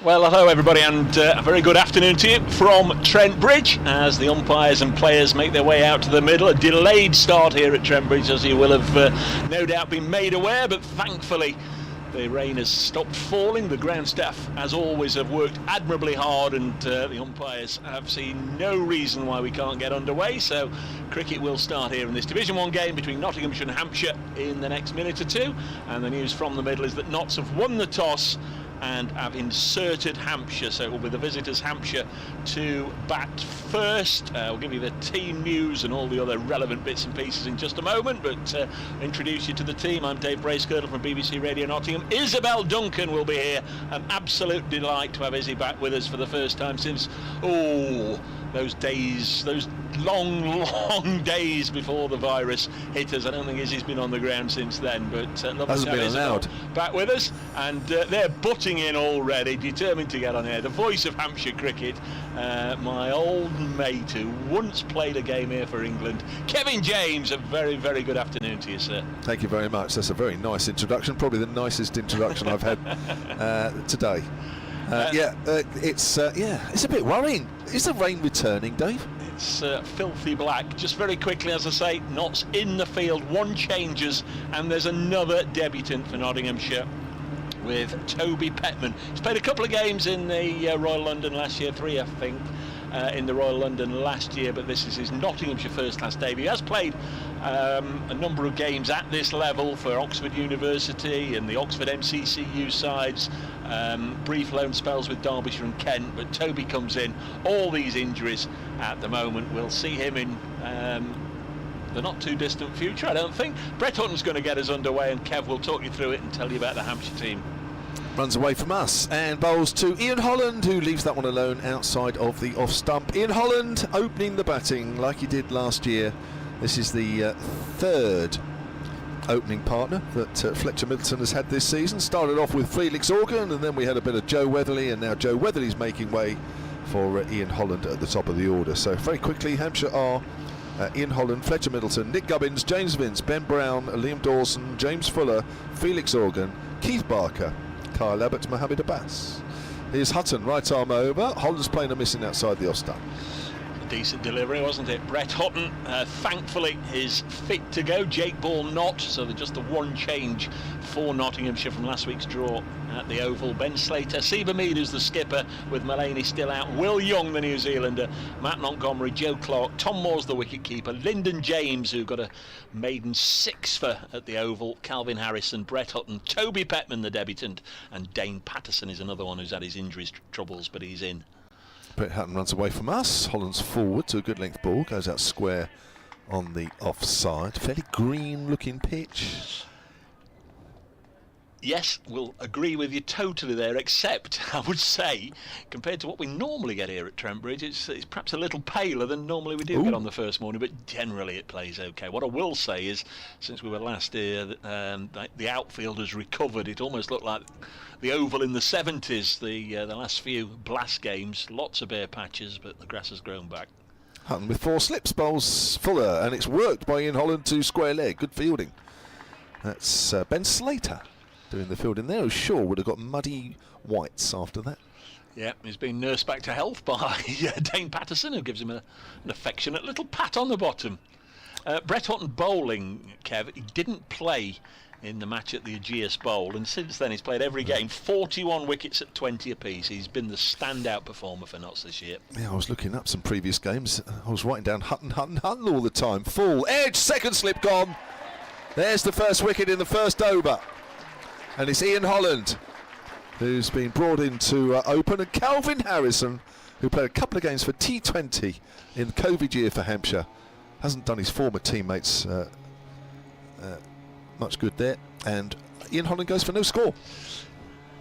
Well, hello everybody, and a very good afternoon to you from Trent Bridge as the umpires and players make their way out to the middle. A delayed start here at Trent Bridge, as you will have no doubt been made aware, but thankfully the rain has stopped falling. The ground staff, as always, have worked admirably hard, and the umpires have seen no reason why we can't get underway. So cricket will start here in this Division 1 game between Nottinghamshire and Hampshire in the next minute or two. And the news from the middle is that Notts have won the toss and have inserted Hampshire, so it will be the visitors Hampshire to bat first. We'll give you the team news and all the other relevant bits and pieces in just a moment, but introduce you to the team. I'm Dave Bracegirdle from BBC Radio Nottingham. Isabel Duncan will be here. An absolute delight to have Izzy back with us for the first time since those days, those long days before the virus hit us. I don't think Izzy's been on the ground since then, but lovely to have Isabel back with us. And they're butting in already, determined to get on air. The voice of Hampshire cricket, my old mate who once played a game here for England, Kevin James. A very, very good afternoon to you, sir. Thank you very much. That's a very nice introduction, probably the nicest introduction I've had today. It's a bit worrying. Is the rain returning, Dave? It's filthy black. Just very quickly, as I say, Notts in the field, one changes, and there's another debutant for Nottinghamshire with Toby Petman. He's played a couple of games in the Royal London last year, 3 I think, in the Royal London last year, but this is his Nottinghamshire first class debut. He has played a number of games at this level for Oxford University and the Oxford MCCU sides, brief loan spells with Derbyshire and Kent, but Toby comes in. All these injuries at the moment, we'll see him in the not too distant future, I don't think. Brett Hutton's going to get us underway, and Kev will talk you through it and tell you about the Hampshire team. Runs away from us and bowls to Ian Holland, who leaves that one alone outside of the off stump. Ian Holland opening the batting like he did last year. This is the third opening partner that Fletcher Middleton has had this season. Started off with Felix Organ, and then we had a bit of Joe Weatherly, and now Joe Weatherly's making way for Ian Holland at the top of the order. So very quickly, Hampshire are Ian Holland, Fletcher Middleton, Nick Gubbins, James Vince, Ben Brown, Liam Dawson, James Fuller, Felix Organ, Keith Barker, Kyle Abbott, Mohammed Abbas. Here's Hutton, right arm over. Holland's playing a missing outside the off stump. Decent delivery, wasn't it? Brett Hutton, thankfully, is fit to go. Jake Ball not, so they're just the one change for Nottinghamshire from last week's draw at the Oval. Ben Slater, Seba Mead is the skipper, with Mulaney still out. Will Young, the New Zealander, Matt Montgomery, Joe Clark, Tom Moore's the wicket-keeper, Lyndon James, who got a maiden 6 for at the Oval, Calvin Harrison, Brett Hutton, Toby Petman, the debutant, and Dane Patterson is another one who's had his injuries troubles, but he's in. Brett Hutton runs away from us. Holland's forward to a good length ball, goes out square on the offside. Fairly green looking pitch. Yes, we'll agree with you totally there, except I would say, compared to what we normally get here at Trent Bridge, it's perhaps a little paler than normally we do get on the first morning, but generally it plays okay. What I will say is, since we were last here, the outfield has recovered. It almost looked like the Oval in the 70s, the last few blast games. Lots of bare patches, but the grass has grown back. Hutton with 4 slips, bowls Fuller, and it's worked by Ian Holland to square leg. Good fielding. That's Ben Slater doing the fielding there, who sure would have got muddy whites after that. Yeah, he's been nursed back to health by Dane Patterson, who gives him an affectionate little pat on the bottom. Brett Hutton bowling, Kev, he didn't play in the match at the Ageas Bowl, and since then he's played every game, 41 wickets at 20 apiece. He's been the standout performer for Notts this year. Yeah, I was looking up some previous games. I was writing down Hutton all the time. Full edge, second slip gone. There's the first wicket in the first over. And it's Ian Holland who's been brought in to open, and Calvin Harrison, who played a couple of games for T20 in the COVID year for Hampshire, hasn't done his former teammates much good there, and Ian Holland goes for no score.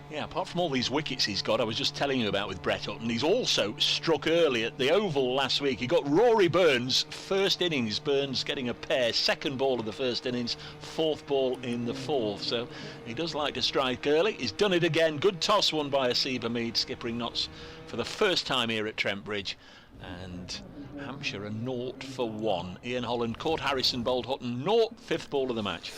Yeah, apart from all these wickets he's got, I was just telling you about with Brett Hutton, he's also struck early at the Oval last week. He got Rory Burns, first innings, Burns getting a pair, second ball of the first innings, fourth ball in the fourth. So he does like to strike early. He's done it again. Good toss won by Seba Mead, skippering Notts for the first time here at Trent Bridge. And Hampshire are 0 for 1. Ian Holland caught Harrison, bowled Hutton, 0, fifth ball of the match.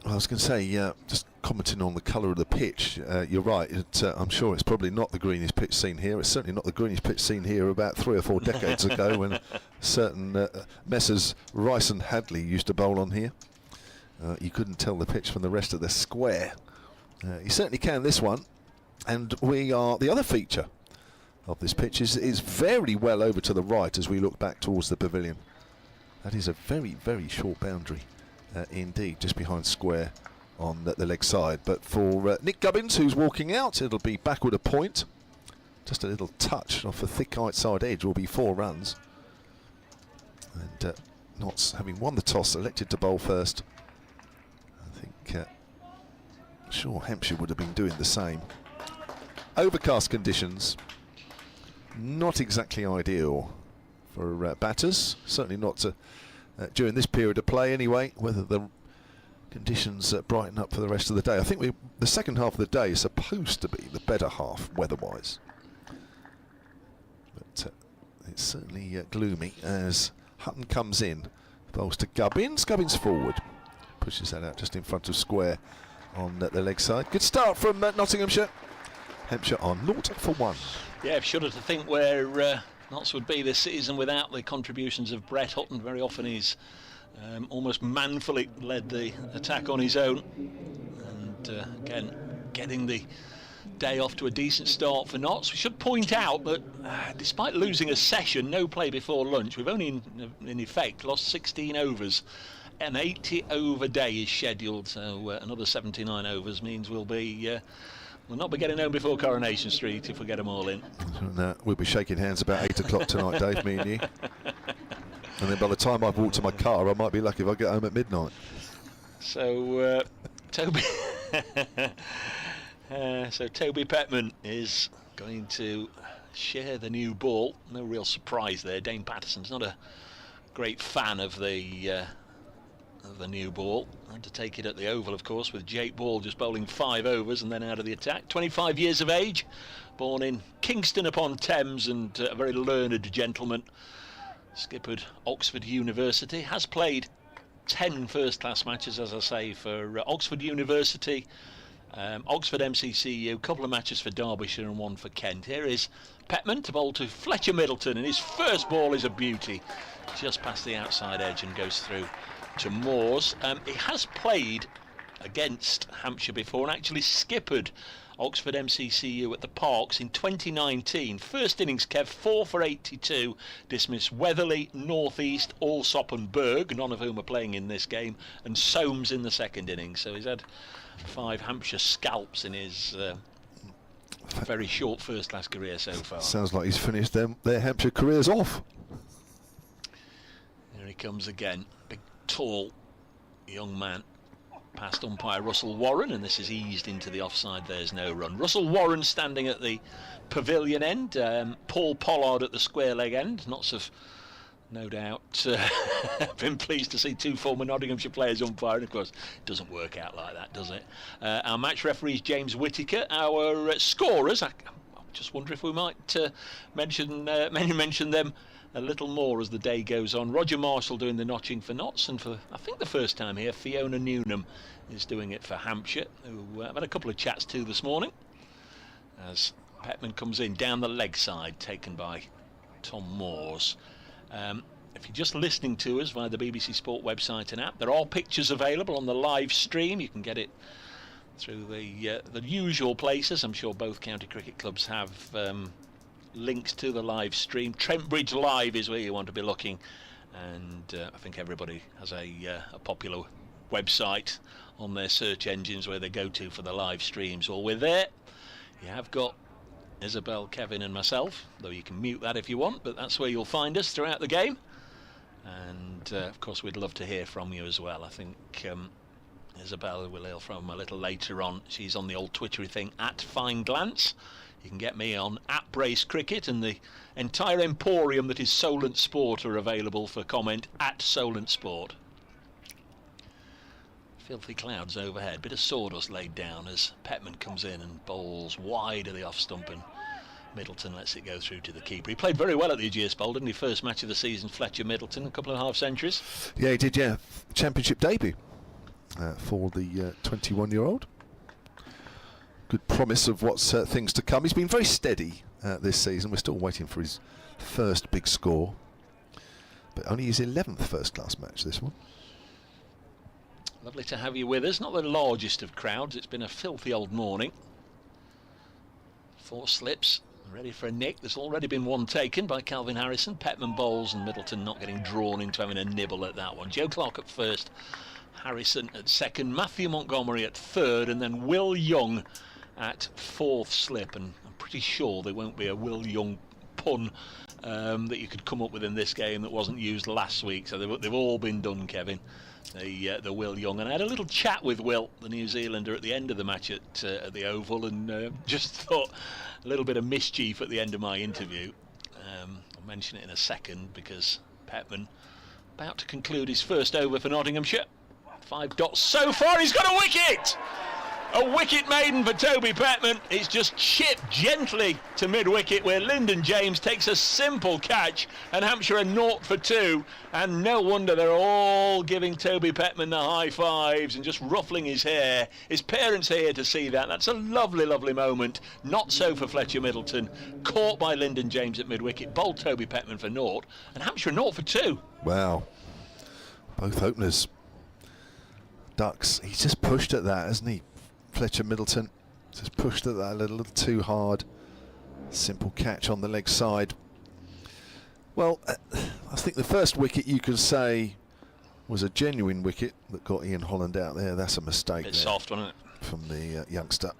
I was going to say, just commenting on the colour of the pitch, you're right. I'm sure it's probably not the greeniest pitch seen here. It's certainly not the greeniest pitch seen here about 3 or 4 decades ago when certain Messrs Rice and Hadley used to bowl on here. You couldn't tell the pitch from the rest of the square. You certainly can this one. And the other feature of this pitch is very well over to the right as we look back towards the pavilion. That is a very, very short boundary. Indeed, just behind square on the leg side. But for Nick Gubbins, who's walking out, it'll be backward a point. Just a little touch off the thick outside edge will be 4 runs. And Notts, having won the toss, elected to bowl first. I think, sure, Hampshire would have been doing the same. Overcast conditions, not exactly ideal for batters. Certainly not during this period of play anyway, whether the conditions brighten up for the rest of the day. I think the second half of the day is supposed to be the better half weather-wise. But it's certainly gloomy as Hutton comes in. Bowls to Gubbins. Gubbins forward. Pushes that out just in front of square on the leg side. Good start from Nottinghamshire. Hampshire on 0 for 1. Yeah, I've shuddered to think where Notts would be this season without the contributions of Brett Hutton. Very often he's almost manfully led the attack on his own, and again getting the day off to a decent start for Notts. We should point out that despite losing a session, no play before lunch, we've only in effect lost 16 overs. An 80 over day is scheduled, so another 79 overs means we'll not be getting home before Coronation Street if we get them all in. We'll be shaking hands about 8 o'clock tonight, Dave, me and you. And then by the time I've walked to my car, I might be lucky if I get home at midnight. So, Toby Petman is going to share the new ball. No real surprise there. Dane Patterson's not a great fan of the new ball. Had to take it at the Oval, of course, with Jake Ball just bowling 5 overs and then out of the attack. 25 years of age, born in Kingston upon Thames, and a very learned gentleman. Skippered Oxford University, has played 10 first-class matches, as I say, for Oxford University, Oxford MCCU, a couple of matches for Derbyshire and 1 for Kent. Here is Petman to bowl to Fletcher Middleton, and his first ball is a beauty, just past the outside edge and goes through to Moores. He has played against Hampshire before and actually skippered Oxford MCCU at the Parks in 2019. First innings, Kev, 4 for 82, dismissed Weatherly, North East, Allsop and Berg, none of whom are playing in this game, and Soames in the second innings. So he's had 5 Hampshire scalps in his very short first-class career so far. Sounds like he's finished their Hampshire careers off. Here he comes again. Big, tall, young man. Past umpire Russell Warren, and this is eased into the offside. There's no run. Russell Warren standing at the pavilion end. Paul Pollard at the square leg end. Notts have no doubt been pleased to see 2 former Nottinghamshire players umpire, and of course it doesn't work out like that, does it? Our match referee is James Whittaker. Our scorers, I just wonder if we might mention them a little more as the day goes on. Roger Marshall doing the notching for Notts, and for I think the first time here, Fiona Newnham is doing it for Hampshire, who I've had a couple of chats to this morning, as Petman comes in down the leg side, taken by Tom Moores. If you're just listening to us via the BBC Sport website and app, there are pictures available on the live stream. You can get it through the usual places. I'm sure both county cricket clubs have links to the live stream. Trent Bridge Live is where you want to be looking, and I think everybody has a popular website on their search engines where they go to for the live streams. Well, we're there. You have got Isabel, Kevin and myself, though you can mute that if you want, but that's where you'll find us throughout the game. And of course we'd love to hear from you as well. I think Isabel will hear from a little later on. She's on the old Twittery thing at Fine Glance. You can get me on at Brace Cricket, and the entire emporium that is Solent Sport are available for comment at Solent Sport. Filthy clouds overhead, bit of sawdust laid down as Petman comes in and bowls wide of the off stump, and Middleton lets it go through to the keeper. He played very well at the Ageas Bowl, didn't he? First match of the season, Fletcher Middleton, a couple of half centuries. Yeah, he did, yeah. Championship debut. for the 21-year-old. Good promise of what's things to come. He's been very steady this season. We're still waiting for his first big score, but only his 11th first-class match, this one. Lovely to have you with us. Not the largest of crowds. It's been a filthy old morning. 4 slips, ready for a nick. There's already been one taken by Calvin Harrison. Petman bowls and Middleton not getting drawn into having a nibble at that one. Joe Clark at first, Harrison at second, Matthew Montgomery at third, and then Will Young at 4th slip. And I'm pretty sure there won't be a Will Young pun that you could come up with in this game that wasn't used last week. So they've all been done, Kevin. The Will Young, and I had a little chat with Will, the New Zealander, at the end of the match at the Oval, and just thought a little bit of mischief at the end of my interview. I'll mention it in a second because Petman about to conclude his first over for Nottinghamshire. 5 dots so far. He's got a wicket. A wicket maiden for Toby Petman. It's just chipped gently to mid-wicket where Lyndon James takes a simple catch, and Hampshire are 0 for 2. And no wonder they're all giving Toby Petman the high fives and just ruffling his hair. His parents are here to see that. That's a lovely, lovely moment. Not so for Fletcher Middleton. Caught by Lyndon James at mid-wicket. Bowled Toby Petman for 0. And Hampshire 0 for 2. Wow. Both openers. Ducks. He's just pushed at that, hasn't he? Fletcher Middleton just pushed at that a little too hard. Simple catch on the leg side. Well, I think the first wicket you could say was a genuine wicket that got Ian Holland out there. That's a mistake. It's soft, wasn't it? From the youngster.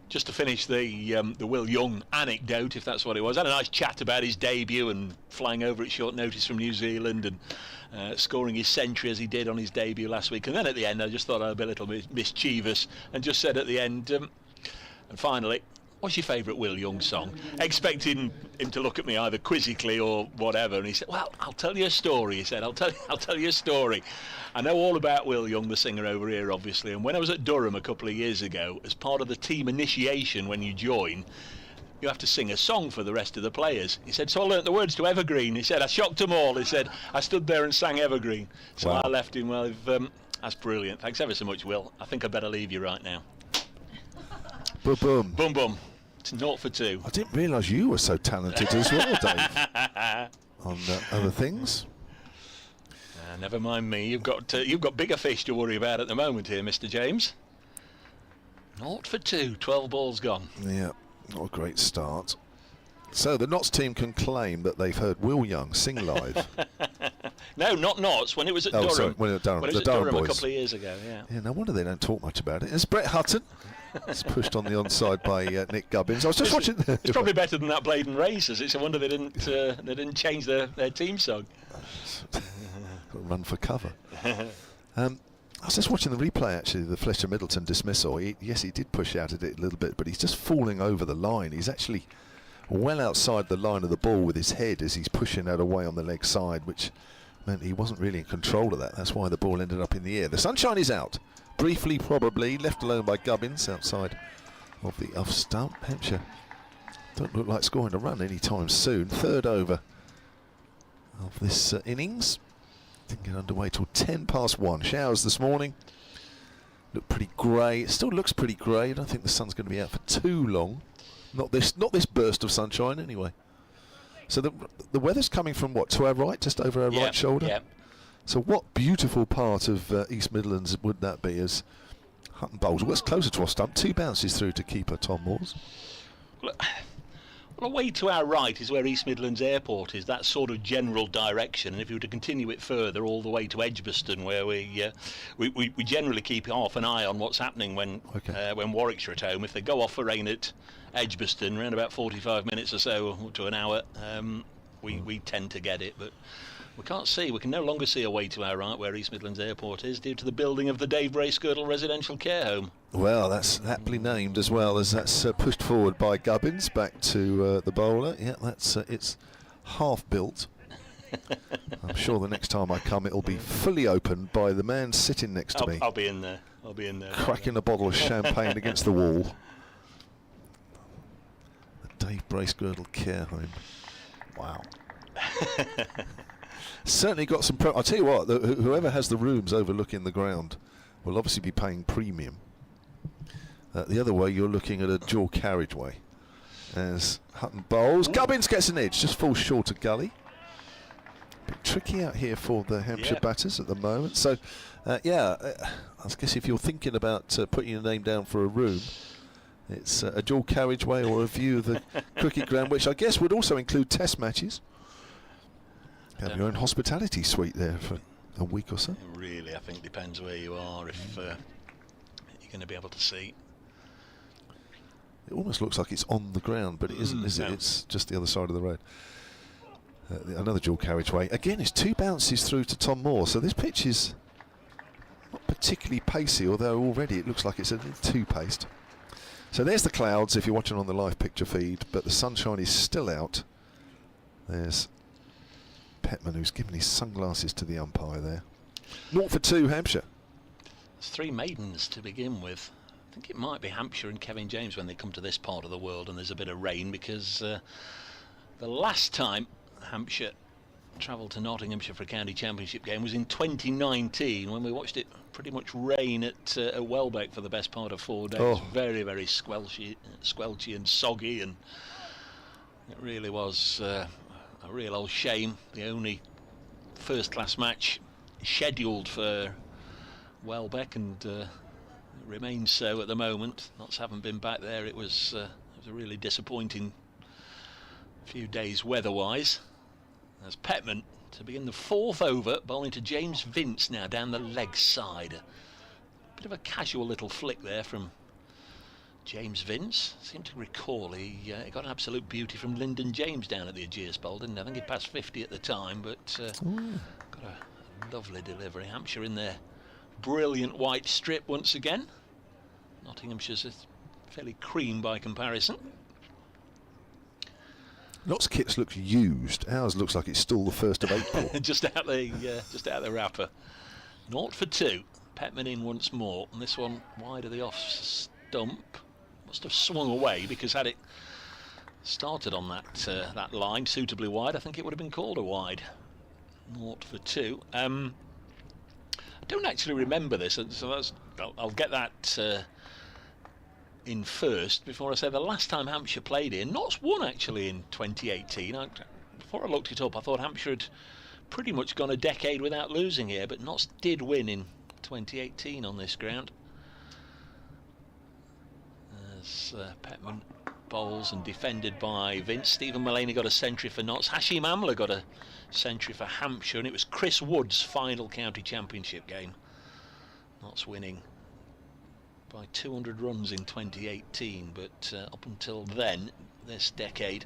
Just to finish the Will Young anecdote, if that's what it was, I had a nice chat about his debut and flying over at short notice from New Zealand and scoring his century as he did on his debut last week. And then at the end, I just thought I'd be a little bit mischievous and just said at the end, and finally, what's your favourite Will Young song? Expecting him to look at me either quizzically or whatever, and he said, well, I'll tell you a story. He said, I'll tell you a story. I know all about Will Young, the singer over here, obviously, and when I was at Durham a couple of years ago, as part of the team initiation when you join, you have to sing a song for the rest of the players. He said, so I learnt the words to Evergreen. He said, I shocked them all. He said, I stood there and sang Evergreen. So wow. I left him, well, that's brilliant. Thanks ever so much, Will. I think I'd better leave you right now. Boom, boom. Boom, boom. It's 0 for 2. I didn't realise you were so talented as well, Dave, on other things. Never mind me. You've got bigger fish to worry about at the moment here, Mr. James. 0 for 2. 12 balls gone. Yeah, not a great start. So the Notts team can claim that they've heard Will Young sing live. No, not Notts. When it was at Durham. Sorry, when it was Durham. When it was at Durham boys. A couple of years ago. Yeah. Yeah. No wonder they don't talk much about it. It's Brett Hutton. It's pushed on the onside by Nick Gubbins. I was just watching. It's probably better than that Bladen Racers. It's a wonder they didn't change their team song. Run for cover. I was just watching the replay, actually, the Fletcher Middleton dismissal. Yes, he did push out at it a little bit, but he's just falling over the line. He's actually well outside the line of the ball with his head as he's pushing that away on the leg side, which meant he wasn't really in control of that. That's why the ball ended up in the air. The sunshine is out. Briefly, probably, left alone by Gubbins outside of the off stump. Hampshire don't look like scoring a run anytime soon. Third over of this innings. Didn't get underway till 10 past 1. Showers this morning. Look pretty grey. It still looks pretty grey. I don't think the sun's going to be out for too long. Not this burst of sunshine anyway. So the weather's coming from what, to our right, just over our right shoulder? Yep. So what beautiful part of East Midlands would that be as Hutton bowls? Well, it's closer to off stump. 2 bounces through to keeper Tom Moores. Well, away to our right is where East Midlands Airport is, that sort of general direction. And if you were to continue it further all the way to Edgbaston, where we generally keep half an eye on what's happening when Warwickshire are at home. If they go off for rain at Edgbaston, around about 45 minutes or so to an hour, we tend to get it. But we can't see. We can no longer see away to our right where East Midlands Airport is due to the building of the Dave Bracegirdle Residential Care Home. Well, that's aptly named as well, as that's pushed forward by Gubbins back to the bowler. Yeah, that's it's half built. I'm sure the next time I come it'll be fully opened by the man sitting next to me. I'll be in there. Cracking a bottle of champagne against the wall. The Dave Bracegirdle Care Home. Wow. Certainly got some. I'll tell you what. Whoever has the rooms overlooking the ground will obviously be paying premium. The other way, you're looking at a dual carriageway. As Hutton bowls, Gubbins gets an edge, just falls short of gully. Bit tricky out here for the Hampshire batters at the moment. So, I guess if you're thinking about putting your name down for a room, it's a dual carriageway or a view of the cricket ground, which I guess would also include test matches. Have your own hospitality suite there for a week or so. Really, I think depends where you are, if you're going to be able to see. It almost looks like it's on the ground, but it isn't, is it? No. It's just the other side of the road. Another dual carriageway. Again, it's 2 bounces through to Tom Moore, so this pitch is not particularly pacey, although already it looks like it's a little too paced. So there's the clouds if you're watching on the live picture feed, but the sunshine is still out. There's Petman, who's given his sunglasses to the umpire there. 0 for 2, Hampshire. There's 3 maidens to begin with. I think it might be Hampshire and Kevin James when they come to this part of the world and there's a bit of rain, because the last time Hampshire travelled to Nottinghamshire for a county championship game was in 2019, when we watched it pretty much rain at Welbeck for the best part of 4 days. Very, very squelchy and soggy, and it really was a real old shame. The only first-class match scheduled for Welbeck, and it remains so at the moment. Notts haven't been back there. It was a really disappointing few days weather-wise. As Petman to begin the 4th over, bowling to James Vince now down the leg side. Bit of a casual little flick there from James Vince. Seemed to recall he got an absolute beauty from Lyndon James down at the Ageas Bowl, didn't he? I think he passed 50 at the time, but got a lovely delivery. Hampshire in their brilliant white strip once again. Nottinghamshire's fairly cream by comparison. Lots of kits look used. Ours looks like it's still the 1st of April. just out the wrapper. 0 for 2. Petman in once more, and this one wide of the off stump. Must have swung away, because had it started on that line suitably wide, I think it would have been called a wide. 0 for 2. I don't actually remember this, so I'll get that in first before I say the last time Hampshire played here. Notts won actually in 2018. Before I looked it up, I thought Hampshire had pretty much gone a decade without losing here, but Notts did win in 2018 on this ground. As Petman bowls and defended by Vince. Stephen Mullaney got a century for Notts. Hashim Amla got a century for Hampshire, and it was Chris Wood's final county championship game. Notts winning by 200 runs in 2018, but up until then, this decade,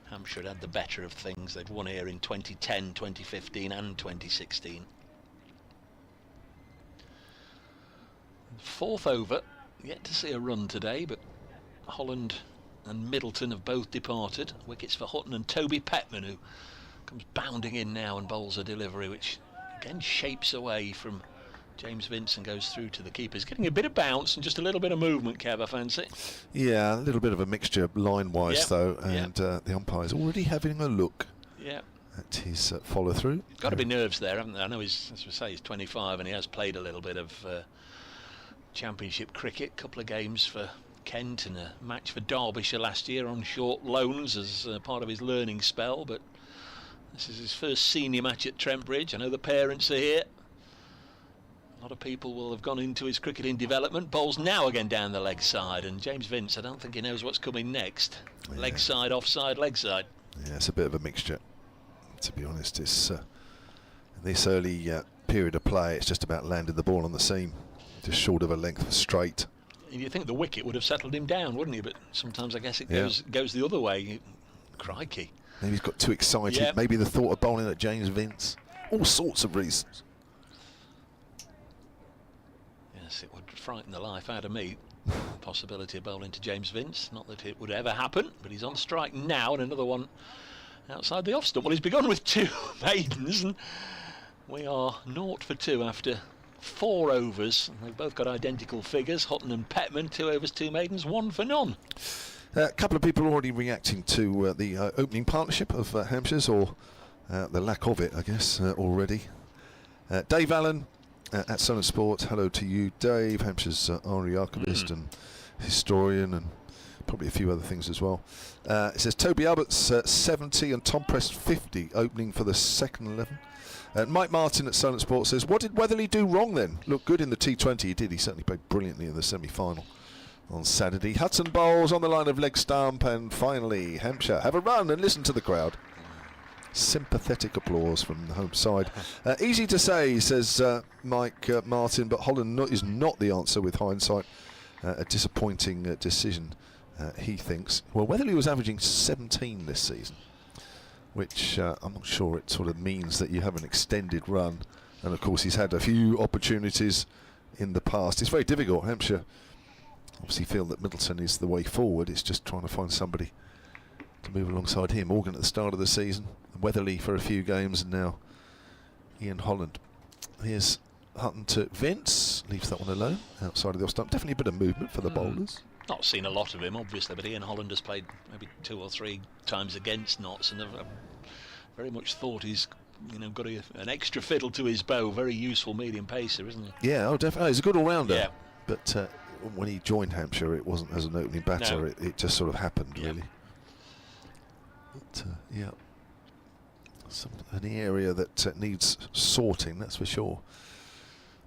Hampshire had the better of things. They've won here in 2010, 2015 and 2016. 4th over, yet to see a run today, but Holland and Middleton have both departed. Wickets for Hutton and Toby Petman, who comes bounding in now and bowls a delivery which again shapes away from James Vince and goes through to the keepers. Getting a bit of bounce and just a little bit of movement, Kev, I fancy. Yeah, a little bit of a mixture line-wise, though, and the umpire's already having a look at his follow-through. Got to be nerves there, haven't there? I know he's, as we say, he's 25 and he has played a little bit of championship cricket, a couple of games for Kent and a match for Derbyshire last year on short loans as part of his learning spell, but this is his first senior match at Trent Bridge. I know the parents are here. A lot of people will have gone into his cricketing development. Bowls now again down the leg side, and James Vince, I don't think he knows what's coming next. Leg side, offside, leg side. Yeah, it's a bit of a mixture, to be honest. It's in this early period of play, it's just about landing the ball on the seam, just short of a length straight. You think the wicket would have settled him down, wouldn't he? But sometimes I guess it goes the other way. Crikey. Maybe he's got too excited. Maybe the thought of bowling at James Vince. All sorts of reasons. Yes, it would frighten the life out of me. Possibility of bowling to James Vince. Not that it would ever happen, but he's on strike now, and another one outside the off stump. Well, he's begun with 2 maidens, and we are 0 for 2 after 4 overs. They've both got identical figures. Hutton and Petman, 2 overs, 2 maidens, 1 for none. A couple of people already reacting to the opening partnership of Hampshire's, or the lack of it, I guess, already. Dave Allen at Sun Sport. Hello to you, Dave. Hampshire's Ari archivist and historian, and probably a few other things as well. It says Toby Albert's 70 and Tom Prest 50 opening for the second 11. Mike Martin at Sun Sport says, what did Weatherly do wrong then? Looked good in the T20. He did. He certainly played brilliantly in the semi-final on Saturday. Hudson Bowles on the line of leg stump, and finally Hampshire have a run, and listen to the crowd. Sympathetic applause from the home side. Easy to say, says Mike Martin, but Holland is not the answer with hindsight. A disappointing decision, he thinks. Well, Weatherly was averaging 17 this season, which I'm not sure it sort of means that you have an extended run. And of course he's had a few opportunities in the past. It's very difficult. Hampshire obviously feel that Middleton is the way forward. It's just trying to find somebody to move alongside him. Morgan at the start of the season, Weatherly for a few games, and now Ian Holland. Here's Hutton to Vince, leaves that one alone outside of the off stump. Definitely a bit of movement for the bowlers. Not seen a lot of him, obviously, but Ian Holland has played maybe 2 or 3 times against Notts, and I've very much thought he's, you know, got an extra fiddle to his bow. Very useful medium pacer, isn't he? Yeah, oh, definitely. He's a good all-rounder. Yeah. But when he joined Hampshire, it wasn't as an opening batter. No. It just sort of happened, really. But, yeah, an area that needs sorting, that's for sure.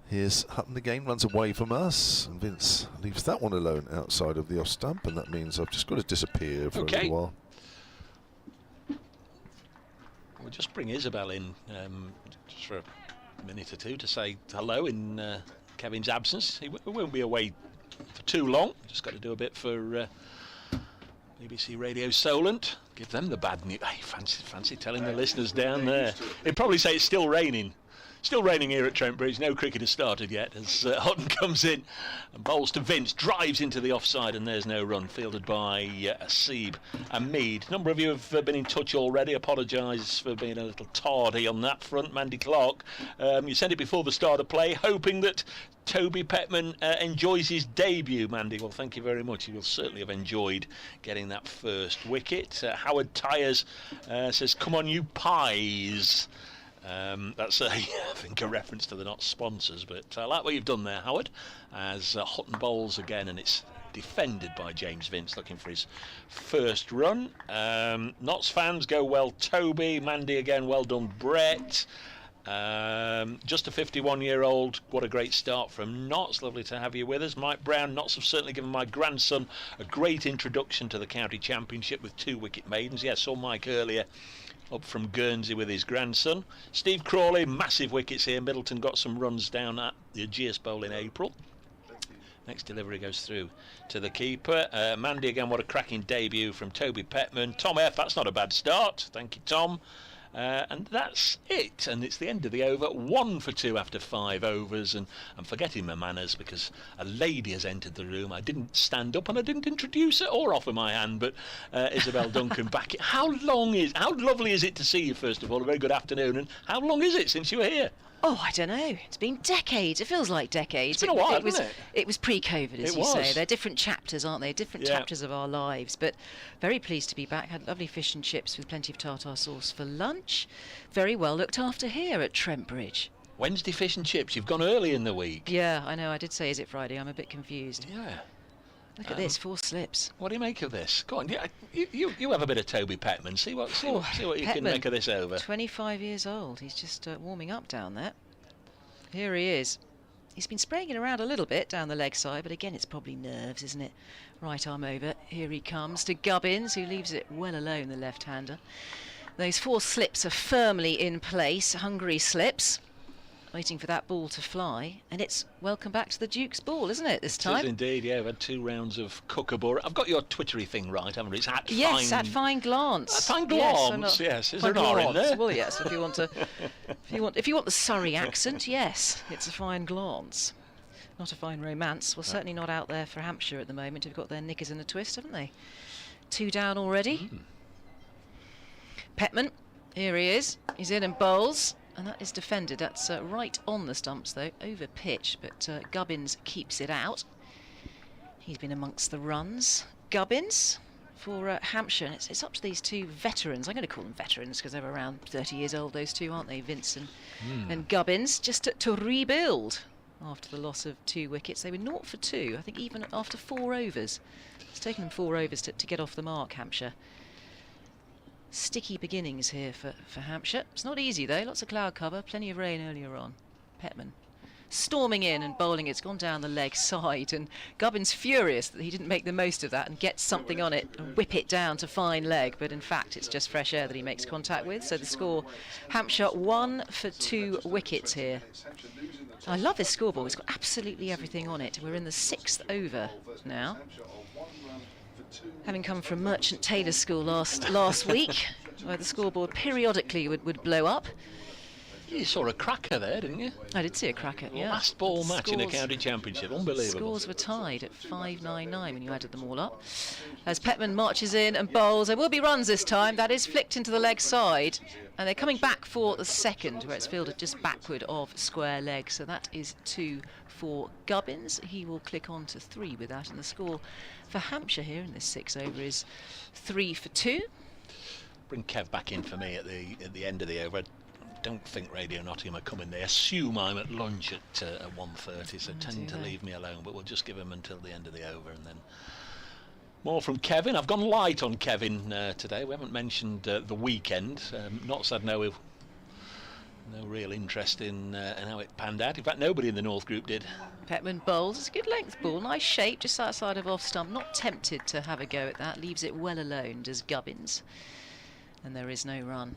Here's Hutton again, runs away from us, and Vince leaves that one alone outside of the off stump, and that means I've just got to disappear for a little while. We'll just bring Isabel in just for a minute or two to say hello in Kevin's absence. He won't be away for too long. Just got to do a bit for BBC Radio Solent. Give them the bad news. Hey, fancy telling the listeners down there. He'd probably say it's still raining. Still raining here at Trent Bridge. No cricket has started yet as Hutton comes in and bowls to Vince, drives into the offside, and there's no run. Fielded by Asib and Mead. A number of you have been in touch already. Apologise for being a little tardy on that front. Mandy Clark, you sent it before the start of play, hoping that Toby Petman enjoys his debut, Mandy. Well, thank you very much. He will certainly have enjoyed getting that first wicket. Howard Tyres says, come on, you pies. That's I think a reference to the Notts sponsors, but I like what you've done there, Howard, as Hutton bowls again, and it's defended by James Vince, looking for his first run. Notts fans go well, Toby. Mandy again, well done, Brett. Just a 51-year-old, what a great start from Notts. Lovely to have you with us. Mike Brown, Notts have certainly given my grandson a great introduction to the county championship with 2 wicket maidens. Yeah, saw Mike earlier up from Guernsey with his grandson. Steve Crawley, massive wickets here. Middleton got some runs down at the Aegeus Bowl in April. Next delivery goes through to the keeper. Mandy again, what a cracking debut from Toby Petman. Tom F, that's not a bad start. Thank you, Tom. And that's it, and it's the end of the over. 1 for 2 after 5 overs, and I'm forgetting my manners because a lady has entered the room. I didn't stand up and I didn't introduce her or offer my hand, but Isabel Duncan back. How lovely is it to see you, first of all? A very good afternoon, and how long is it since you were here? Oh, I don't know. It's been decades. It feels like decades. It's been a while, hasn't it? It was pre-COVID, as you say. They're different chapters, aren't they? Different chapters of our lives. But very pleased to be back. Had lovely fish and chips with plenty of tartar sauce for lunch. Very well looked after here at Trent Bridge. Wednesday fish and chips. You've gone early in the week. Yeah, I know. I did say, is it Friday? I'm a bit confused. Yeah. Look at this, 4 slips. What do you make of this? Go on, you have a bit of Toby Petman. See what you can make of this over. 25 years old. He's just warming up down there. Here he is. He's been spraying it around a little bit down the leg side, but again, it's probably nerves, isn't it? Right arm over. Here he comes to Gubbins, who leaves it well alone, the left-hander. Those 4 slips are firmly in place, Hungary slips, waiting for that ball to fly. And it's welcome back to the Duke's ball, isn't it, this time? It is indeed, yeah. We've had 2 rounds of kookaburra. I've got your Twittery thing right, haven't I? It's at yes, fine... at Fine Glance. At Fine Glance, yes. Is there an R in there? Well, yes, if you want to... if you want the Surrey accent, yes, it's a fine glance. Not a fine romance. Well, certainly not out there for Hampshire at the moment. They've got their knickers in a twist, haven't they? 2 down already. Petman, here he is. He's in and bowls. And that is defended. That's right on the stumps, though, over pitch. But Gubbins keeps it out. He's been amongst the runs. Gubbins, for Hampshire, and it's up to these two veterans. I'm going to call them veterans because they're around 30 years old, those two, aren't they? Vince and Gubbins, just to rebuild after the loss of 2 wickets. They were 0 for 2, I think, even after 4 overs. It's taken them 4 overs to get off the mark, Hampshire. Sticky beginnings here for Hampshire. It's not easy though, lots of cloud cover, plenty of rain earlier on. Petman storming in and bowling. It's gone down the leg side, and Gubbins furious that he didn't make the most of that and get something on it and whip it down to fine leg, but in fact it's just fresh air that he makes contact with. So the score, Hampshire 1 for 2 wickets here. I love this scoreboard, it's got absolutely everything on it. We're in the 6th over now, having come from Merchant Taylor School last week, where the scoreboard periodically would blow up. You saw a cracker there, didn't you? I did see a cracker, yeah. Last ball match in a county championship, unbelievable. Scores were tied at 5.99 when you added them all up. As Petman marches in and bowls, there will be runs this time. That is flicked into the leg side, and they're coming back for the second, where it's fielded just backward of square leg. So that is 2 for Gubbins. He will click on to 3 with that, and the score for Hampshire here in this 6 over is 3 for 2. Bring Kev back in for me at the end of the over. I don't think Radio Nottingham are coming. They assume I'm at lunch at 1:30, so tend to leave me alone, but we'll just give them until the end of the over, and then more from Kevin. I've gone light on Kevin today. We haven't mentioned the weekend. Not said no real interest in how it panned out. In fact, nobody in the North group did. Petman bowls. It's a good length ball, nice shape, just outside of off stump. Not tempted to have a go at that. Leaves it well alone, does Gubbins. And there is no run.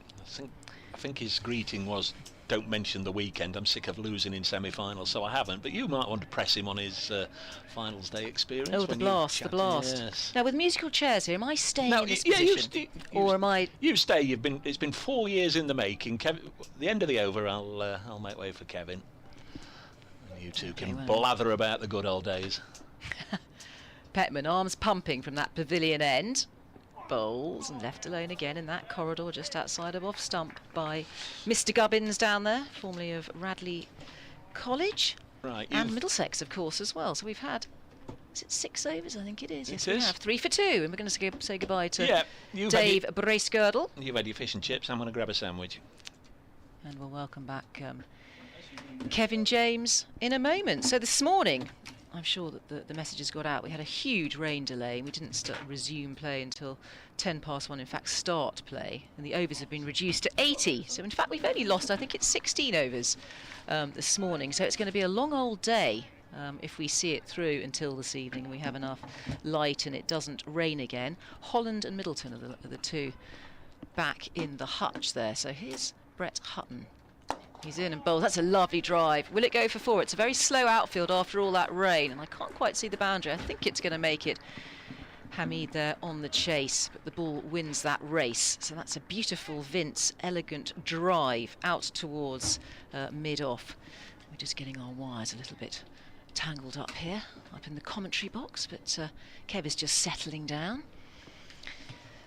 I think his greeting was, don't mention the weekend, I'm sick of losing in semi-finals, so I haven't. But you might want to press him on his finals day experience. Oh, the blast. Yes. Now, with musical chairs here, am I staying in this position? Or am I... You stay. It's been 4 years in the making. The end of the over, I'll make way for Kevin. And you two can blather about the good old days. Petman, arms pumping from that pavilion end. Bowls and left alone again in that corridor just outside of off stump by Mr. Gubbins down there, formerly of Radley College, right, and Middlesex of course as well. So we've had, is it 6 overs? I think it is. Yes, we have 3 for 2, and we're going to say goodbye to Dave Bracegirdle. You've had your fish and chips. I'm going to grab a sandwich, and we'll welcome back Kevin James in a moment. So this morning, I'm sure that the messages got out. We had a huge rain delay. We didn't resume play until 1:10 in fact start play, and the overs have been reduced to 80. So in fact we've only lost, I think it's 16 overs this morning. So it's going to be a long old day if we see it through until this evening and we have enough light and it doesn't rain again. Holland and Middleton are the two back in the hutch there. So here's Brett Hutton. He's in and bowls. That's a lovely drive. Will it go for 4? It's a very slow outfield after all that rain, and I can't quite see the boundary. I think it's going to make it. Hamid there on the chase, but the ball wins that race. So that's a beautiful Vince, elegant drive out towards mid-off. We're just getting our wires a little bit tangled up here, up in the commentary box, but Kev is just settling down.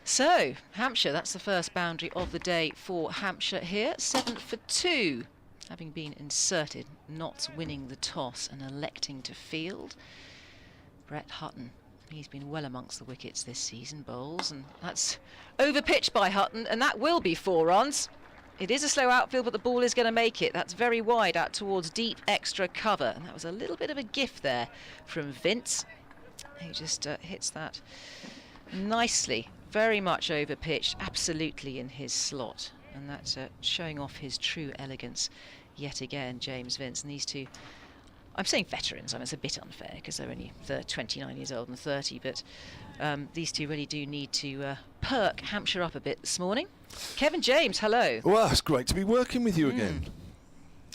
So, Hampshire, that's the first boundary of the day for Hampshire here. 7 for 2, having been inserted, not winning the toss and electing to field. Brett Hutton, he's been well amongst the wickets this season, bowls, and that's over-pitched by Hutton, and that will be 4 runs. It is a slow outfield, but the ball is going to make it. That's very wide out towards deep extra cover, and that was a little bit of a gift there from Vince. He just hits that nicely. Very much over-pitched, absolutely in his slot. And that's showing off his true elegance yet again, James Vince. And these two, I'm saying veterans, I mean, it's a bit unfair because they're only 29 years old and 30, but these two really do need to perk Hampshire up a bit this morning. Kevin James, hello. Well, it's great to be working with you again.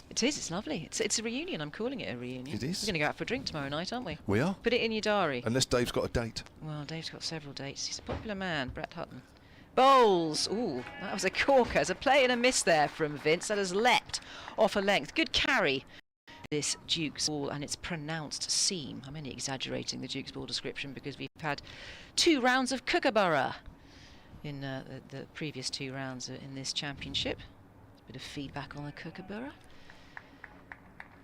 It is, it's lovely. It's a reunion, I'm calling it a reunion. It is. We're going to go out for a drink tomorrow night, aren't we? We are. Put it in your diary. Unless Dave's got a date. Well, Dave's got several dates. He's a popular man, Brett Hutton. Bowls! Ooh, that was a corker. There's a play and a miss there from Vince. That has leapt off a length. Good carry. This Duke's ball and its pronounced seam. I'm only exaggerating the Duke's ball description because we've had 2 rounds of Kookaburra in the previous 2 rounds in this championship. A bit of feedback on the Kookaburra.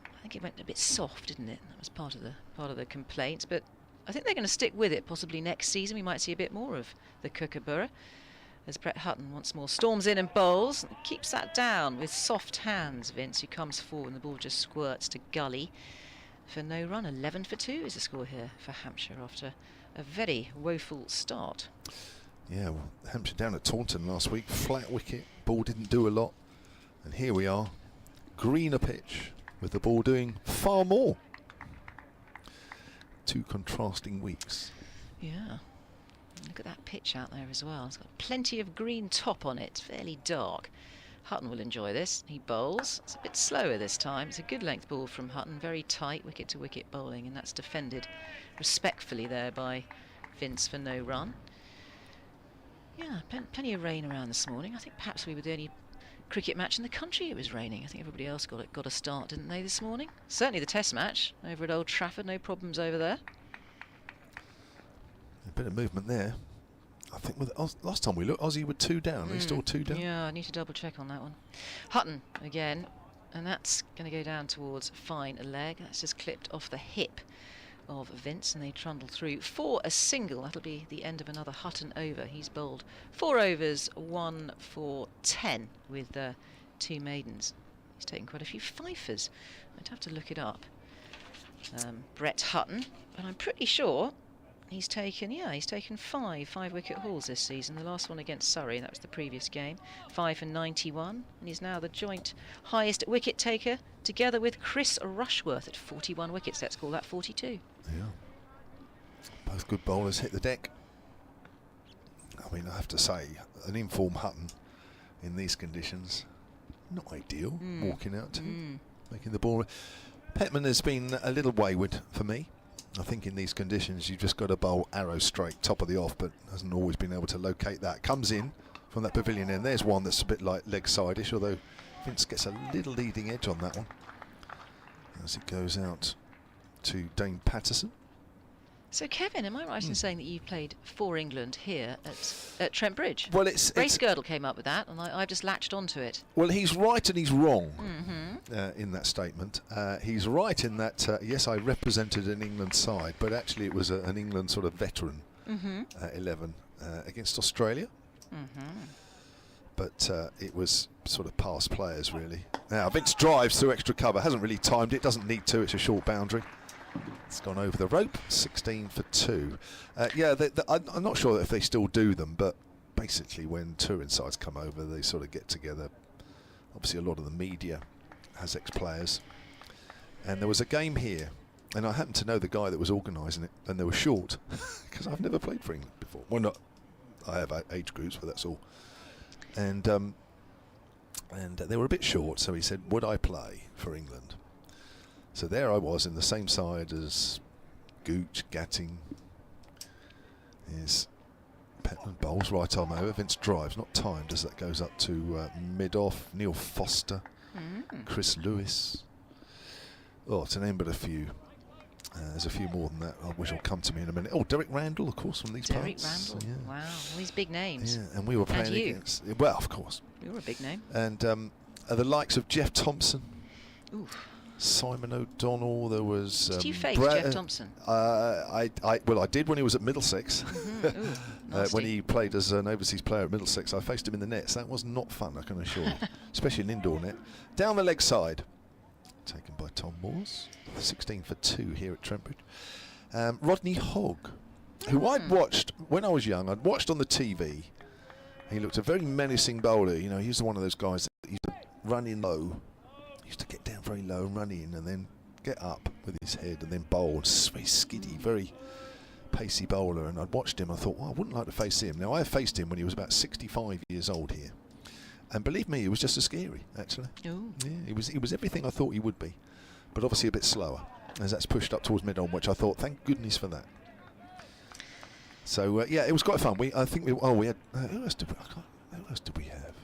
I think it went a bit soft, didn't it? That was part of the complaints, but I think they're going to stick with it. Possibly next season we might see a bit more of the Kookaburra, as Brett Hutton once more storms in and bowls, and keeps that down with soft hands. Vince, who comes forward, and the ball just squirts to gully for no run. 11 for 2 is the score here for Hampshire after a very woeful start. Yeah, well, Hampshire down at Taunton last week, flat wicket, ball didn't do a lot, and here we are, greener pitch with the ball doing far more. Two contrasting weeks. Yeah. Look at that pitch out there as well. It's got plenty of green top on it. It's fairly dark. Hutton will enjoy this. He bowls. It's a bit slower this time. It's a good length ball from Hutton. Very tight wicket-to-wicket bowling, and that's defended respectfully there by Vince for no run. Yeah, plenty of rain around this morning. I think perhaps we were the only cricket match in the country it was raining. I think everybody else got a start, didn't they, this morning? Certainly the Test match over at Old Trafford. No problems over there. A bit of movement there. I think with last time we looked, Aussie were 2 down. Are they still 2 down? Yeah, I need to double check on that one. Hutton again, and that's going to go down towards fine a leg. That's just clipped off the hip of Vince, and they trundle through for a single. That'll be the end of another Hutton over. He's bowled 4 overs, 1 for 10 with 2 maidens. He's taken quite a few fifers. I'd have to look it up. Brett Hutton, but I'm pretty sure he's taken 5 wicket hauls this season. The last one against Surrey, that was the previous game. 5 for 91, and he's now the joint highest wicket taker, together with Chris Rushworth at 41 wickets. Let's call that 42. Yeah. Both good bowlers hit the deck. I mean, I have to say, an informed Hutton in these conditions, not ideal. Walking out to making the ball. Petman has been a little wayward for me. I think in these conditions you've just got to bowl arrow straight, top of the off, but hasn't always been able to locate that. Comes in from that pavilion end. There's one that's a bit like leg side-ish, although Vince gets a little leading edge on that one as it goes out to Dane Patterson. So Kevin, am I right in saying that you've played for England here at Trent Bridge? Well, Grace Girdle came up with that, and I've just latched onto it. Well, he's right and he's wrong in that statement. He's right in that, yes, I represented an England side, but actually it was an England sort of veteran 11 against Australia. But it was sort of past players, really. Now, Vince drives through extra cover, hasn't really timed it, doesn't need to, it's a short boundary. It's gone over the rope, 16 for 2. Yeah, I'm not sure if they still do them, but basically when touring sides come over, they sort of get together. Obviously, a lot of the media has ex-players. And there was a game here, and I happen to know the guy that was organising it, and they were short, because I've never played for England before. Well, not, I have age groups, but that's all. And they were a bit short, so he said, would I play for England? So there I was in the same side as Gooch, Gatting. Is Petman bowls right arm over. Vince drives, not timed as that goes up to mid-off. Neil Foster, Chris Lewis. Oh, to name but a few. There's a few more than that, which will come to me in a minute. Oh, Derek Randall, of course, from these Derek parts. Randall, Yeah. wow, all these big names. Yeah, and we were playing against. Well, of course. You were a big name. And the likes of Jeff Thompson. Oof. Simon O'Donnell, there was... Did you face Jeff Thompson? Well, I did when he was at Middlesex. Ooh, when he played as an overseas player at Middlesex, I faced him in the nets. That was not fun, I can assure you, especially an indoor net. Down the leg side, taken by Tom Moores, 16 for 2 here at Trent Bridge. Rodney Hogg, who I'd watched when I was young. I'd watched on the TV. He looked a very menacing bowler. You know, he's one of those guys that used to run in low. Used to get down very low and run in and then get up with his head and then bowl. Very skiddy, very pacey bowler. And I'd watched him. I thought, well, I wouldn't like to face him. Now, I faced him when he was about 65 years old here. And believe me, he was just as scary, actually. Ooh. Yeah, he was everything I thought he would be. But obviously a bit slower as that's pushed up towards mid-on, which I thought, thank goodness for that. So, yeah, it was quite fun. We had... who else did we have?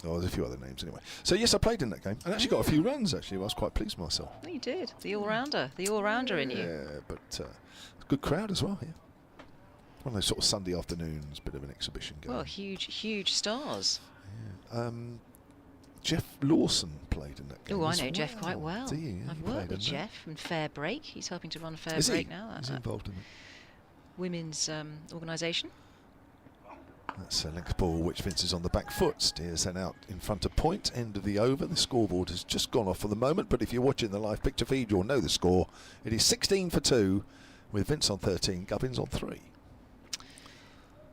Oh, there's a few other names anyway. So yes, I played in that game and actually got a few runs. Actually, I was quite pleased with myself. Oh, you did. The all-rounder in you. Yeah, but good crowd as well here. One of those sort of Sunday afternoons, bit of an exhibition game. Well, huge stars. Yeah. Jeff Lawson played in that game. Oh, I know Jeff quite well. Do you? I've worked with Jeff from Fair Break. He's helping to run Fair Is Break he? now. Is he involved in it? Women's organisation. That's a length ball which Vince is on the back foot. Steers then out in front of point. End of the over. The scoreboard has just gone off for the moment, but if you're watching the live picture feed, you'll know the score. It is 16 for 2 with Vince on 13, Gubbins on 3.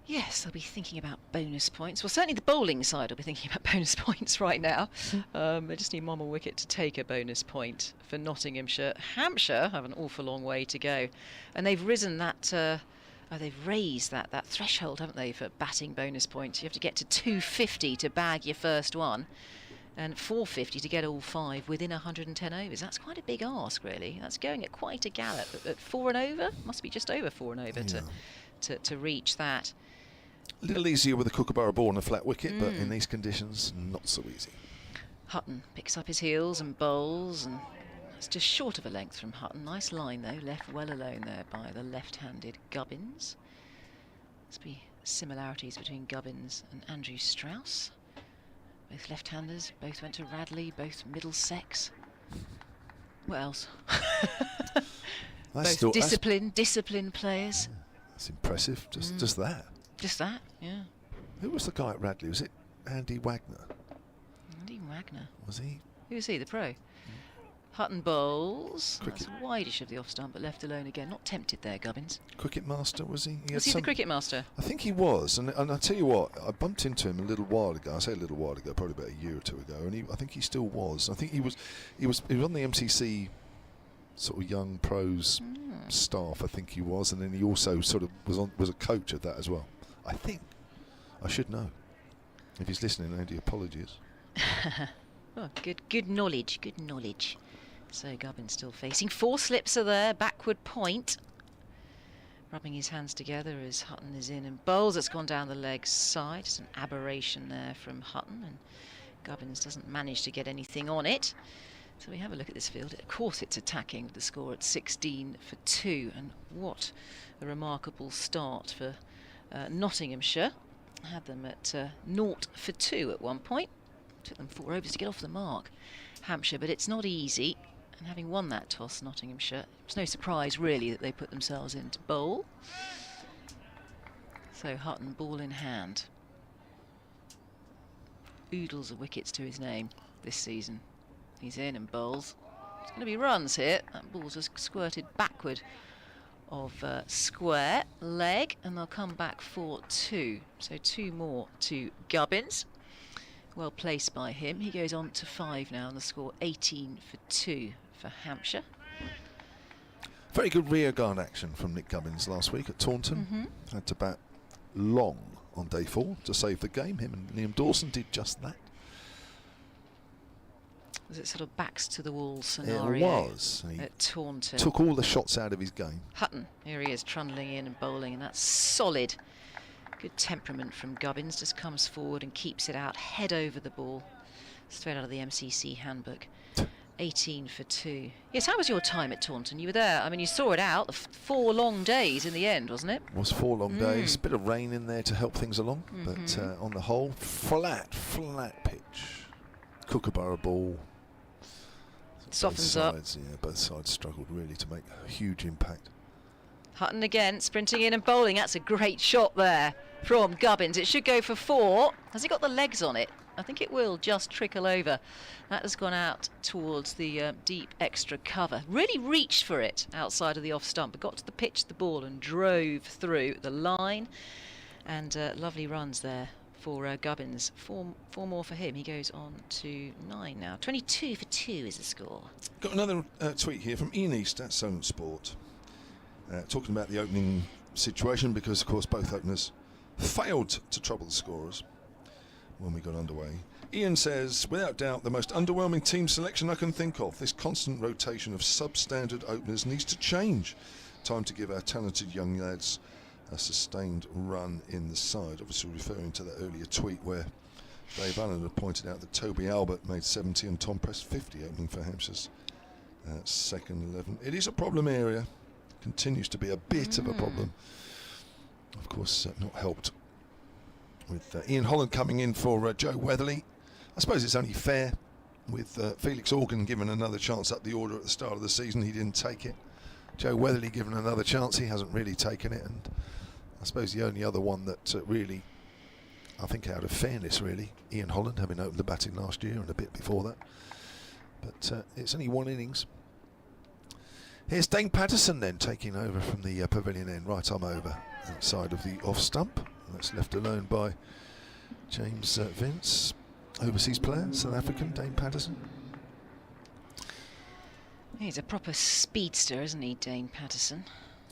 Yes, they'll be thinking about bonus points. Well, certainly the bowling side will be thinking about bonus points right now. They just need one more wicket to take a bonus point for Nottinghamshire. Hampshire have an awful long way to go, and they've risen that. They've raised that threshold, haven't they, for batting bonus points? You have to get to 250 to bag your first one, and 450 to get all 5 within 110 overs. That's quite a big ask, really. That's going at quite a gallop. At 4 and over, must be just over 4 and over to reach that. A little easier with a Kookaburra ball and a flat wicket, but in these conditions, not so easy. Hutton picks up his heels and bowls, and it's just short of a length from Hutton. Nice line, though, left well alone there by the left-handed Gubbins. Must be similarities between Gubbins and Andrew Strauss. Both left-handers, both went to Radley, both Middlesex. What else? Both disciplined players. That's impressive, just that. Just that, yeah. Who was the guy at Radley? Was it Andy Wagner? Andy Wagner. Was he? Who was he, the pro? Hutton bowls. That's wideish of the off stump, but left alone again. Not tempted there, Gubbins. Cricket master, was he? Was he the cricket master? I think he was, and I tell you what, I bumped into him a little while ago. I say a little while ago, probably about a year or two ago, and I think he still was. I think he was on the MCC sort of young pros staff. I think he was, and then he also sort of was a coach of that as well. I think. I should know. If he's listening, Andy, apologies. Oh, good knowledge, good knowledge. So Gubbins still facing. 4 slips are there, backward point. Rubbing his hands together as Hutton is in and bowls. It's gone down the leg side. It's an aberration there from Hutton, and Gubbins doesn't manage to get anything on it. So we have a look at this field. Of course it's attacking with the score at 16 for 2, and what a remarkable start for Nottinghamshire. Had them at 0 for 2 at one point. Took them 4 overs to get off the mark, Hampshire, but it's not easy. And having won that toss, Nottinghamshire, it's no surprise really that they put themselves into bowl. So Hutton, ball in hand. Oodles of wickets to his name this season. He's in and bowls. There's going to be runs here. That ball's just squirted backward of square leg, and they'll come back for 2. So 2 more to Gubbins. Well placed by him. He goes on to 5 now, and the score 18 for 2 for Hampshire. Very good rearguard action from Nick Gubbins last week at Taunton. Had to bat long on day 4 to save the game. Him and Liam Dawson did just that. Was it sort of backs to the wall scenario? It was. He at Taunton. Took all the shots out of his game. Hutton, here he is, trundling in and bowling, and that's solid. Good temperament from Gubbins, just comes forward and keeps it out, head over the ball. Straight out of the MCC handbook. 18 for 2. Yes, how was your time at Taunton? You were there, I mean, you saw it out, 4 long days in the end, wasn't it? It was 4 long days, a bit of rain in there to help things along, but on the whole, flat pitch. Kookaburra ball. Softens up. Yeah, both sides struggled really to make a huge impact. Hutton again, sprinting in and bowling. That's a great shot there from Gubbins. It should go for 4. Has he got the legs on it? I think it will just trickle over. That has gone out towards the deep extra cover. Really reached for it outside of the off stump, but got to the pitch the ball and drove through the line. And lovely runs there for Gubbins. 4 more for him. He goes on to 9 now. 22 for 2 is the score. Got another tweet here from Ian East at Solent Sport. Talking about the opening situation, because of course both openers failed to trouble the scorers when we got underway. Ian says, without doubt the most underwhelming team selection I can think of. This constant rotation of substandard openers needs to change. Time to give our talented young lads a sustained run in the side. Obviously referring to that earlier tweet where Dave Allen had pointed out that Toby Albert made 70 and Tom Press 50 opening for Hampshire's second 11. It is a problem area. Continues to be a bit of a problem. Of course, not helped with Ian Holland coming in for Joe Weatherly. I suppose it's only fair with Felix Organ given another chance up the order at the start of the season. He didn't take it. Joe Weatherly given another chance. He hasn't really taken it. And I suppose the only other one that really, I think out of fairness really, Ian Holland, having opened the batting last year and a bit before that. But it's only one innings. Here's Dane Patterson then taking over from the pavilion end, right arm over, outside of the off stump. That's left alone by James Vince, overseas player, South African, Dane Patterson. He's a proper speedster, isn't he, Dane Patterson?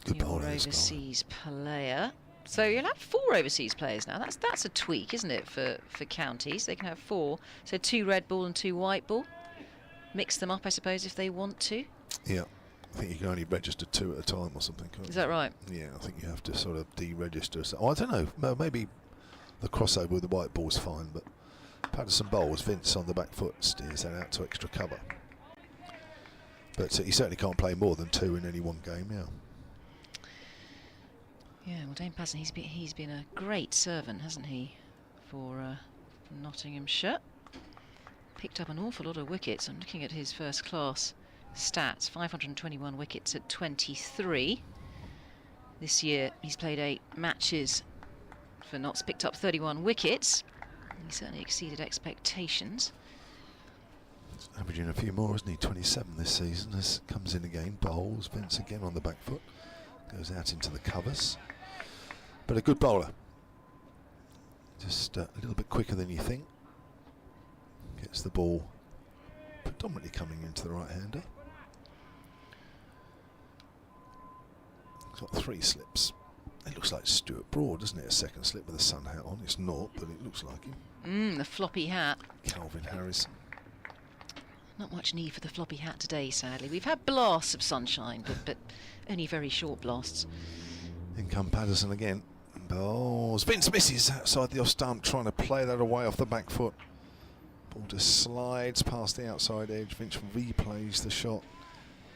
Good Your bowler, this overseas player. So you'll have 4 overseas players now. That's a tweak, isn't it, for counties? They can have 4. So 2 red ball and 2 white ball. Mix them up, I suppose, if they want to. Yeah. I think you can only register 2 at a time or something. Is that right? Yeah, I think you have to sort of deregister. So, I don't know. Well, maybe the crossover with the white ball's fine, but Patterson bowls, Vince on the back foot steers that out to extra cover. But he certainly can't play more than 2 in any one game. Yeah. Yeah. Well, Dane Patterson, he's been a great servant, hasn't he, for Nottinghamshire? Picked up an awful lot of wickets. I'm looking at his first class stats, 521 wickets at 23. This year he's played 8 matches for Notts, picked up 31 wickets. He certainly exceeded expectations. He's averaging a few more, isn't he? 27 this season. As comes in again, bowls, Vince again on the back foot, goes out into the covers. But a good bowler. Just a little bit quicker than you think. Gets the ball predominantly coming into the right-hander. Got 3 slips. It looks like Stuart Broad, doesn't it? A second slip with a sun hat on. It's not, but it looks like him. The floppy hat. Calvin Harris. Not much need for the floppy hat today, sadly. We've had blasts of sunshine, but only very short blasts. In come Patterson again. Balls. Vince misses outside the off stump, trying to play that away off the back foot. Ball just slides past the outside edge. Vince replays the shot,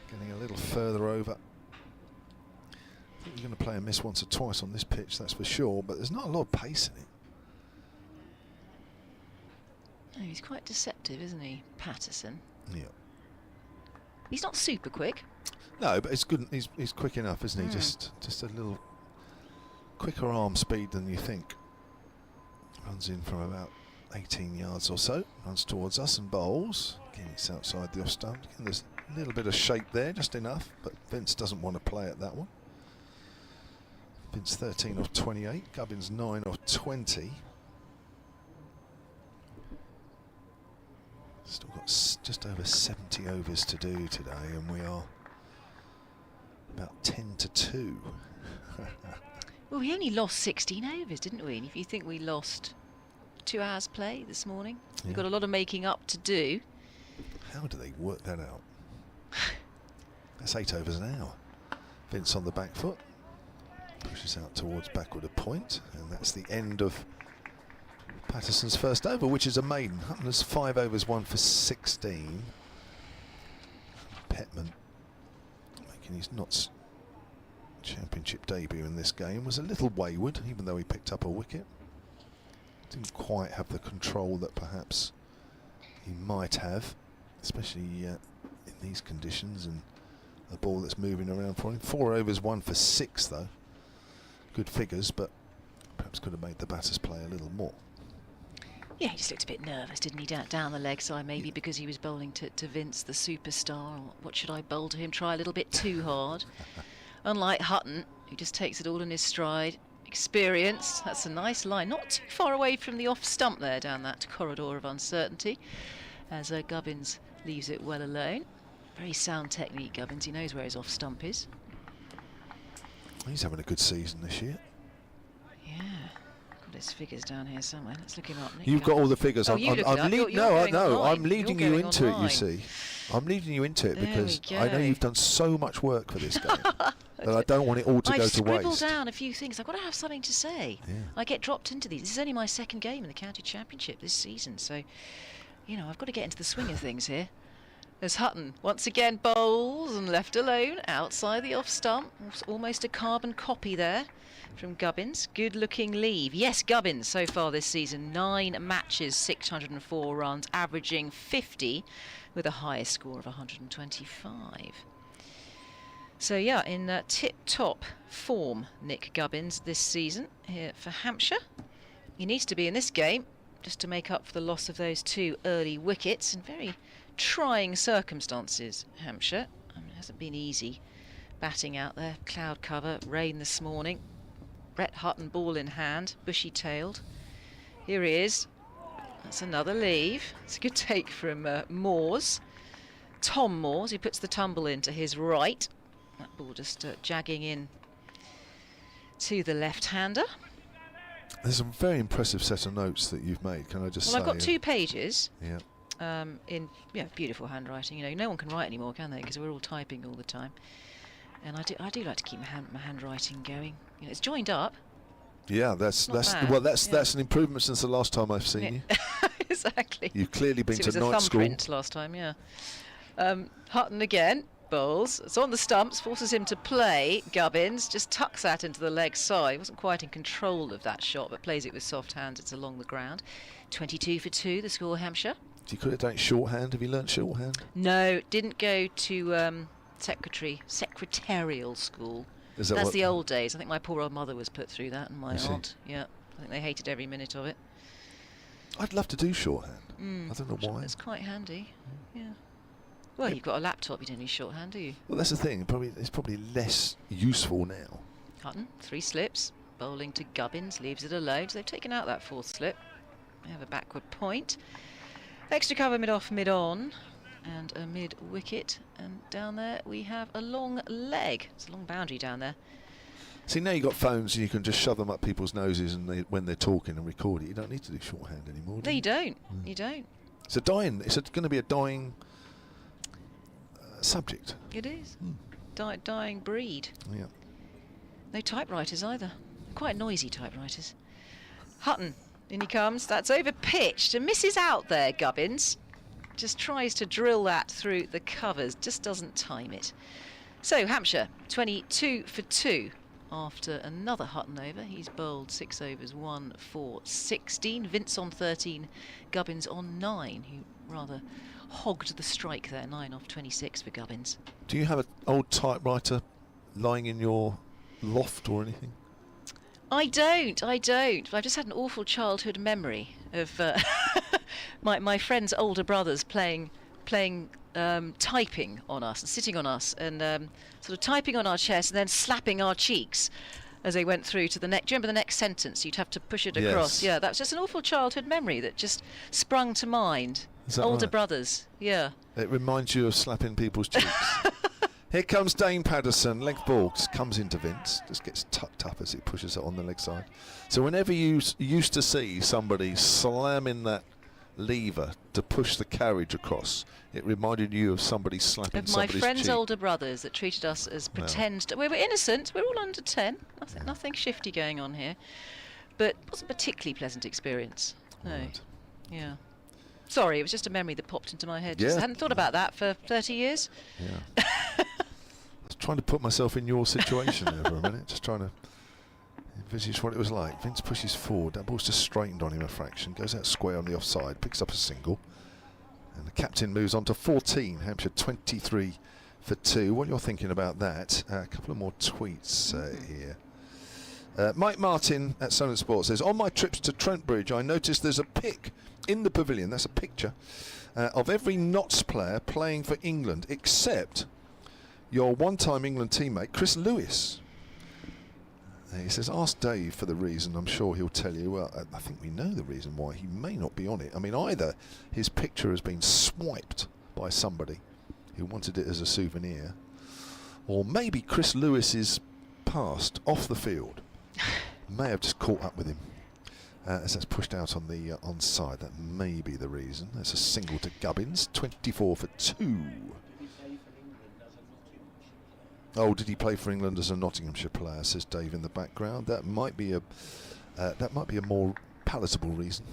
getting a little further over. I think you're going to play a miss once or twice on this pitch, that's for sure, but there's not a lot of pace in it. Oh, he's quite deceptive, isn't he, Patterson? Yeah. He's not super quick. No, but it's good. He's quick enough, isn't he? Just a little quicker arm speed than you think. Runs in from about 18 yards or so, runs towards us and bowls. Again, it's outside the off stump. Again, there's a little bit of shape there, just enough, but Vince doesn't want to play at that one. Vince 13 off 28, Gubbins 9 off 20. Still got just over 70 overs to do today, and we are about 10 to 2. Well, we only lost 16 overs, didn't we? And if you think we lost 2 hours play this morning, we've got a lot of making up to do. How do they work that out? That's 8 overs an hour. Vince on the back foot. Pushes out towards backward a point, and that's the end of Patterson's first over, which is a maiden. There's 5 overs, 1 for 16. Petman, making his Notts Championship debut in this game, was a little wayward, even though he picked up a wicket. Didn't quite have the control that perhaps he might have, especially in these conditions and a ball that's moving around for him. 4 overs, 1 for 6 though. Good figures, but perhaps could have made the batters play a little more. Yeah, he just looked a bit nervous, didn't he, down the leg side, maybe because he was bowling to Vince, the superstar. Or what should I bowl to him? Try a little bit too hard. Unlike Hutton, who just takes it all in his stride. Experience, that's a nice line. Not too far away from the off stump there, down that corridor of uncertainty, as Gubbins leaves it well alone. Very sound technique, Gubbins. He knows where his off stump is. He's having a good season this year. Yeah. Got his figures down here somewhere. Let's look him up. You've got all the figures. Oh, I'm leading you into it, you see. I'm leading you into it because I know you've done so much work for this game that I don't want it all to go to waste. I've scribbled down a few things. I've got to have something to say. Yeah. I get dropped into these. This is only my 2nd game in the county championship this season, so, you know, I've got to get into the swing of things here. As Hutton once again bowls and left alone outside the off stump. Almost a carbon copy there from Gubbins. Good looking leave. Yes, Gubbins so far this season, 9 matches, 604 runs, averaging 50 with a highest score of 125. So yeah, in tip-top form, Nick Gubbins this season here for Hampshire. He needs to be in this game just to make up for the loss of those 2 early wickets in very trying circumstances, Hampshire. I mean, it hasn't been easy batting out there. Cloud cover, rain this morning. Brett Hutton ball in hand, bushy-tailed. Here he is. That's another leave. It's a good take from Moores. Tom Moores, who puts the tumble in to his right. That ball just jagging in to the left-hander. There's a very impressive set of notes that you've made, can I just say? Well, I've got 2 pages. Yeah. In beautiful handwriting. You know, no one can write anymore, can they? Because we're all typing all the time. And I do like to keep my handwriting going. You know, it's joined up. Yeah, that's an improvement since the last time I've seen you. Exactly. You've clearly been to night school. It was a thumbprint last time, yeah. Hutton again bowls. It's on the stumps, forces him to play. Gubbins just tucks that into the leg side. He wasn't quite in control of that shot, but plays it with soft hands. It's along the ground. 22 for 2, the score, Hampshire. You could have done shorthand. Have you learnt shorthand? No, didn't go to secretarial school. That's the old days. I think my poor old mother was put through that, and my aunt. Yeah, I think they hated every minute of it. I'd love to do shorthand. I don't know why. It's quite handy. Yeah. Well, you've got a laptop. You don't need shorthand, do you? Well, that's the thing. It's probably less useful now. Hutton, 3 slips, bowling to Gubbins, leaves it alone. So they've taken out that 4th slip. They have a backward point. Extra cover mid-off, mid-on, and a mid-wicket. And down there we have a long leg. It's a long boundary down there. See, now you've got phones and you can just shove them up people's noses and when they're talking and record it. You don't need to do shorthand anymore, do you? You don't. You don't. It's going to be a dying subject. It is. Dying breed. Yeah. No typewriters either. Quite noisy typewriters. Hutton. In he comes. That's over pitched and misses out there, Gubbins. Just tries to drill that through the covers. Just doesn't time it. So Hampshire, 22 for 2 after another Hutton over. He's bowled 6 overs, 1 for 16. Vince on 13, Gubbins on 9, who rather hogged the strike there. 9 off 26 for Gubbins. Do you have an old typewriter lying in your loft or anything? I don't. I've just had an awful childhood memory of my friends' older brothers playing typing on us and sitting on us and sort of typing on our chest and then slapping our cheeks as they went through to the next. Do you remember the next sentence? You'd have to push it across. Yes. Yeah, that's just an awful childhood memory that just sprung to mind. Is that older right? brothers, yeah. It reminds you of slapping people's cheeks. Here comes Dane Patterson, length ball, just comes into Vince, just gets tucked up as he pushes it on the leg side. So whenever you used to see somebody slamming that lever to push the carriage across, it reminded you of somebody slapping somebody's cheek. Of my friends' older brothers that treated us as pretend. We were innocent, we were all under 10, nothing shifty going on here. But it wasn't a particularly pleasant experience. No. Right. Yeah. Sorry, it was just a memory that popped into my head. Yeah. I hadn't thought about that for 30 years. Yeah. I was trying to put myself in your situation there for a minute, just trying to envisage what it was like. Vince pushes forward, that ball's just straightened on him a fraction, goes out square on the offside, picks up a single, and the captain moves on to 14. Hampshire 23 for 2. What you're thinking about that? A couple of more tweets here. Mike Martin at Sun Sports says, on my trips to Trent Bridge, I noticed there's a pic in the pavilion, that's a picture, of every Notts player playing for England, except your one-time England teammate, Chris Lewis. He says, ask Dave for the reason. I'm sure he'll tell you. Well, I think we know the reason why he may not be on it. I mean, either his picture has been swiped by somebody who wanted it as a souvenir, or maybe Chris Lewis is passed off the field. May have just caught up with him as that's pushed out on the onside. That may be the reason. That's a single to Gubbins, 24 for 2. Oh, did he play for England as a Nottinghamshire player? Says Dave in the background. That might be a more palatable reason.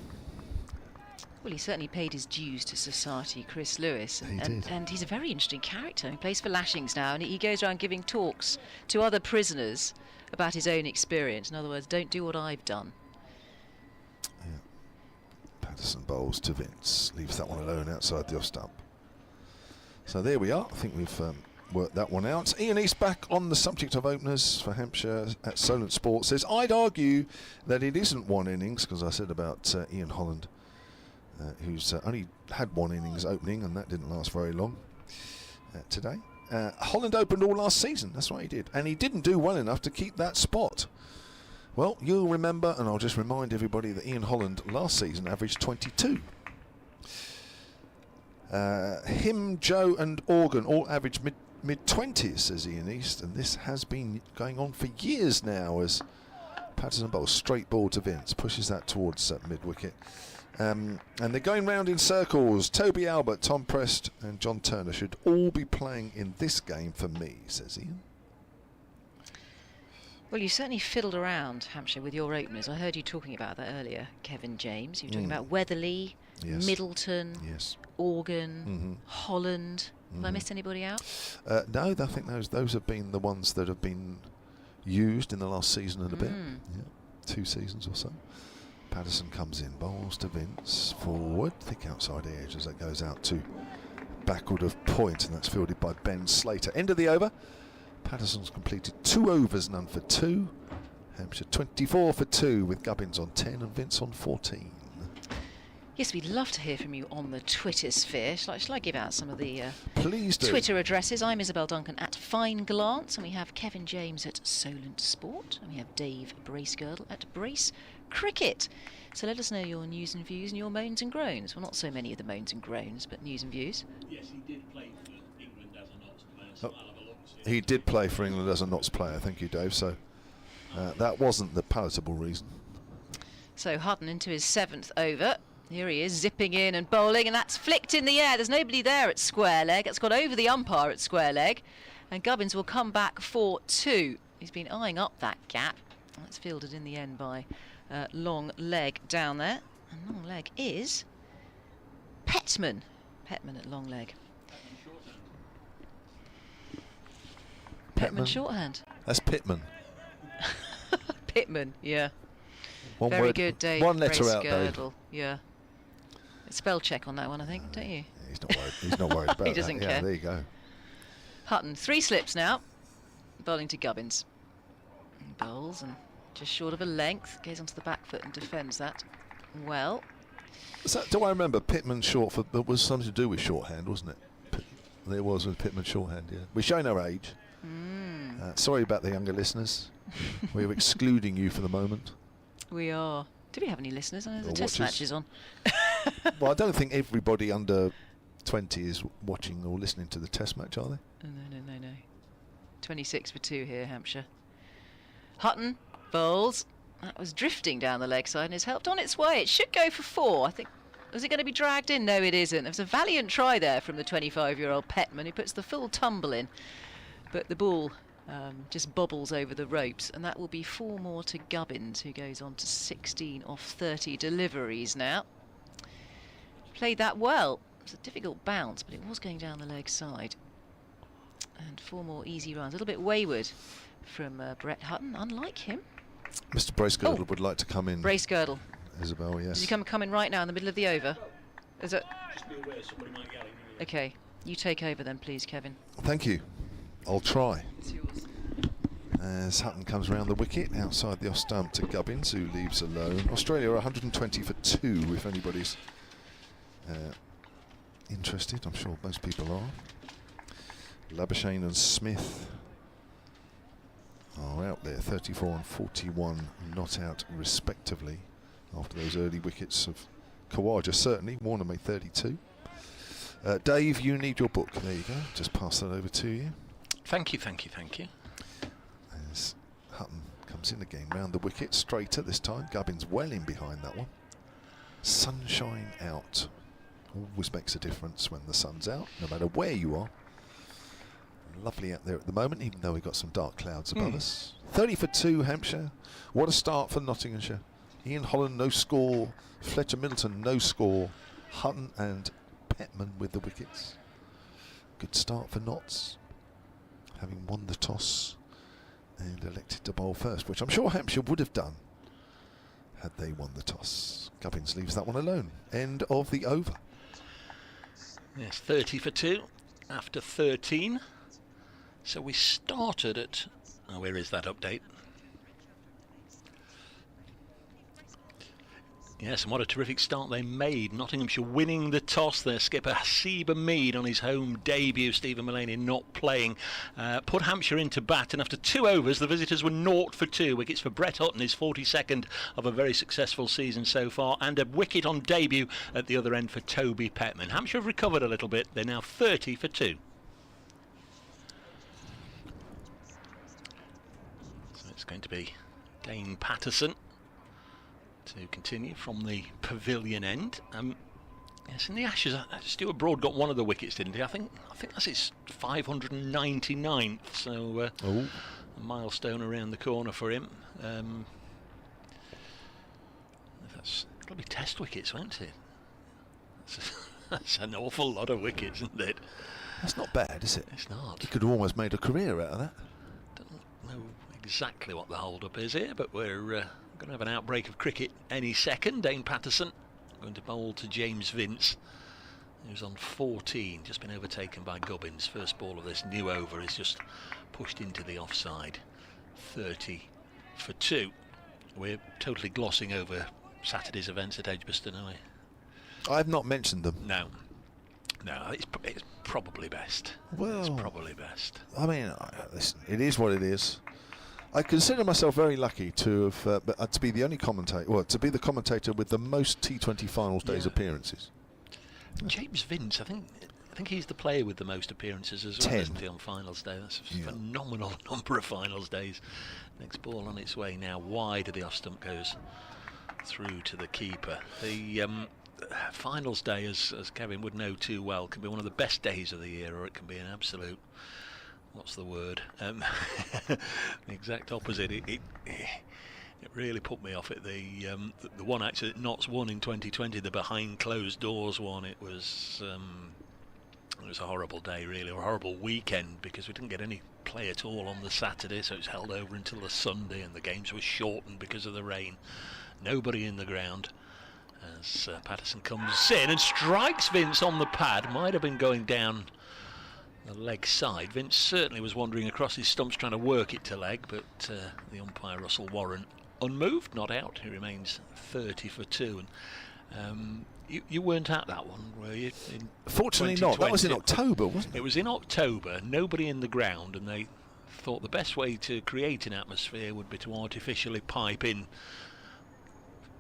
Well, he certainly paid his dues to society, Chris Lewis. He did. And he's a very interesting character. He plays for Lashings now, and he goes around giving talks to other prisoners about his own experience. In other words, don't do what I've done. Yeah. Patterson bowls to Vince, leaves that one alone outside the off stump. So there we are. I think we've worked that one out. Ian East back on the subject of openers for Hampshire at Solent Sports says, I'd argue that it isn't one innings, because I said about Ian Holland, who's only had one innings opening, and that didn't last very long today. Holland opened all last season, that's what he did, and he didn't do well enough to keep that spot. Well, you'll remember, and I'll just remind everybody, that Ian Holland last season averaged 22. Him, Joe and Organ all averaged mid-20s, says Ian East, and this has been going on for years now as Patterson bowls straight ball to Vince, pushes that towards mid-wicket. And they're going round in circles. Toby Albert, Tom Prest and John Turner should all be playing in this game for me, says Ian. Well, you certainly fiddled around, Hampshire, with your openers. I heard you talking about that earlier, Kevin James. You were talking about Weatherly, Yes. Middleton, Yes. Organ, Holland. Have I missed anybody out? No, I think those have been the ones that have been used in the last season and a bit. Yeah, 2 seasons or so. Patterson comes in, bowls to Vince, forward, thick outside edge as that goes out to backward of point, and that's fielded by Ben Slater. End of the over. Patterson's completed 2 overs, none for 2. Hampshire 24 for 2 with Gubbins on 10 and Vince on 14. Yes, we'd love to hear from you on the Twitter sphere. Shall I give out some of the Please do. Twitter addresses? I'm Isabel Duncan at Fine Glance, and we have Kevin James at Solent Sport, and we have Dave Bracegirdle at Brace Cricket. So let us know your news and views and your moans and groans. Well, not so many of the moans and groans, but news and views. Yes, he did play for England as a Notts player, so I'll have a look. He did play for England as a Notts player, thank you, Dave. So that wasn't the palatable reason. So Hutton into his 7th over. Here he is, zipping in and bowling, and that's flicked in the air. There's nobody there at square leg. It's gone over the umpire at square leg, and Gubbins will come back for 2. He's been eyeing up that gap. That's fielded in the end by long leg down there. And long leg is Petman. Petman at long leg. Petman shorthand. That's Pitman. Pitman, yeah. One Very word, good, Dave. one letter out, Dave. Bracegirdle, yeah. Spell check on that one, I think, don't you? He's not worried. He's not worried about He doesn't that. care. Yeah, there you go. Hutton, 3 slips now. Bowling to Gubbins. He bowls and just short of a length. Goes onto the back foot and defends that well. So, do I remember Pitman short for? That was something to do with shorthand, wasn't it? There was with Pitman shorthand. Yeah, we're showing our age. Sorry about the younger listeners. We're excluding you for the moment. We are. Do we have any listeners? I know the Or test watchers. match is on. Well, I don't think everybody under 20 is watching or listening to the test match, are they? Oh, no. 26 for 2 here, Hampshire. Hutton bowls. That was drifting down the leg side and has helped on its way. It should go for 4. I think. Was it going to be dragged in? No, it isn't. There was a valiant try there from the 25-year-old Petman, who puts the full tumble in. But the ball just bobbles over the ropes, and that will be 4 more to Gubbins, who goes on to 16 off 30 deliveries now. Played that well. It was a difficult bounce, but it was going down the leg side. And 4 more easy runs. A little bit wayward from Brett Hutton, unlike him. Mr. Bracegirdle would like to come in. Bracegirdle. Isabel, yes. Does he come in right now in the middle of the over? Is it? Just be aware somebody might yell at you. Okay, you take over then, please, Kevin. Thank you. I'll try. It's yours. As Hutton comes round the wicket, outside the off stump to Gubbins, who leaves alone. Australia are 120 for 2, if anybody's interested. I'm sure most people are. Labuschagne and Smith are out there, 34 and 41 not out respectively after those early wickets of Khawaja. Certainly, Warner made 32. Dave, you need your book. There you go. Just pass that over to you. Thank you. As Hutton comes in again, round the wicket, straighter this time. Gubbins well in behind that one. Sunshine out. Always makes a difference when the sun's out, no matter where you are. Lovely out there at the moment, even though we've got some dark clouds above us. 30 for 2, Hampshire. What a start for Nottinghamshire. Ian Holland, no score. Fletcher Middleton, no score. Hutton and Petman with the wickets. Good start for Notts, having won the toss and elected to bowl first, which I'm sure Hampshire would have done had they won the toss. Gubbins leaves that one alone. End of the over. Yes, 30 for 2 after 13. So we started at... Oh, where is that update? Yes, and what a terrific start they made. Nottinghamshire winning the toss. Their skipper Hasiba Mead on his home debut. Stephen Mullaney not playing. Put Hampshire into bat, and after 2 overs the visitors were 0 for 2. Wickets for Brett Hutton, his 42nd of a very successful season so far, and a wicket on debut at the other end for Toby Petman. Hampshire have recovered a little bit. They're now 30 for 2. So it's going to be Dane Patterson to continue from the pavilion end. Yes, in the Ashes, Stuart Broad got one of the wickets, didn't he? I think that's his 599th, so a milestone around the corner for him. That's got to be Test wickets, won't it? That's an awful lot of wickets, isn't it? That's not bad, is it? It's not. He could have almost made a career out of that. Don't know exactly what the hold-up is here, but we're going to have an outbreak of cricket any second. Dane Patterson going to bowl to James Vince, who's on 14, just been overtaken by Gubbins. First ball of this new over is just pushed into the offside. 30 for 2. We're totally glossing over Saturday's events at Edgbaston, are we? I've not mentioned them. No, it's probably best. Well, it's probably best. I mean, listen, it is what it is. I consider myself very lucky to have to be the only commentator, well, to be the commentator with the most T20 finals days appearances. James Vince, I think he's the player with the most appearances as well, 10. isn't he, on finals day? That's a phenomenal number of finals days. Next ball on its way now, wide of the off stump, goes through to the keeper. The finals day, as Kevin would know too well, can be one of the best days of the year, or it can be an absolute... what's the word? The exact opposite. It really put me off at the one actually that Notts won in 2020, the behind closed doors one. It was a horrible day, really, or a horrible weekend, because we didn't get any play at all on the Saturday, so it's held over until the Sunday, and the games were shortened because of the rain. Nobody in the ground as Patterson comes in and strikes Vince on the pad. Might have been going down the leg side. Vince certainly was wandering across his stumps trying to work it to leg, but the umpire Russell Warren unmoved, not out. He remains 30 for 2. And you weren't at that one, were you? Fortunately not. That was in October, wasn't it? It was in October, nobody in the ground, and they thought the best way to create an atmosphere would be to artificially pipe in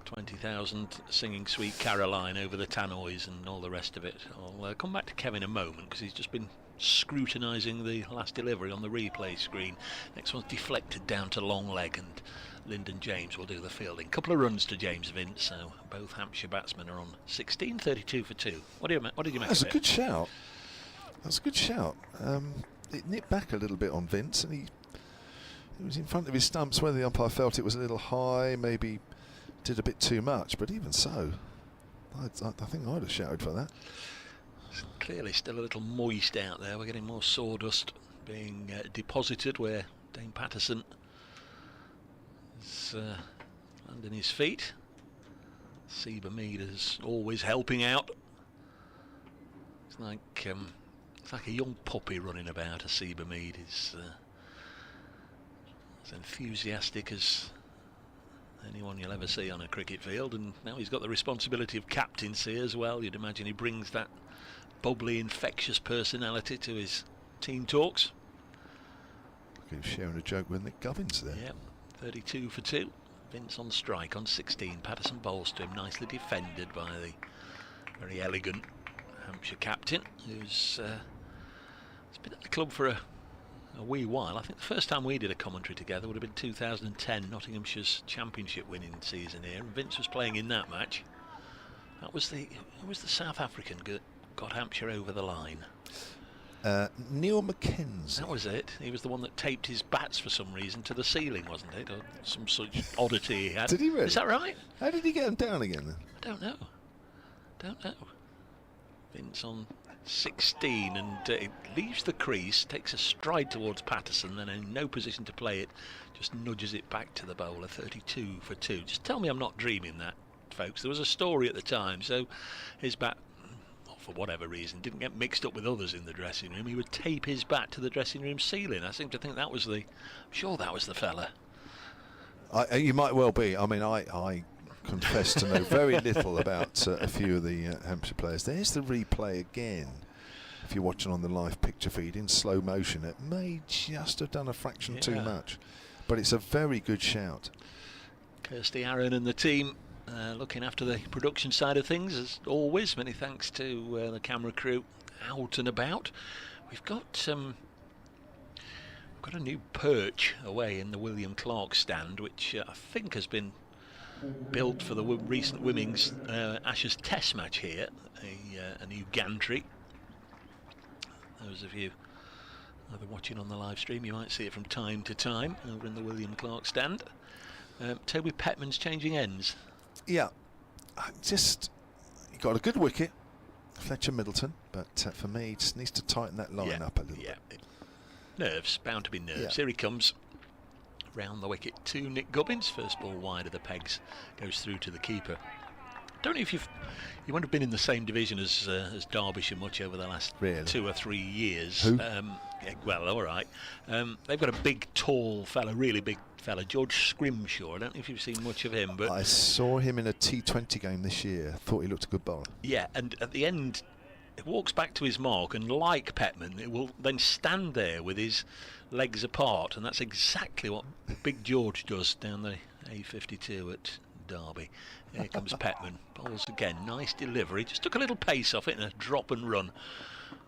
20,000 singing Sweet Caroline over the tannoys and all the rest of it. I'll come back to Kevin in a moment, because he's just been scrutinising the last delivery on the replay screen. Next one's deflected down to long leg, and Lyndon James will do the fielding. Couple of runs to James Vince, so both Hampshire batsmen are on 16, 32 for 2. What did you make That's of it? a good shout. That's a good shout. It nipped back a little bit on Vince, and he was in front of his stumps. Whether the umpire felt it was a little high, maybe did a bit too much, but even so, I think I'd have shouted for that. It's clearly still a little moist out there. We're getting more sawdust being deposited where Dane Patterson is landing his feet. Hasiba Mead is always helping out. It's like a young puppy running about. Hasiba Mead is as enthusiastic as anyone you'll ever see on a cricket field, and now he's got the responsibility of captaincy as well. You'd imagine he brings that bubbly, infectious personality to his team talks. He's sharing a joke with Nick Gubbins there. Yeah, 32 for 2. Vince on strike on 16. Patterson bowls to him, nicely defended by the very elegant Hampshire captain, who's been at the club for a wee while. I think the first time we did a commentary together would have been 2010, Nottinghamshire's championship winning season here, and Vince was playing in that match. That was the South African got Hampshire over the line. Neil Mackenzie. That was it. He was the one that taped his bats for some reason to the ceiling, wasn't it? Or some such oddity he had. Did he really? Is that right? How did he get them down again then? I don't know. Vince on 16 and it leaves the crease, takes a stride towards Patterson, then in no position to play it, just nudges it back to the bowler. 32 for 2. Just tell me I'm not dreaming that, folks. There was a story at the time, so his bat, for whatever reason, didn't get mixed up with others in the dressing room. He would tape his bat to the dressing room ceiling. I seem to think that was I'm sure that was the fella. You might well be. I mean, I confess to know very little about a few of the Hampshire players. There's the replay again. If you're watching on the live picture feed in slow motion, it may just have done a fraction too much, but it's a very good shout. Kirsty Aaron and the team looking after the production side of things as always. Many thanks to the camera crew out and about. We've got a new perch away in the William Clark stand, which I think has been built for the recent women's Ashes Test match here. A new gantry. Those of you either watching on the live stream, you might see it from time to time over in the William Clark stand. Toby Petman's changing ends. Yeah, he got a good wicket, Fletcher Middleton, but for me, he just needs to tighten that line up a little bit. Nerves, bound to be nerves. Yeah. Here he comes. Round the wicket to Nick Gubbins. First ball wide of the pegs, goes through to the keeper. Don't know if you won't have been in the same division as Derbyshire much over the last 2 or 3 years. Who? Well, all right. They've got a big, tall fella, really big fella, George Scrimshaw. I don't know if you've seen much of him, but I saw him in a T20 game this year. Thought he looked a good bowler. Yeah, and at the end, it walks back to his mark, and like Petman, it will then stand there with his legs apart, and that's exactly what Big George does down the A52 at Derby. Here comes Petman, bowls again, nice delivery, just took a little pace off it and a drop and run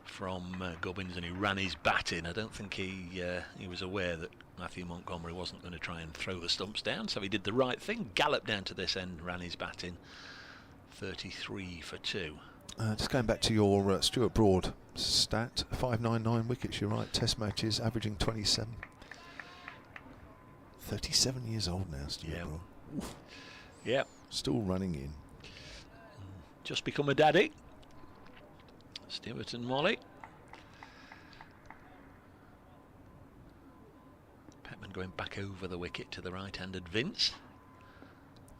from Gubbins, and he ran his bat in. I don't think he was aware that Matthew Montgomery wasn't going to try and throw the stumps down, so he did the right thing, galloped down to this end, ran his bat in. 33 for 2. Just going back to your Stuart Broad stat, 599 wickets, you're right, Test matches, averaging 27. 37 years old now, Stuart Broad. Oof. Yeah. Still running in. Just become a daddy. Stuart and Molly. Petman going back over the wicket to the right-handed Vince.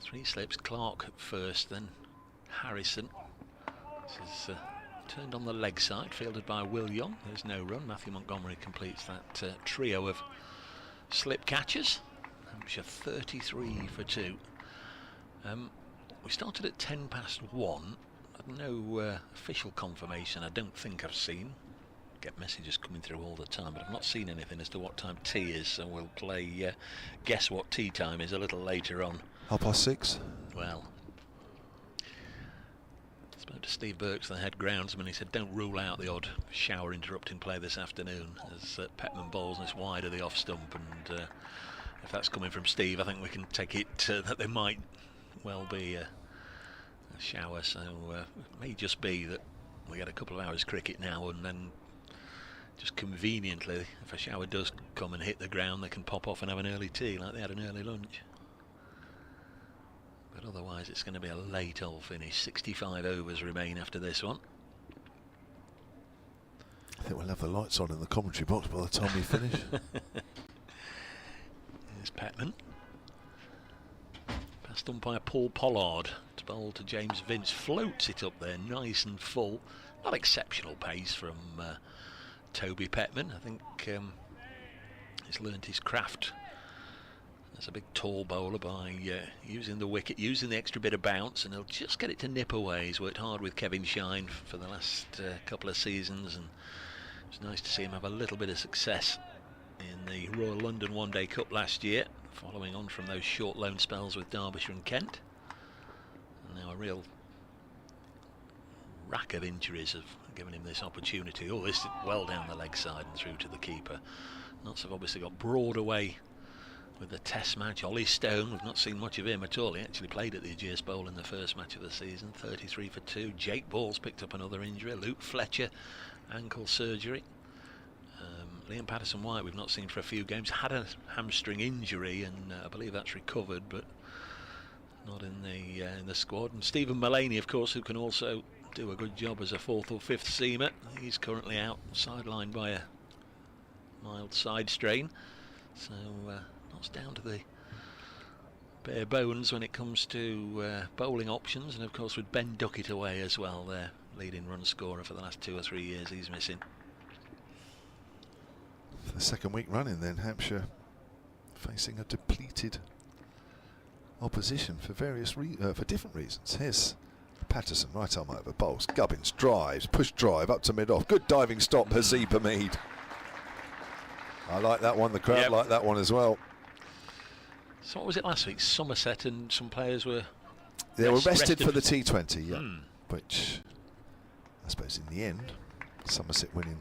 3 slips, Clark at first, then Harrison. This is turned on the leg side, fielded by Will Young. There's no run. Matthew Montgomery completes that trio of slip catches. Hampshire 33 for 2. We started at 1:10. I've no official confirmation. I don't think I've seen. Get messages coming through all the time, but I've not seen anything as to what time tea is, so we'll play guess what tea time is a little later on. 6:30. Well, I spoke to Steve Burks, the head groundsman. He said don't rule out the odd shower interrupting play this afternoon as Petman bowls this wide of the off stump, and if that's coming from Steve, I think we can take it that there might well be a shower, so it may just be that we get a couple of hours cricket now, and then just conveniently, if a shower does come and hit the ground, they can pop off and have an early tea like they had an early lunch. But otherwise it's going to be a late old finish. 65 overs remain after this one. I think we'll have the lights on in the commentary box by the time we finish. Here's Petman. Passed umpire Paul Pollard to bowl to James Vince. Floats it up there nice and full. Not exceptional pace from Toby Petman. I think he's learnt his craft as a big tall bowler by using the wicket, using the extra bit of bounce, and he'll just get it to nip away. He's worked hard with Kevin Shine for the last couple of seasons, and it's nice to see him have a little bit of success in the Royal London One Day Cup last year, following on from those short loan spells with Derbyshire and Kent. And now a real rack of injuries have given him this opportunity. Oh, this is well down the leg side and through to the keeper. Notts have obviously got Broad away with the Test match. Ollie Stone, we've not seen much of him at all. He actually played at the Ageas Bowl in the first match of the season. 33 for 2. Jake Ball's picked up another injury. Luke Fletcher, ankle surgery. Liam Patterson-White we've not seen for a few games. Had a hamstring injury, and I believe that's recovered, but not in the squad. And Stephen Mullaney, of course, who can also do a good job as a 4th or 5th seamer. He's currently out, sidelined by a mild side strain. So that's down to the bare bones when it comes to bowling options. And of course with Ben Duckett away as well, their leading run scorer for the last 2 or 3 years, he's missing. For the second week running then, Hampshire facing a depleted opposition for different reasons. Here's Patterson, right arm over, bowls. Gubbins drives, push drive up to mid-off. Good diving stop, Haseeb Hamid. I like that one, the crowd like that one as well. So what was it last week? Somerset and some players were... They were rested for the T20, yeah. Which, I suppose in the end, Somerset winning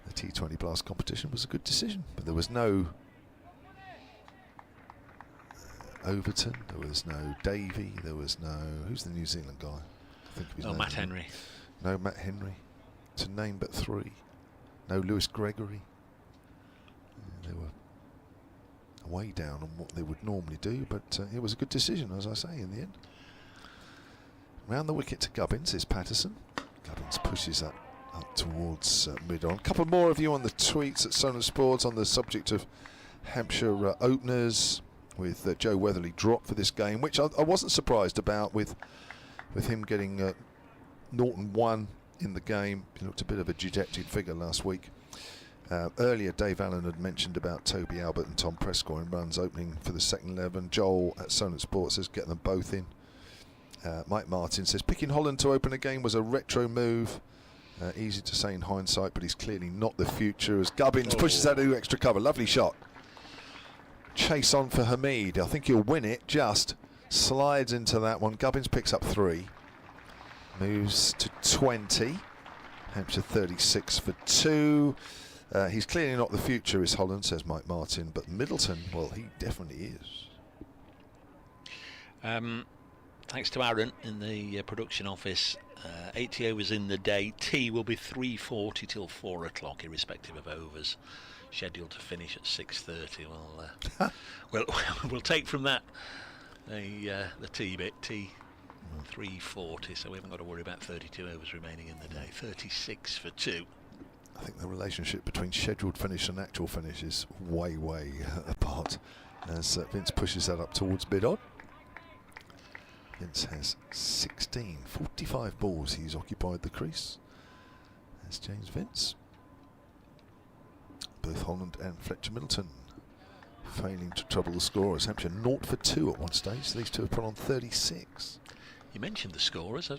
the T20 Blast competition was a good decision. But there was no Overton, there was no Davey, there was no... Who's the New Zealand guy? I think of his name. Matt Henry. No Matt Henry, to name but 3. No Lewis Gregory. They were way down on what they would normally do, but it was a good decision, as I say, in the end. Round the wicket to Gubbins is Patterson. Gubbins pushes that up towards mid-on. A couple more of you on the tweets at Sonar Sports on the subject of Hampshire openers, with Joe Weatherly dropped for this game, which I wasn't surprised about with him getting Norton 1 in the game. He looked a bit of a dejected figure last week. Earlier, Dave Allen had mentioned about Toby Albert and Tom Prescott in runs opening for the second 11. Joel at Sonnet Sports says get them both in. Mike Martin says picking Holland to open a game was a retro move. Easy to say in hindsight, but he's clearly not the future, as Gubbins pushes out to extra cover. Lovely shot. Chase on for Hamid. I think he'll win it, just slides into that one. Gubbins picks up 3. Moves to 20. Hampshire 36 for 2. He's clearly not the future, is Holland, says Mike Martin, but Middleton, well, he definitely is. Thanks to Aaron in the production office. 80 overs in the day. Tea will be 3:40 till 4 o'clock, irrespective of overs. Scheduled to finish at 6:30. Well, we'll take from that the tea bit. Tea 3:40, so we haven't got to worry about 32 overs remaining in the day. 36 for 2. I think the relationship between scheduled finish and actual finish is way apart, as Vince pushes that up towards mid-on. Vince has 45 balls he's occupied the crease. There's James Vince. Both Holland and Fletcher Middleton failing to trouble the scorers. Hampshire 0 for 2 at one stage, so these two have put on 36. You mentioned the scorers.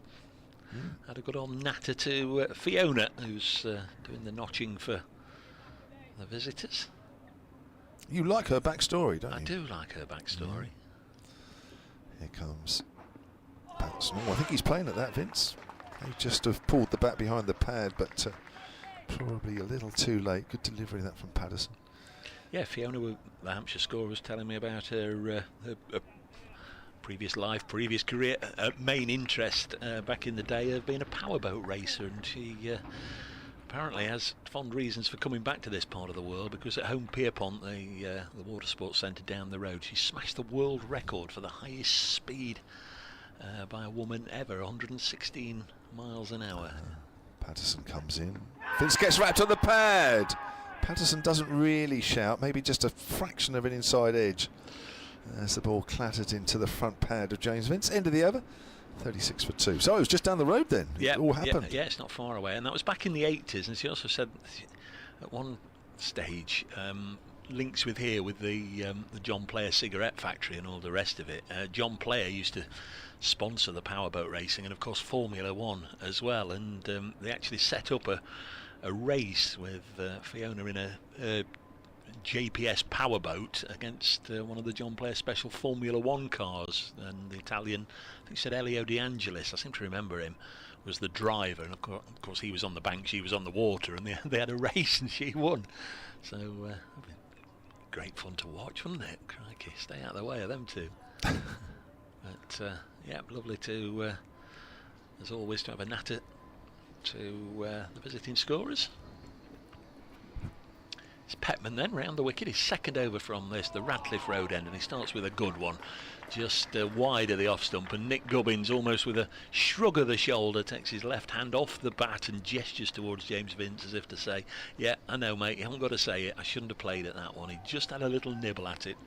Had a good old natter to Fiona, who's doing the notching for the visitors. You like her backstory, don't you? I do like her backstory. Here comes Patterson. I think he's playing at that, Vince. They just have pulled the bat behind the pad, but probably a little too late. Good delivery that from Patterson. Yeah, Fiona, the Hampshire scorer, was telling me about her previous career, main interest back in the day of being a powerboat racer, and she apparently has fond reasons for coming back to this part of the world, because at Home Pierpont, the water sports centre down the road, she smashed the world record for the highest speed by a woman ever, 116 miles an hour. Patterson comes in. Vince gets wrapped on the pad. Patterson doesn't really shout, maybe just a fraction of an inside edge, as the ball clattered into the front pad of James Vince. End of the over, 36 for 2. So it was just down the road then. Yeah, it all happened. Yeah, it's not far away, and that was back in the 80s. And she also said at one stage, links with here with the John Player cigarette factory and all the rest of it. John Player used to sponsor the powerboat racing, and of course Formula 1 as well. And they actually set up a race with Fiona in a JPS powerboat against one of the John Player special Formula 1 cars, and the Italian, I think he said Elio De Angelis, I seem to remember him, was the driver, and of course he was on the bank, she was on the water, and they had a race and she won. So great fun to watch, wasn't it? Crikey, stay out of the way of them two. But yeah, lovely to, as always, to have a natter to the visiting scorers. It's Petman then round the wicket. His second over from this, the Radcliffe Road end, and he starts with a good one. Just wide of the off stump, and Nick Gubbins, almost with a shrug of the shoulder, takes his left hand off the bat and gestures towards James Vince as if to say, yeah, I know mate, you haven't got to say it, I shouldn't have played at that one. He just had a little nibble at it,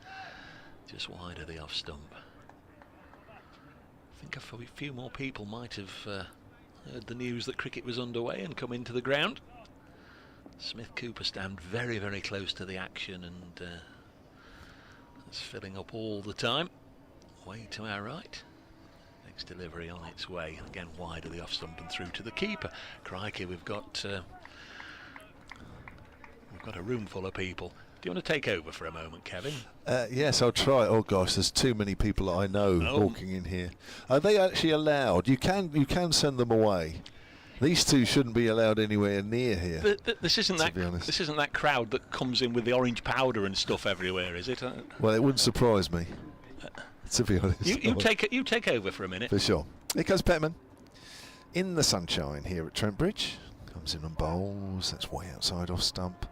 just wide of the off stump. I think a few more people might have heard the news that cricket was underway and come into the ground. Smith Cooper stand very, very close to the action, and it's filling up all the time. Way to our right. Next delivery on its way. Again wide of the off stump and through to the keeper. Crikey, we've got a room full of people. Do you want to take over for a moment, Kevin? Yes, I'll try. Oh gosh, there's too many people that I know walking in here. Are they actually allowed? You can send them away. These two shouldn't be allowed anywhere near here. This isn't that crowd that comes in with the orange powder and stuff everywhere, is it? Well, it wouldn't surprise me, to be honest. You take over for a minute. For sure. Here comes Petman in the sunshine here at Trent Bridge. Comes in and bowls. That's way outside off stump.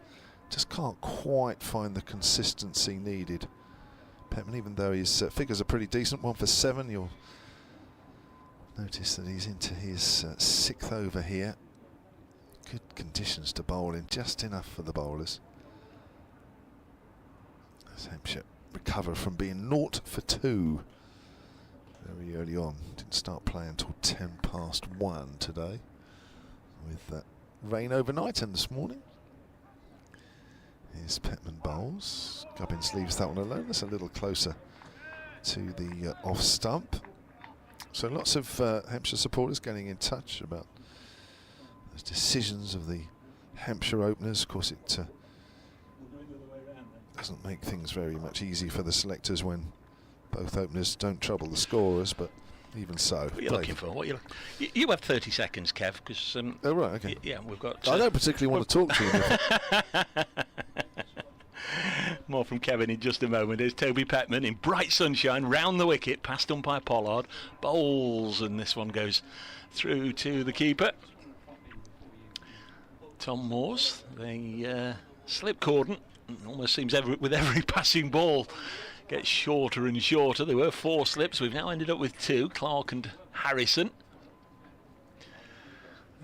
Just can't quite find the consistency needed. Petman, even though his figures are pretty decent, 1 for 7, you'll notice that he's into his 6th over here. Good conditions to bowl in, just enough for the bowlers. As Hampshire recover from being 0 for 2 very early on. Didn't start playing until 10 past 1 today, with rain overnight and this morning. Here's Petman bowls. Gubbins leaves that one alone. That's a little closer to the off stump. So lots of Hampshire supporters getting in touch about those decisions of the Hampshire openers. Of course, it doesn't make things very much easy for the selectors when both openers don't trouble the scorers, but even so. What are you looking for? You have 30 seconds, Kev, because... oh, right, okay. Yeah, we've got... I don't particularly want to talk to you. More from Kevin in just a moment. Here's Toby Petman in bright sunshine, round the wicket, past umpire Pollard, bowls, and this one goes through to the keeper. Tom Moores, the slip cordon, almost seems with every passing ball gets shorter and shorter. There were 4 slips, we've now ended up with 2, Clark and Harrison.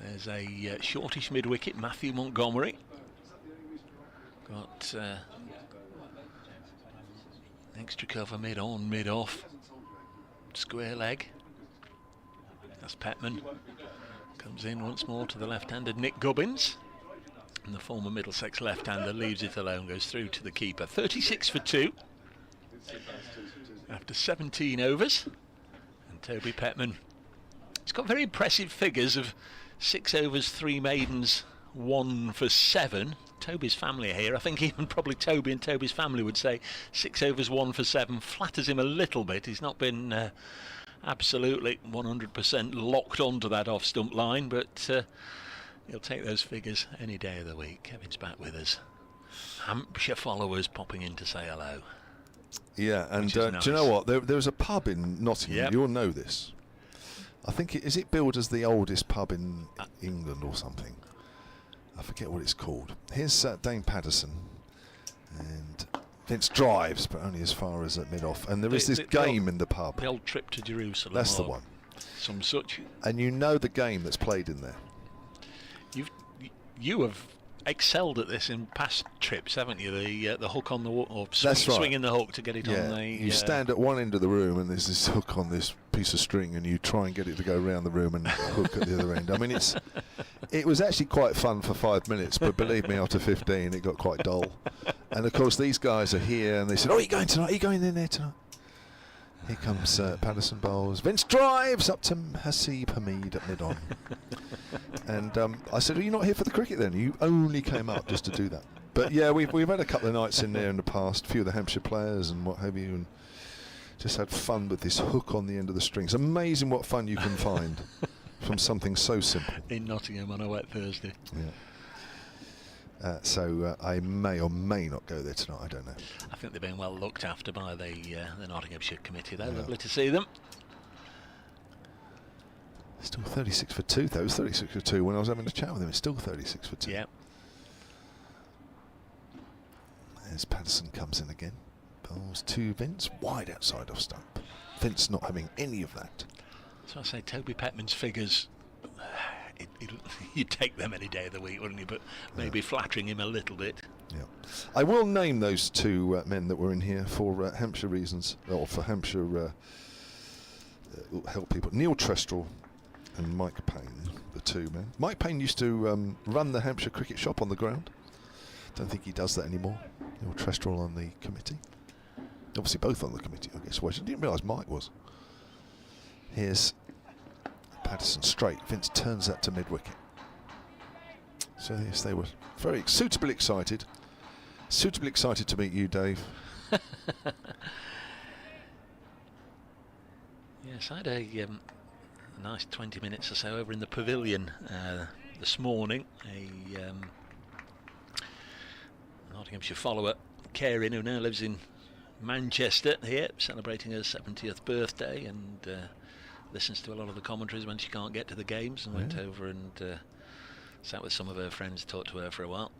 There's a shortish mid-wicket, Matthew Montgomery. Got extra cover mid-on, mid-off. Square leg. That's Petman. Comes in once more to the left-handed Nick Gubbins. And the former Middlesex left-hander leaves it alone, goes through to the keeper. 36 for 2. After 17 overs. And Toby Petman, he's got very impressive figures of 6 overs, 3 maidens, 1 for 7. Toby's family are here. I think even probably Toby and Toby's family would say 6 overs, 1 for 7 flatters him a little bit. He's not been absolutely 100% locked onto that off-stump line, but he'll take those figures any day of the week. Kevin's back with us. Hampshire followers popping in to say hello. Yeah, and nice. Do you know what? There's a pub in Nottingham. Yep. You'll know this. I think is it billed as the oldest pub in England or something? I forget what it's called. Here's Dane Patterson, and Vince drives, but only as far as at mid-off. And there is this game in the pub. The old trip to Jerusalem. That's the one. Some such. And you know the game that's played in there. You have excelled at this in past trips, haven't you? The hook on the wall, or that's right. Swinging the hook to get it on the... You stand at one end of the room and there's this hook on this piece of string, and you try and get it to go around the room and hook at the other end. I mean, it was actually quite fun for 5 minutes, but believe me, after 15 it got quite dull. And of course these guys are here and they said, "Oh, are you going tonight? Are you going in there tonight?" Here comes Patterson bowls. Vince drives up to Hasib Hamid at mid-on. And I said, "Are you not here for the cricket then? You only came up just to do that." But yeah, we've had a couple of nights in there in the past, a few of the Hampshire players and what have you, and just had fun with this hook on the end of the string. It's amazing what fun you can find from something so simple. In Nottingham on a wet Thursday. Yeah. So I may or may not go there tonight, I don't know. I think they're being well looked after by the Nottinghamshire committee though. Yeah. Lovely to see them. Still 36 for 2 though. It was 36 for 2 when I was having a chat with him. It's still 36 for 2. Yeah. As Patterson comes in again. Bowls to Vince, wide outside off stump. Vince not having any of that. So I say Toby Petman's figures, you'd take them any day of the week, wouldn't you? But maybe flattering him a little bit. Yeah, I will name those two men that were in here for Hampshire reasons, or for Hampshire help people. Neil Trestrel and Mike Payne, the two men. Mike Payne used to run the Hampshire cricket shop on the ground. Don't think he does that anymore. Neil Trestrel on the committee. Obviously both on the committee, I guess. Well, I didn't realise Mike was. Here's Patterson straight. Vince turns that to mid-wicket. So yes, they were very suitably excited. Suitably excited to meet you, Dave. Yes, I had a nice 20 minutes or so over in the pavilion this morning. A Nottinghamshire follower, Karen, who now lives in Manchester here, celebrating her 70th birthday, and listens to a lot of the commentaries when she can't get to the games, and went over and sat with some of her friends, talked to her for a while.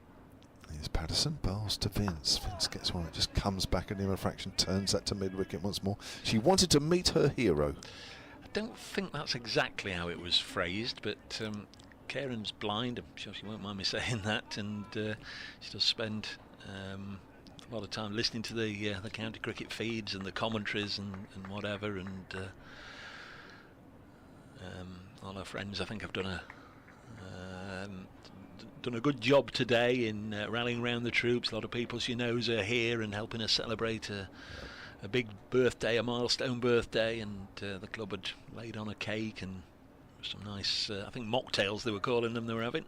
Here's Patterson, bowls to Vince. Vince gets one, it just comes back at him a fraction, turns that to mid-wicket once more. She wanted to meet her hero. I don't think that's exactly how it was phrased, but Karen's blind, I'm sure she won't mind me saying that, and she does spend a lot of time listening to the county cricket feeds and the commentaries and whatever, and all her friends, I think, have done a good job today in rallying around the troops. A lot of people she knows are here and helping her celebrate a big birthday, a milestone birthday, and the club had laid on a cake and some nice, I think, mocktails they were calling them they were having.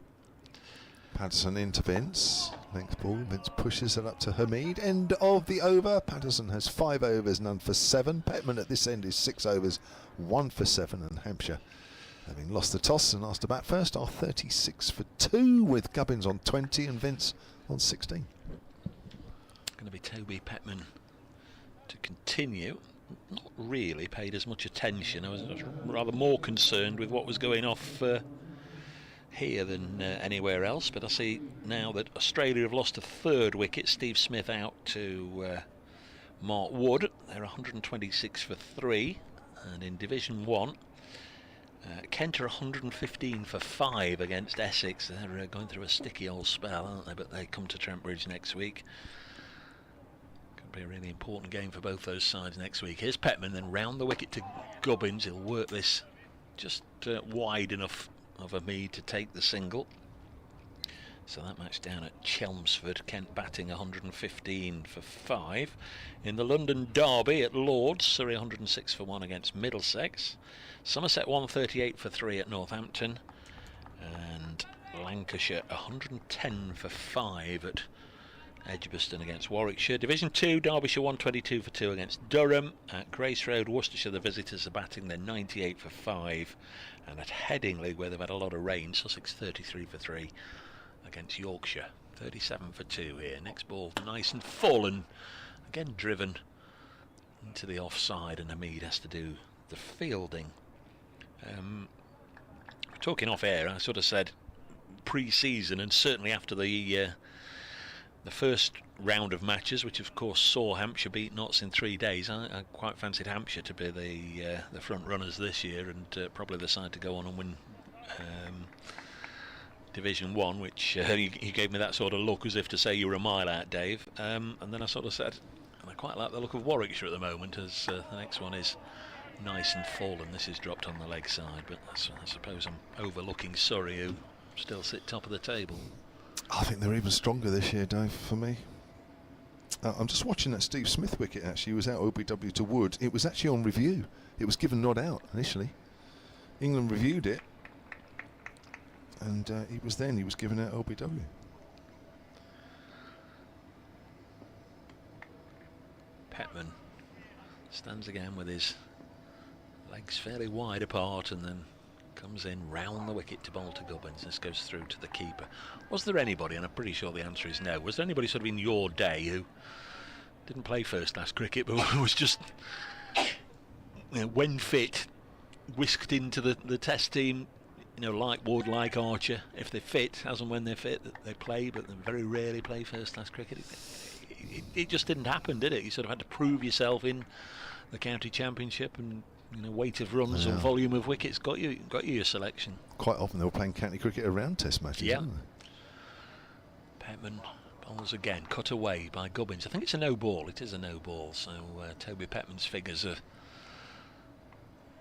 Patterson into Vince, length ball, Vince pushes it up to Hamid, end of the over. Patterson has 5 overs, none for 7. Petman at this end is 6 overs, 1 for 7, and Hampshire, having lost the toss and asked to bat first, are 36 for 2 with Gubbins on 20 and Vince on 16. Going to be Toby Petman to continue. Not really paid as much attention. I was rather more concerned with what was going off here than anywhere else, but I see now that Australia have lost a 3rd wicket. Steve Smith out to Mark Wood. They're 126 for 3, and in Division 1 Kent are 115 for 5 against Essex. They're going through a sticky old spell, aren't they? But they come to Trent Bridge next week. Could be a really important game for both those sides next week. Here's Petman, then round the wicket to Gubbins. He'll work this just wide enough of a Mead to take the single. So that match down at Chelmsford. Kent batting 115 for 5. In the London Derby at Lords, Surrey 106 for 1 against Middlesex. Somerset 138 for 3 at Northampton. And Lancashire 110 for 5 at Edgbaston against Warwickshire. Division 2, Derbyshire 122 for 2 against Durham. At Grace Road, Worcestershire, the visitors are batting. They're 98 for 5. And at Headingley, where they've had a lot of rain, Sussex 33 for 3 against Yorkshire. 37 for 2 here. Next ball nice and full, and again driven into the offside, and Hamid has to do the fielding. Talking off air, I sort of said pre-season, and certainly after the first round of matches, which of course saw Hampshire beat Notts in 3 days, I quite fancied Hampshire to be the front runners this year, and probably the side to go on and win Division 1, which you gave me that sort of look as if to say you were a mile out, Dave, and then I sort of said, and I quite like the look of Warwickshire at the moment, as the next one is nice and full, and this is dropped on the leg side, but I suppose I'm overlooking Surrey, who still sit top of the table. I think they're even stronger this year, Dave, for me. I'm just watching that Steve Smith wicket, actually. He was out OBW to Wood. It was actually on review. It was given not out initially. England reviewed it, and he was given out OBW. Petman stands again with his legs fairly wide apart, and then comes in round the wicket to bowl to Gubbins. This goes through to the keeper. Was there anybody, and I'm pretty sure the answer is no, was there anybody sort of in your day who didn't play first class cricket but was just, when fit, whisked into the test team, like Wood, like Archer? If they're fit, as and when they're fit, they play, but they very rarely play first class cricket. it just didn't happen, did it? You sort of had to prove yourself in the county championship, and weight of runs and volume of wickets got you your selection. Quite often they were playing county cricket around Test matches. Yeah. Weren't they? Petman bowls again, cut away by Gubbins. I think it's a no ball. It is a no ball. So Toby Petman's figures are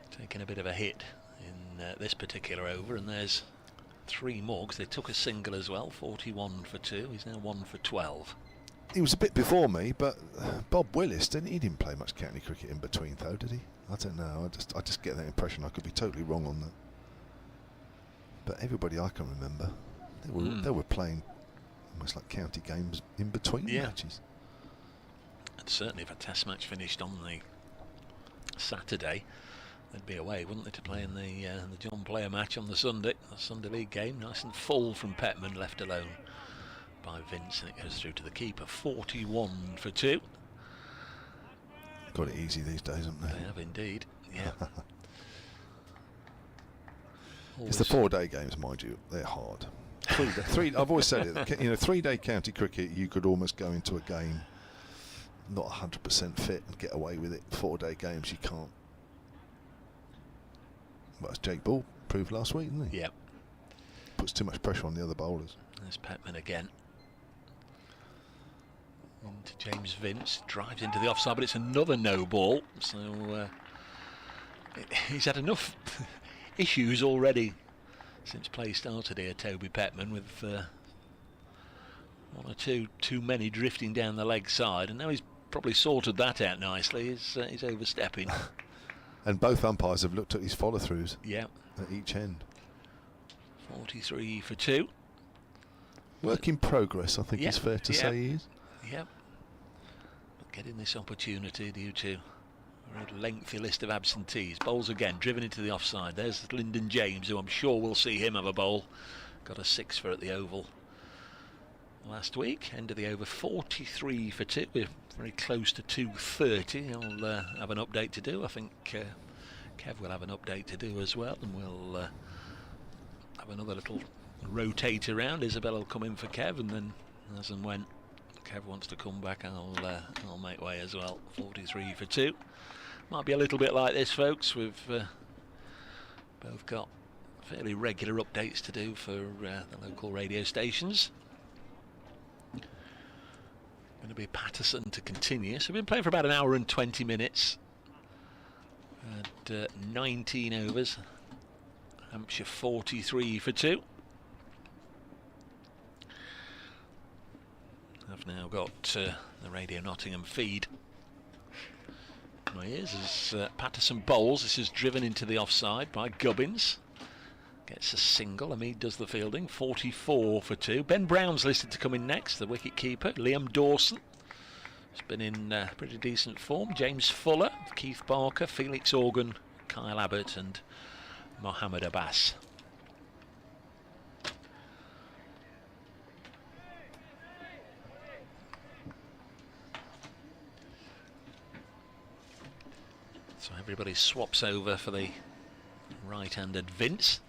taking a bit of a hit in this particular over, and there's 3 more because they took a single as well. 41 for 2. He's now 1 for 12. He was a bit before me, but Bob Willis he didn't play much county cricket in between, though, did he? I don't know. I just get that impression. I could be totally wrong on that. But everybody I can remember, they were playing almost like county games in between matches. And certainly if a Test match finished on the Saturday, they'd be away, wouldn't they, to play in the John Player match on the Sunday League game. Nice and full from Petman, left alone by Vince, and it goes through to the keeper. 41 for 2. Got it easy these days, haven't they? They have indeed, yeah. It's the 4-day games, mind you. They're hard. 3 I've always said it. 3-day county cricket, you could almost go into a game not 100% fit and get away with it. 4-day games, you can't. Well, as Jake Ball proved last week, didn't he? Yep. Puts too much pressure on the other bowlers. There's Petman again. Into James Vince, drives into the offside, but it's another no ball. So he's had enough issues already since play started here, Toby Petman, with 1 or 2 too many drifting down the leg side, and now he's probably sorted that out nicely. He's overstepping. And both umpires have looked at his follow-throughs. Yeah. At each end. 43 for 2. Work in progress, I think it's fair to say he is. Yep. But getting this opportunity due to a very lengthy list of absentees. Bowls again, driven into the offside. There's Lyndon James, who I'm sure we'll see him have a bowl. Got a 6 for at the Oval last week. End of the over, 43 for 2. We're very close to 230. I'll have an update to do. I think Kev will have an update to do as well, and we'll have another little rotate around. Isabella will come in for Kev, and then as and when Kev wants to come back, I'll make way as well. 43 for 2. Might be a little bit like this, folks. We've both got fairly regular updates to do for the local radio stations. Going to be Patterson to continue. So we've been playing for about an hour and 20 minutes. At 19 overs. Hampshire 43 for 2. I've now got the Radio Nottingham feed in my ears as Patterson bowls. This is driven into the offside by Gubbins. Gets a single. Hamid does the fielding. 44 for 2. Ben Brown's listed to come in next, the wicket keeper. Liam Dawson has been in pretty decent form. James Fuller, Keith Barker, Felix Organ, Kyle Abbott and Mohammed Abbas. So everybody swaps over for the right-handed Vince.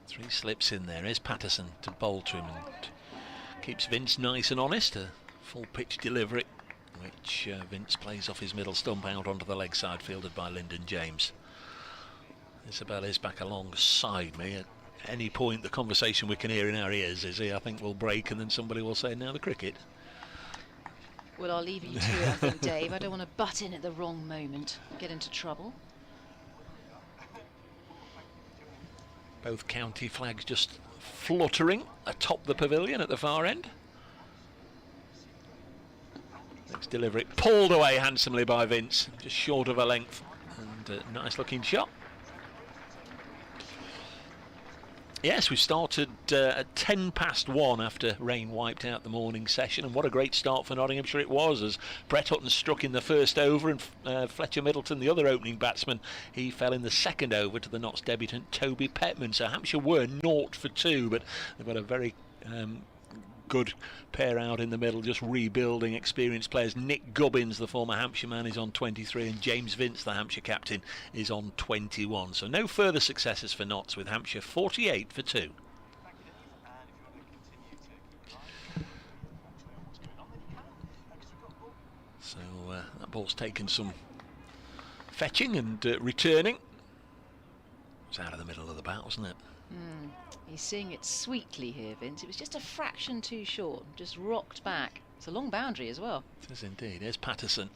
3 slips in there. Here's Patterson to bowl to him and keeps Vince nice and honest. A full pitch delivery, which Vince plays off his middle stump out onto the leg side, fielded by Lyndon James. Isabella is back alongside me. At any point the conversation we can hear in our ears is I think will break, and then somebody will say, now the cricket. Well, I'll leave you to it, I think, Dave. I don't want to butt in at the wrong moment, get into trouble. Both county flags just fluttering atop the pavilion at the far end. Next delivery pulled away handsomely by Vince, just short of a length, and a nice looking shot. Yes, we started at 1:10 after rain wiped out the morning session, and what a great start for Nottinghamshire it was, as Brett Hutton struck in the first over, and Fletcher Middleton, the other opening batsman, he fell in the second over to the Notts debutant Toby Petman. So Hampshire were 0 for 2, but they've got a very good pair out in the middle, just rebuilding experienced players. Nick Gubbins, the former Hampshire man, is on 23, and James Vince, the Hampshire captain, is on 21. So no further successes for Notts, with Hampshire 48 for 2. ball's taken some fetching and returning. It was out of the middle of the bat, wasn't it? He's seeing it sweetly here, Vince. It was just a fraction too short, just rocked back. It's a long boundary as well. It is indeed. Here's Patterson.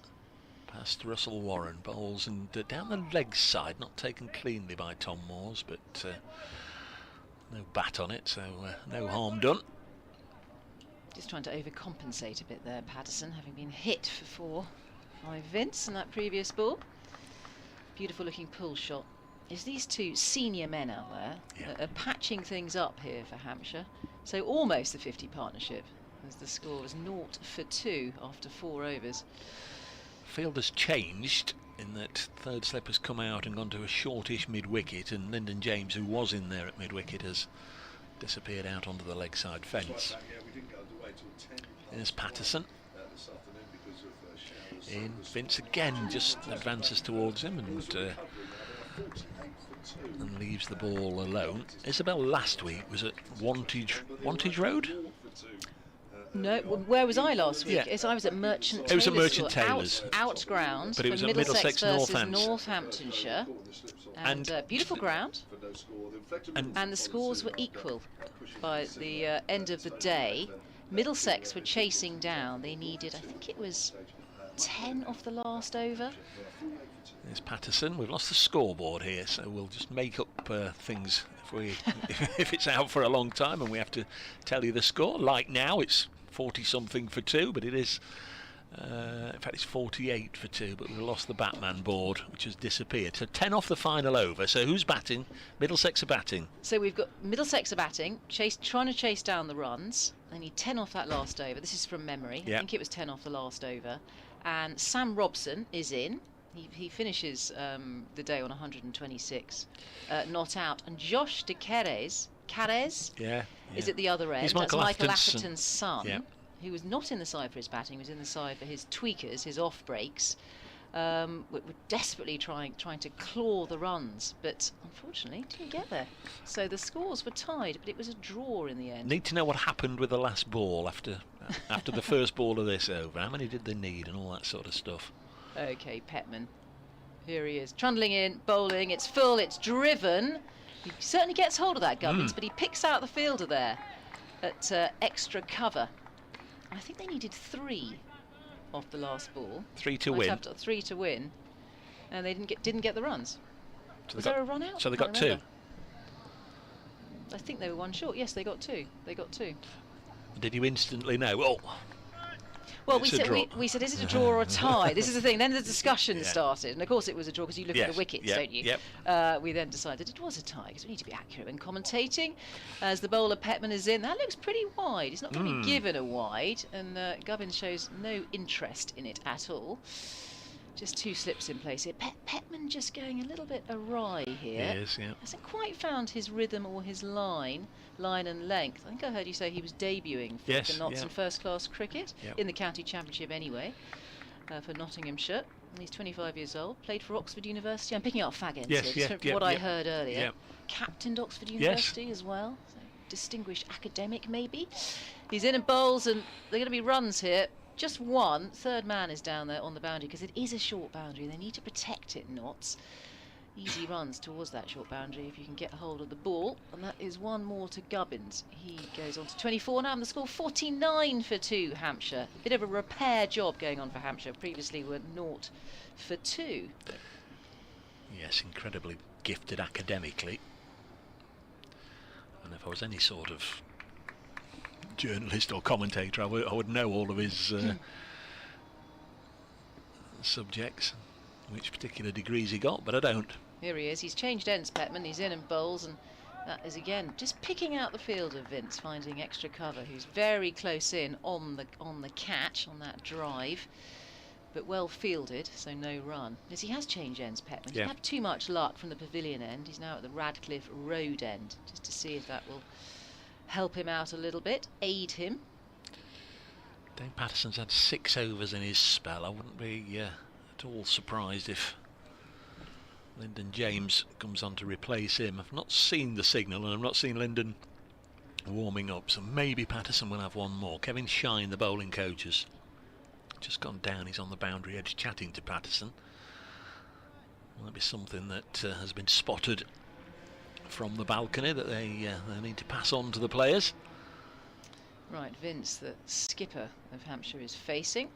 Past Russell Warren, bowls and down the leg side, not taken cleanly by Tom Moores, but no bat on it, so no harm done. Just trying to overcompensate a bit there, Patterson, having been hit for 4 by Vince in that previous ball. Beautiful looking pull shot. Is these two senior men out there are patching things up here for Hampshire. So almost the 50 partnership, as the score was 0 for 2 after 4 overs. Field has changed in that third slip has come out and gone to a shortish mid-wicket, and Lyndon James, who was in there at mid-wicket, has disappeared out onto the leg side fence. There's Patterson. In Vince again just advances towards him and leaves the ball alone. Isabel last week was at Wantage Road. No, where was I last week? Yeah. I was at Merchant Taylors. It was at Merchant Taylors. Out ground. But it was at Middlesex versus Northampton. Northamptonshire. And beautiful ground. And the scores were equal by the end of the day. Middlesex were chasing down. They needed, I think it was 10 off the last over. There's Patterson. We've lost the scoreboard here, so we'll just make up things if it's out for a long time and we have to tell you the score. Like now, it's 40-something for 2, but it is, in fact, it's 48 for 2, but we've lost the Batman board, which has disappeared. So 10 off the final over. So who's batting? Middlesex are batting. So we've got Middlesex are batting, trying to chase down the runs. They need 10 off that last over. This is from memory. I think it was 10 off the last over. And Sam Robson is in. He finishes the day on 126, not out. And Josh de Carres is at the other end. He's That's Michael Atherton's Atherton's son, who was not in the side for his batting. He was in the side for his tweakers, his off breaks. We're desperately trying to claw the runs, but unfortunately didn't get there. So the scores were tied, but it was a draw in the end. Need to know what happened with the last ball after the first ball of this over. How many did they need and all that sort of stuff. Okay, Petman. Here he is, trundling in, bowling. It's full, it's driven. He certainly gets hold of that, Gubbins, but he picks out the fielder there at extra cover. I think they needed 3 off the last ball. 3 to win. 3 to win, and they didn't get the runs. So Was there a run out? So they got 2. I think they were 1 short. Yes, they got 2. They got 2. Did you instantly know? Well, we said, is it a draw or a tie? This is the thing. Then the discussion started, and of course it was a draw because you look at the wickets, don't you? We then decided it was a tie because we need to be accurate when commentating. As the bowler Petman is in, that looks pretty wide. He's not going to be given a wide, and Gubbins shows no interest in it at all. Just 2 slips in place here. Petman just going a little bit awry here. He is, Hasn't quite found his rhythm or his line and length. I think I heard you say he was debuting for the Notts in first-class cricket, in the county championship anyway, for Nottinghamshire. And he's 25 years old, played for Oxford University. I'm picking up fag ends here, from what I heard earlier. Captained Oxford University as well. So distinguished academic, maybe. He's in and bowls, and they're going to be runs here. Just 1. Third man is down there on the boundary because it is a short boundary. They need to protect it, Notts. Easy runs towards that short boundary if you can get hold of the ball. And that is 1 more to Gubbins. He goes on to 24 now, and the score 49 for 2, Hampshire. Bit of a repair job going on for Hampshire. Previously were 0 for 2. Yes, incredibly gifted academically. And if I was any sort of journalist or commentator, I would know all of his subjects, which particular degrees he got, but I don't. Here he is. He's changed ends, Petman. He's in and bowls, and that is again just picking out the fielder, Vince, finding extra cover, who's very close in on the catch on that drive, but well fielded, so no run. As he has changed ends, Petman. He didn't have too much luck from the pavilion end. He's now at the Radcliffe Road end, just to see if that will help him out a little bit, aid him. Dave Patterson's had 6 overs in his spell. I wouldn't be at all surprised if Lyndon James comes on to replace him. I've not seen the signal, and I've not seen Lyndon warming up, so maybe Patterson will have 1 more. Kevin Shine, the bowling coach, has just gone down. He's on the boundary edge chatting to Patterson. Might be something that has been spotted from the balcony that they need to pass on to the players. Right, Vince, the skipper of Hampshire, is facing.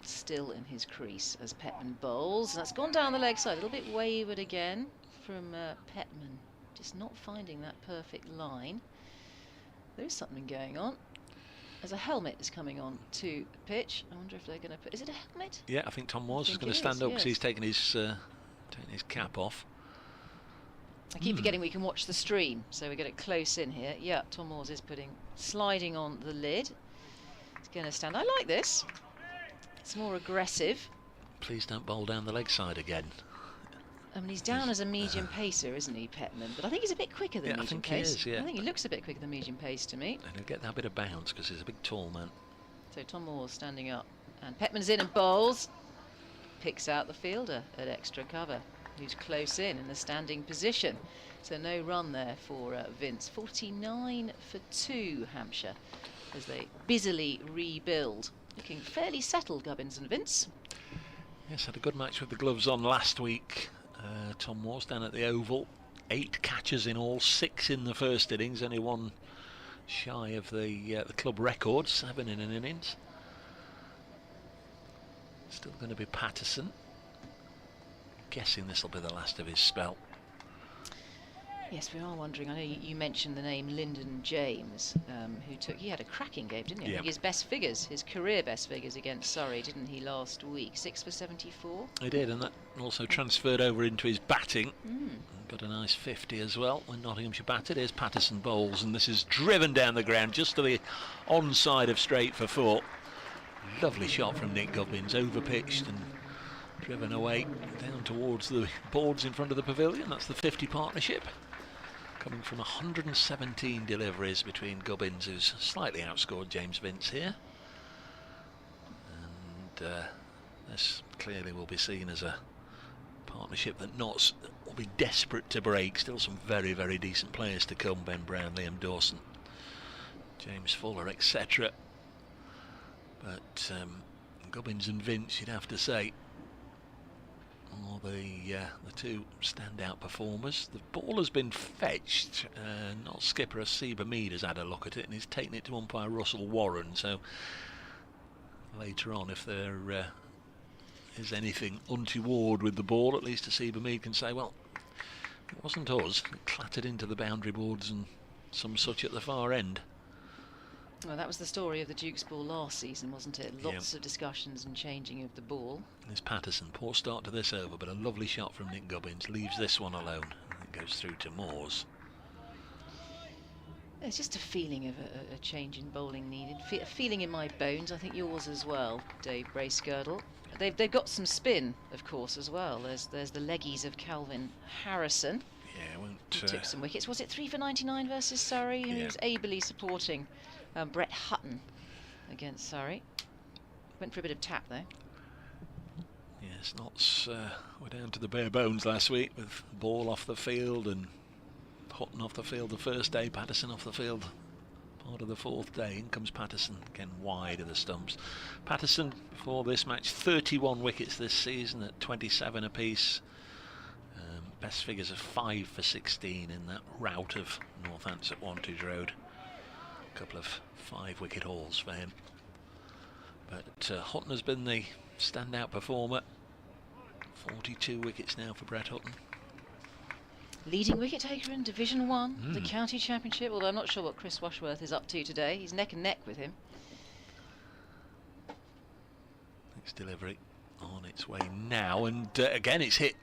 Still in his crease as Petman bowls. That's gone down the leg side, a little bit wayward again from Petman. Just not finding that perfect line. There is something going on. As a helmet is coming on to the pitch. I wonder if they're going to put... Is it a helmet? Yeah, I think Tom Moores is going to stand up because he's taking his cap off. I keep forgetting we can watch the stream, so we get it close in here. Yeah, Tom Moores is sliding on the lid. He's going to stand. I like this. It's more aggressive. Please don't bowl down the leg side again. I mean, he's down as a medium pacer, isn't he, Petman? But I think he's a bit quicker than medium pace. I think he is, yeah. I think he looks a bit quicker than medium pace to me. And he'll get that bit of bounce because he's a big, tall man. So Tom Moore standing up. And Petman's in and bowls. Picks out the fielder at extra cover, who's close in a standing position. So no run there for Vince. 49 for 2, Hampshire, as they busily rebuild. Looking fairly settled, Gubbins and Vince. Yes, had a good match with the gloves on last week. Tom Moore's down at the Oval. 8 catches in all, 6 in the first innings. Only one shy of the club record, 7 in an innings. Still going to be Patterson. Guessing this will be the last of his spell. Yes, we are wondering. I know you mentioned the name Lyndon James, he had a cracking game, didn't he? Yeah. I think his best figures, his career best figures against Surrey, didn't he, last week? 6 for 74. He did, and that also transferred over into his batting. Got a nice 50 as well when Nottinghamshire batted. Here's Patterson bowls, and this is driven down the ground just to the onside of straight for 4. Lovely shot from Nick Gubbins, over-pitched and driven away down towards the boards in front of the pavilion. That's the 50 partnership. Coming from 117 deliveries between Gubbins, who's slightly outscored James Vince here. And this clearly will be seen as a partnership that Notts will be desperate to break. Still some very, very decent players to come. Ben Brown, Liam Dawson, James Fuller, etc. But Gubbins and Vince, you'd have to say, are the two standout performers. The ball has been fetched. Not skipper Asiba Mead has had a look at it and he's taken it to umpire Russell Warren. So later on, if there is anything untoward with the ball, at least Asiba Mead can say, well, it wasn't us. It clattered into the boundary boards and some such at the far end. Well, that was the story of the Duke's ball last season, wasn't it? Lots of discussions and changing of the ball. There's Patterson. Poor start to this over, but a lovely shot from Nick Gubbins. Leaves this one alone. And it goes through to Moores. There's just a feeling of a change in bowling needed. A feeling in my bones. I think yours as well, Dave Bracegirdle. They've got some spin, of course, as well. There's the leggies of Calvin Harrison. Yeah, won't. He took some wickets. Was it 3 for 99 versus Surrey? Yeah. He was ably supporting Brett Hutton against Surrey. Went for a bit of tap though. Yes, Notts were down to the bare bones last week with ball off the field and Hutton off the field the first day, Patterson off the field part of the 4th day. In comes Patterson, again wide of the stumps. Patterson, before this match, 31 wickets this season at 27 apiece. Best figures of 5 for 16 in that rout of Northants at Wantage Road. A couple of 5-wicket hauls for him. But Hutton has been the standout performer. 42 wickets now for Brett Hutton. Leading wicket taker in Division 1, the County Championship, although I'm not sure what Chris Washworth is up to today. He's neck and neck with him. Next delivery on its way now, and again it's hit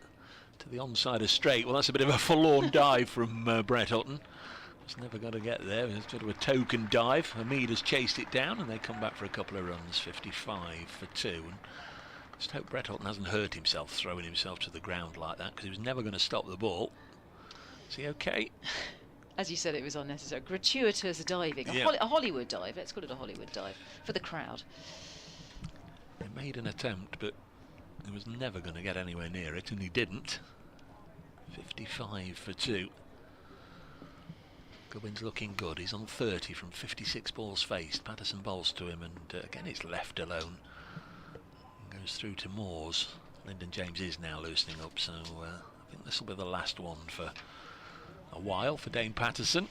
to the onside of straight. Well, that's a bit of a forlorn dive from Brett Hutton. Was never going to get there. It was sort of a token dive. Hamid has chased it down and they come back for a couple of runs. 55 for 2. And just hope Brett Hutton hasn't hurt himself throwing himself to the ground like that, because he was never going to stop the ball. Is he okay? As you said, it was unnecessary. Gratuitous diving. Yeah. A Hollywood dive. Let's call it a Hollywood dive for the crowd. He made an attempt, but he was never going to get anywhere near it, and he didn't. 55 for 2. Gubbins looking good. He's on 30 from 56 balls faced. Patterson bowls to him, and again it's left alone. James through to Moores. Lyndon James is now loosening up, so I think this will be the last one for a while for Dane Patterson.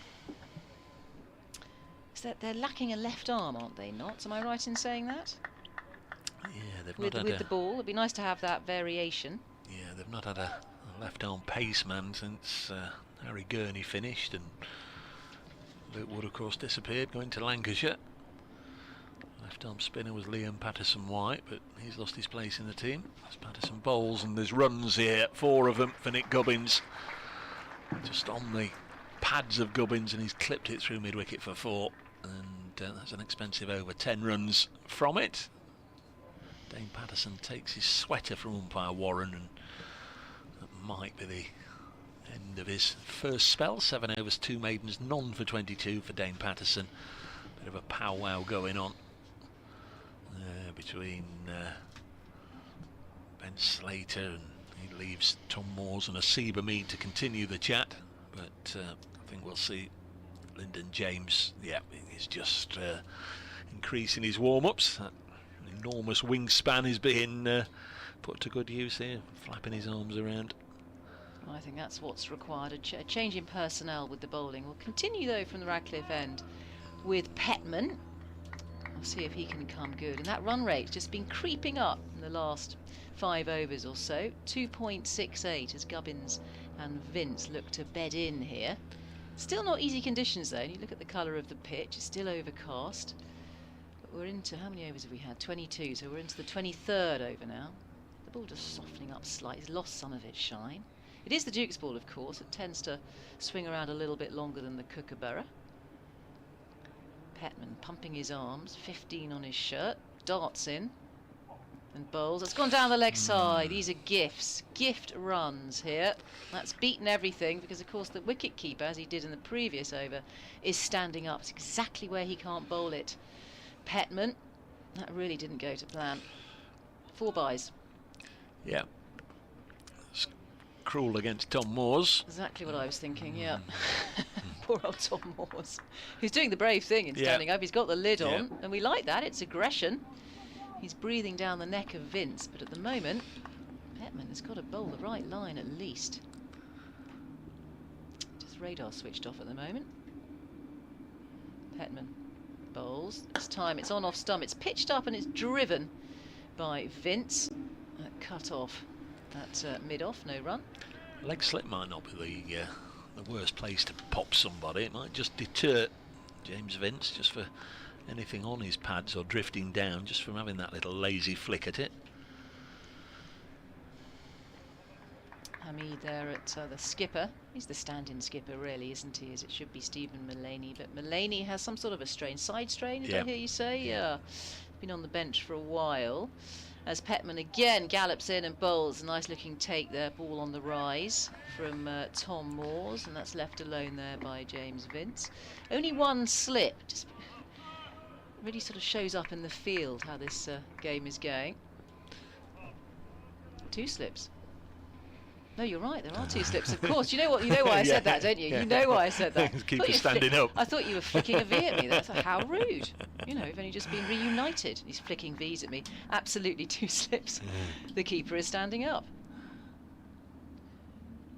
Is that they're lacking a left arm, aren't they not? Am I right in saying that? Yeah, they've With, not had with the ball, it'd be nice to have that variation. Yeah, they've not had a left arm paceman since Harry Gurney finished, and Luke Wood of course disappeared going to Lancashire. Left arm spinner was Liam Patterson-White, but he's lost his place in the team. There's Patterson bowls, and there's runs here, 4 of them for Nick Gubbins. Just on the pads of Gubbins, and he's clipped it through mid-wicket for 4, and that's an expensive over. 10 runs from it. Dane Patterson takes his sweater from umpire Warren, and that might be the end of his first spell. 7 overs, 2 maidens, none for 22 for Dane Patterson. Bit of a powwow going on between Ben Slater, and he leaves Tom Moores and Asiba Mead to continue the chat, but I think we'll see Lyndon James, yeah, he's just increasing his warm-ups. That enormous wingspan is being put to good use here, flapping his arms around. I think that's what's required, a change in personnel with the bowling. We'll continue though from the Radcliffe end with Petman. We'll see if he can come good. And that run rate's just been creeping up in the last 5 overs or so. 2.68 as Gubbins and Vince look to bed in here. Still not easy conditions though. You look at the colour of the pitch, it's still overcast. But we're into, how many overs have we had? 22, so we're into the 23rd over now. The ball just softening up slightly, it's lost some of its shine. It is the Duke's ball, of course. It tends to swing around a little bit longer than the Kookaburra. Petman pumping his arms, 15 on his shirt, darts in and bowls. It's gone down the leg side. These are gifts, gift runs here. That's beaten everything because, of course, the wicket keeper, as he did in the previous over, is standing up. It's exactly where he can't bowl it. Petman, that really didn't go to plan. 4 byes. Yeah. Cruel against Tom Moores. Exactly what I was thinking, yeah. Poor old Tom Moores. He's doing the brave thing in standing up. He's got the lid on, and we like that. It's aggression. He's breathing down the neck of Vince, but at the moment, Petman has got to bowl the right line at least. Just radar switched off at the moment. Petman bowls. This time it's on off stump. It's pitched up and it's driven by Vince. Cut off. That's mid-off, no run. Leg slip might not be the worst place to pop somebody. It might just deter James Vince just for anything on his pads or drifting down, just from having that little lazy flick at it. Hamid there at the skipper. He's the stand-in skipper, really, isn't he? As it should be Stephen Mullaney, but Mullaney has some sort of a strain, side strain. Did I hear you say? Yeah. Been on the bench for a while. As Petman again gallops in and bowls. A nice looking take there, ball on the rise from Tom Moores, and that's left alone there by James Vince. Only 1 slip, just really sort of shows up in the field how this game is going. 2 slips. No, you're right, there are 2 slips, of course. You know what? You know why I said that, don't you? You know why I said that. Keep standing up. I thought you were flicking a V at me. That's how rude. You know, we've only just been reunited. He's flicking Vs at me. Absolutely 2 slips. The keeper is standing up.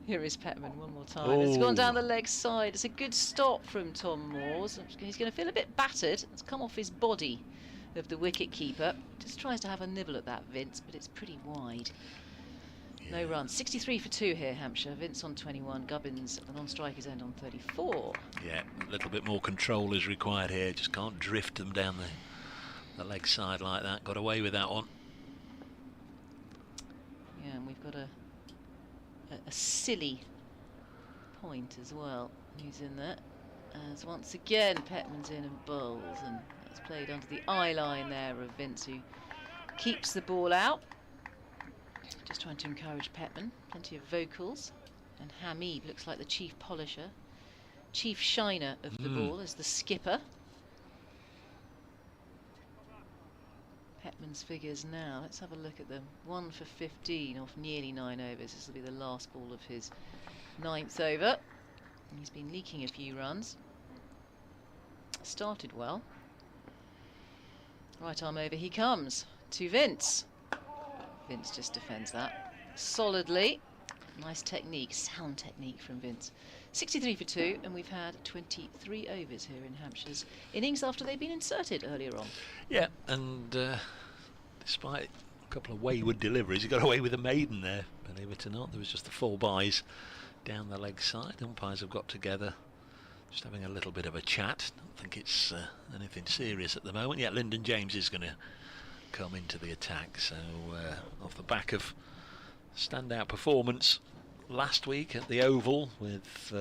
Here is Petman one more time. It's gone down the leg side. It's a good stop from Tom Moores. He's going to feel a bit battered. It's come off his body of the wicket keeper. Just tries to have a nibble at that, Vince, but it's pretty wide. No run. 63 for 2 here, Hampshire. Vince on 21, Gubbins at the non-strikers end on 34. Yeah, a little bit more control is required here. Just can't drift them down the leg side like that. Got away with that one. Yeah, and we've got a silly point as well. Who's in there? As once again Petman's in and bowls, and that's played under the eye line there of Vince, who keeps the ball out. Just trying to encourage Petman. Plenty of vocals. And Hamid looks like the chief polisher, chief shiner of the ball as the skipper. Petman's figures now. Let's have a look at them. 1 for 15 off nearly 9 overs. This will be the last ball of his 9th over. He's been leaking a few runs. Started well. Right arm over he comes to Vince. Vince just defends that solidly. Nice technique, sound technique from Vince. 63 for 2, and we've had 23 overs here in Hampshire's innings after they've been inserted earlier on. Yeah, and despite a couple of wayward deliveries, he got away with a maiden there, believe it or not. There was just the 4 byes down the leg side. The umpires have got together, just having a little bit of a chat. Don't think it's anything serious at the moment. Yeah, Lyndon James is going to come into the attack, so off the back of standout performance last week at the Oval, with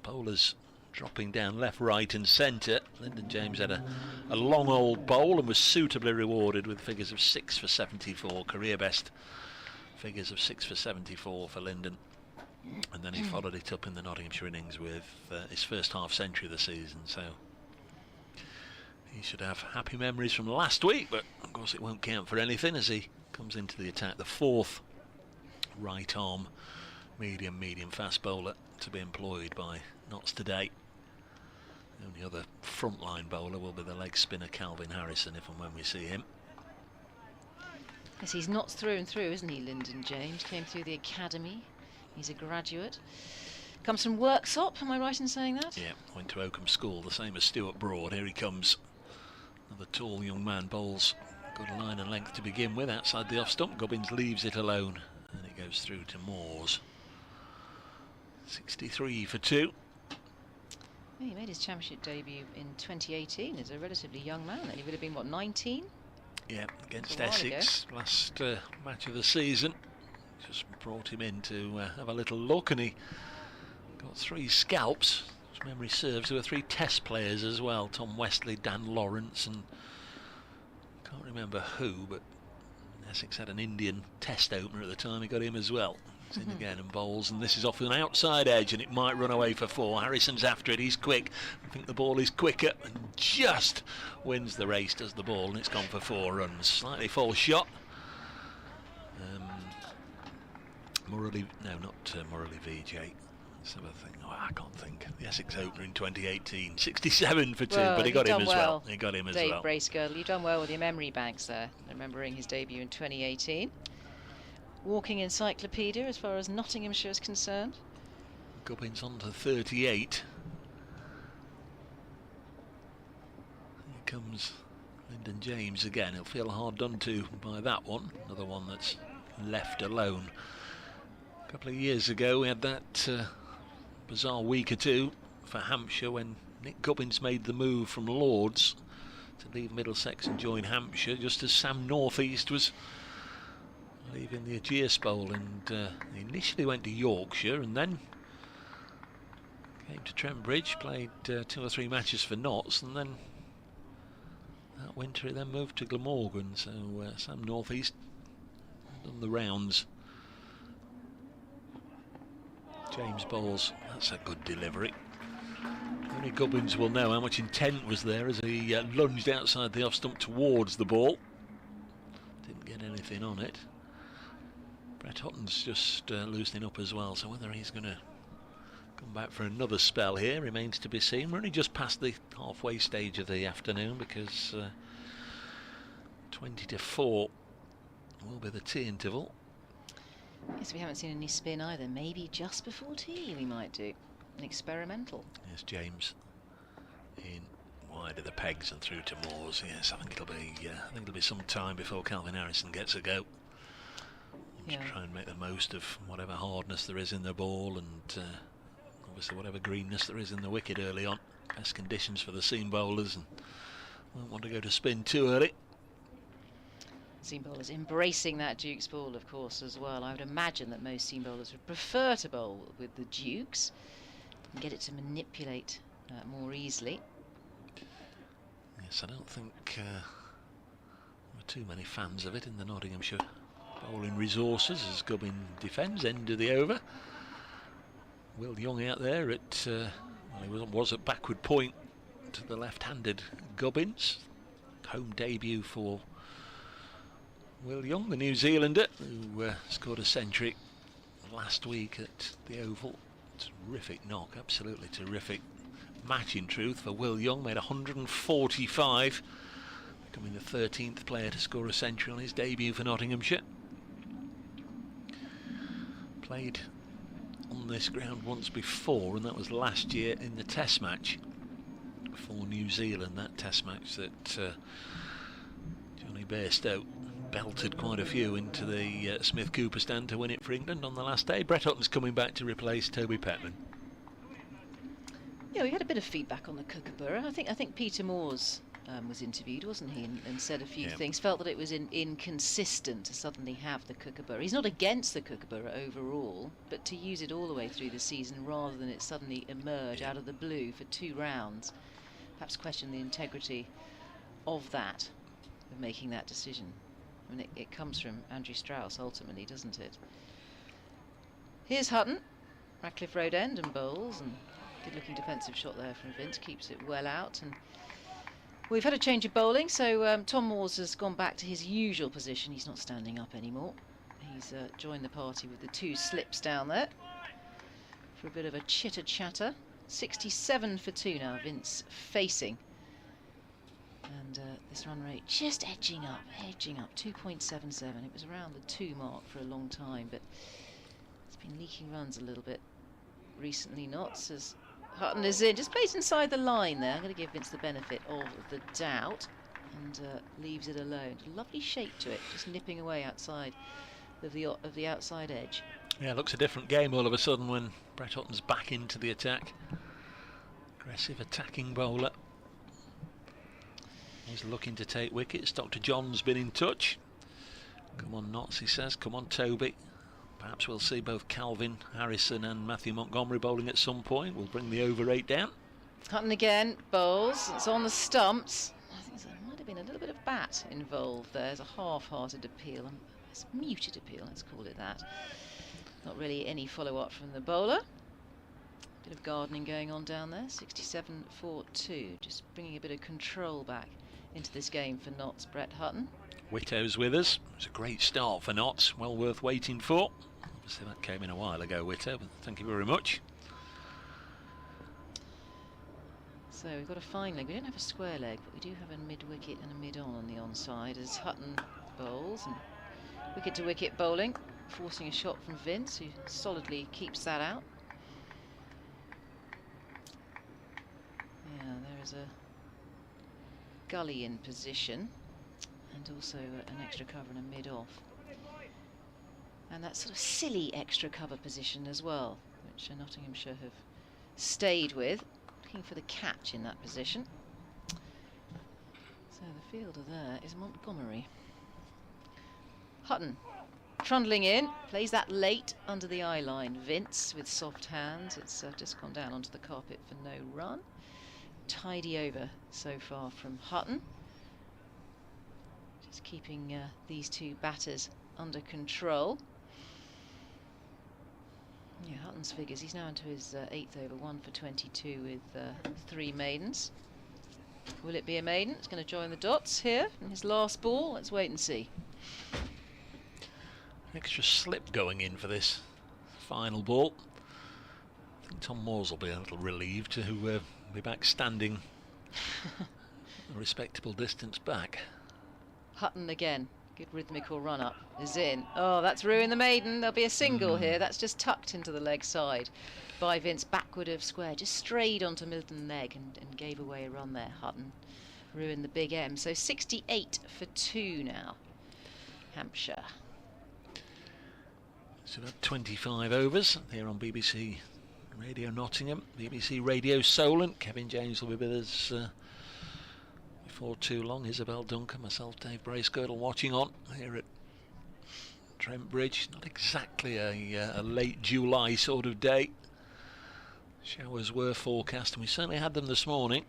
bowlers dropping down left, right and centre, Lyndon James had a long old bowl and was suitably rewarded with figures of 6 for 74, career best figures of 6 for 74 for Lyndon. And then he followed it up in the Nottinghamshire innings with his first half century of the season, so he should have happy memories from last week, but of course it won't count for anything as he comes into the attack. The 4th right arm medium fast bowler to be employed by Notts today. The only other frontline bowler will be the leg spinner Calvin Harrison, if and when we see him. Yes, he's Notts through and through, isn't he, Lyndon James? Came through the academy. He's a graduate. Comes from Worksop, am I right in saying that? Yeah, went to Oakham School, the same as Stuart Broad. Here he comes. Another tall young man, bowls good line and length to begin with outside the off stump. Gubbins leaves it alone and it goes through to Moores. 63 for 2. Yeah, he made his championship debut in 2018 as a relatively young man. Then he would have been, what, 19? Yeah, against Essex, last match of the season. Just brought him in to have a little look, and he got 3 scalps. As memory serves, there were 3 test players as well. Tom Westley, Dan Lawrence, and can't remember who, but Essex had an Indian test opener at the time. He got him as well. In again and bowls, and this is off an outside edge and it might run away for 4. Harrison's after it, he's quick. I think the ball is quicker and just wins the race, does the ball, and it's gone for 4 runs. Slightly false shot. Murali, no, not Murali VJ. Let's have a think. Oh, I can't think. The Essex opener in 2018, 67 for 2, well, but he got him as well. well. He got him as Dave well. Bracegirdle, you've done well with your memory banks there, remembering his debut in 2018. Walking encyclopedia as far as Nottinghamshire is concerned. Gubbins on to 38. Here comes Lyndon James again. He'll feel hard done to by that one. Another one that's left alone. A couple of years ago we had that bizarre week or two for Hampshire when Nick Gubbins made the move from Lords to leave Middlesex and join Hampshire, just as Sam Northeast was leaving the Aegeus Bowl, and he initially went to Yorkshire and then came to Trent Bridge, played 2 or 3 matches for Notts, and then that winter he then moved to Glamorgan. So Sam Northeast done the rounds. James bowls, that's a good delivery. Only Gubbins will know how much intent was there as he lunged outside the off stump towards the ball. Didn't get anything on it. Brett Hutton's just loosening up as well, so whether he's going to come back for another spell here remains to be seen. We're only just past the halfway stage of the afternoon because 20 to 4 will be the tea interval. Yes, we haven't seen any spin either. Maybe just before tea we might do an experimental. Yes, James in wide of the pegs and through to Moores. Yes, I think it'll be some time before Calvin Harrison gets a go. Yeah. Try and make the most of whatever hardness there is in the ball, and obviously whatever greenness there is in the wicket early on. Best conditions for the seam bowlers, and won't want to go to spin too early. Seam bowlers embracing that Duke's ball, of course, as well. I would imagine that most seam bowlers would prefer to bowl with the Dukes and get it to manipulate more easily. Yes, I don't think there are too many fans of it in the Nottinghamshire bowling resources as Gubbin defends, end of the over. Will Young out there at well, he was at backward point to the left-handed Gubbins. Home debut for Will Young, the New Zealander, who scored a century last week at the Oval. Terrific knock, absolutely terrific match in truth for Will Young. Made 145, becoming the 13th player to score a century on his debut for Nottinghamshire. Played on this ground once before, and that was last year in the Test match for New Zealand. That Test match that Johnny Bairstow belted quite a few into the Smith Cooper stand to win it for England on the last day. Brett Hutton's coming back to replace Toby Petman. Yeah, we had a bit of feedback on the Kookaburra. I think Peter Moores was interviewed, wasn't he, and said a few things. Felt that it was inconsistent to suddenly have the Kookaburra. He's not against the Kookaburra overall, but to use it all the way through the season rather than it suddenly emerge out of the blue for 2 rounds, perhaps question the integrity of that, of making that decision. I mean, it comes from Andrew Strauss ultimately, doesn't it? Here's Hutton, Ratcliffe Road end and bowls, and good looking defensive shot there from Vince, keeps it well out. And we've had a change of bowling, so Tom Moores has gone back to his usual position. He's not standing up anymore. He's joined the party with the 2 slips down there for a bit of a chitter-chatter. 67 for 2 now, Vince facing. And this run rate just edging up, 2.77. It was around the 2 mark for a long time, but it's been leaking runs a little bit recently. Not as Hutton is in, just plays inside the line there. I'm going to give Vince the benefit of the doubt and leaves it alone. A lovely shape to it, just nipping away outside of the outside edge. Yeah, it looks a different game all of a sudden when Brett Hutton's back into the attack. Aggressive attacking bowler. He's looking to take wickets. Dr. John's been in touch. Come on, Notts, he says. Come on, Toby. Perhaps we'll see both Calvin Harrison and Matthew Montgomery bowling at some point. We'll bring the over 8 down. Hutton again, bowls. It's on the stumps. I think there might have been a little bit of bat involved there. There's a half-hearted appeal. It's a muted appeal, let's call it that. Not really any follow-up from the bowler. Bit of gardening going on down there. 67 for 2. Just bringing a bit of control back into this game for Notts, Brett Hutton. Witto's with us. It's a great start for Notts. Well worth waiting for. Obviously that came in a while ago, Witto, but thank you very much. So we've got a fine leg. We don't have a square leg, but we do have a mid-wicket and a mid-on the onside as Hutton bowls. And wicket-to-wicket bowling, forcing a shot from Vince, who solidly keeps that out. Yeah, there is a gully in position, and also an extra cover and a mid-off. And that sort of silly extra cover position as well, which Nottinghamshire have stayed with, looking for the catch in that position. So the fielder there is Montgomery. Hutton trundling in, plays that late under the eye line. Vince with soft hands. It's just gone down onto the carpet for no run. Tidy over so far from Hutton. Just keeping these 2 batters under control. Yeah, Hutton's figures, he's now into his 8th over, 1 for 22 with 3 maidens. Will it be a maiden? It's going to join the dots here in his last ball. Let's wait and see. Extra slip going in for this final ball. I think Tom Moores will be a little relieved to be back standing a respectable distance back. Hutton again. Good rhythmical run-up is in. Oh, that's ruined the maiden. There'll be a single here. That's just tucked into the leg side by Vince, backward of square. Just strayed onto Milton leg and gave away a run there. Hutton ruined the big M. So 68 for 2 now. Hampshire. It's about 25 overs here on BBC Radio Nottingham, BBC Radio Solent. Kevin James will be with us before too long. Isabel Duncan, myself, Dave Bracegirdle watching on here at Trent Bridge. Not exactly a late July sort of day. Showers were forecast and we certainly had them this morning.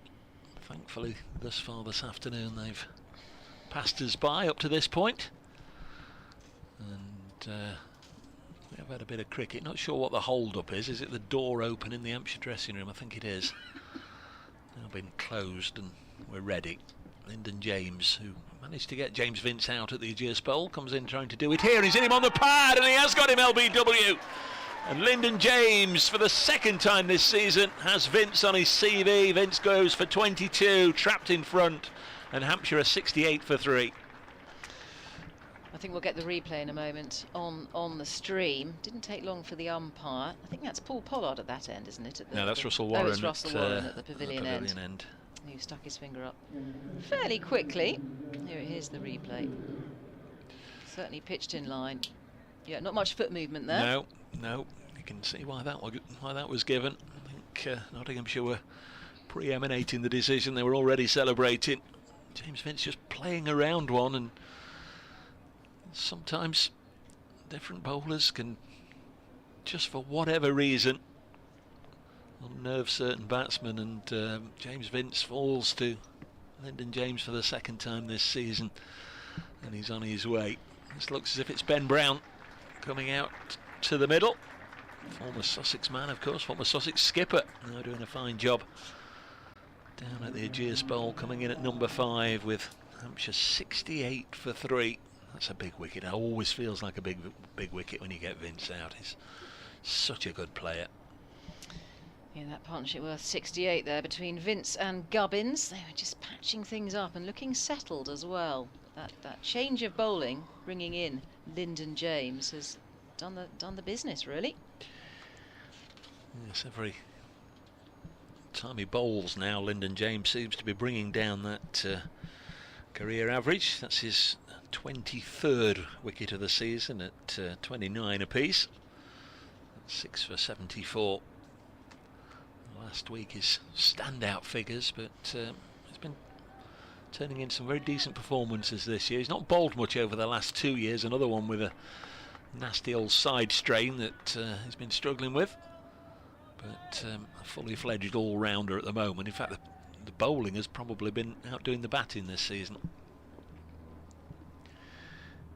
Thankfully thus far this afternoon they've passed us by up to this point. And we have had a bit of cricket. Not sure what the hold-up is. Is it the door open in the Hampshire dressing room? I think it is. Now been closed and we're ready. Lyndon James, who managed to get James Vince out at the Aegis Bowl, comes in trying to do it here. He's in him on the pad and he has got him, LBW. And Lyndon James, for the 2nd time this season, has Vince on his CV. Vince goes for 22, trapped in front, and Hampshire are 68 for 3. I think we'll get the replay in a moment on the stream. Didn't take long for the umpire. I think that's Paul Pollard at that end, isn't it? No, that's Russell Warren. Oh, it's Russell Warren at the pavilion end. Who stuck his finger up fairly quickly. Here's the replay. Certainly pitched in line. Yeah, not much foot movement there. No. You can see why that was given. I think Nottinghamshire were pre-emanating the decision. They were already celebrating. James Vince just playing around one, and sometimes different bowlers can, just for whatever reason, unnerve certain batsmen, and James Vince falls to Lyndon James for the second time this season, and he's on his way. This looks as if it's Ben Brown coming out to the middle. Former Sussex man, of course, former Sussex skipper, now doing a fine job down at the Aegeus Bowl, coming in at number 5 with Hampshire 68 for 3. That's a big wicket. It always feels like a big wicket when you get Vince out. He's such a good player. Yeah, that partnership worth 68 there between Vince and Gubbins. They were just patching things up and looking settled as well. That change of bowling, bringing in Lyndon James, has done the business, really. Yes, every time he bowls now, Lyndon James seems to be bringing down that career average. That's his 23rd wicket of the season at 29 apiece. 6 for 74. Last week his standout figures, but he's been turning in some very decent performances this year. He's not bowled much over the last 2 years, another one with a nasty old side strain that he's been struggling with. But a fully fledged all-rounder at the moment. In fact, the bowling has probably been outdoing the batting this season.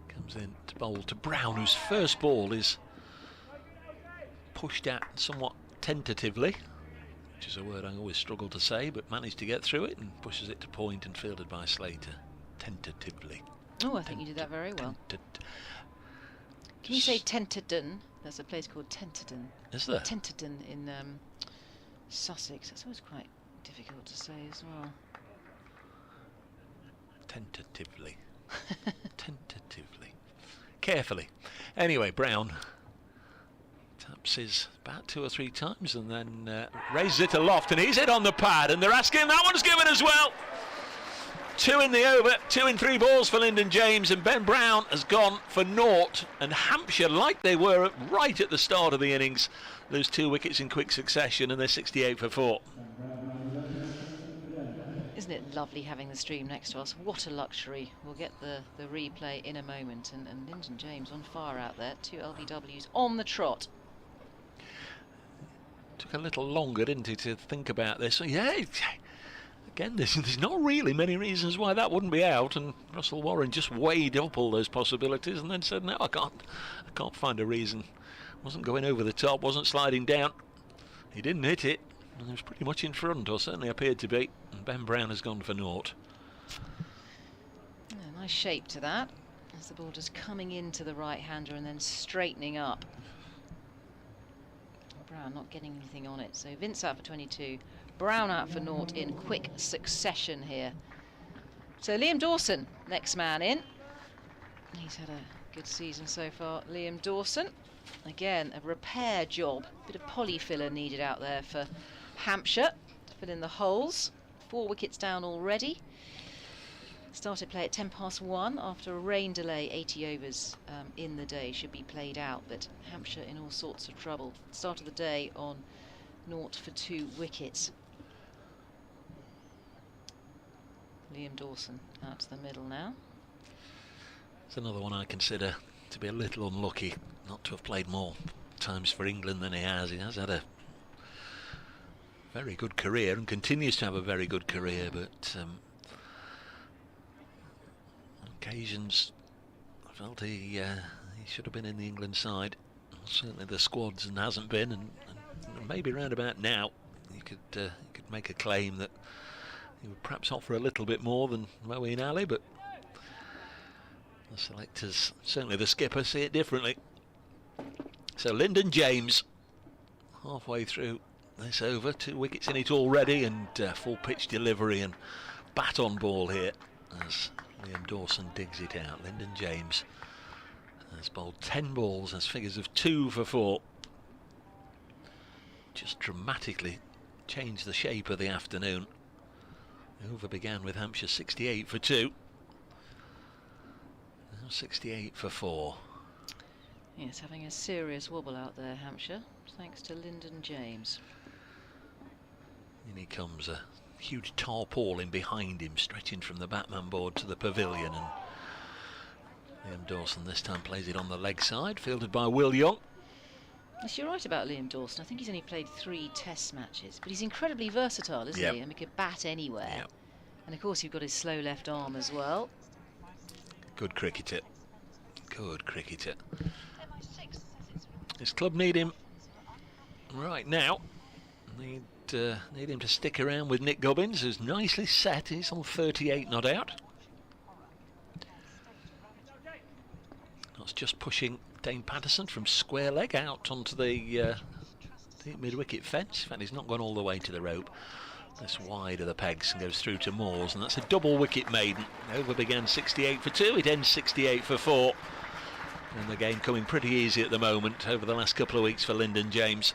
Comes in to bowl to Brown, whose first ball is pushed at somewhat tentatively, which is a word I always struggle to say, but managed to get through it and pushes it to point and fielded by Slater. Tentatively. Oh, I think you did that very well. Can you say Tenterden? There's a place called Tenterden. Is there? Tenterden in Sussex. That's always quite difficult to say as well. Tentatively. Tentatively. Carefully. Anyway, Brown taps his bat 2 or 3 times and then raises it aloft, and he's hit on the pad, and they're asking, that one's given as well. 2 in the over, 2 in 3 balls for Lyndon James, and Ben Brown has gone for naught, and Hampshire, like they were right at the start of the innings, lose 2 wickets in quick succession, and they're 68 for 4. Isn't it lovely having the stream next to us? What a luxury. We'll get the replay in a moment, and Lyndon James on fire out there. 2 LBWs on the trot. Took a little longer, didn't it, to think about this? So, yeah, again, there's not really many reasons why that wouldn't be out, and Russell Warren just weighed up all those possibilities and then said, no, I can't find a reason. Wasn't going over the top, wasn't sliding down. He didn't hit it, and he was pretty much in front, or certainly appeared to be, and Ben Brown has gone for naught. Yeah, nice shape to that, as the ball just coming into the right-hander and then straightening up. Brown not getting anything on it, so Vince out for 22, Brown out for naught in quick succession here. So Liam Dawson, next man in. He's had a good season so far, Liam Dawson. Again, a repair job, bit of polyfiller needed out there for Hampshire to fill in the holes. 4 wickets down already. Started play at 1:10 after a rain delay. 80 overs in the day should be played out, but Hampshire in all sorts of trouble. Start of the day on 0 for 2 wickets. Liam Dawson out to the middle now. It's another one I consider to be a little unlucky not to have played more times for England than he has. He has had a very good career and continues to have a very good career, but on occasions I felt he should have been in the England side. Certainly the squads, and hasn't been, and maybe round about now you could make a claim that he would perhaps offer a little bit more than Moeen Ali, but the selectors, certainly the skipper, see it differently. So Lyndon James, halfway through this over, 2 wickets in it already, and full pitch delivery and bat on ball here as Liam Dawson digs it out. Lyndon James Has bowled 10 balls as figures of 2 for 4. Just dramatically changed the shape of the afternoon. The over began with Hampshire 68 for 2. Now 68 for 4. Yes, having a serious wobble out there, Hampshire, thanks to Lyndon James. In he comes, a huge tarpaulin behind him, stretching from the batman board to the pavilion, and Liam Dawson this time plays it on the leg side, fielded by Will Young. Yes, you're right about Liam Dawson. I think he's only played 3 test matches, but he's incredibly versatile, isn't he? And he could bat anywhere. Yep. And of course, you've got his slow left arm as well. Good cricketer. Good cricketer. His club need him right now. Need him to stick around with Nick Gubbins, who's nicely set. He's on 38 not out. That's just pushing Dane Patterson from square leg out onto the mid-wicket fence. In fact, he's not gone all the way to the rope. This wide of the pegs and goes through to Moores, and that's a double wicket maiden. Over began 68 for 2, it ends 68 for 4. And the game coming pretty easy at the moment over the last couple of weeks for Lyndon James.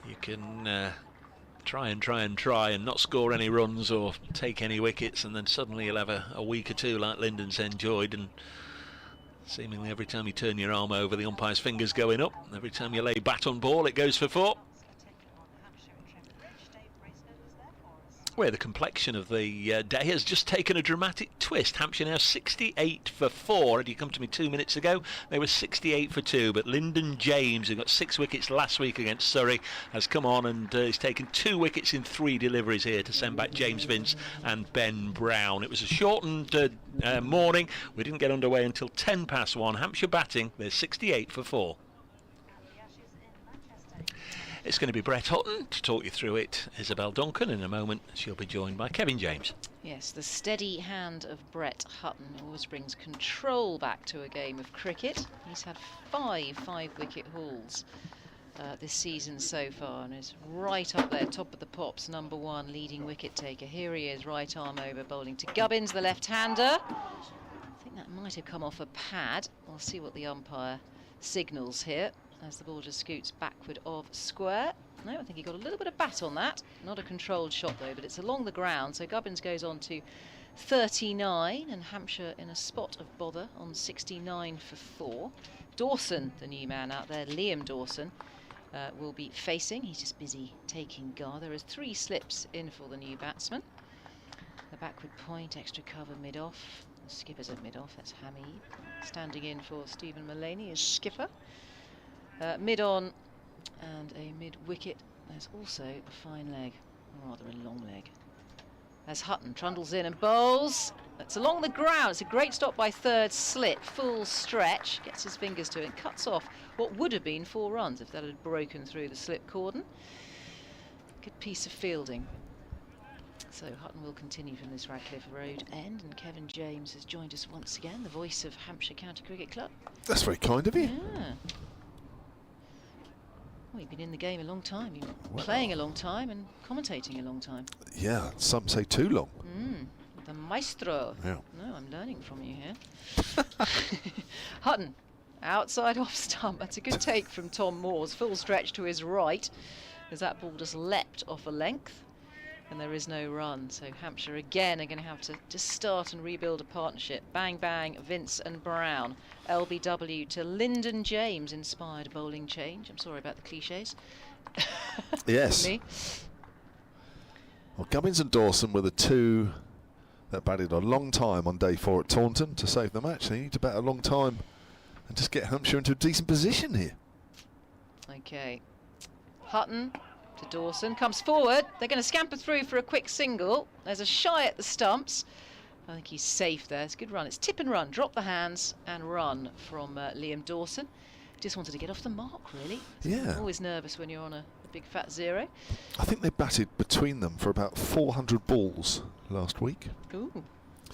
You can try and not score any runs or take any wickets, and then suddenly you'll have a week or two like Lyndon's enjoyed, and seemingly every time you turn your arm over, the umpire's fingers going up. Every time you lay bat on ball, it goes for 4. Where the complexion of the day has just taken a dramatic twist. Hampshire now 68 for 4. Had you come to me 2 minutes ago, they were 68 for 2. But Lyndon James, who got 6 wickets last week against Surrey, has come on and he's taken 2 wickets in 3 deliveries here to send back James Vince and Ben Brown. It was a shortened morning. We didn't get underway until 10 past 1. Hampshire batting, they're 68 for 4. It's going to be Brett Hutton to talk you through it. Isabel Duncan in a moment. She'll be joined by Kevin James. Yes, the steady hand of Brett Hutton always brings control back to a game of cricket. He's had 5 5-wicket hauls this season so far, and is right up there, top of the pops, #1 leading wicket taker. Here he is, right arm over, bowling to Gubbins, the left-hander. I think that might have come off a pad. We'll see what the umpire signals here as the ball just scoots backward of square. No, I think he got a little bit of bat on that. Not a controlled shot though, but it's along the ground. So Gubbins goes on to 39, and Hampshire in a spot of bother on 69 for 4. Dawson, the new man out there, Liam Dawson, will be facing. He's just busy taking guard. There is 3 slips in for the new batsman. The backward point, extra cover mid-off. The skipper's at mid-off, that's Hamid. Standing in for Stephen Mullaney as skipper. Mid-on and a mid-wicket. There's also a fine leg, or rather a long leg. As Hutton trundles in and bowls. That's along the ground. It's a great stop by third slip. Full stretch. Gets his fingers to it and cuts off what would have been 4 runs if that had broken through the slip cordon. Good piece of fielding. So Hutton will continue from this Radcliffe Road end, and Kevin James has joined us once again, the voice of Hampshire County Cricket Club. That's very kind of you. Yeah. Well, you've been in the game a long time. You've been playing a long time and commentating a long time. Yeah, some say too long. The maestro. Yeah. No, I'm learning from you here. Hutton, outside off stump. That's a good take from Tom Moores. Full stretch to his right, as that ball just leapt off a length. And there is no run, so Hampshire again are going to have to just start and rebuild a partnership. Bang, bang, Vince and Brown. LBW to Lyndon James, inspired bowling change. I'm sorry about the cliches. Yes. Me. Well, Gubbins and Dawson were the 2 that batted a long time on day 4 at Taunton to save the match. They need to bat a long time and just get Hampshire into a decent position here. Okay. Hutton to Dawson, comes forward. They're going to scamper through for a quick single. There's a shy at the stumps. I think he's safe there. It's a good run. It's tip and run. Drop the hands and run from Liam Dawson. Just wanted to get off the mark, really. Yeah. Always nervous when you're on a big fat 0. I think they batted between them for about 400 balls last week. Ooh,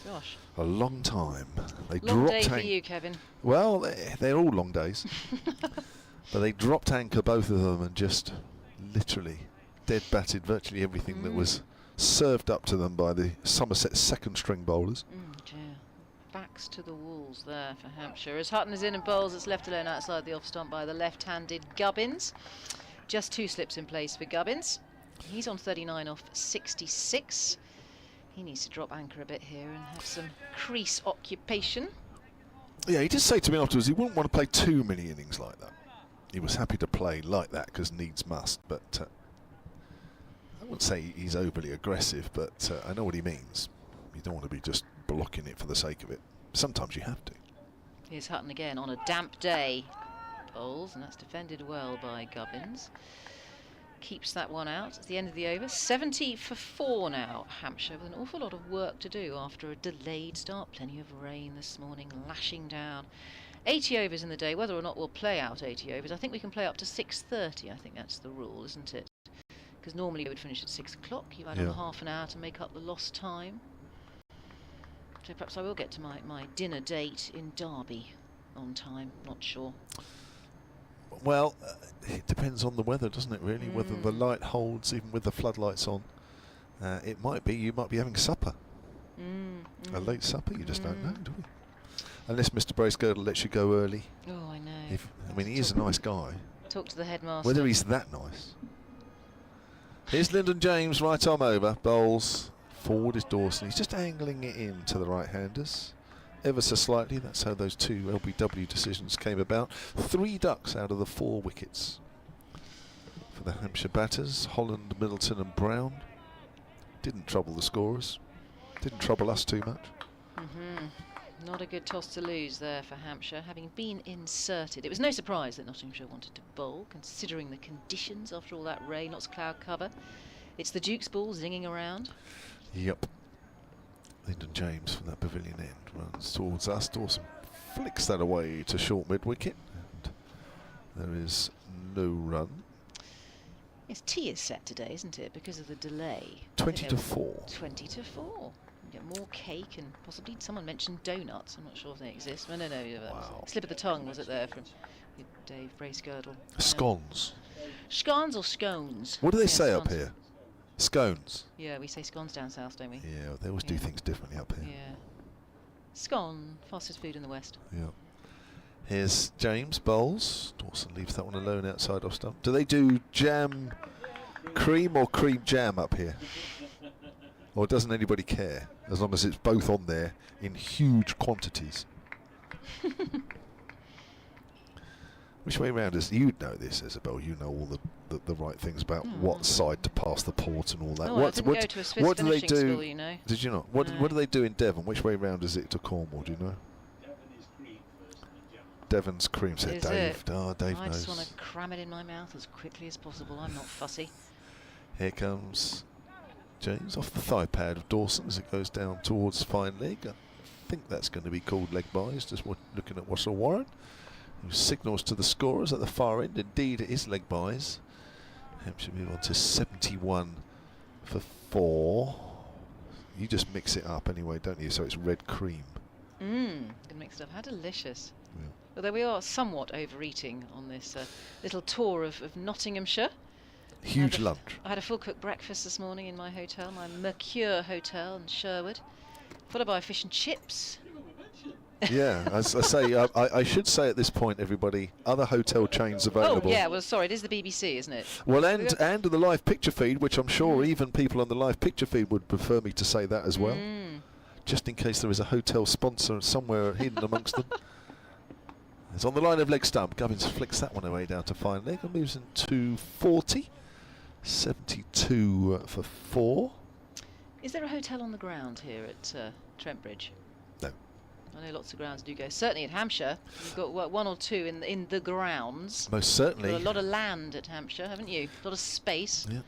gosh. A long time. They Long dropped day for you, Kevin. Well, they're all long days. But they dropped anchor, both of them, and just literally dead batted virtually everything that was served up to them by the Somerset second string bowlers. Dear. Back backs to the walls there for Hampshire. As Hutton is in and bowls, it's left alone outside the off stump by the left-handed Gubbins. Just 2 slips in place for Gubbins. He's on 39 off 66. He needs to drop anchor a bit here and have some crease occupation. Yeah, he did say to me afterwards he wouldn't want to play too many innings like that. He was happy to play like that because needs must, but I wouldn't say he's overly aggressive, but I know what he means. You don't want to be just blocking it for the sake of it. Sometimes you have to. Here's Hutton again on a damp day. Bowls, and that's defended well by Gubbins. Keeps that one out at the end of the over. 70 for 4 now, Hampshire, with an awful lot of work to do after a delayed start. Plenty of rain this morning, lashing down. 80 overs in the day. Whether or not we'll play out 80 overs, I think we can play up to 6:30. I think that's the rule, isn't it? Because normally we would finish at 6 o'clock. You add on half an hour to make up the lost time. So perhaps I will get to my dinner date in Derby on time. Not sure. Well, it depends on the weather, doesn't it, really? Whether the light holds, even with the floodlights on. It might be, you might be having supper. A late supper, you just don't know, do we? Unless Mr. Bracegirdle lets you go early. Oh, I know. I mean, he is a nice guy. Talk to the headmaster. Whether he's that nice. Here's Lyndon James, right arm over, bowls. Forward is Dawson. He's just angling it in to the right-handers. Ever so slightly, that's how those 2 LBW decisions came about. 3 ducks out of the 4 wickets for the Hampshire batters. Holland, Middleton and Brown. Didn't trouble the scorers. Didn't trouble us too much. Not a good toss to lose there for Hampshire, having been inserted. It was no surprise that Nottinghamshire wanted to bowl, considering the conditions after all that rain, lots of cloud cover. It's the Duke's ball zinging around. Yep. Lyndon James from that pavilion end runs towards us. Dawson flicks that away to short mid-wicket. And there is no run. Yes, tea is set today, isn't it, because of the delay? 20 to 4. 20 to 4. You get more cake and possibly someone mentioned donuts. I'm not sure if they exist. No. Wow. Slip of the tongue, was it there from Dave Bracegirdle? Scones. Scones or scones? What do they say scones. up here? Scones. Yeah, we say scones down south, don't we? Yeah, they always do things differently up here. Yeah. Scone, fastest food in the West. Yeah. Here's James, bowls. Dawson leaves that one alone outside off stump. Do they do jam cream or cream jam up here? Or doesn't anybody care, as long as it's both on there in huge quantities? Which way round is you'd know this, Isabel? You know all the right things about what side to pass the port and all that. Oh, I didn't go to a Swiss finishing school, you know. Did you not? What do they do in Devon? Which way round is it to Cornwall? Do you know? Devon's cream, said Dave. Oh, Dave knows. I just want to cram it in my mouth as quickly as possible. I'm not fussy. Here comes James off the thigh pad of Dawson as it goes down towards fine leg. I think that's going to be called leg byes, just looking at Wassell Warren, who signals to the scorers at the far end. Indeed, it is leg byes. Hampshire move on to 71 for 4. You just mix it up anyway, don't you? So it's red cream. Good mix it up. How delicious. Yeah. Although we are somewhat overeating on this little tour of Nottinghamshire. Huge lunch. I had a full cooked breakfast this morning in my hotel, my Mercure Hotel in Sherwood, followed by fish and chips. Yeah, as I say, I should say at this point, everybody, other hotel chains available. Oh, yeah, well, sorry, it is the BBC, isn't it? Well, and the live picture feed, which I'm sure even people on the live picture feed would prefer me to say that as well, just in case there is a hotel sponsor somewhere hidden amongst them. It's on the line of leg stump. Gubbins flicks that one away down to fine leg and moves into 40. 72 for 4. Is there a hotel on the ground here at Trent Bridge? No. I know lots of grounds do go. Certainly at Hampshire, you've got one or two in the grounds. Most certainly. You've got a lot of land at Hampshire, haven't you? A lot of space. Yeah.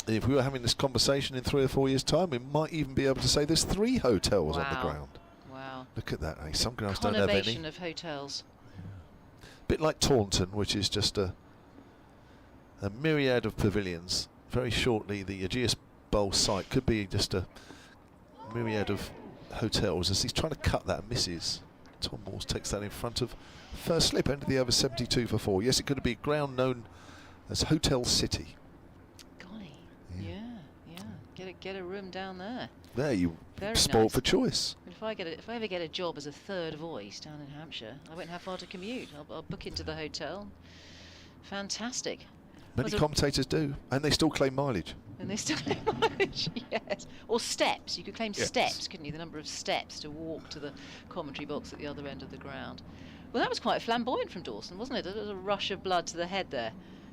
If we were having this conversation in 3 or 4 years' time, we might even be able to say there's 3 hotels on the ground. Wow. Look at that. Eh? Some grounds don't have any. Conurbation of hotels. Yeah. Bit like Taunton, which is just a myriad of pavilions. Very shortly, the Aegeus Bowl site could be just a myriad of hotels. As he's trying to cut that and misses, Tom Moores takes that in front of first slip, end of the over 72 for 4. Yes, it could be a ground known as Hotel City. Golly, yeah. Get a room down there. There you Very spoiled nice. for choice. If I ever get a job as a third voice down in Hampshire, I won't have far to commute. I'll book into the hotel. Fantastic. Many commentators do, and they still claim mileage. And they still yes. Or steps. You could claim steps, couldn't you? The number of steps to walk to the commentary box at the other end of the ground. Well, that was quite flamboyant from Dawson, wasn't it? There was a rush of blood to the head there,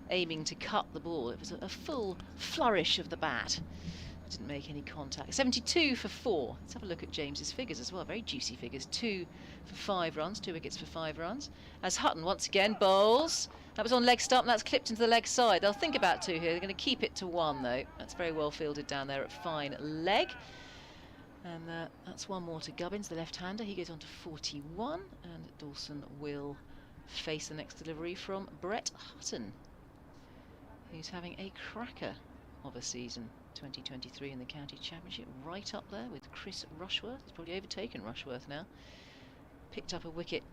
aiming to cut the ball. It was a full flourish of the bat. Didn't make any contact. 72 for 4. Let's have a look at James's figures as well. Very juicy figures. 2 for 5 runs. 2 wickets for 5 runs. As Hutton once again bowls. That was on leg stump. That's clipped into the leg side. They'll think about 2 here. They're going to keep it to 1 though. That's very well fielded down there at fine leg. And that's 1 more to Gubbins, the left-hander. He goes on to 41. And Dawson will face the next delivery from Brett Hutton, who's having a cracker of a season. 2023 in the county championship, right up there with Chris Rushworth. He's probably overtaken Rushworth now. Picked up a wicket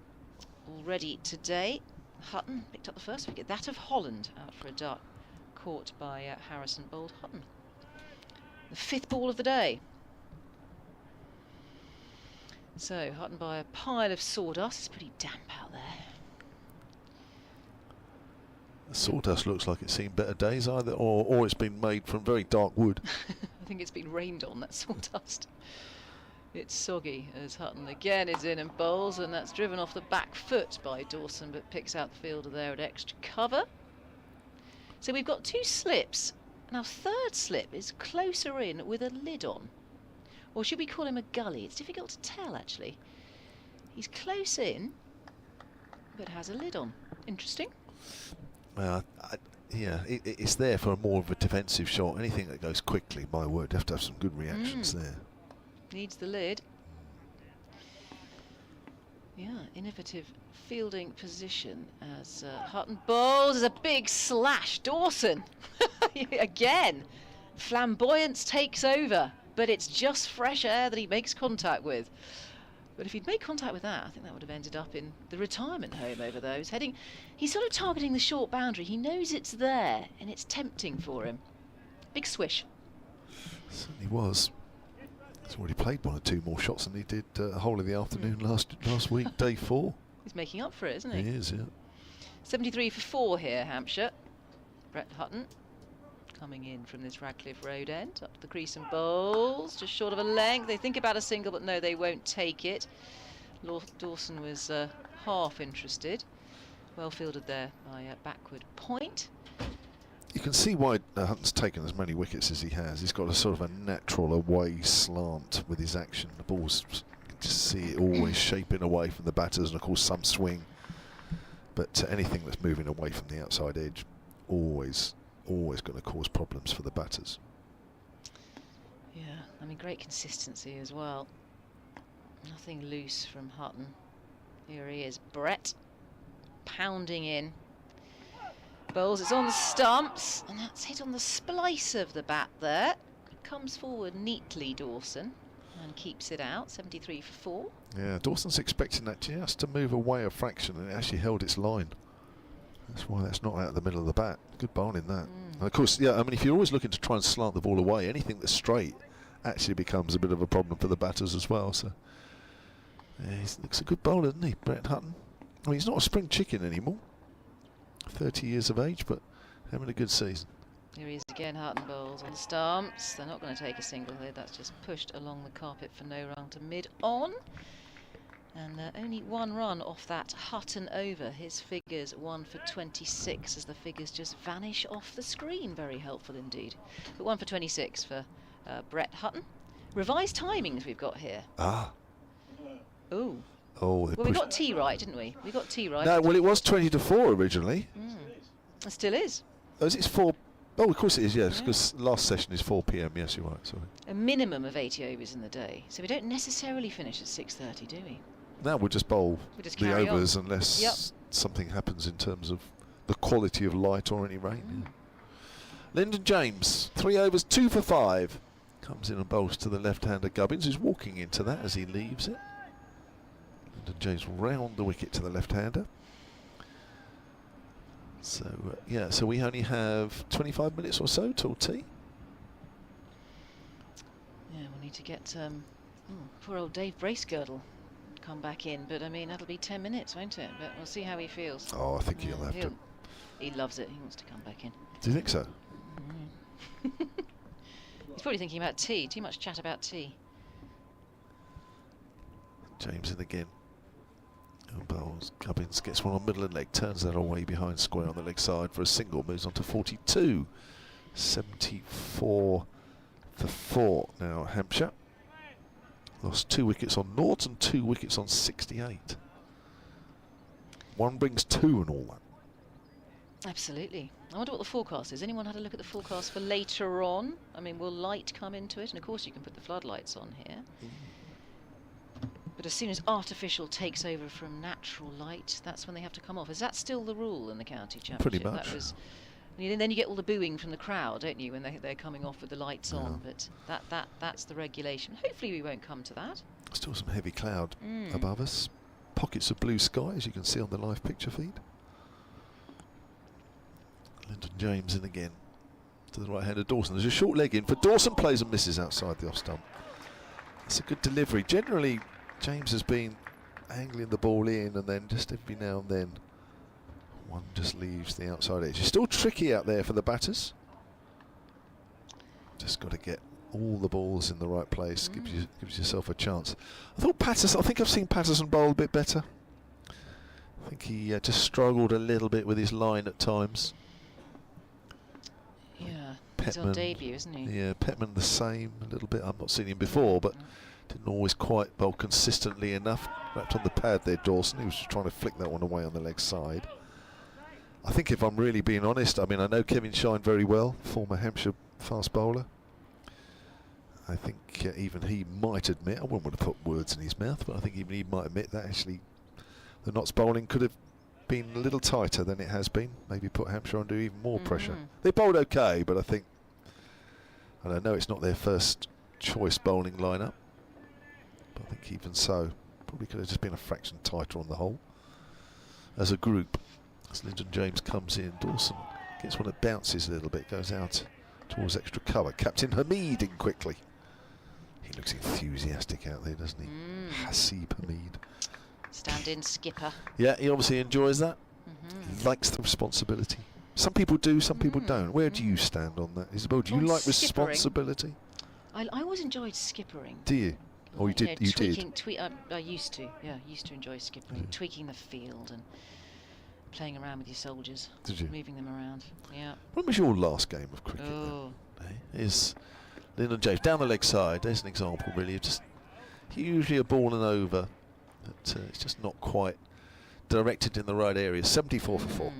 already today. Hutton picked up the first wicket, that of Holland, out for a duck, caught by Harrison bowled Hutton. The 5th ball of the day. So Hutton by a pile of sawdust. It's pretty damp out there. The sawdust looks like it's seen better days either, or it's been made from very dark wood. I think it's been rained on, that sawdust. It's soggy as Hutton again is in and bowls, and that's driven off the back foot by Dawson, but picks out the fielder there at extra cover. So we've got 2 slips, and our 3rd slip is closer in with a lid on. Or should we call him a gully? It's difficult to tell actually. He's close in, but has a lid on. Interesting. Well, yeah, it's there for more of a defensive shot. Anything that goes quickly, my word, you have to have some good reactions there. Needs the lid. Yeah, innovative fielding position as Hutton bowls. There's a big slash. Dawson, again, flamboyance takes over, but it's just fresh air that he makes contact with. But if he'd made contact with that, I think that would have ended up in the retirement home over there. He's sort of targeting the short boundary. He knows it's there, and it's tempting for him. Big swish. Certainly was. He's already played 1 or 2 more shots than he did a whole of the afternoon last week, day 4. He's making up for it, isn't he? He is, yeah. 73 for 4 here, Hampshire. Brett Hutton coming in from this Radcliffe Road end, up to the crease and bowls, just short of a length. They think about a single, but no, they won't take it. Dawson was half interested. Well fielded there by backward point. You can see why Hutton's taken as many wickets as he has. He's got a sort of a natural away slant with his action. The ball's, you can just see it always shaping away from the batters, and of course some swing. But anything that's moving away from the outside edge, always going to cause problems for the batters. Yeah, I mean, great consistency as well. Nothing loose from Hutton. Here he is, Brett, pounding in. Bowls, it's on the stumps, and that's hit on the splice of the bat there. Comes forward neatly, Dawson, and keeps it out, 73 for 4. Yeah, Dawson's expecting that just to move away a fraction, and it actually held its line. That's why that's not out of the middle of the bat. Good bowling that. And of course, yeah, I mean, if you're always looking to try and slant the ball away, anything that's straight actually becomes a bit of a problem for the batters as well. So, yeah, he looks a good bowler, doesn't he, Brett Hutton? I mean, he's not a spring chicken anymore. 30 years of age, but having a good season. Here he is again, Hutton bowls on the stumps. They're not going to take a single here. That's just pushed along the carpet for no run to mid-on. And only 1 run off that Hutton over. His figures 1 for 26 as the figures just vanish off the screen. Very helpful indeed. But 1 for 26 for Brett Hutton. Revised timings we've got here. Ah. Ooh. Oh, well, we got T right, didn't we? We got T right. No, well, it was 20 to 4 originally. It still is. Oh, it's 4. Oh, of course it is, yes, because last session is 4 p.m. Yes, you're right, sorry. A minimum of 80 overs in the day. So we don't necessarily finish at 6:30, do we? Now we'll just bowl the overs on. unless something happens in terms of the quality of light or any rain. Lyndon James, 3 overs, 2 for 5. Comes in and bowls to the left-hander Gubbins, who's walking into that as he leaves it. Lyndon James round the wicket to the left-hander. So, yeah, so we only have 25 minutes or so till tea. need to get poor old Dave Bracegirdle come back in, but I mean that'll be 10 minutes, won't it? But we'll see how he feels. Oh, I think he'll have to. He loves it. He wants to come back in. Do you think so? He's probably thinking about tea. Too much chat about tea. James in again. Bowles, Gubbins gets one on middle and leg, turns that away behind square on the leg side for a single, moves on to 42. 74 for 4 now, Hampshire. Lost 2 wickets on Naught and 2 wickets on 68. One brings 2 and all that. Absolutely. I wonder what the forecast is. Anyone had a look at the forecast for later on? I mean, will light come into it? And of course you can put the floodlights on here. But as soon as artificial takes over from natural light, that's when they have to come off. Is that still the rule in the county championship? Pretty much. That was, then you get all the booing from the crowd, don't you, when they're coming off with the lights on. But that's the regulation. Hopefully we won't come to that. Still some heavy cloud above us. Pockets of blue sky, as you can see on the live picture feed. Lyndon James in again to the right hand of Dawson. There's a short leg in for Dawson, plays and misses outside the off stump. It's a good delivery. Generally, James has been angling the ball in, and then just every now and then one just leaves the outside edge. It's still tricky out there for the batters. Just got to get all the balls in the right place. Gives yourself a chance. I think I've seen Patterson bowl a bit better. I think he just struggled a little bit with his line at times. Yeah, he's on debut, isn't he? Yeah, Petman the same a little bit. I've not seen him before, but didn't always quite bowl consistently enough. Wrapped on the pad there, Dawson. He was just trying to flick that one away on the leg side. I think if I'm really being honest, I mean, I know Kevin Shine very well, former Hampshire fast bowler. I think even he might admit, I wouldn't want to put words in his mouth, but I think even he might admit that actually the Notts bowling could have been a little tighter than it has been. Maybe put Hampshire under even more pressure. They bowled okay, but I think, and I know it's not their first choice bowling lineup, but I think even so, probably could have just been a fraction tighter on the whole. As a group, as Lyndon James comes in, Dawson gets one that bounces a little bit, goes out towards extra cover. Captain Hamid in quickly. He looks enthusiastic out there, doesn't he? Hasib Hamid. Stand-in skipper. Yeah, he obviously enjoys that. He likes the responsibility. Some people do, some people don't. Where do you stand on that, Isabel? Do you like skippering. Responsibility? I always enjoyed skippering. Do you? Or you did? You did? I used to. Yeah, used to enjoy skippering, tweaking the field and playing around with your soldiers. Did you? Moving them around. Yeah. When was your last game of cricket? Oh. Is Lyndon James down the leg side? There's an example, really, of just usually a ball and over. But it's just not quite directed in the right area. 74 for 4.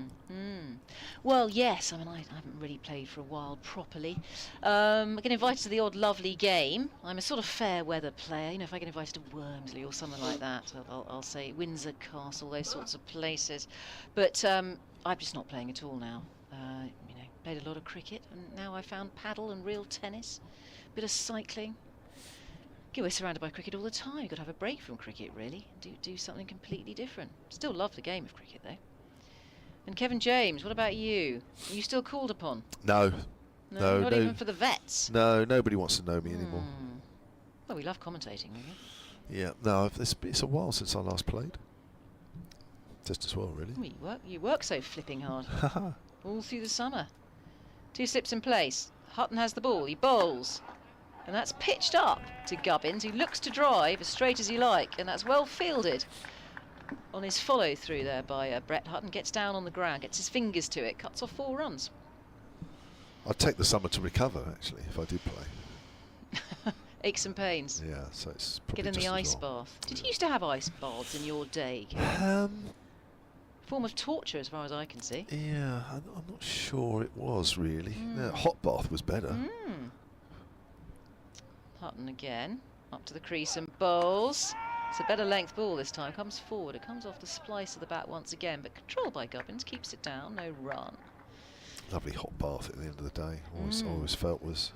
Well, yes. I mean, I haven't really played for a while properly. I get invited to the odd lovely game. I'm a sort of fair weather player. You know, if I get invited to Wormsley or something like that, I'll say Windsor Castle, those sorts of places. But I'm just not playing at all now. You know, played a lot of cricket, and now I found paddle and real tennis, bit of cycling. We're surrounded by cricket all the time. You've got to have a break from cricket, really. Do something completely different. Still love the game of cricket, though. And Kevin James, what about you? Are you still called upon? No. Not even for the vets? No, nobody wants to know me anymore. Well, we love commentating, really. Yeah, no, it's a while since I last played. Just as well, really. Well, you work so flipping hard. All through the summer. 2 slips in place. Hutton has the ball. He bowls. And that's pitched up to Gubbins, who looks to drive as straight as he like, and that's well fielded on his follow through there by Brett Hutton. Gets down on the ground, gets his fingers to it, cuts off 4 runs. I'd take the summer to recover, actually, if I did play. Aches and pains. Yeah, so it's probably get in the ice well. bath. Did you used to have ice baths in your day? Form of torture, as far as I can see. Yeah, I'm not sure it was really. No, hot bath was better. Hutton again, up to the crease and bowls. It's a better length ball this time. Comes forward. It comes off the splice of the bat once again, but controlled by Gubbins. Keeps it down. No run. Lovely hot bath at the end of the day. Always felt was.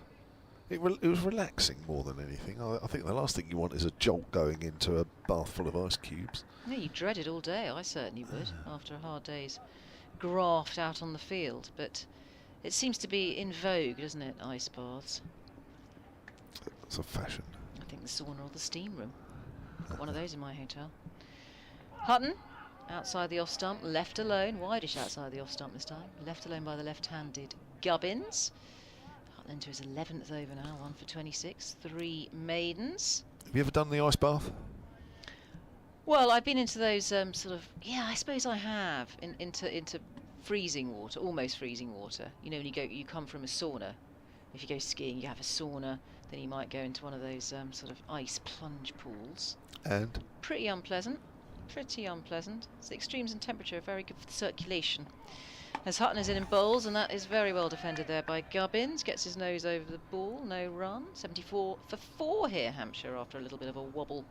It was relaxing more than anything. I think the last thing you want is a jolt going into a bath full of ice cubes. Yeah, you dread it all day. I certainly would after a hard day's graft out on the field. But it seems to be in vogue, doesn't it? Ice baths. It's a fashion. sauna or the steam room. Got one of those in my hotel. Hutton, outside the off stump, left alone. Wideish outside the off stump this time. Left alone by the left-handed Gubbins. Hutton into his 11th over now, 1 for 26. 3 maidens. Have you ever done the ice bath? Well, I've been into those sort of, yeah, I suppose I have, into freezing water, almost freezing water. You know, when you come from a sauna. If you go skiing, you have a sauna. Then you might go into one of those sort of ice plunge pools. And? Pretty unpleasant. Pretty unpleasant. So the extremes in temperature are very good for the circulation. As Hutton is in bowls, and that is very well defended there by Gubbins. Gets his nose over the ball, no run. 74 for 4 here, Hampshire, after a little bit of a wobble.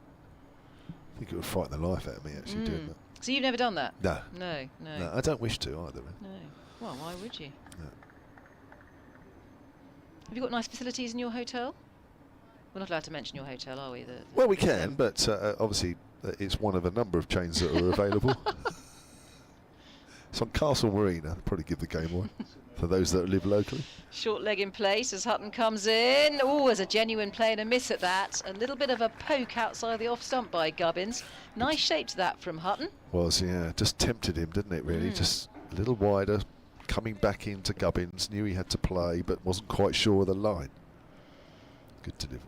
I think it would frighten the life out of me actually doing that. So you've never done that? No. No. I don't wish to either. No. Well, why would you? No. Have you got nice facilities in your hotel? We're not allowed to mention your hotel, are we? Well, we can, but obviously it's one of a number of chains that are available. It's on Castle Marina. I'll probably give the game away for those that live locally. Short leg in place as Hutton comes in. Oh, there's a genuine play and a miss at that. A little bit of a poke outside the off stump by Gubbins. Nice shape to that from Hutton. Was, yeah. Just tempted him, didn't it, really? Just a little wider, coming back into Gubbins. Knew he had to play, but wasn't quite sure of the line. Good delivery.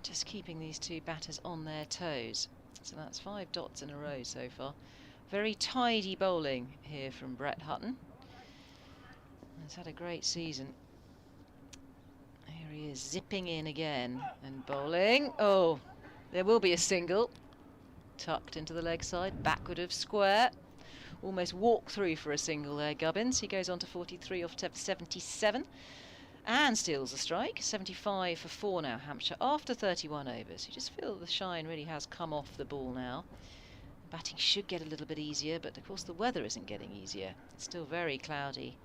Just keeping these two batters on their toes. So that's 5 dots in a row so far. Very tidy bowling here from Brett Hutton. He's had a great season. Here he is, zipping in again and bowling. Oh, there will be a single. Tucked into the leg side, backward of square. Almost walked through for a single there, Gubbins. He goes on to 43 off to 77. And steals a strike. 75 for 4 now, Hampshire, after 31 overs. You just feel the shine really has come off the ball now. Batting should get a little bit easier, but of course the weather isn't getting easier. It's still very cloudy.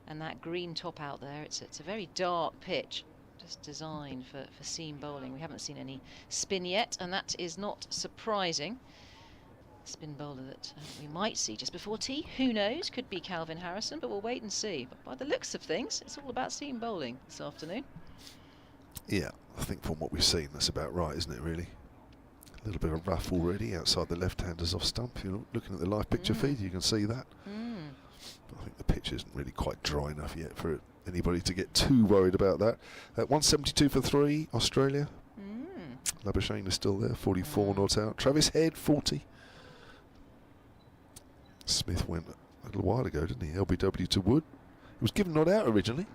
And that green top out there, it's a very dark pitch, just designed for seam bowling. We haven't seen any spin yet, and that is not surprising. Spin bowler that we might see just before tea, who knows, could be Calvin Harrison, but we'll wait and see. But by the looks of things, it's all about seam bowling this afternoon. Yeah, I think from what we've seen, that's about right, isn't it, really? A little bit of rough already outside the left-handers off stump. If you're looking at the live picture feed, you can see that. But I think the pitch isn't really quite dry enough yet for anybody to get too worried about that. 172 for 3, Australia. Labuschagne is still there, 44 not out. Travis Head, 40. Smith went a little while ago, didn't he? LBW to Wood. He was given not out originally.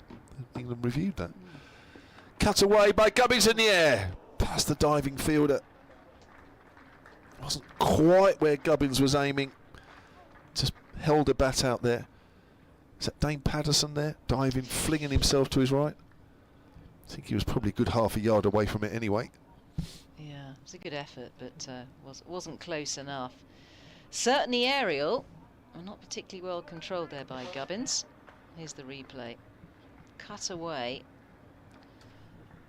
England reviewed that. Cut away by Gubbins in the air. Past the diving fielder. Wasn't quite where Gubbins was aiming. Just held a bat out there. Is that Dane Patterson there? Diving, flinging himself to his right. I think he was probably a good half a yard away from it anyway. Yeah, it was a good effort, but wasn't close enough. Certainly aerial. Not particularly well controlled there by Gubbins. Here's the replay. Cut away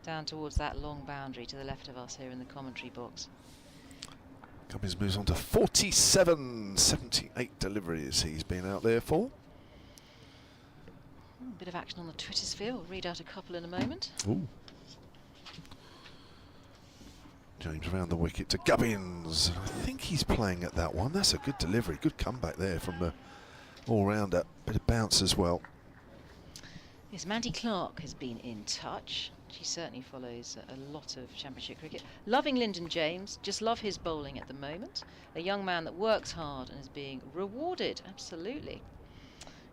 down towards that long boundary to the left of us here in the commentary box. Gubbins moves on to 47, 78 deliveries he's been out there for. A bit of action on the Twitter sphere. We'll read out a couple in a moment. Ooh. James around the wicket to Gubbins. I think he's playing at that one. That's a good delivery. Good comeback there from the all-rounder. Bit of bounce as well. Yes, Mandy Clark has been in touch. She certainly follows a lot of Championship cricket. Loving Lyndon James. Just love his bowling at the moment. A young man that works hard and is being rewarded. Absolutely.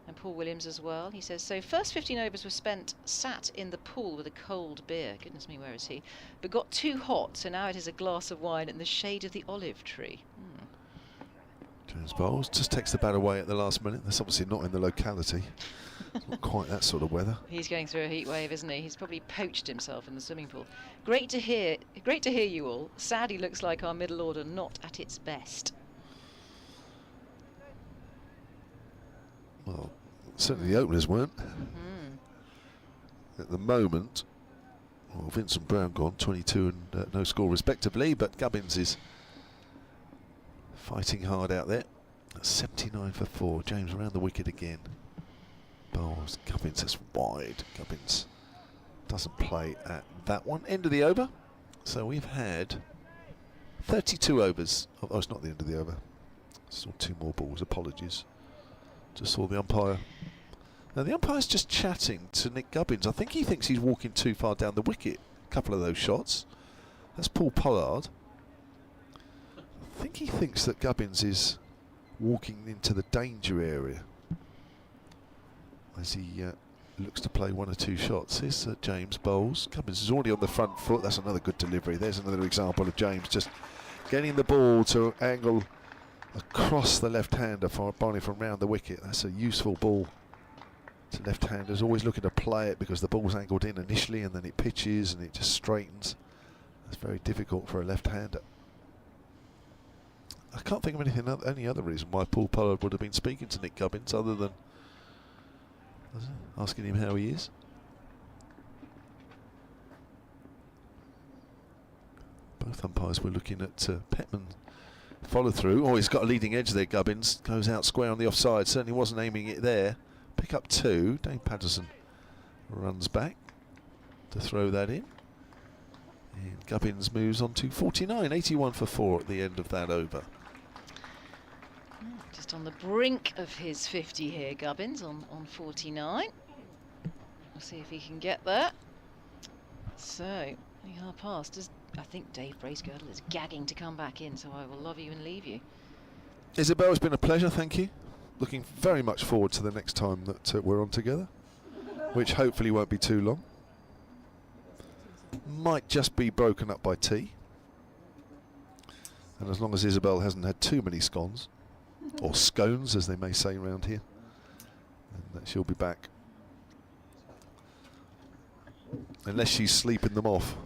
And Paul Williams as well. He says, so first 15 overs were spent sat in the pool with a cold beer. Goodness me, where is he? But got too hot, so now it is a glass of wine in the shade of the olive tree. James bowls, just takes the bat away at the last minute. That's obviously not in the locality. Not quite that sort of weather. He's going through a heat wave, isn't he? He's probably poached himself in the swimming pool. Great to hear you all. Sadly looks like our middle order not at its best. Well, certainly the openers weren't. At the moment, well, Vincent Brown gone, 22 and no score respectively, but Gubbins is fighting hard out there. That's 79 for 4. James around the wicket again. Bowls, Gubbins, that's wide. Gubbins doesn't play at that one. End of the over. So we've had 32 overs. Oh, it's not the end of the over. Saw 2 more balls. Apologies. Just saw the umpire. Now the umpire's just chatting to Nick Gubbins. I think he thinks he's walking too far down the wicket. A couple of those shots. That's Paul Pollard. I think he thinks that Gubbins is walking into the danger area as he looks to play 1 or 2 shots. Here's James bowls. Gubbins is already on the front foot. That's another good delivery. There's another example of James just getting the ball to angle across the left-hander for bowling from round the wicket. That's a useful ball to left-handers. Always looking to play it because the ball's angled in initially and then it pitches and it just straightens. It's very difficult for a left-hander. I can't think of any other reason why Paul Pollard would have been speaking to Nick Gubbins other than asking him how he is. Both umpires were looking at Petman follow through. Oh, he's got a leading edge there, Gubbins. Goes out square on the offside. Certainly wasn't aiming it there. Pick up 2. Dane Patterson runs back to throw that in. And Gubbins moves on to 49. 81 for 4 at the end of that over. Just on the brink of his 50 here, Gubbins, on 49. We'll see if he can get there. So, we are past. I think Dave Bracegirdle is gagging to come back in, so I will love you and leave you. Isabel, it's been a pleasure, thank you. Looking very much forward to the next time that we're on together, which hopefully won't be too long. Might just be broken up by tea. And as long as Isabel hasn't had too many scones, or scones as they may say around here, then she'll be back. Unless she's sleeping them off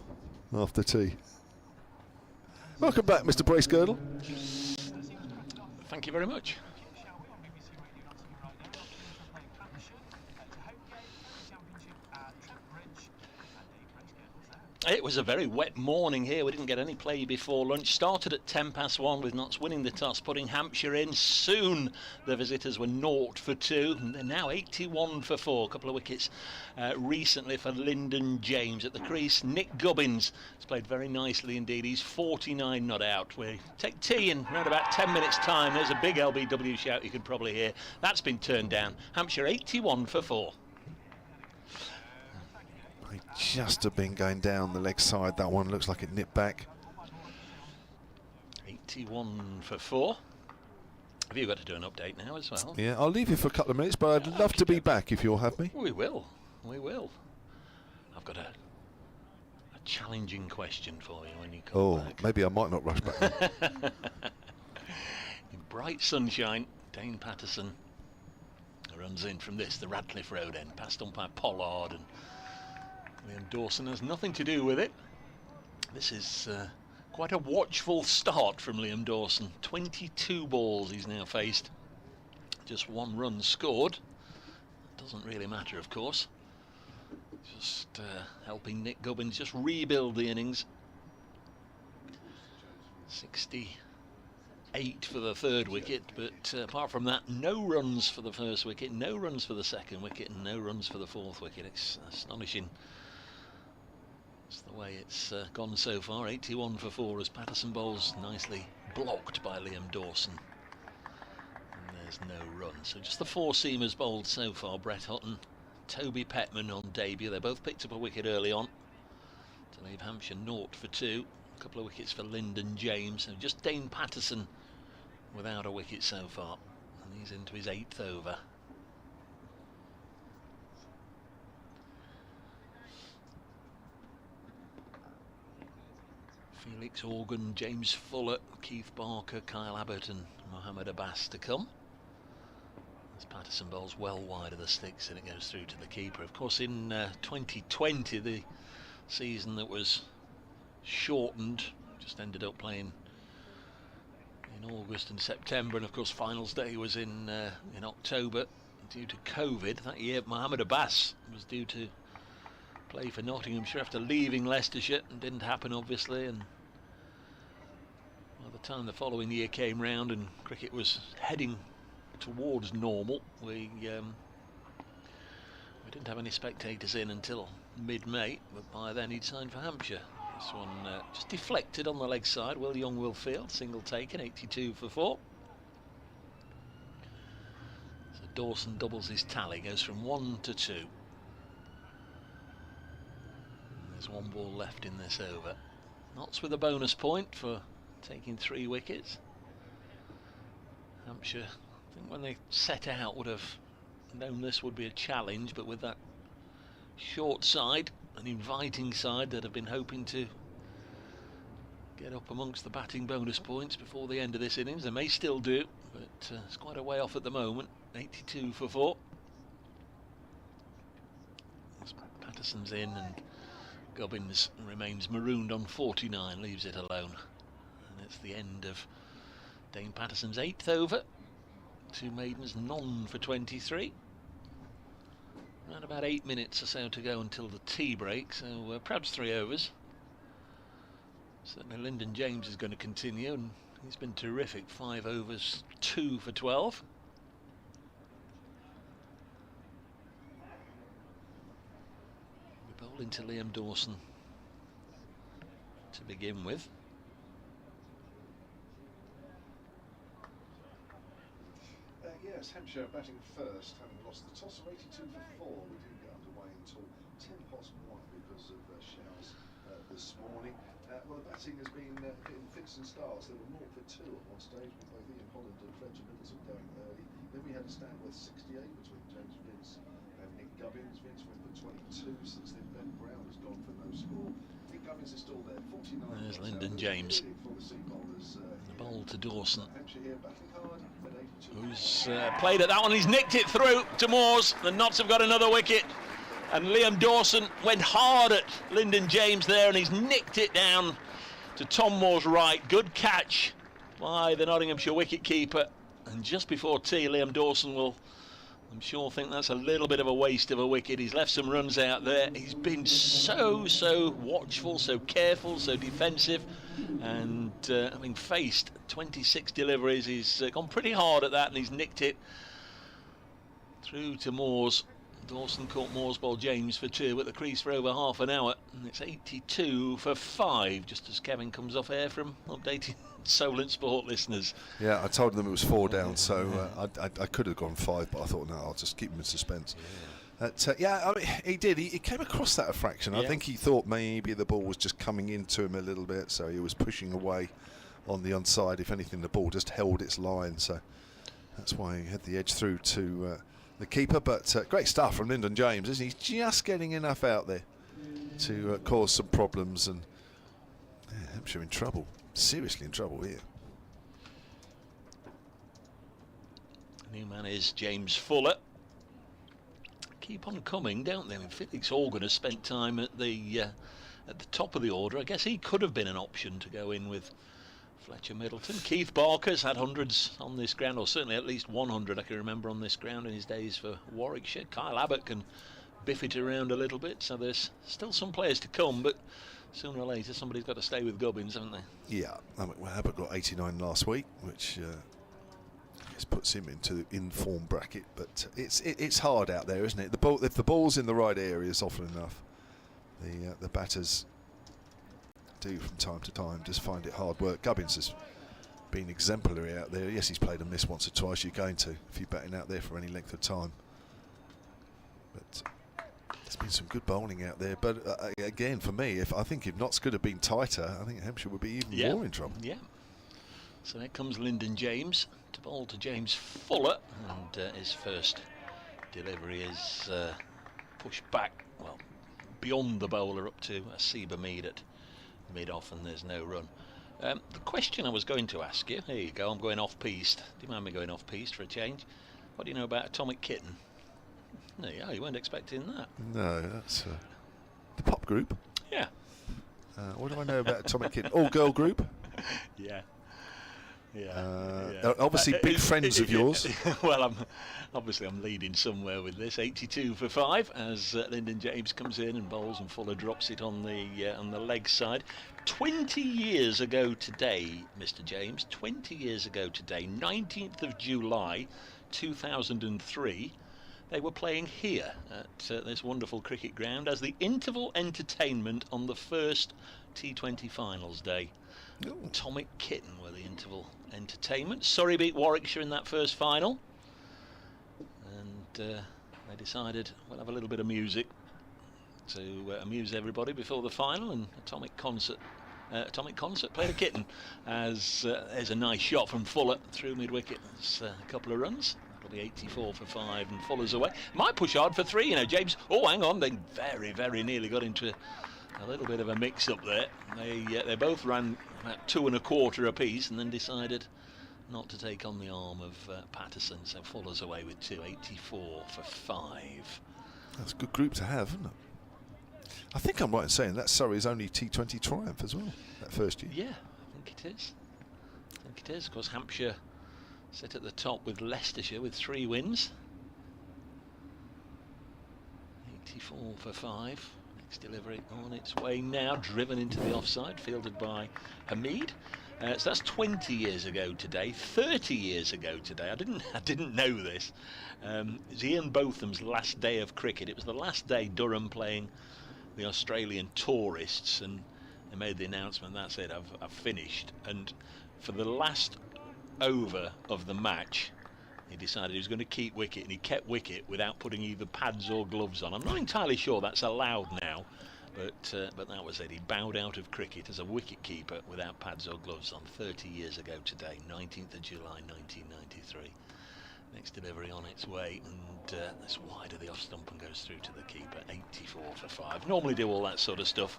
after tea. Welcome back, Mr. Bracegirdle. Thank you very much. It was a very wet morning here. We didn't get any play before lunch. Started at 1:10 with Notts winning the toss, putting Hampshire in. Soon the visitors were 0 for 2. And they're now 81 for 4. A couple of wickets recently for Lyndon James at the crease. Nick Gubbins has played very nicely indeed. He's 49 not out. We take tea in around about 10 minutes time. There's a big LBW shout you could probably hear. That's been turned down. Hampshire 81 for 4. Just have been going down the leg side. That one looks like it nipped back. 81 for 4. Have you got to do an update now as well? Yeah, I'll leave you for a couple of minutes, but I'd love to be back if you'll have me. We will. We will. I've got a challenging question for you when you come back. Maybe I might not rush back. In bright sunshine, Dane Patterson runs in from the Radcliffe Road end, past umpire Pollard, and Liam Dawson has nothing to do with it. This is quite a watchful start from Liam Dawson. 22 balls he's now faced. Just 1 run scored. Doesn't really matter, of course. Just helping Nick Gubbins just rebuild the innings. 68 for the 3rd wicket, but apart from that, no runs for the 1st wicket, no runs for the 2nd wicket, and no runs for the 4th wicket. It's astonishing. That's the way it's gone so far. 81 for 4 as Patterson bowls nicely blocked by Liam Dawson. And there's no run. So just the 4 seamers bowled so far. Brett Hutton, Toby Petman on debut. They both picked up a wicket early on to leave Hampshire 0 for 2. A couple of wickets for Lyndon James. So just Dane Patterson without a wicket so far. And he's into his 8th over. Felix Organ, James Fuller, Keith Barker, Kyle Abbott and Mohammed Abbas to come. As Patterson bowls well wide of the sticks and it goes through to the keeper. Of course, in 2020, the season that was shortened, just ended up playing in August and September, and of course finals day was in October due to COVID. That year Mohammed Abbas was due to play for Nottinghamshire after leaving Leicestershire, and didn't happen obviously, and by the time the following year came round and cricket was heading towards normal, we didn't have any spectators in until mid-May, but by then he'd signed for Hampshire. This one just deflected on the leg side. Will Young will field, single taken, 82 for 4. So Dawson doubles his tally, goes from 1 to 2. And there's one ball left in this over. Notts with a bonus point for taking 3 wickets. Hampshire, I think when they set out, would have known this would be a challenge, but with that short side, an inviting side that have been hoping to get up amongst the batting bonus points before the end of this innings. They may still do, but it's quite a way off at the moment. 82 for 4. Patterson's in and Gubbins remains marooned on 49, leaves it alone. And it's the end of Dane Patterson's 8th over. 2 maidens, none for 23. Around about 8 minutes or so to go until the tea break, so perhaps 3 overs. Certainly Lyndon James is going to continue, and he's been terrific. 5 overs, 2 for 12. We're bowling to Liam Dawson to begin with. Yes, Hampshire batting first, having lost the toss of 82 for 4. We didn't get underway until 10 past 1 because of showers this morning. Well, the batting has been in fits and starts. There were 0 for 2 at one stage, with both Ian Holland and Trent going early. Then we had a stand with 68 between James Vince and Nick Gubbins. Vince went for 22. Since then, Ben Brown has gone for no score. Nick Gubbins is still there, 49. There's Lyndon James. The bowl to Dawson, who's played at that one. He's nicked it through to Moores. The Notts have got another wicket, and Liam Dawson went hard at Lyndon James there, and he's nicked it down to Tom Moore's right. Good catch by the Nottinghamshire wicket-keeper, and just before tea, Liam Dawson will, I'm sure, think that's a little bit of a waste of a wicket. He's left some runs out there. He's been so watchful, so careful, so defensive, and having faced 26 deliveries, he's gone pretty hard at that, and he's nicked it through to Moores. Dawson caught Moore's ball, James for 2 at the crease for over half an hour, and it's 82 for 5, just as Kevin comes off air from updating Solent Sport listeners. Yeah, I told them it was 4 down, so I could have gone 5, but I thought, no, I'll just keep them in suspense. Yeah, I mean, he did. He came across that fraction. Yeah. I think he thought maybe the ball was just coming into him a little bit, so he was pushing away on the onside. If anything, the ball just held its line, so that's why he had the edge through to the keeper. But great stuff from Lyndon James, isn't he? He's just getting enough out there to cause some problems, and Hampshire in trouble, seriously in trouble here. New man is James Fuller. Keep on coming, don't they? I mean, Felix Organ has spent time at the top of the order. I guess he could have been an option to go in with Fletcher Middleton. Keith Barker's had hundreds on this ground, or certainly at least 100 I can remember on this ground in his days for Warwickshire. Kyle Abbott can biff it around a little bit, so there's still some players to come, but sooner or later somebody's got to stay with Gubbins, haven't they? Yeah, I mean, well, Abbott got 89 last week, which puts him into the in-form bracket, but it's hard out there, isn't it? If the ball's in the right areas often enough, the batters do from time to time just find it hard work. Gubbins has been exemplary out there. Yes, he's played and missed once or twice. You're going to if you're batting out there for any length of time. But there's been some good bowling out there. But again, for me, I think if Notts could have been tighter, I think Hampshire would be even more in trouble. Yeah. So here comes Lyndon James to bowl to James Fuller, and his first delivery is pushed back, well, beyond the bowler up to Asiba Mead at mid-off, and there's no run. The question I was going to ask you, here you go, I'm going off-piste. Do you mind me going off-piste for a change? What do you know about Atomic Kitten? No, yeah, you weren't expecting that. No, that's the pop group. Yeah. What do I know about Atomic Kitten? All-girl group? Yeah. Obviously big friends of yours. Well, I'm leading somewhere with this. 82 for 5 as Lyndon James comes in and bowls, and Fuller drops it on the leg side. 20 years ago today, Mr. James, 20 years ago today, 19th of July 2003, they were playing here at this wonderful cricket ground as the interval entertainment on the first T20 finals day. Ooh. Atomic Kitten were the interval entertainment. Surrey beat Warwickshire in that first final, and they decided we'll have a little bit of music to amuse everybody before the final, and Atomic Concert played a kitten as there's a nice shot from Fuller through mid-wicket. That's a couple of runs. That'll be 84 for 5 and Fuller's away. Might push hard for 3, you know, James. Oh, hang on, they very, very nearly got into a little bit of a mix-up there. They both ran about 2 1/4 apiece and then decided not to take on the arm of Patterson, so Fuller's away with 2, 84 for 5. That's a good group to have, isn't it? I think I'm right in saying that Surrey's only T20 triumph as well, that first year. Yeah, I think it is. Of course, Hampshire sit at the top with Leicestershire with 3 wins. 84 for 5. Next delivery on its way now, driven into the offside, fielded by Hamid. So that's 20 years ago today, 30 years ago today. I didn't know this. It's Ian Botham's last day of cricket. It was the last day Durham playing the Australian tourists, and they made the announcement, that's it, I've finished. And for the last over of the match, he decided he was going to keep wicket, and he kept wicket without putting either pads or gloves on. I'm not entirely sure that's allowed now, but that was it. He bowed out of cricket as a wicket keeper without pads or gloves on 30 years ago today, 19th of July 1993. Next delivery on its way, and that's wide of the off stump and goes through to the keeper. 84 for 5. Normally do all that sort of stuff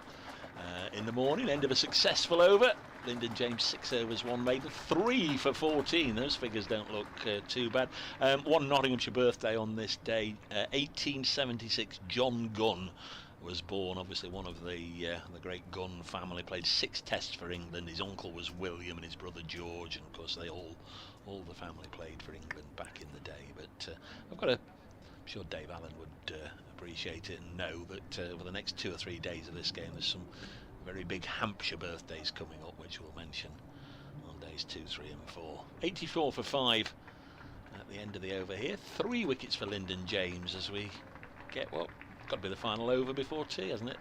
in the morning. End of a successful over. Lyndon James 6 overs, 1 maiden, 3 for 14. Those figures don't look too bad. One Nottinghamshire birthday on this day. 1876, John Gunn was born. Obviously one of the great Gunn family. Played 6 tests for England. His uncle was William and his brother George, and of course they all the family played for England back in the day. But I'm sure Dave Allen would appreciate it and know that over the next 2 or 3 days of this game there's some very big Hampshire birthdays coming up, which we'll mention on days 2, 3 and 4. 84 for 5 at the end of the over here. 3 wickets for Lyndon James as we get, well, got to be the final over before tea, hasn't it?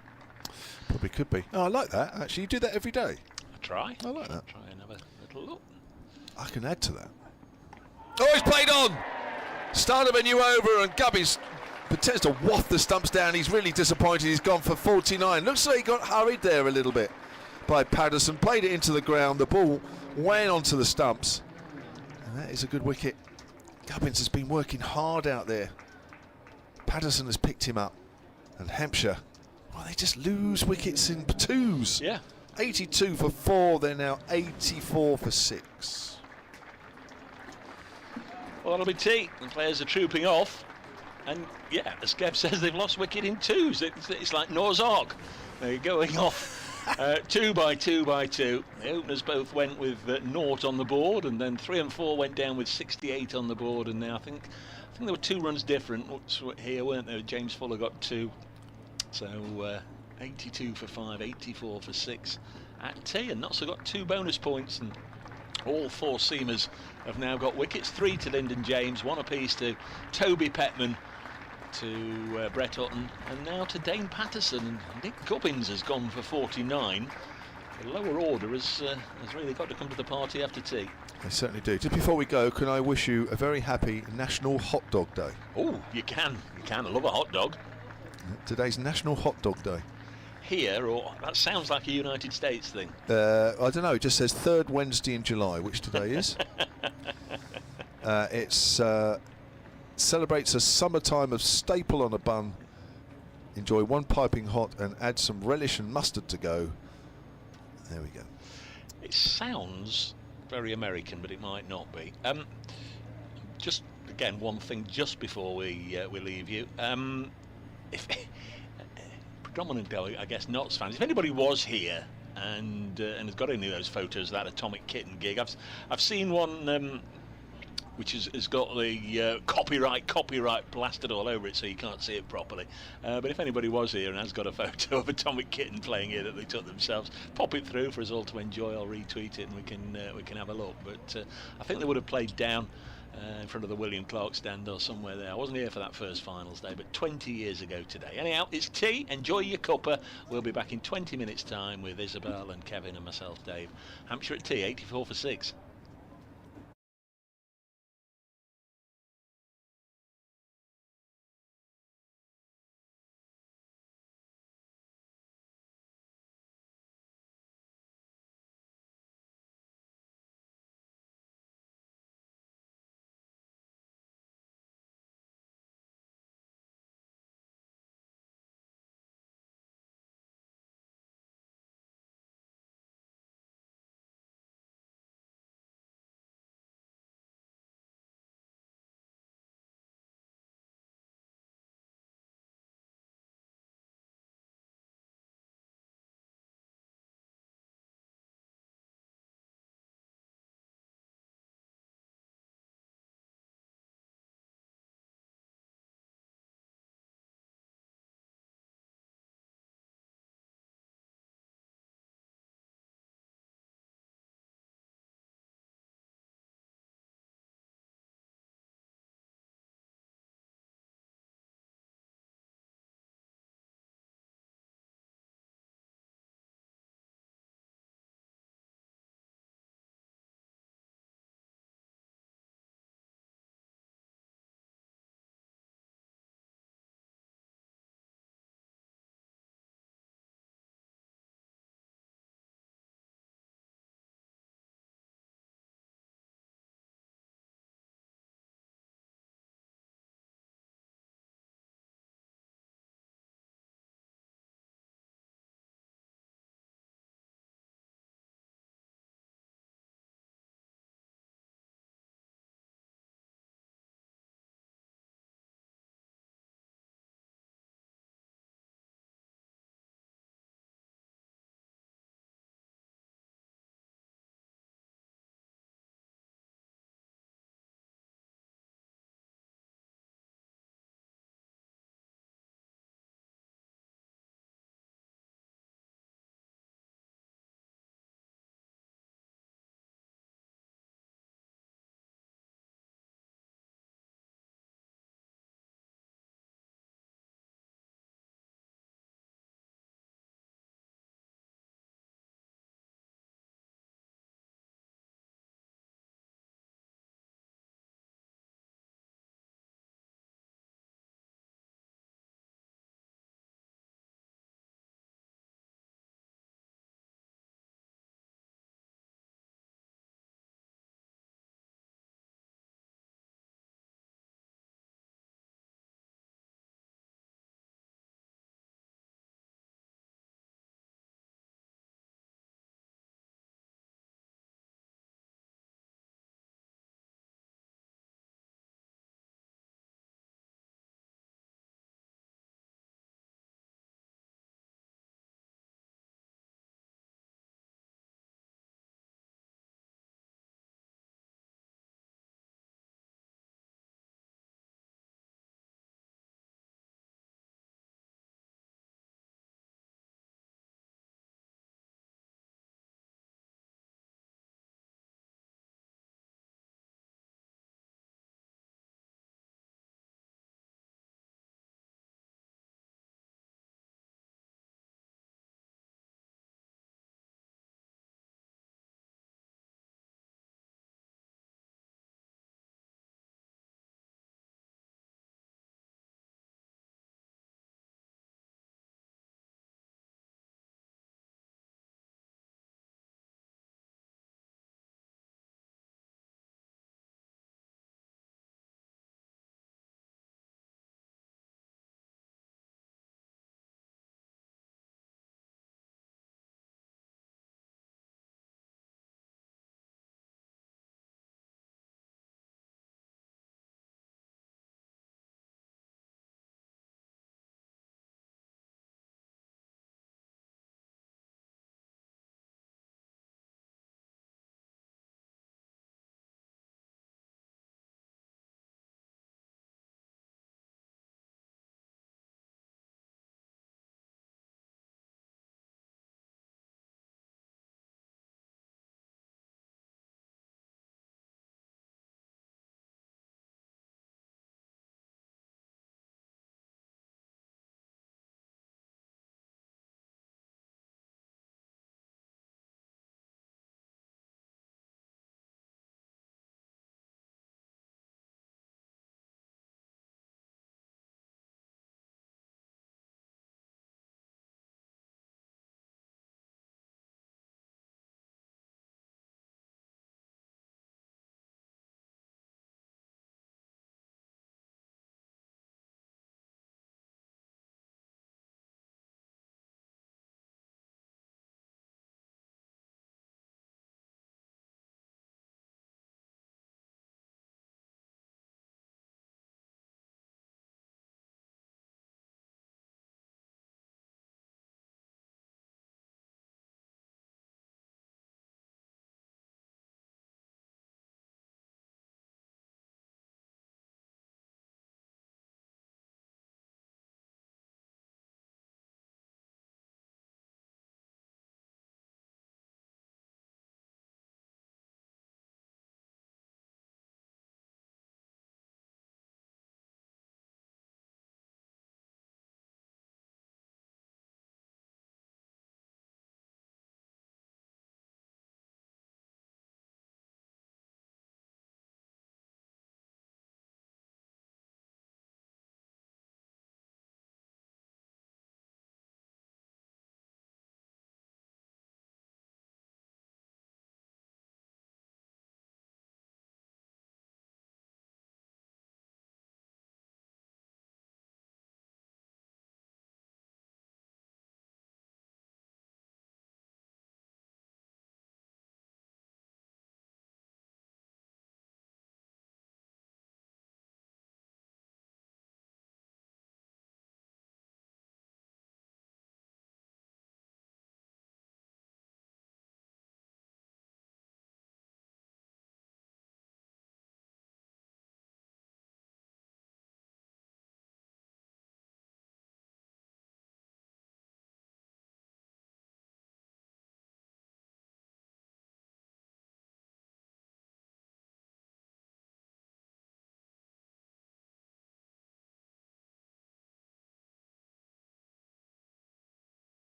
Probably could be. Oh, I like that, actually. You do that every day. I try. I like that. Try and have a little look. I can add to that. Oh, he's played on! Start of a new over, and Gubbins pretends to waft the stumps down. He's really disappointed. He's gone for 49. Looks like he got hurried there a little bit by Patterson. Played it into the ground. The ball went onto the stumps. And that is a good wicket. Gubbins has been working hard out there. Patterson has picked him up. And Hampshire, well, they just lose wickets in 2s. Yeah. 82 for 4. They're now 84 for 6. Well, that'll be tea. The players are trooping off. And, yeah, as Kev says, they've lost wicket in 2s. It's like Noah's Ark. They're going off 2 by 2 by 2. The openers both went with 0 on the board, and then 3 and 4 went down with 68 on the board. And now I think there were 2 runs different here, weren't there? James Fuller got 2. So 82 for 5, 84 for 6 at tea. And Notts have got 2 bonus points, and all 4 seamers have now got wickets. 3 to Lyndon James, 1 apiece to Toby Petman, to Brett Hutton, and now to Dane Patterson. And Nick Gubbins has gone for 49. The lower order has really got to come to the party after tea. They certainly do. Just before we go, can I wish you a very happy National Hot Dog Day? Oh, you can. I love a hot dog. Today's National Hot Dog Day. Here, or that sounds like a United States thing. I don't know, it just says 3rd Wednesday in July, which today is. It's celebrates a summertime of staple on a bun. Enjoy 1 piping hot and add some relish and mustard to go. There we go. It sounds very American, but it might not be. Just again, one thing just before we leave you. If predominantly, I guess, Notts fans, if anybody was here and has got any of those photos of that Atomic Kitten gig, I've seen one which has got the copyright blasted all over it, so you can't see it properly. But if anybody was here and has got a photo of Atomic Kitten playing here that they took themselves, pop it through for us all to enjoy. I'll retweet it and we can have a look. But I think they would have played down in front of the William Clark stand or somewhere there. I wasn't here for that first finals day, but 20 years ago today. Anyhow, it's tea. Enjoy your cuppa. We'll be back in 20 minutes' time with Isabel and Kevin and myself, Dave. Hampshire at tea, 84 for 6.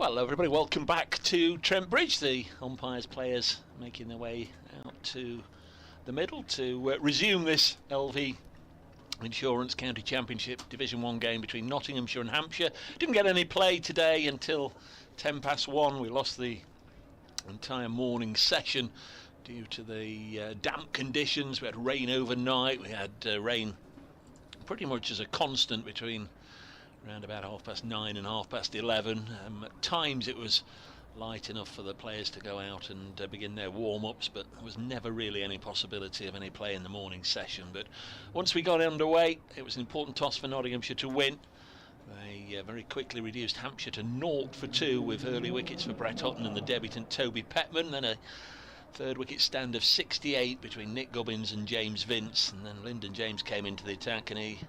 Well, everybody, welcome back to Trent Bridge. The umpires, players making their way out to the middle to resume this LV Insurance County Championship Division 1 game between Nottinghamshire and Hampshire. Didn't get any play today until 1:10. We lost the entire morning session due to the damp conditions. We had rain overnight. We had rain pretty much as a constant between around about 9:30 and 11:30. At times it was light enough for the players to go out and begin their warm-ups, but there was never really any possibility of any play in the morning session. But once we got underway, it was an important toss for Nottinghamshire to win. They very quickly reduced Hampshire to 0-2 with early wickets for Brett Hutton and the debutant Toby Petman, then a third wicket stand of 68 between Nick Gubbins and James Vince, and then Lyndon James came into the attack and he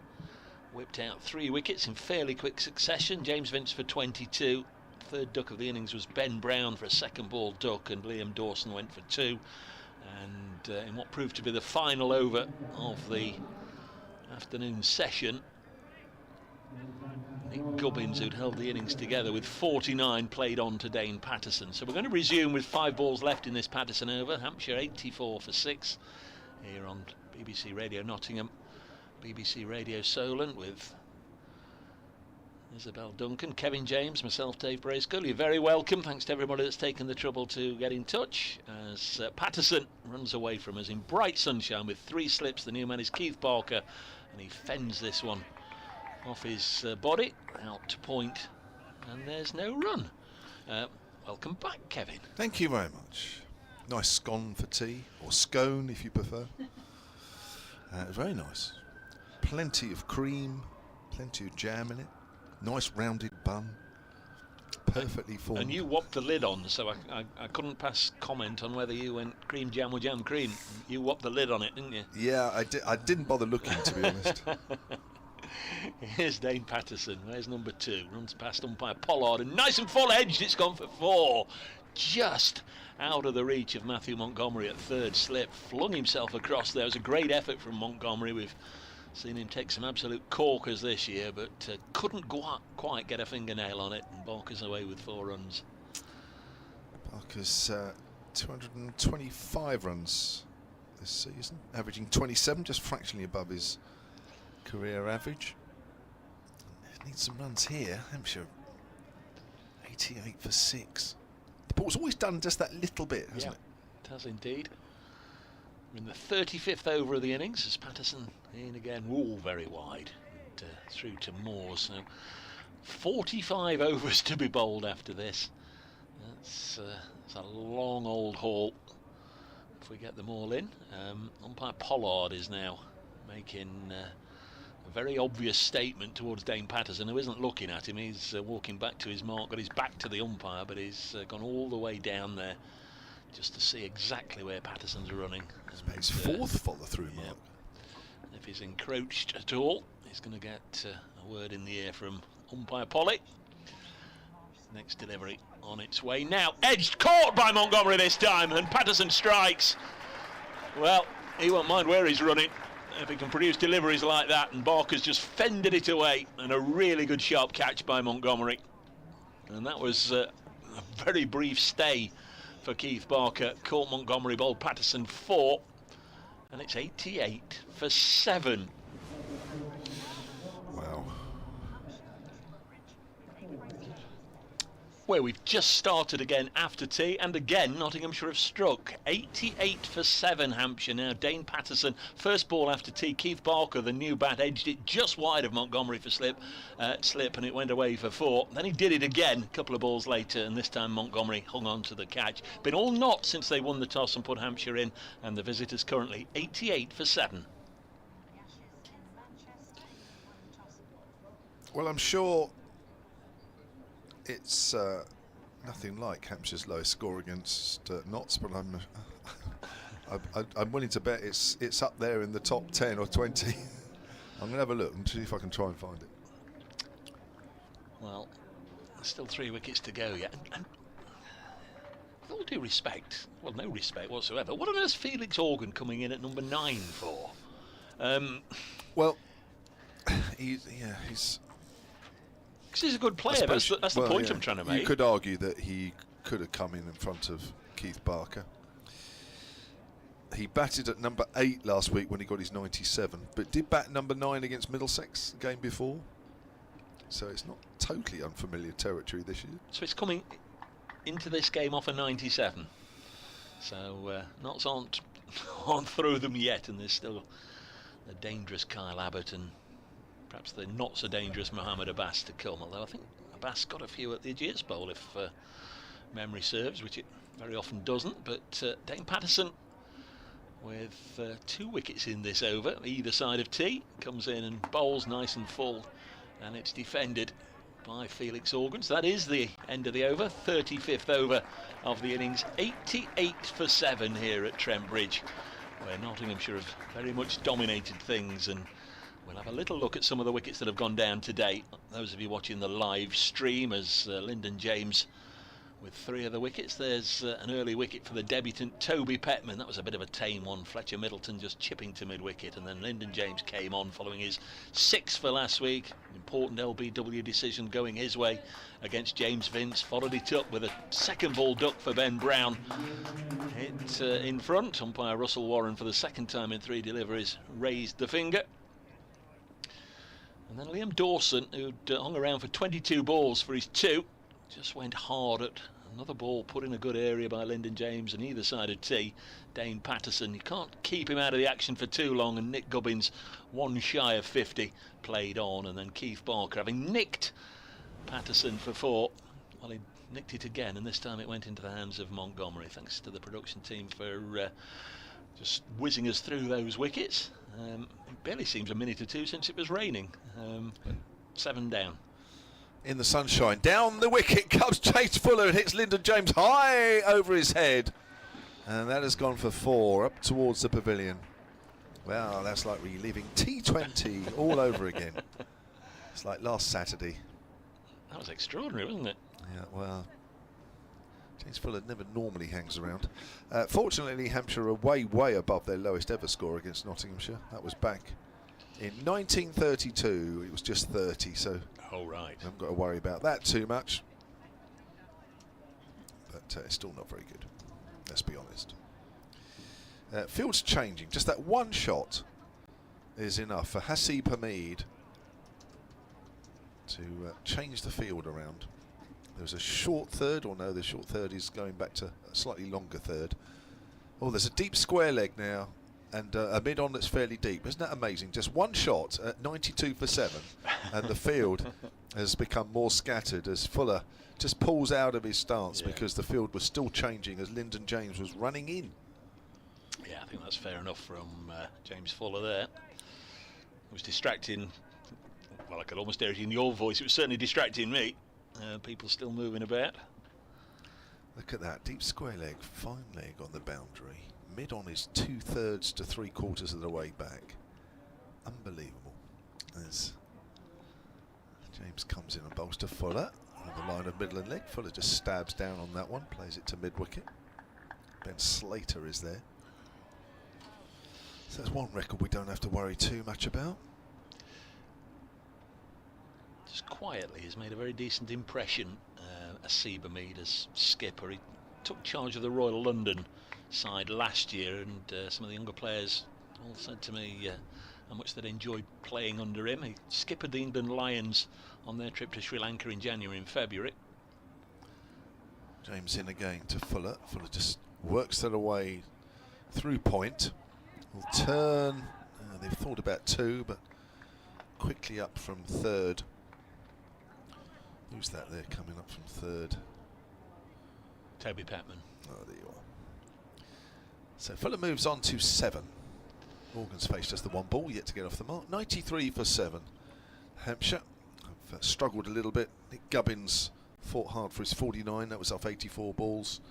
whipped out 3 wickets in fairly quick succession. James Vince for 22. Third duck of the innings was Ben Brown for a second ball duck, and Liam Dawson went for 2. And in what proved to be the final over of the afternoon session, Nick Gubbins, who'd held the innings together with 49, played on to Dane Patterson. So we're going to resume with 5 balls left in this Patterson over. Hampshire 84 for 6 here on BBC Radio Nottingham, BBC Radio Solent, with Isabel Duncan, Kevin James, myself, Dave Bracegill. You're very welcome. Thanks to everybody that's taken the trouble to get in touch as Patterson runs away from us in bright sunshine with 3 slips. The new man is Keith Barker, and he fends this one off his body out to point, and there's no run. Welcome back, Kevin. Thank you very much. Nice scone for tea, or scone if you prefer. Very nice. Plenty of cream, plenty of jam in it. Nice rounded bun, perfectly formed. And you whopped the lid on, so I couldn't pass comment on whether you went cream jam or jam cream. You whopped the lid on it, didn't you? Yeah, I did. I didn't bother looking, to be honest. Here's Dane Patterson. There's number 2. Runs past umpire Pollard, and nice and full edged. It's gone for 4. Just out of the reach of Matthew Montgomery at third slip. Flung himself across there. It was a great effort from Montgomery. We've seen him take some absolute corkers this year, but couldn't quite get a fingernail on it, and Barker's away with 4 runs. Barker's 225 runs this season, averaging 27, just fractionally above his career average. Needs some runs here. Hampshire 88 for 6. The ball's always done just that little bit, hasn't it? It has indeed. We're in the 35th over of the innings as Patterson in again, very wide, and, through to Moores. So 45 overs to be bowled after this. That's a long old haul if we get them all in. Umpire Pollard is now making a very obvious statement towards Dane Patterson, who isn't looking at him. He's walking back to his mark, got his back to the umpire, but he's gone all the way down there just to see exactly where Patterson's running. His 4th follow-through mark. And if he's encroached at all, he's going to get a word in the ear from umpire Polly. Next delivery on its way now. Edged, caught by Montgomery this time, and Patterson strikes. Well, he won't mind where he's running if he can produce deliveries like that, and Barker's just fended it away, and a really good sharp catch by Montgomery. And that was a very brief stay for Keith Barker. Caught Montgomery, bowled Patterson 4, and it's 88 for 7. Wow. Where we've just started again after tea, and again Nottinghamshire have struck. 88 for 7 Hampshire now. Dane Patterson, first ball after tea. Keith Barker, the new bat, edged it just wide of Montgomery for slip, and it went away for 4. Then he did it again a couple of balls later, and this time Montgomery hung on to the catch. Been all not since they won the toss and put Hampshire in, and the visitors currently 88 for 7. Well, I'm sure it's nothing like Hampshire's lowest score against Notts, but I'm willing to bet it's up there in the top 10 or 20. I'm going to have a look and see if I can try and find it. Well, there's still 3 wickets to go yet. And with all due respect, well, no respect whatsoever, what on earth's Felix Organ coming in at number 9 for? Well, he's Because he's a good player. That's the point I'm trying to make. You could argue that he could have come in front of Keith Barker. He batted at number 8 last week when he got his 97, but did bat number 9 against Middlesex the game before. So it's not totally unfamiliar territory this year. So it's coming into this game off a 97. So knots aren't through them yet, and there's still the dangerous Kyle Abbott and perhaps the not so dangerous Mohammed Abbas to come. Although I think Abbas got a few at the Ageas Bowl, if memory serves, which it very often doesn't. But Dane Patterson, with 2 wickets in this over, either side of tee, comes in and bowls nice and full, and it's defended by Felix Organ. So that is the end of the over, 35th over of the innings. 88 for 7 here at Trent Bridge, where Nottinghamshire have very much dominated things, and we'll have a little look at some of the wickets that have gone down today. Those of you watching the live stream, as Lyndon James with 3 of the wickets. There's an early wicket for the debutant Toby Petman. That was a bit of a tame one. Fletcher Middleton just chipping to mid-wicket, and then Lyndon James came on following his 6 for last week. Important LBW decision going his way against James Vince. Followed it up with a second ball duck for Ben Brown. Hit in front. Umpire Russell Warren, for the second time in 3 deliveries, raised the finger. And then Liam Dawson, who'd hung around for 22 balls for his 2, just went hard at another ball put in a good area by Lyndon James, and either side of tee, Dane Patterson. You can't keep him out of the action for too long, and Nick Gubbins, 1 shy of 50, played on. And then Keith Barker, having nicked Patterson for 4, well, he nicked it again, and this time it went into the hands of Montgomery. Thanks to the production team for just whizzing us through those wickets. It barely seems a minute or 2 since it was raining. 7 down. In the sunshine, down the wicket comes Chase Fuller and hits Lyndon James high over his head, and that has gone for 4 up towards the pavilion. Well, that's like reliving T20 all over again. It's like last Saturday. That was extraordinary, wasn't it? Yeah, well, Chase Fuller never normally hangs around. Fortunately, Hampshire are way above their lowest ever score against Nottinghamshire. That was back in 1932. It was just 30, so oh, right. I haven't got to worry about that too much. But it's still not very good, let's be honest. Field's changing. Just that one shot is enough for Hasib Hamid to change the field around. There's a short third, or no, the short third is going back to a slightly longer third. Oh, there's a deep square leg now, and a mid-on that's fairly deep. Isn't that amazing? Just one shot at 92 for 7, and the field has become more scattered as Fuller just pulls out of his stance, because the field was still changing as Lyndon James was running in. Yeah, I think that's fair enough from James Fuller there. It was distracting. Well, I could almost hear it in your voice. It was certainly distracting me. People still moving about. Look at that, deep square leg, fine leg on the boundary. Mid-on is 2/3 to 3/4 of the way back. Unbelievable. As James comes in and bowls to Fuller on the line of middle and leg. Fuller just stabs down on that one, plays it to mid-wicket. Ben Slater is there. So that's one record we don't have to worry too much about. Just quietly, he's made a very decent impression. Hasib Hamid as skipper. He took charge of the Royal London side last year, and some of the younger players all said to me how much they'd enjoyed playing under him. He skippered the England Lions on their trip to Sri Lanka in January and February. James in again to Fuller. Fuller just works that away through point. Will turn. They've thought about 2, but quickly up from 3rd. Who's that there coming up from 3rd? Toby Petman. Oh, there you are. So Fuller moves on to 7. Morgan's faced just the 1 ball, yet to get off the mark. 93 for 7. Hampshire have struggled a little bit. Nick Gubbins fought hard for his 49. That was off 84 balls.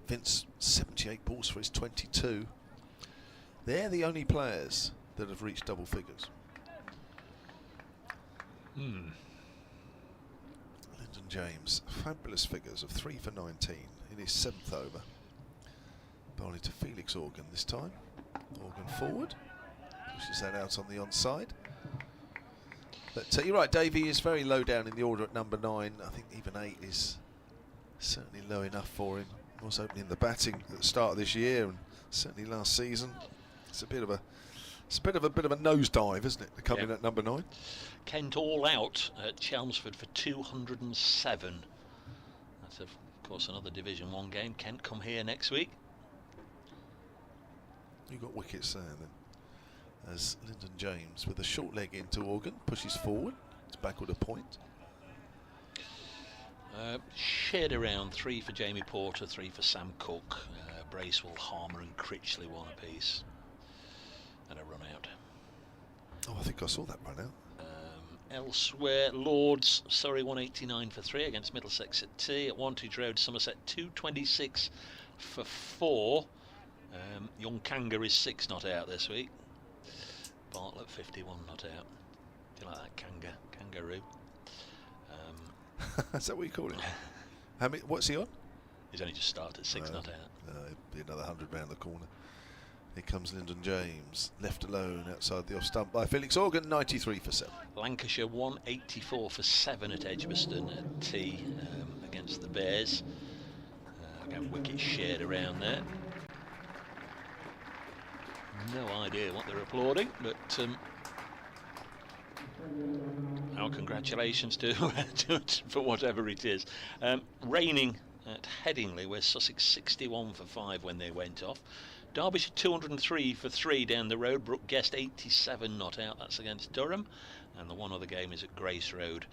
Vince, 78 balls for his 22. They're the only players that have reached double figures. Lyndon James, fabulous figures of 3 for 19 in his 7th over. Bowling to Felix Organ this time. Organ forward, pushes that out on the onside. But you're right, Davey is very low down in the order at number 9. I think even 8 is certainly low enough for him. He was opening the batting at the start of this year, and certainly last season. It's a bit of a nosedive, isn't it, to come in at number 9? Kent all out at Chelmsford for 207. That's of course another Division 1 game. Kent come here next week. You got wickets there then, as Lyndon James with a short leg into Organ pushes forward. It's backward a point. Shared around 3 for Jamie Porter, 3 for Sam Cook, Bracewell, Harmer and Critchley 1 apiece, and a run out. Oh, I think I saw that run out. Elsewhere, Lords, Surrey 189 for 3 against Middlesex at T. At Wantage Road, Somerset 226 for 4. Young Kanga is 6 not out this week. Bartlett 51 not out. Do you like that kangaroo? Is that what you call it? How many? What's he on? He's only just started, 6 not out. It'll be another 100 round the corner. Here comes Lyndon James, left alone outside the off stump by Felix Organ, 93 for 7. Lancashire 184 for 7 at Edgbaston at T against the Bears. Again, wicket shared around there. No idea what they're applauding, but our congratulations to for whatever it is. Raining at Headingley, where Sussex 61 for 5 when they went off. Derbyshire 203 for 3 down the road. Brook Guest 87 not out. That's against Durham. And the one other game is at Grace Road,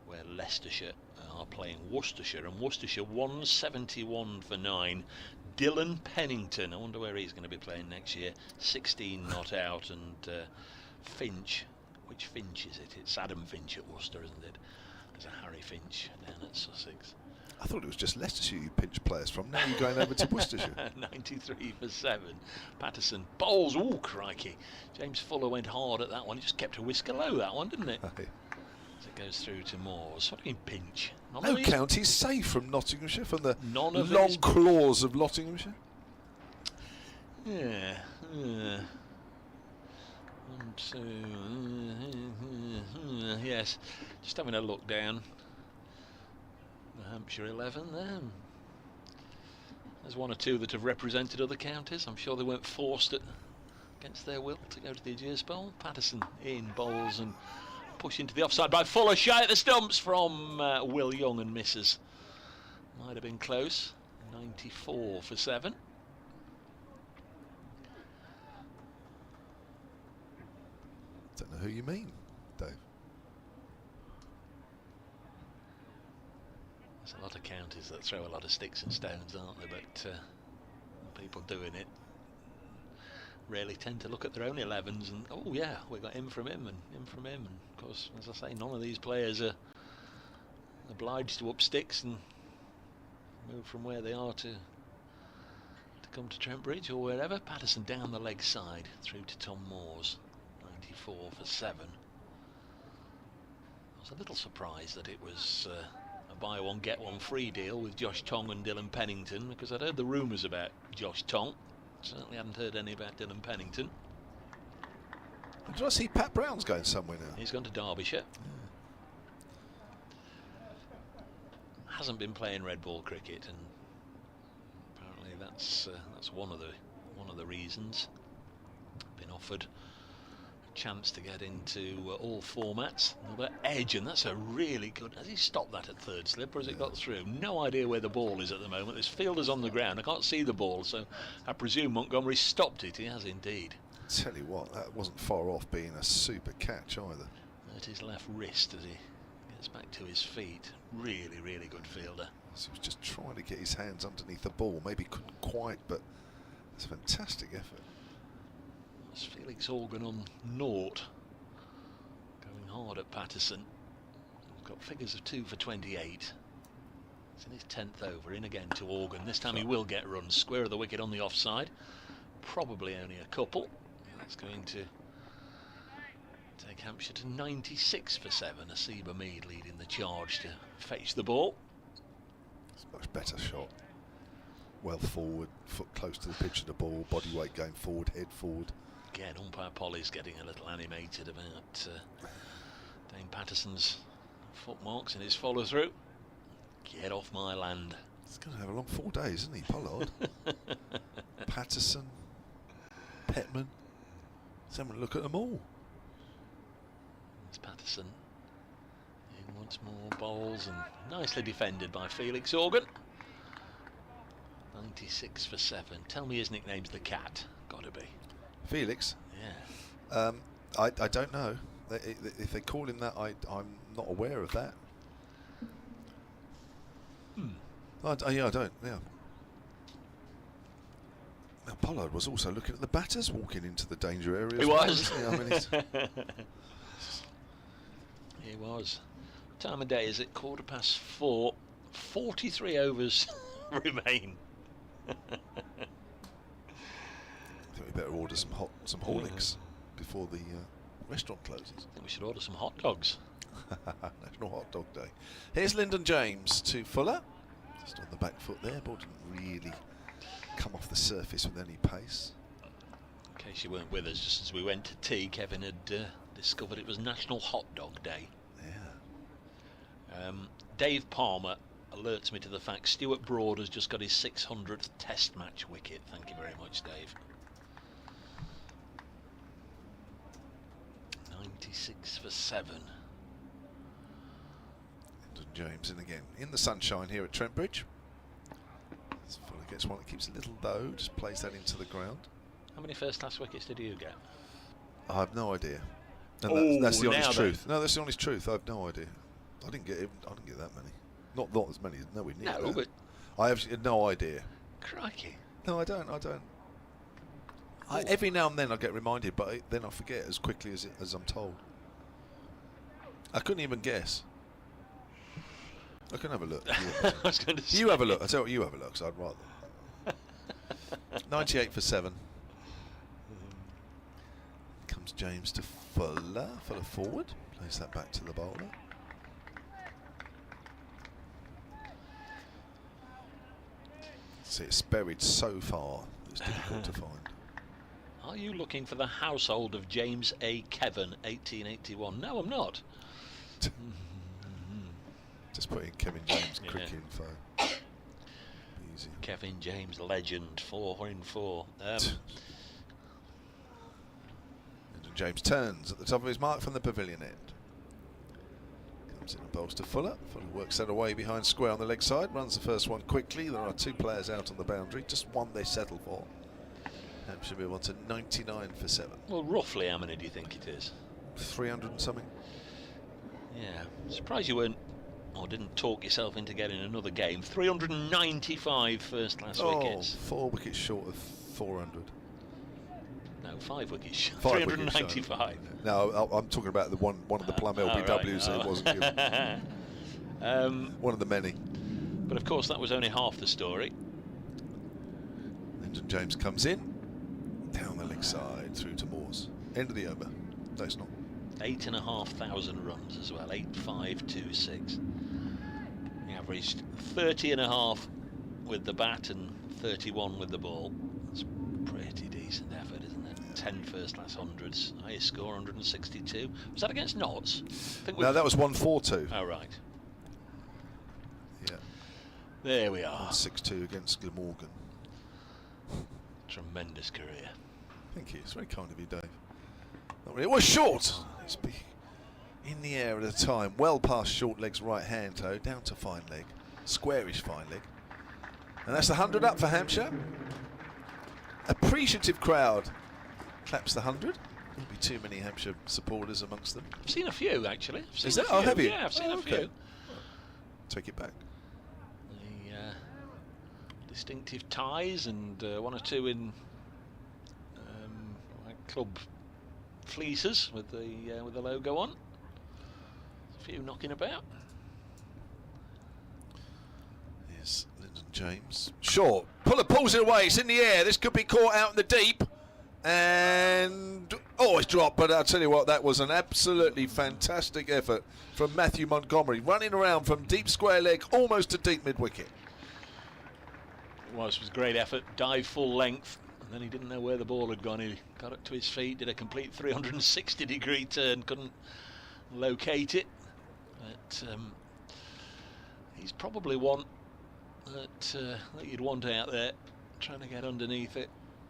where Leicestershire are playing Worcestershire. And Worcestershire 171 for 9. Dylan Pennington, I wonder where he's going to be playing next year. 16 not out. And Finch, which Finch is it? It's Adam Finch at Worcester, isn't it? There's a Harry Finch down at Sussex. I thought it was just Leicestershire you pinch players from. Now you're going over to Worcestershire. 93 for 7. Patterson bowls. Oh, crikey. James Fuller went hard at that one. He just kept a whisker low, that one, didn't it? Hey. As it goes through to Moores. What do you mean pinch? No county's safe from Nottinghamshire, from the None of long claws of Nottinghamshire. Yeah. 1, 2. Yes. Just having a look down. The Hampshire 11 there. There's 1 or 2 that have represented other counties. I'm sure they weren't forced against their will to go to the Ageas Bowl. Patterson in bowls and push into the offside by Fuller. Shy at the stumps from Will Young and misses. Might have been close. 94 for 7. Don't know who you mean, Dave. There's a lot of counties that throw a lot of sticks and stones, aren't there? But people doing it rarely tend to look at their own 11s and, oh yeah, we got him from him and him from him. And of course, as I say, none of these players are obliged to up sticks and move from where they are to come to Trent Bridge or wherever. Patterson down the leg side through to Tom Moores, 94 for 7. I was a little surprised that it was a buy one get one free deal with Josh Tong and Dylan Pennington, because I'd heard the rumours about Josh Tong. Certainly hadn't heard any about Dylan Pennington. Did I see Pat Brown's going somewhere now? He's gone to Derbyshire. Hasn't been playing red ball cricket, and apparently that's one of the reasons. Been offered a chance to get into all formats. Another edge, and that's a really good. Has he stopped that at third slip, or has it got through? No idea where the ball is at the moment. This fielder's on the ground. I can't see the ball, so I presume Montgomery stopped it. He has indeed. Tell you what, that wasn't far off being a super catch either. At his left wrist as he gets back to his feet. Really, really good fielder. So he was just trying to get his hands underneath the ball. Maybe couldn't quite, but it's a fantastic effort. That's Felix Organ on naught. Going hard at Patterson. He's got figures of 2 for 28. It's in his 10th over. In again to Organ. This time he will get runs. Square of the wicket on the offside. Probably only a couple. That's going to take Hampshire to 96 for 7. Asiba Mead leading the charge to fetch the ball. It's a much better shot. Well forward, foot close to the pitch of the ball, body weight going forward, head forward. Again, umpire Polly's getting a little animated about Shane Patterson's footmarks and his follow through. Get off my land. He's going to have a long 4 days, isn't he, Pollard? Patterson, Petman. Let's have a look at them all. It's Patterson. In once more, Bowles, and nicely defended by Felix Organ. 96 for 7. Tell me his nickname's the Cat. Gotta be. Felix? Yeah. I don't know. If they call him that, I'm not aware of that. Yeah, I don't. Yeah. Now Pollard was also looking at the batters walking into the danger area. He was. Well, I mean, He was. Time of day is it 4:15. 43 overs remain. I think we better order some Horlicks before the restaurant closes. I think we should order some hot dogs. National Hot Dog Day. Here's Lyndon James to Fuller. Just on the back foot there. Ball didn't really come off the surface with any pace. In case you weren't with us, just as we went to tea, Kevin had discovered it was National Hot Dog Day. Yeah. Dave Palmer alerts me to the fact Stuart Broad has just got his 600th Test match wicket. Thank you very much, Dave. 96 for 7. James in again in the sunshine here at Trent Bridge. Fuller gets one that keeps a little low, just plays that into the ground. How many first class wickets did you get? I have no idea. And Oh, that's the now honest then. truth. No, that's the honest truth. I have no idea. I didn't get that many. Not as many. Nowhere near No, that. but I have no idea. crikey. No, I don't. Every now and then I get reminded, but then I forget as quickly as I'm told. I couldn't even guess. I can have a look. I was going to say. You have a look. I tell you what, you have a look. So I'd rather. 98 for 7. Comes James to Fuller. Fuller forward. Plays that back to the bowler. See, it's buried so far. It's difficult to find. Are you looking for the household of James A. Kevin, 1881? No, I'm not. Just put in Kevin James cricket info. Easy. Kevin James, legend, 4 in 4. James turns at the top of his mark from the pavilion end. Comes in and bowls to Fuller. Fuller works that away behind square on the leg side. Runs the first one quickly. There are 2 players out on the boundary. Just one they settle for. Hampshire move on to 99 for 7. Well, roughly how many do you think it is? 300 and something. Yeah, surprised you weren't, or didn't talk yourself into getting another game. 395 first class wickets. 4 wickets short of 400. No, 5 wickets short. 5 395. wickets short. No, I'm talking about the one of the Plum LBWs that wasn't given. One of the many. But of course that was only half the story. Lyndon James comes in, down the leg side, through to Moores. End of the over. No, it's not. 8,500 runs as well, 8,526. He averaged 30.5 with the bat and 31 with the ball. That's pretty decent effort, isn't it? 10 first class hundreds, highest score 162. Was that against Notts? No, that was 142. Oh, right. Yeah. There we are. 6-2 against Glamorgan. Tremendous career. Thank you. It's very kind of you, Dave. Not really. It was short. It's in the air at a time. Well past short leg's right hand toe. Down to fine leg. Squarish fine leg. And that's the 100 up for Hampshire. Appreciative crowd claps the 100. Won't be too many Hampshire supporters amongst them. I've seen a few, actually. Is there? Oh, have you? Yeah, I've seen a few. Take it back. The distinctive ties and 1 or 2 in club fleeces with the logo on. A few knocking about. Yes, Lyndon James. Short. Puller pulls it away. It's in the air. This could be caught out in the deep. And it's dropped. But I'll tell you what, that was an absolutely fantastic effort from Matthew Montgomery, running around from deep square leg almost to deep mid wicket. It was a great effort. Dive full length. And then he didn't know where the ball had gone. He got up to his feet, did a complete 360-degree turn, couldn't locate it. But he's probably one that you'd want out there, trying to get underneath it.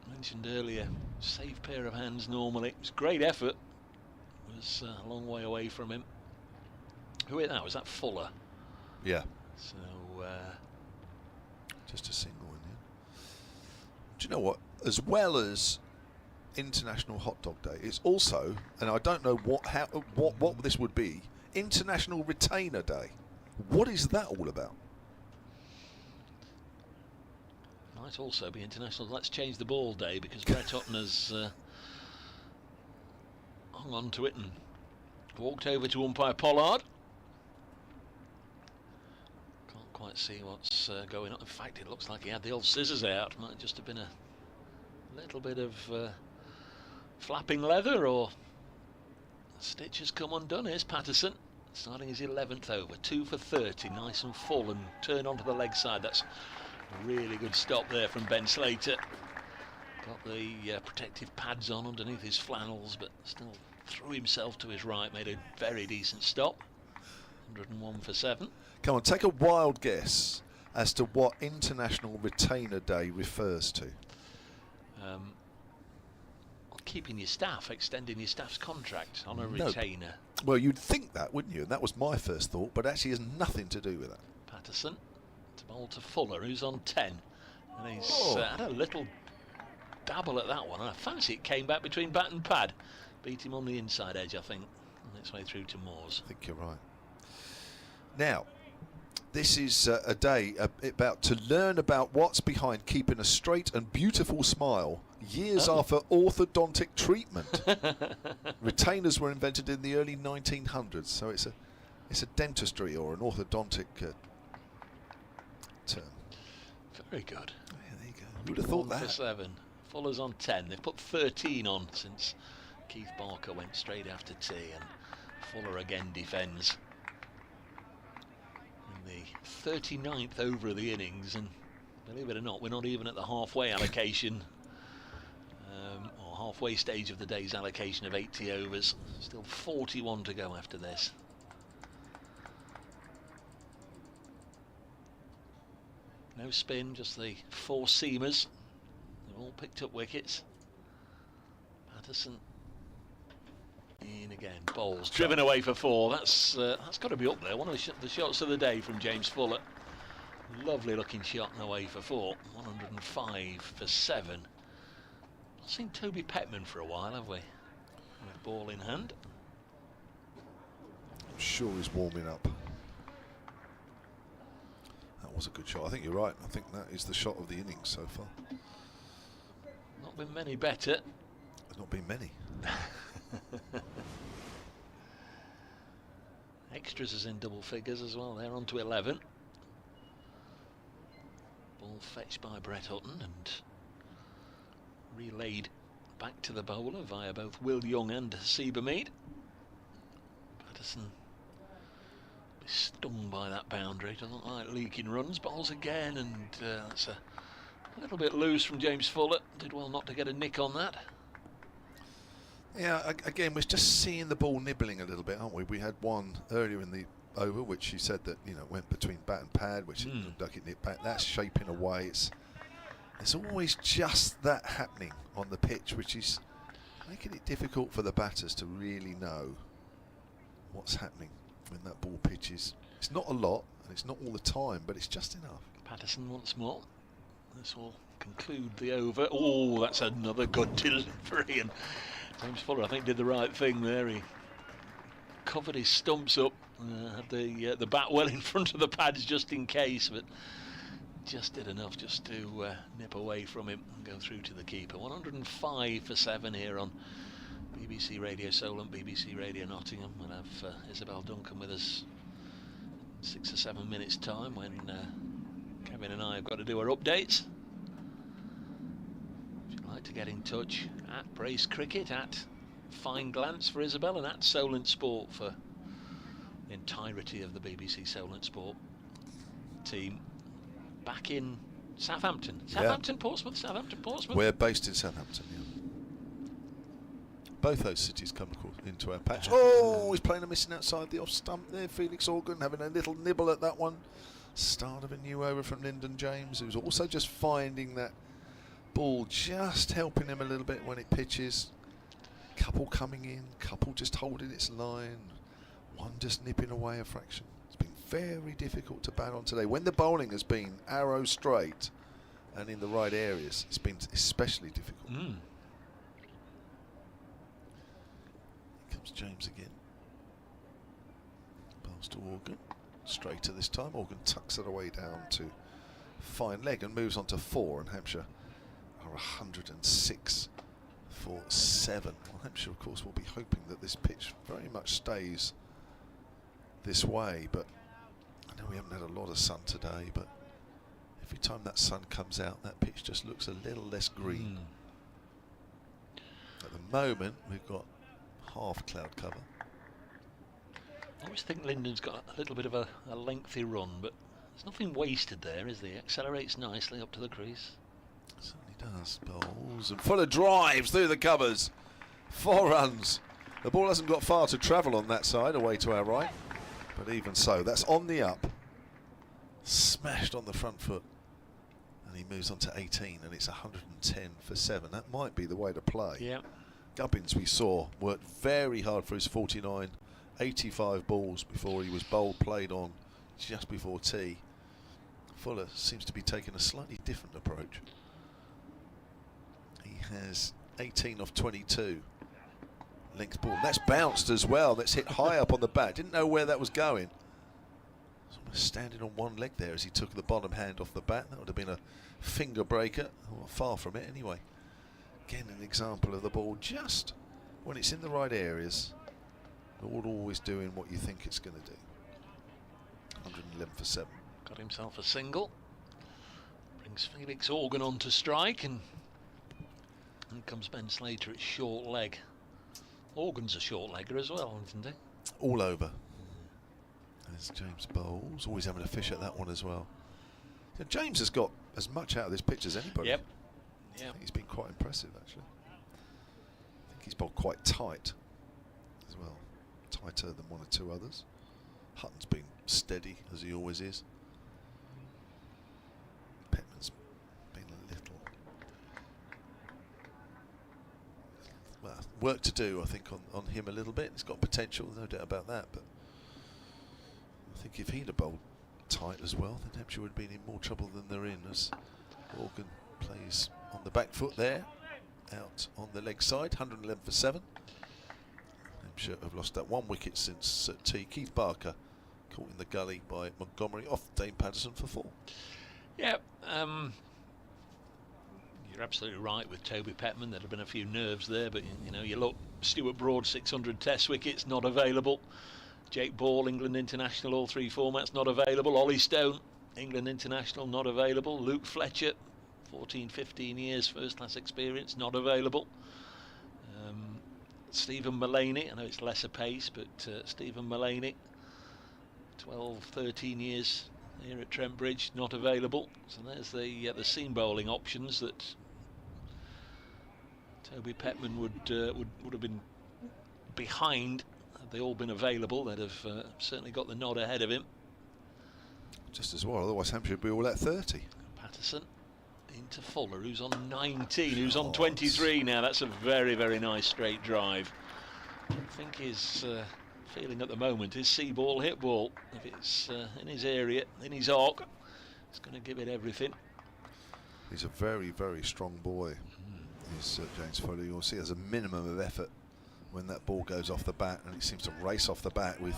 Mentioned earlier, safe pair of hands normally. It was great effort. It was a long way away from him. Who hit that? Was that Fuller? Yeah. So just a single one. Yeah. Do you know what? As well as International Hot Dog Day, it's also, and I don't know what this would be, International Retainer Day. What is that all about? Might also be International Let's Change the Ball Day, because Brett Hutton has hung on to it and walked over to umpire Pollard. Can't quite see what's going on. In fact, it looks like he had the old scissors out. Might just have been a little bit of flapping leather, or the stitch has come undone. Here's Patterson starting his 11th over, 2 for 30, nice and full, and turn onto the leg side. That's a really good stop there from Ben Slater. Got the protective pads on underneath his flannels, but still threw himself to his right, made a very decent stop. 101 for 7. Come on, take a wild guess as to what International Retainer Day refers to. Keeping your staff, extending your staff's contract on a retainer. Well, you'd think that, wouldn't you? And that was my first thought, but actually has nothing to do with that. Patterson to bowl to Fuller, who's on 10. And he's had a little dabble at that one, and I fancy it came back between bat and pad. Beat him on the inside edge, I think, on its way through to Moores. I think you're right. Now, this is a day about to learn about what's behind keeping a straight and beautiful smile years after orthodontic treatment. Retainers were invented in the early 1900s, so it's a dentistry or an orthodontic term. Very good. Yeah, there you go. Who would have thought that? For 7. Fuller's on 10. They've put 13 on since Keith Barker went straight after tea, and Fuller again defends. In the 39th over of the innings, and believe it or not, we're not even at the halfway allocation, or halfway stage of the day's allocation of 80 overs. Still 41 to go after this. No spin, just the 4 seamers. They've all picked up wickets. Patterson in again, bowls, driven away for 4. That's got to be up there. One of the shots of the day from James Fuller. Lovely looking shot and away for 4. 105 for 7. Not seen Toby Petman for a while, have we? With ball in hand. I'm sure he's warming up. That was a good shot. I think you're right. I think that is the shot of the innings so far. Not been many better. There's not been many. Extras is in double figures as well. They're on to 11. Ball fetched by Brett Hutton and relayed back to the bowler via both Will Young and Seba Mead. Patterson is stung by that boundary. Doesn't like leaking runs. Bowls again, and that's a little bit loose from James Fuller. Did well not to get a nick on that. Yeah, again, we're just seeing the ball nibbling a little bit, aren't we? We had one earlier in the over, which he said that, you know, went between bat and pad, which it looked like it nipped back. That's shaping away. There's always just that happening on the pitch, which is making it difficult for the batters to really know what's happening when that ball pitches. It's not a lot, and it's not all the time, but it's just enough. Patterson once more. This will conclude the over. Oh, that's another good delivery, and James Fuller, I think, did the right thing there. He covered his stumps up, had the bat well in front of the pads just in case, but just did enough just to nip away from him and go through to the keeper. 105 for 7 here on BBC Radio Solent, BBC Radio Nottingham. We'll have Isabel Duncan with us in 6 or 7 minutes' time when Kevin and I have got to do our updates. If you'd like to get in touch, at Brace Cricket, at Fine Glance for Isabel, and at Solent Sport for the entirety of the BBC Solent Sport team. Back in Southampton. Southampton, Portsmouth, Southampton, Portsmouth. We're based in Southampton, yeah. both those cities come into our patch. Oh, he's playing a missing outside the off stump there. Felix Organ having a little nibble at that one. Start of a new over from Lyndon James, who's also just finding that ball, just helping him a little bit when it pitches. Couple coming in, couple just holding its line, one just nipping away a fraction. It's been very difficult to bat on today. When the bowling has been arrow straight and in the right areas, it's been especially difficult. Here comes James again. Bowls to Organ. Straighter this time. Organ tucks it away down to fine leg and moves on to 4, and Hampshire are 106 for 7. Well, Hampshire, of course, will be hoping that this pitch very much stays this way, but I know we haven't had a lot of sun today, but every time that sun comes out, that pitch just looks a little less green. At the moment, we've got half cloud cover. I always think Lyndon's got a little bit of a lengthy run, but there's nothing wasted there, is there? He accelerates nicely up to the crease. Certainly does. Bowls and full of drives through the covers. 4 runs. The ball hasn't got far to travel on that side, away to our right. But even so, that's on the up. Smashed on the front foot. And he moves on to 18, and it's 110 for 7. That might be the way to play. Yeah. Gubbins, we saw, worked very hard for his 49. 85 balls before he was bowled, played on just before tea. Fuller seems to be taking a slightly different approach. He has 18 off 22. Length ball. That's bounced as well. That's hit high up on the bat. Didn't know where that was going. Was almost standing on one leg there as he took the bottom hand off the bat. That would have been a finger breaker. Well, far from it anyway. Again, an example of the ball just when it's in the right areas. Not always doing what you think it's going to do. 111 for 7. Got himself a single. Brings Felix Organ on to strike, and comes Ben Slater at short leg. Organ's a short legger as well, isn't he? All over. There's James Bowles, always having a fish at that one as well. Yeah, James has got as much out of this pitch as anybody. Yep. I think he's been quite impressive, actually. I think he's bowled quite tight as well. Tighter than one or two others. Hutton's been steady, as he always is. Petman's been a little... well, work to do, I think, on him a little bit. He's got potential, no doubt about that, but I think if he'd have bowled tight as well, then Hampshire would have been in more trouble than they're in, as Organ plays on the back foot there, out on the leg side, 111 for 7. Hampshire have lost that 1 wicket since tea. Keith Barker caught in the gully by Montgomery, off Dane Patterson for 4. Yeah, you're absolutely right with Toby Petman. There'd have been a few nerves there, but you know, you look, Stuart Broad, 600 Test wickets, not available. Jake Ball, England international, all 3 formats, not available. Ollie Stone, England international, not available. Luke Fletcher, 14-15 years first class experience, not available. Stephen Mullaney, I know it's lesser pace, but Stephen Mullaney, 12-13 years here at Trent Bridge, not available. So there's the seam bowling options that Toby Petman would have been behind had they all been available. They'd have certainly got the nod ahead of him. Just as well, otherwise Hampshire would be all at 30. Patterson into Fuller, who's on 19, who's on 23 now. That's a very, very nice straight drive. I think his feeling at the moment is see ball, hit ball. If it's in his area, in his arc, it's going to give it everything. He's a very, very strong boy. He's James Fuller. You'll see there's a minimum of effort when that ball goes off the bat, and it seems to race off the bat with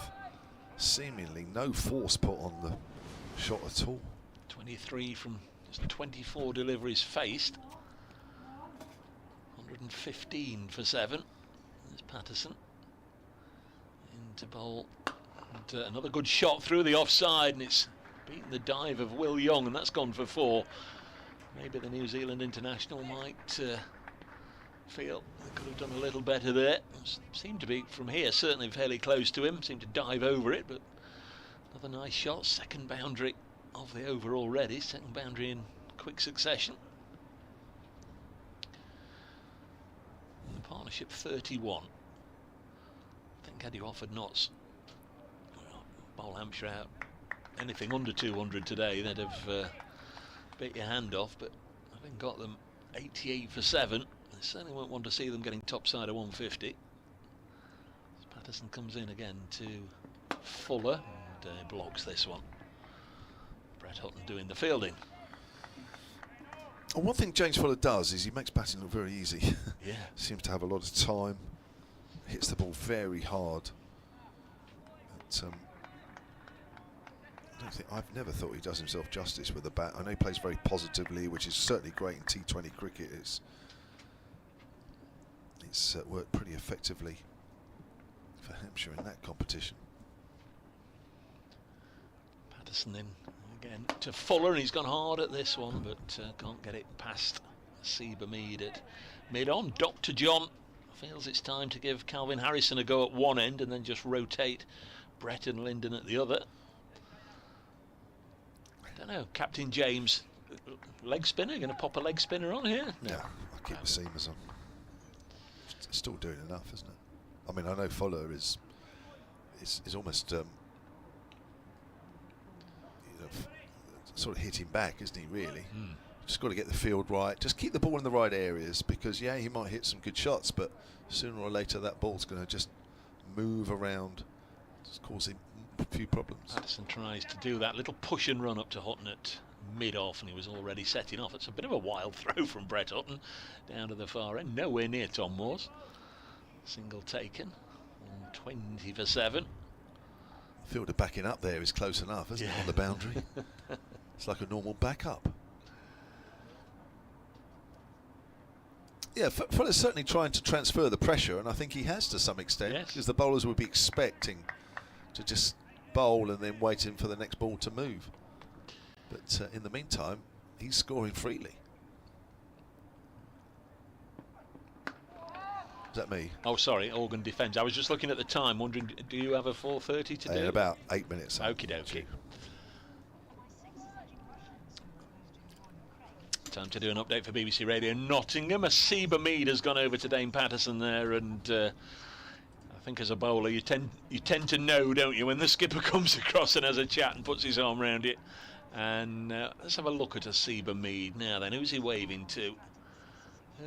seemingly no force put on the shot at all. 23 from just 24 deliveries faced. 115 for 7. There's Patterson into bowl, and another good shot through the offside, and it's beaten the dive of Will Young, and that's gone for 4. Maybe the New Zealand international might feel they could have done a little better there. Seemed to be, from here, certainly fairly close to him. Seemed to dive over it, but another nice shot. Second boundary of the over already. Second boundary in quick succession. And the partner partnership 31. I think had you offered Notts, bowl Hampshire out anything under 200 today, they'd have bit your hand off, but having got them 88 for 7, I certainly won't want to see them getting topside of 150. As Patterson comes in again to Fuller and blocks this one. Brett Hutton doing the fielding. Well, one thing James Fuller does is he makes batting look very easy. Yeah. Seems to have a lot of time. Hits the ball very hard. But, I've never thought he does himself justice with the bat. I know he plays very positively, which is certainly great in T20 cricket. It's worked pretty effectively for Hampshire in that competition. Patterson in again to Fuller, and he's gone hard at this one, but can't get it past Seabermead at mid-on. Dr. John feels it's time to give Calvin Harrison a go at one end and then just rotate Brett and Linden at the other. I don't know, Captain James, leg spinner, going to pop a leg spinner on here? No. Yeah, I'll keep the seamers on. It's still doing enough, isn't it? I mean, I know Fuller is almost sort of hitting back, isn't he, really? Just got to get the field right, just keep the ball in the right areas, because yeah, he might hit some good shots, but sooner or later that ball's going to just move around, just causing a few problems. Patterson tries to do that little push and run up to Hutton at mid-off, and he was already setting off. It's a bit of a wild throw from Brett Hutton down to the far end, nowhere near Tom Moore's. Single taken, 120 for 7. Fielder backing up there is close enough, isn't it, on the boundary? It's like a normal backup. Yeah, Fuller's certainly trying to transfer the pressure, and I think he has to some extent, because the bowlers would be expecting to just bowl and then waiting for the next ball to move. But in the meantime, he's scoring freely. Is that me? Oh, sorry, Organ defends. I was just looking at the time, wondering, do you have a 4:30 to do? In about 8 minutes. Okie dokie. Time to do an update for BBC Radio Nottingham. A Seabermead has gone over to Dane Patterson there, and I think as a bowler you tend to know, don't you, when the skipper comes across and has a chat and puts his arm around it. And let's have a look at a Seabermead now then. Who's he waving to?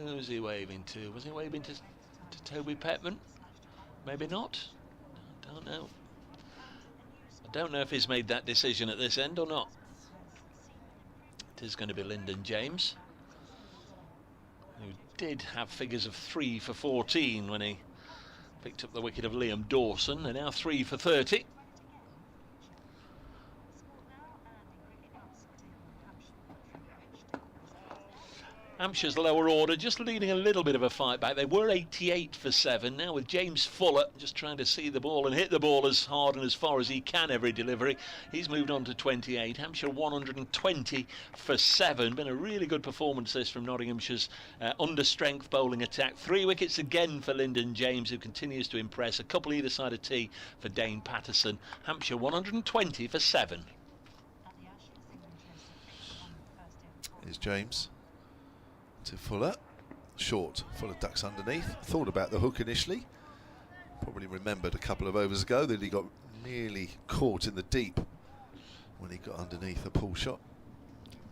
Who's he waving to? Was he waving to Toby Petman? Maybe not. I don't know. I don't know if he's made that decision at this end or not. It is going to be Linden James, who did have figures of 3 for 14 when he picked up the wicket of Liam Dawson. They're now 3 for 30. Hampshire's lower order just leading a little bit of a fight back. They were 88 for 7. Now with James Fuller just trying to see the ball and hit the ball as hard and as far as he can every delivery. He's moved on to 28. Hampshire 120 for 7. Been a really good performance this from Nottinghamshire's under strength bowling attack. 3 wickets again for Linden James, who continues to impress. A couple either side of tee for Dane Patterson. Hampshire 120 for 7. Here's James to Fuller, short. Fuller ducks underneath. Thought about the hook initially. Probably remembered a couple of overs ago that he got nearly caught in the deep when he got underneath a pull shot.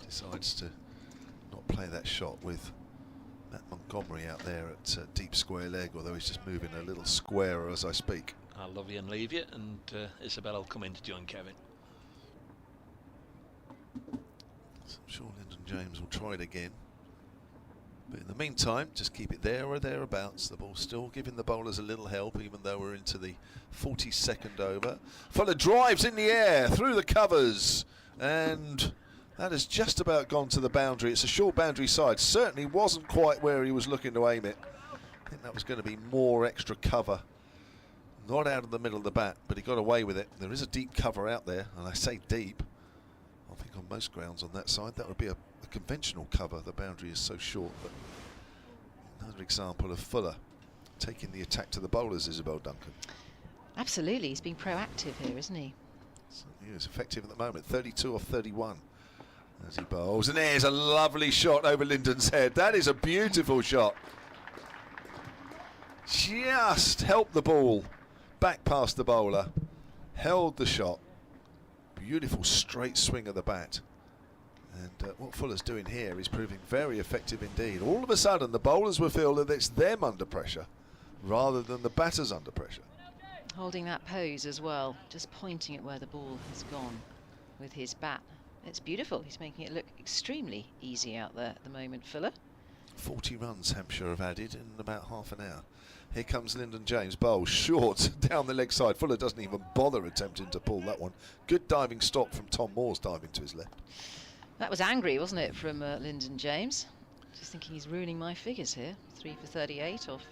Decides to not play that shot with Matt Montgomery out there at deep square leg, although he's just moving a little squarer as I speak. I'll love you and leave you, and Isabel will come in to join Kevin. So I'm sure Linden James will try it again. But in the meantime, just keep it there or thereabouts. The ball's still giving the bowlers a little help, even though we're into the 42nd over. Fuller drives in the air through the covers, and that has just about gone to the boundary. It's a short boundary side. Certainly wasn't quite where he was looking to aim it. I think that was going to be more extra cover. Not out of the middle of the bat, but he got away with it. There is a deep cover out there, and I say deep. I think on most grounds on that side, that would be a conventional cover. The boundary is so short. But another example of Fuller taking the attack to the bowlers, Isabel Duncan. Absolutely, he's being proactive here, isn't he? He is effective at the moment, 32 off 31 as he bowls. And there's a lovely shot over Linden's head. That is a beautiful shot. just helped the ball back past the bowler, held the shot. Beautiful straight swing of the bat. And what Fuller's doing here is proving very effective indeed. All of a sudden, the bowlers will feel that it's them under pressure rather than the batters under pressure. Holding that pose as well, just pointing at where the ball has gone with his bat. It's beautiful. He's making it look extremely easy out there at the moment, Fuller. 40 runs Hampshire have added in about half an hour. Here comes Lyndon James, bowl short down the leg side. Fuller doesn't even bother attempting to pull that one. Good diving stop from Tom Moore's diving to his left. That was angry, wasn't it, from Lyndon James? Just thinking he's ruining my figures here. 3 for 38 off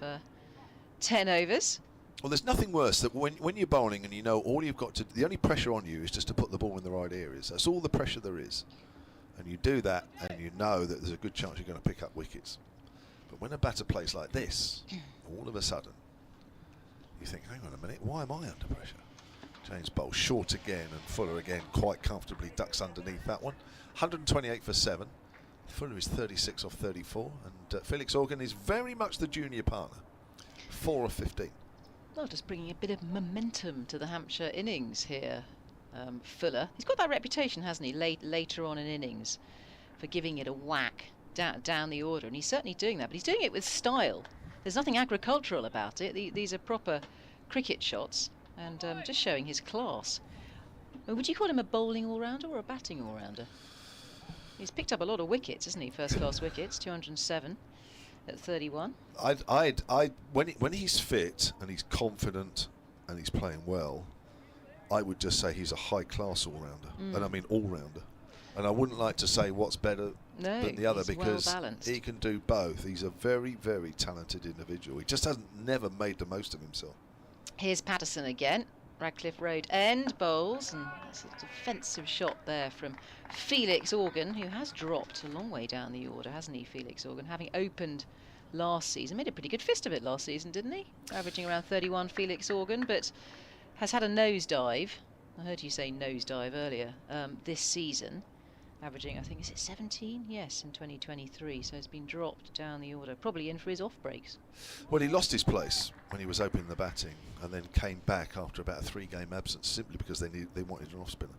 10 overs. Well, there's nothing worse that when you're bowling and you know all you've got to, the only pressure on you is just to put the ball in the right areas. That's all the pressure there is. And you do that and you know that there's a good chance you're going to pick up wickets. But when a batter plays like this, all of a sudden, you think, hang on a minute, why am I under pressure? James bowls short again, and Fuller again quite comfortably ducks underneath that one. 128 for 7. Fuller is 36 off 34, and Felix Organ is very much the junior partner. 4 of 15. Well, just bringing a bit of momentum to the Hampshire innings here, Fuller. He's got that reputation, hasn't he, later on in innings, for giving it a whack down the order, and he's certainly doing that, but he's doing it with style. There's nothing agricultural about it. These are proper cricket shots, and just showing his class. Well, would you call him a bowling all-rounder or a batting all-rounder? He's picked up a lot of wickets, hasn't he? First-class wickets, 207 at 31. When he's fit and he's confident and he's playing well, I would just say he's a high-class all-rounder, and I mean all-rounder. And I wouldn't like to say what's better than the other, because he can do both. He's a very, very talented individual. He just hasn't never made the most of himself. Here's Patterson again. Radcliffe Road end bowls, and that's a defensive shot there from Felix Organ, who has dropped a long way down the order, hasn't he, Felix Organ, having opened last season. Made a pretty good fist of it last season, didn't he? Averaging around 31, Felix Organ, but has had a nosedive. I heard you say nosedive earlier, this season. Averaging, I think, is it 17? Yes, in 2023. So it's been dropped down the order, probably in for his off breaks. Well, he lost his place when he was opening the batting, and then came back after about a 3-game absence simply because they wanted an off spinner.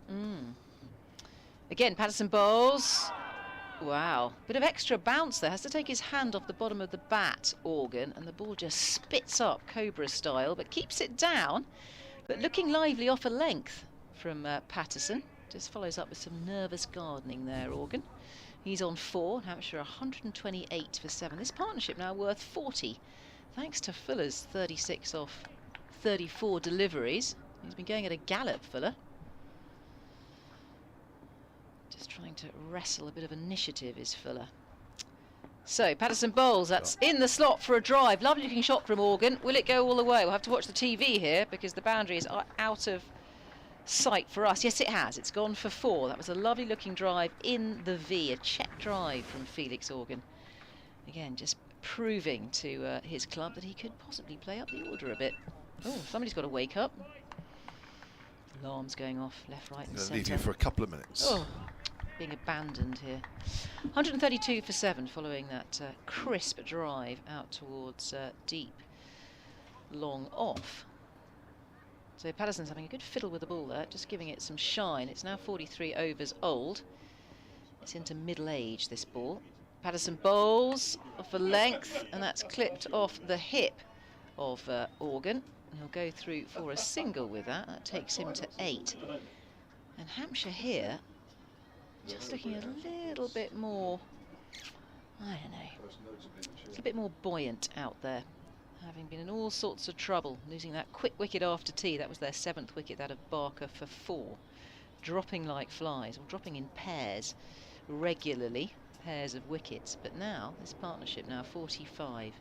Again, Patterson bowls. Wow, bit of extra bounce there. Has to take his hand off the bottom of the bat, Organ, and the ball just spits up Cobra style, but keeps it down. But looking lively off a length from Patterson. Just follows up with some nervous gardening there, Organ. He's on 4, Hampshire 128 for 7. This partnership now worth 40, thanks to Fuller's 36 off 34 deliveries. He's been going at a gallop, Fuller. Just trying to wrestle a bit of initiative is Fuller. So, Patterson bowls, that's in the slot for a drive. Lovely looking shot from Organ. Will it go all the way? We'll have to watch the TV here, because the boundary is out of sight for us. Yes, it has. It's gone for 4. That was a lovely looking drive in the V, a check drive from Felix Organ. Again, just proving to his club that he could possibly play up the order a bit. Oh, somebody's got to wake up. Alarms going off left, right and centre. Leave you for a couple of minutes. Oh, being abandoned here. 132 for 7 following that crisp drive out towards deep, long off. So Patterson's having a good fiddle with the ball there, just giving it some shine. It's now 43 overs old. It's into middle age, this ball. Patterson bowls off a length, and that's clipped off the hip of Organ. He'll go through for a single with that. That takes him to 8. And Hampshire here, just looking a little bit more, I don't know, a bit more buoyant out there. Having been in all sorts of trouble, losing that quick wicket after tea. That was their 7th wicket, that of Barker, for 4. Dropping like flies, or dropping in pairs regularly, pairs of wickets. But now, this partnership now 45.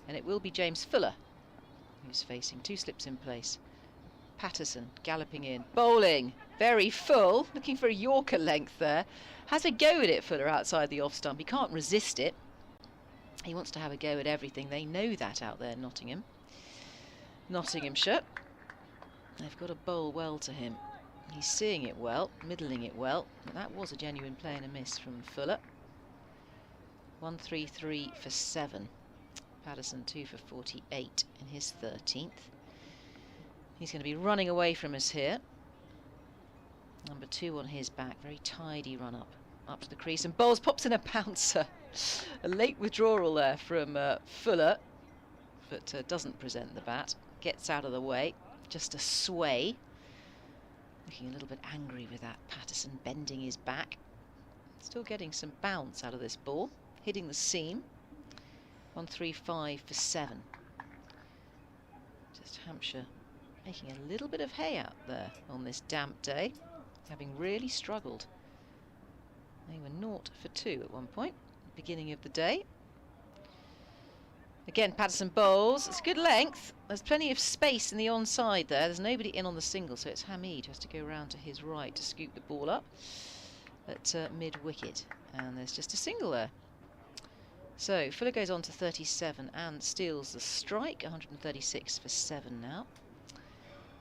And it will be James Fuller who's facing 2 slips in place. Patterson galloping in, bowling, very full, looking for a Yorker length there. Has a go at it, Fuller, outside the off stump. He can't resist it. He wants to have a go at everything. They know that out there, Nottingham. Nottinghamshire. They've got to bowl well to him. He's seeing it well, middling it well. But that was a genuine play and a miss from Fuller. 133 for 7. Patterson 2 for 48 in his 13th. He's going to be running away from us here. Number 2 on his back, very tidy run up to the crease, and Bowles pops in a bouncer. A late withdrawal there from Fuller, but doesn't present the bat. Gets out of the way, just a sway. Looking a little bit angry with that, Patterson bending his back. Still getting some bounce out of this ball, hitting the seam. 135 for 7. Just Hampshire making a little bit of hay out there on this damp day, having really struggled. They were 0 for 2 at one point, beginning of the day. Again, Patterson bowls. It's good length. There's plenty of space in the onside there. There's nobody in on the single, so it's Hamid who has to go round to his right to scoop the ball up at mid-wicket. And there's just a single there. So Fuller goes on to 37 and steals the strike. 136 for 7 now.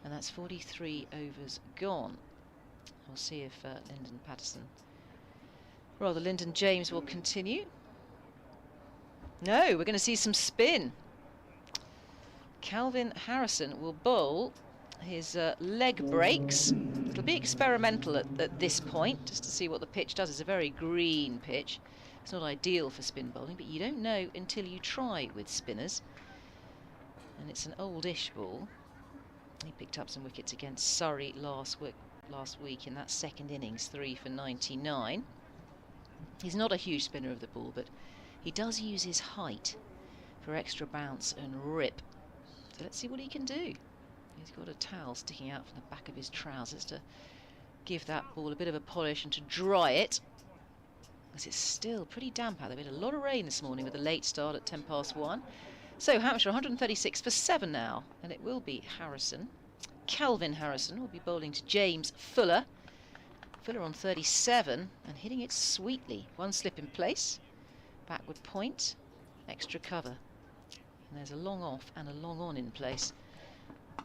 And that's 43 overs gone. We'll see if Lyndon James will continue. No, we're going to see some spin. Calvin Harrison will bowl his leg breaks. It'll be experimental at this point, just to see what the pitch does. It's a very green pitch. It's not ideal for spin bowling, but you don't know until you try with spinners. And it's an oldish ball. He picked up some wickets against Surrey last week in that second innings, 3 for 99. He's not a huge spinner of the ball, but he does use his height for extra bounce and rip. So let's see what he can do. He's got a towel sticking out from the back of his trousers to give that ball a bit of a polish and to dry it, because it's still pretty damp out there. We had a lot of rain this morning with a late start at 1:10. So Hampshire 136 for 7 now, and it will be Harrison. Calvin Harrison will be bowling to James Fuller. Fuller on 37 and hitting it sweetly. One slip in place, backward point, extra cover. And there's a long off and a long on in place.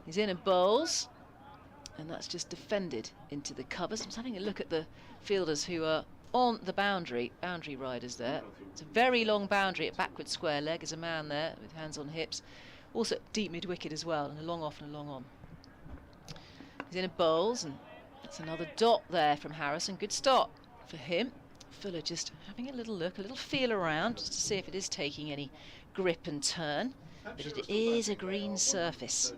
He's in and bowls, and that's just defended into the covers. I'm having a look at the fielders who are on the boundary riders there. It's a very long boundary at backward square leg. There's a man there with hands on hips. Also deep mid-wicket as well, and a long off and a long on. He's in and bowls, and that's another dot there from Harrison. Good start for him. Fuller just having a little look, a little feel around, just to see if it is taking any grip and turn. But it is a green surface.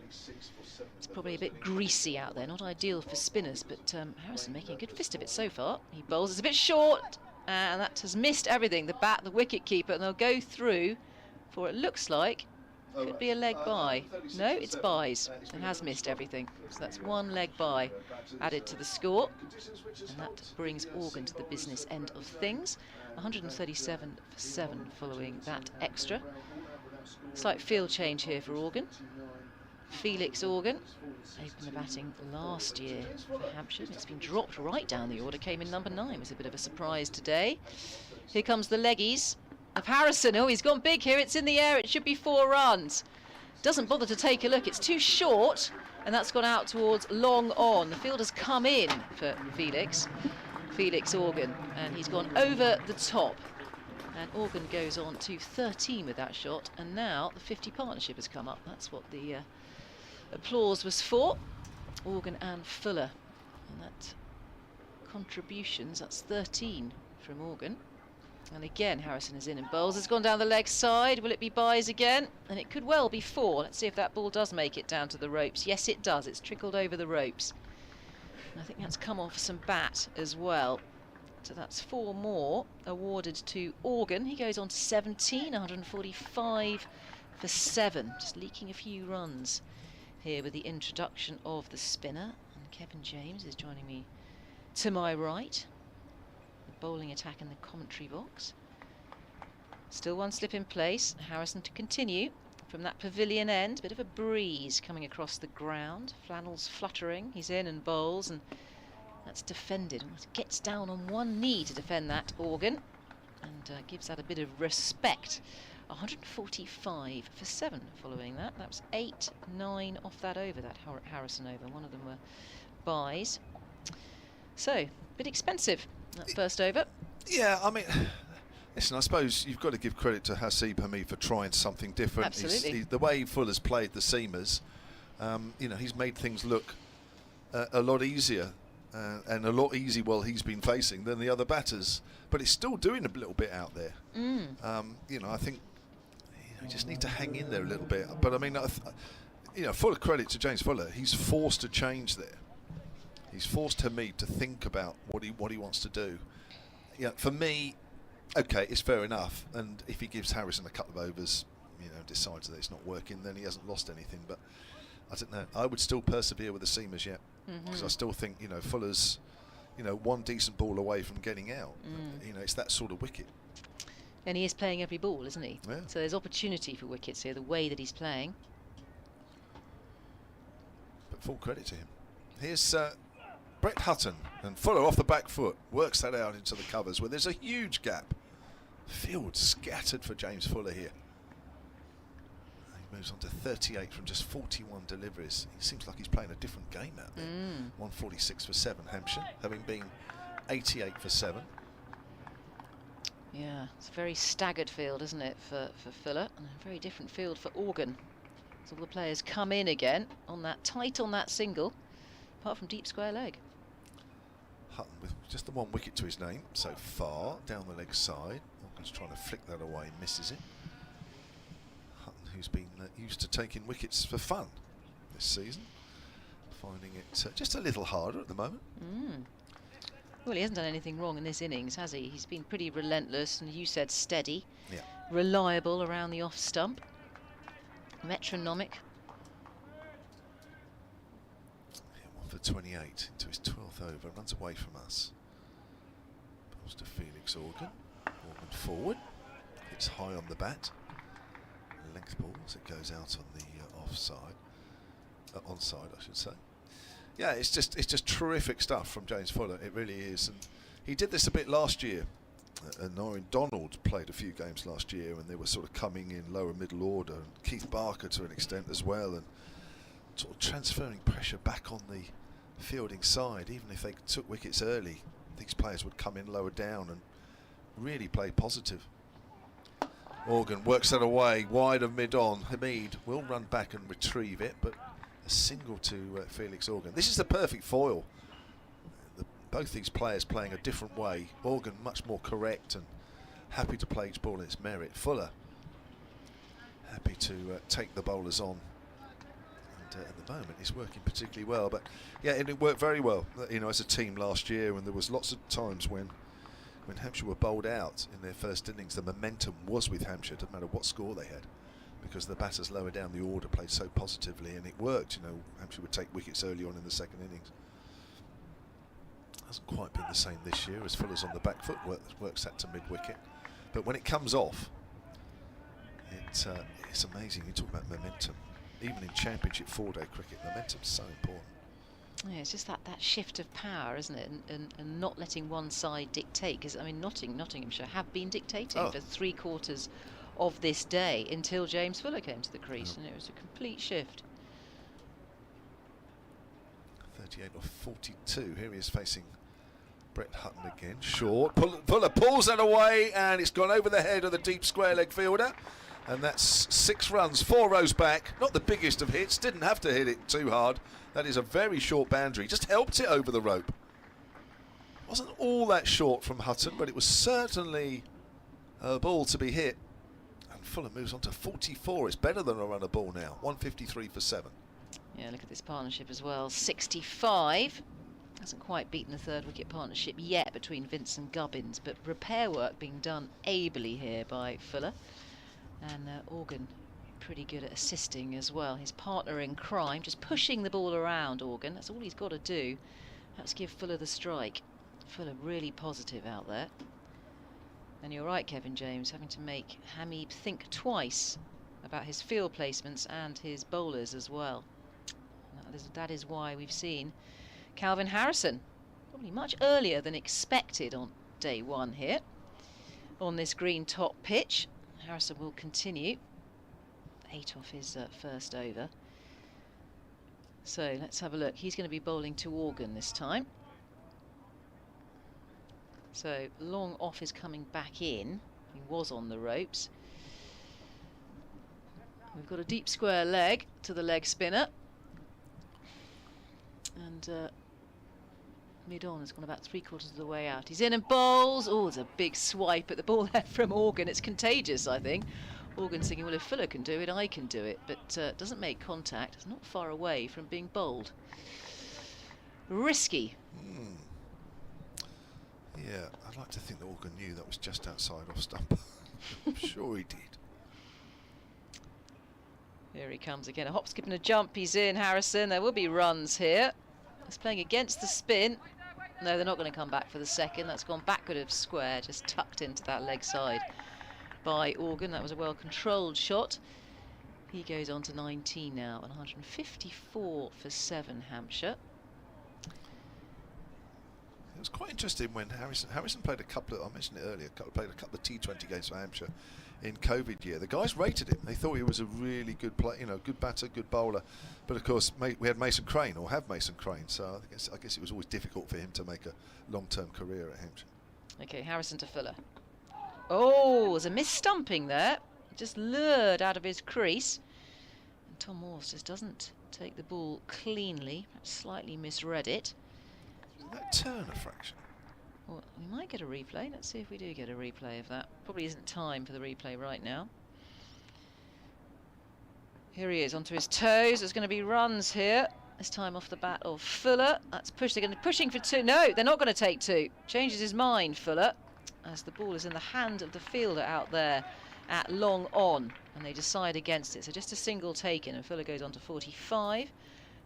It's probably a bit greasy out there, not ideal for spinners, but Harrison making a good fist of it so far. He bowls, it's a bit short, and that has missed everything. The bat, the wicket keeper, and they'll go through for it looks like could be a leg bye. No, it's byes. It has missed everything. So that's one leg bye added to the score, and that brings Organ to the business end of things. 137 for 7 following that extra. Slight field change here for Organ. Felix Organ opened the batting last year for Hampshire. It's been dropped right down the order, came in number 9. It was a bit of a surprise today. Here comes the leggies of Harrison. Oh, he's gone big here. It's in the air. It should be 4 runs. Doesn't bother to take a look. It's too short, and that's gone out towards long on. The field has come in for Felix Organ, and he's gone over the top. And Organ goes on to 13 with that shot, and now the 50 partnership has come up. That's what the applause was for. Organ and Fuller, and that contributions, that's 13 from Organ. And again, Harrison is in and bowls. It's gone down the leg side. Will it be byes again? And it could well be 4. Let's see if that ball does make it down to the ropes. Yes, it does. It's trickled over the ropes. And I think that's come off some bat as well. So that's 4 more awarded to Organ. He goes on to 17, 145 for 7. Just leaking a few runs here with the introduction of the spinner. And Kevin James is joining me to my right. Bowling attack in the commentary box. Still one slip in place. Harrison to continue from that pavilion end. Bit of a breeze coming across the ground. Flannels fluttering. He's in and bowls, and that's defended. Gets down on one knee to defend that Organ, and gives that a bit of respect. 145 for 7 following that. That was 8, 9 off that over, that Harrison over. One of them were byes. So, a bit expensive, that first over. Yeah, I mean, Listen, I suppose you've got to give credit to Hasib Hamid for trying something different. Absolutely. The way Fuller's played the seamers, you know, he's made things look a lot easier and a lot easier while he's been facing than the other batters. But it's still doing a little bit out there. You know, I think you just need to hang in there a little bit. But I mean, you know, full of credit to James Fuller. He's forced to change there. He's forced Hamid to think about what he wants to do. Yeah, for me, okay, it's fair enough. And if he gives Harrison a couple of overs, you know, decides that it's not working, then he hasn't lost anything. But I don't know. I would still persevere with the seamers yet, because I still think, you know, Fuller's, you know, one decent ball away from getting out. You know, it's that sort of wicket. And he is playing every ball, isn't he? Yeah. So there's opportunity for wickets here, the way that he's playing. But full credit to him. Here's Brett Hutton, and Fuller off the back foot works that out into the covers where there's a huge gap. Field scattered for James Fuller here. He moves on to 38 from just 41 deliveries. He seems like he's playing a different game out there. 146 for 7, Hampshire, having been 88 for 7. Yeah, it's a very staggered field, isn't it, for Fuller, and a very different field for Organ. So all the players come in again on that tight on that single, apart from deep square leg. Hutton with just the one wicket to his name so far, down the leg side. Organ's trying to flick that away, misses it. Hutton, who's been used to taking wickets for fun this season, finding it just a little harder at the moment. Well, he hasn't done anything wrong in this innings, has he? He's been pretty relentless, and you said steady, reliable around the off stump, metronomic. For 28 into his 12th over, runs away from us. Balls to Felix Organ. Organ forward. It's high on the bat. Length ball as it goes out on the offside. Onside, I should say. Yeah, it's just terrific stuff from James Fuller. It really is. And he did this a bit last year. And Norrin Donald played a few games last year, and they were sort of coming in lower middle order. And Keith Barker to an extent as well, and sort of transferring pressure back on the fielding side. Even if they took wickets early, these players would come in lower down and really play positive. Organ works that away wide of mid-on. Hamid will run back and retrieve it, but a single to Felix Organ. This is the perfect foil. Both these players playing a different way. Organ much more correct and happy to play each ball in its merit. Fuller happy to take the bowlers on. At the moment it's working particularly well, but yeah, it worked very well, you know, as a team last year, and there was lots of times when Hampshire were bowled out in their first innings, the momentum was with Hampshire, didn't matter what score they had, because the batters lower down the order played so positively, and it worked. You know, Hampshire would take wickets early on in the second innings. Hasn't quite been the same this year, as Fuller's on the back foot, works that to mid-wicket, but when it comes off, it's amazing. You talk about momentum. Even in Championship 4-day cricket, momentum's so important. Yeah, it's just that shift of power, isn't it? And not letting one side dictate. Because, I mean, Nottinghamshire have been dictating for 3/4 of this day until James Fuller came to the crease, and it was a complete shift. 38 off 42. Here he is facing Brett Hutton again. Short. Fuller pulls that away, and it's gone over the head of the deep square leg fielder. And that's 6 runs, 4 rows back. Not the biggest of hits, didn't have to hit it too hard. That is a very short boundary, just helped it over the rope. Wasn't all that short from Hutton, but it was certainly a ball to be hit. And Fuller moves on to 44. It's better than a run of ball now. 153 for 7. Yeah, look at this partnership as well. 65. Hasn't quite beaten the 3rd wicket partnership yet between Vince and Gubbins, but repair work being done ably here by Fuller. And Organ pretty good at assisting as well. His partner in crime, just pushing the ball around Organ. That's all he's got to do. Let's give Fuller the strike. Fuller really positive out there. And you're right, Kevin James, having to make Hamid think twice about his field placements and his bowlers as well. That is why we've seen Calvin Harrison probably much earlier than expected on day 1 here on this green top pitch. Harrison will continue. 8 off his first over. So let's have a look. He's going to be bowling to Organ this time. So long off is coming back in He was on the ropes. We've got a deep square leg to the leg spinner. And mid-on has gone about 3/4 of the way out. He's in and bowls. Oh, there's a big swipe at the ball there from Organ. It's contagious, I think. Organ's thinking, well, if Fuller can do it, I can do it. But doesn't make contact. It's not far away from being bowled. Risky. Yeah, I'd like to think that Organ knew that was just outside off stump. I'm sure he did. Here he comes again. A hop, skip and a jump. He's in, Harrison. There will be runs here. He's playing against the spin. No, they're not going to come back for the second. That's gone backward of square, just tucked into that leg side by Organ. That was a well-controlled shot. He goes on to 19 now, and 154 for 7, Hampshire. It was quite interesting when Harrison played a couple of, I mentioned it earlier, played a couple of T20 games for Hampshire in COVID year. The guys rated him. They thought he was a really good player, you know, good batter, good bowler. But of course, we had Mason Crane, or have Mason Crane, so I guess it was always difficult for him to make a long-term career at Hampshire. Okay, Harrison to Fuller. Oh, there's a mis-stumping there. Just lured out of his crease. And Tom Morse just doesn't take the ball cleanly, perhaps slightly misread it. That turn a fraction. Well, we might get a replay. Let's see if we do get a replay of that. Probably isn't time for the replay right now. Here he is, onto his toes. There's going to be runs here. This time off the bat of Fuller. That's pushed. They're going to be pushing for 2. No, they're not going to take 2. Changes his mind, Fuller, as the ball is in the hand of the fielder out there at long on, and they decide against it. So just a single taken, and Fuller goes on to 45.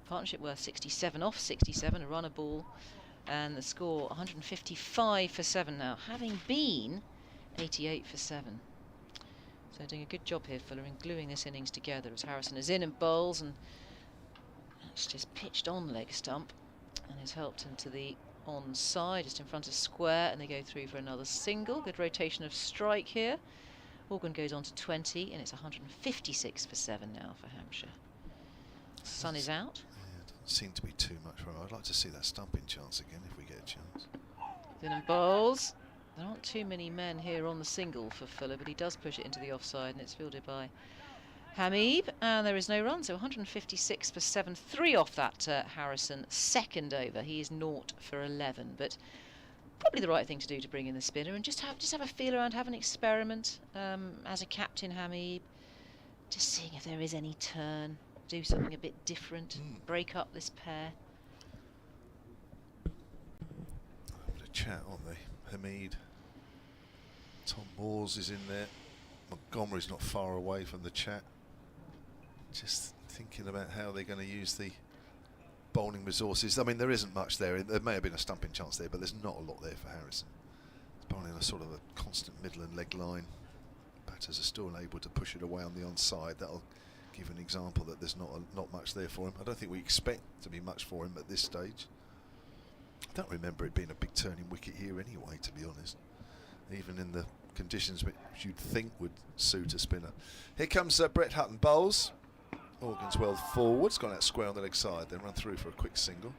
Partnership worth 67 off 67, a runner ball. And the score 155 for 7 now, having been 88 for 7. So doing a good job here, Fuller, in gluing this innings together as Harrison is in and bowls, and it's just pitched on leg stump and has helped into the onside, just in front of square, and they go through for another single. Good rotation of strike here. Organ goes on to 20, and it's 156 for 7 now for Hampshire. Sun is out. Seem to be too much for him. I'd like to see that stumping chance again if we get a chance. In and bowls. There aren't too many men here on the single for Fuller, but he does push it into the offside, and it's fielded by Hamib, and there is no run, so 156 for 7. 3 off that Harrison second over. He is 0 for 11, but probably the right thing to do to bring in the spinner and just have a feel around, have an experiment as a captain, Hamib, just seeing if there is any turn. Do something a bit different, break up this pair. Having a chat, aren't they? Hamid, Tom Moores is in there. Montgomery's not far away from the chat. Just thinking about how they're going to use the bowling resources. I mean, there isn't much there. There may have been a stumping chance there, but there's not a lot there for Harrison. He's bowling a sort of a constant middle and leg line. Batters are still able to push it away on the onside. That'll give an example that there's not much there for him. I don't think we expect to be much for him at this stage. I don't remember it being a big turning wicket here anyway, to be honest, even in the conditions which you'd think would suit a spinner. Here comes Brett Hutton bowls. Organ's well forwards, gone out square on the leg side, then run through for a quick single,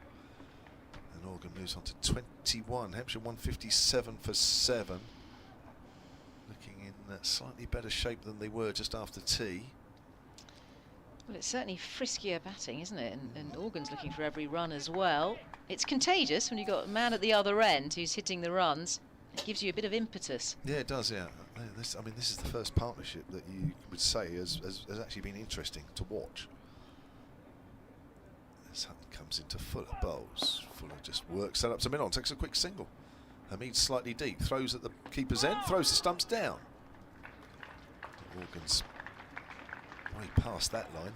and Organ moves on to 21. Hampshire 157 for 7, looking in slightly better shape than they were just after tea. Well, it's certainly friskier batting, isn't it? And Organ's looking for every run as well. It's contagious when you've got a man at the other end who's hitting the runs. It gives you a bit of impetus. Yeah, it does, yeah. I mean, this is the first partnership that you would say has actually been interesting to watch. As Hutton comes into Fuller bowls. Fuller just works that up to mid-on, takes a quick single. Hamid slightly deep, throws at the keeper's end, throws the stumps down. Organ's way past that line.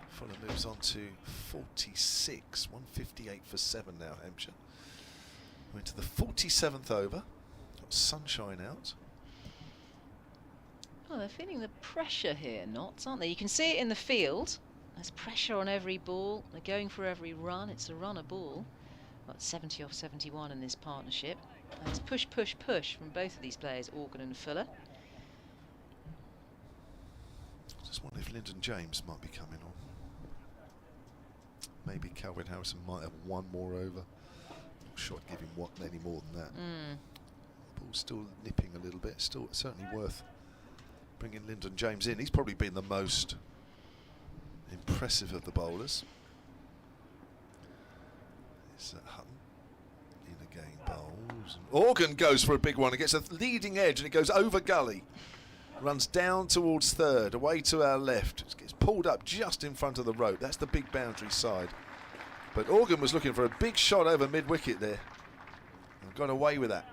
Fuller moves on to 46, 158 for 7 now, Hampshire. We're into the 47th over. Got sunshine out. Oh, they're feeling the pressure here, Notts, aren't they? You can see it in the field. There's pressure on every ball. They're going for every run. It's a runner ball. Got 70 off 71 in this partnership. And it's push, push, push from both of these players, Organ and Fuller. Just wonder if Lyndon James might be coming on. Maybe Calvin Harrison might have one more over. Not sure I'd give him any more than that. Ball's still nipping a little bit. Still certainly worth bringing Lyndon James in. He's probably been the most impressive of the bowlers. It's Hutton. In again, bowls. Organ goes for a big one. It gets a leading edge and it goes over gully. Runs down towards third, away to our left. It gets pulled up just in front of the rope. That's the big boundary side. But Organ was looking for a big shot over mid-wicket there. And got away with that.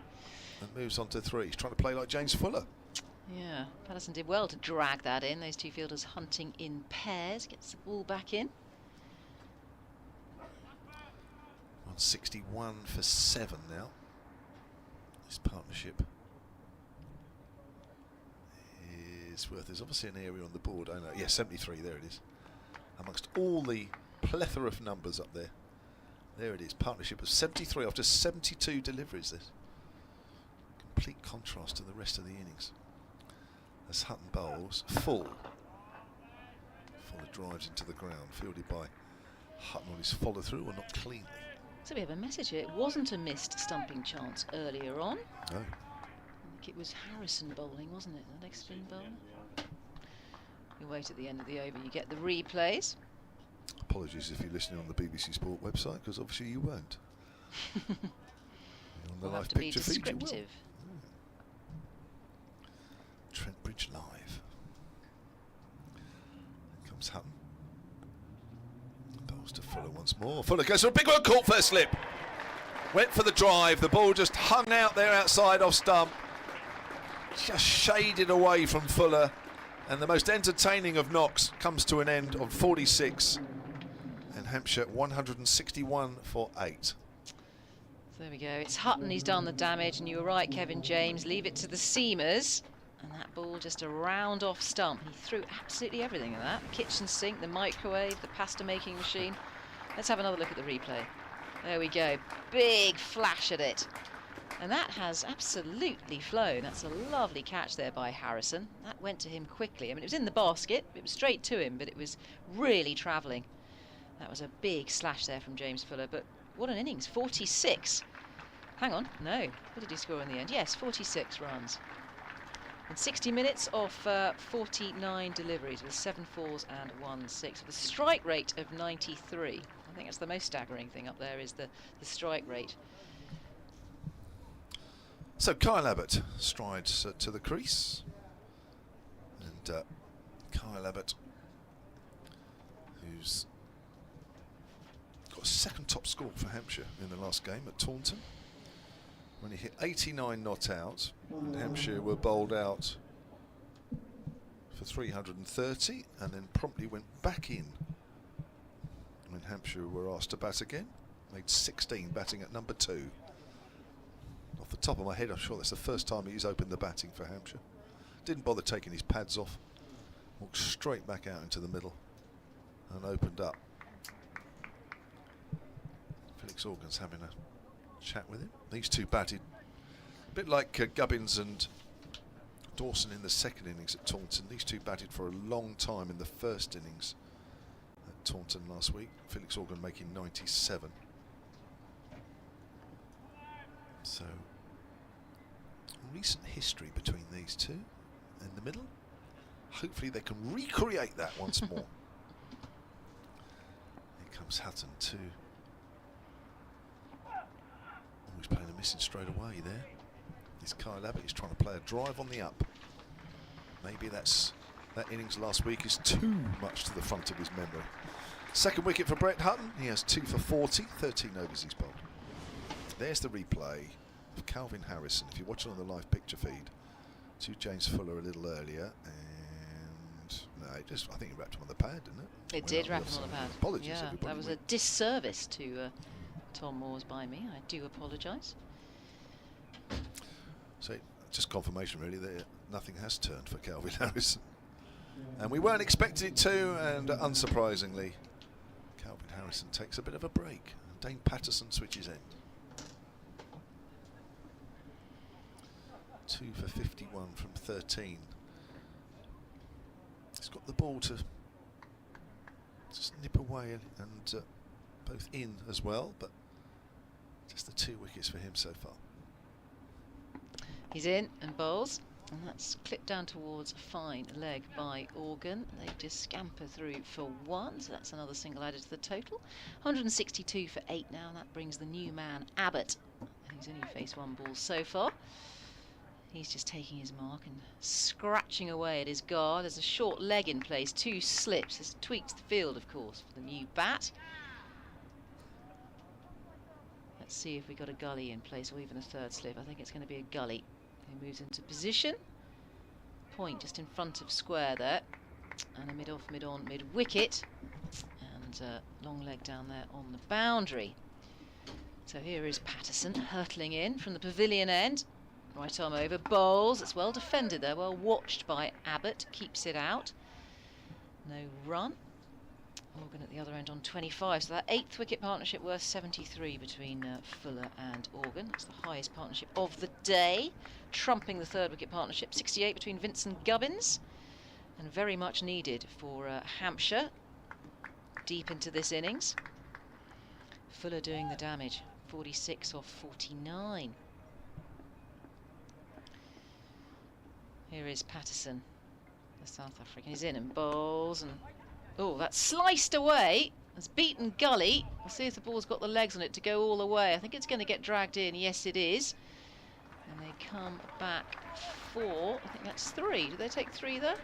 And moves on to 3. He's trying to play like James Fuller. Yeah, Patterson did well to drag that in. Those two fielders hunting in pairs. Gets the ball back in. 161 for 7 now. This partnership is worth. There's obviously an area on the board. I know. Yeah, 73. There it is. Amongst all the plethora of numbers up there. There it is. Partnership of 73 after 72 deliveries. This complete contrast to the rest of the innings. As Hutton bowls full. Fuller drives into the ground, fielded by Hutton on his follow through or not cleanly. So we have a message here. It wasn't a missed stumping chance earlier on. No. I think it was Harrison bowling, wasn't it? The leg spin bowler. You wait at the end of the over, you get the replays. Apologies if you're listening on the BBC Sport website, because obviously you won't. On the We'll live have to be picture feed, you will. descriptive. Trent Bridge live. Here comes Hutton. Bowls to Fuller once more. Fuller goes for a big one, caught first slip. Went for the drive. The ball just hung out there outside off stump. Just shaded away from Fuller. And the most entertaining of knocks comes to an end on 46. And Hampshire 161 for 8. So there we go. It's Hutton who's done the damage, and you were right, Kevin James. Leave it to the seamers. And that ball just a round off stump. He threw absolutely everything at that. The kitchen sink, the microwave, the pasta making machine. Let's have another look at the replay. There we go. Big flash at it. And that has absolutely flown. That's a lovely catch there by Harrison. That went to him quickly. I mean, it was in the basket. It was straight to him, but it was really travelling. That was a big slash there from James Fuller. But what an innings. 46. Hang on. No. What did he score in the end? Yes, 46 runs. In 60 minutes of 49 deliveries with 7 fours and 1 6 with a strike rate of 93. I think that's the most staggering thing up there is the strike rate. So Kyle Abbott strides to the crease. And Kyle Abbott, who's got a second top score for Hampshire in the last game at Taunton, when he hit 89 not out, and Hampshire were bowled out for 330 and then promptly went back in when Hampshire were asked to bat again. Made 16 batting at number 2. Off the top of my head, I'm sure that's the first time he's opened the batting for Hampshire. Didn't bother taking his pads off. Walked straight back out into the middle and opened up. Felix Organ's having a chat with him. These two batted a bit like Gubbins and Dawson in the second innings at Taunton. These two batted for a long time in the first innings at Taunton last week. Felix Organ making 97. So recent history between these two in the middle. Hopefully they can recreate that once more. Here comes Hutton too. He's playing a missing straight away there. It's Kyle Abbott. He's trying to play a drive on the up. Maybe that innings last week is too much to the front of his memory. Second wicket for Brett Hutton. He has 2 for 40, 13 overs he's bowled. There's the replay of Calvin Harrison. If you're watching on the live picture feed, to James Fuller a little earlier, and no, I think it wrapped him on the pad, didn't it? It did wrap him on the pad. Apologies, yeah, everybody. that was a disservice to Tom Moores by me. I do apologise. So just confirmation really that nothing has turned for Calvin Harrison. And we weren't expecting it to, and unsurprisingly, Calvin Harrison takes a bit of a break. Dane Patterson switches end. 2 for 51 from 13. He's got the ball to just nip away and both in as well, but just the 2 wickets for him so far. He's in and bowls. And that's clipped down towards a fine leg by Organ. They just scamper through for 1, so that's another single added to the total. 162 for 8 now, and that brings the new man, Abbott, who's only faced 1 ball so far. He's just taking his mark and scratching away at his guard. There's a short leg in place, 2 slips. This tweaks the field, of course, for the new bat. Let's see if we got a gully in place, or even a 3rd slip. I think it's going to be a gully. He moves into position. Point just in front of square there. And a mid-off, mid-on, mid-wicket. And long leg down there on the boundary. So here is Patterson hurtling in from the pavilion end. Right arm over, bowls. It's well defended there, well watched by Abbott. Keeps it out. No run. Organ at the other end on 25, so that 8th wicket partnership worth 73 between Fuller and Organ. It's the highest partnership of the day, trumping the 3rd wicket partnership, 68 between Vince and Gubbins, and very much needed for Hampshire deep into this innings. Fuller doing the damage, 46 off 49. Here is Patterson, the South African. He's in and bowls, and oh, that's sliced away. It's beaten gully. We'll see if the ball's got the legs on it to go all the way. I think it's going to get dragged in. Yes, it is. And they come back 4. I think that's 3. Did they take 3 there?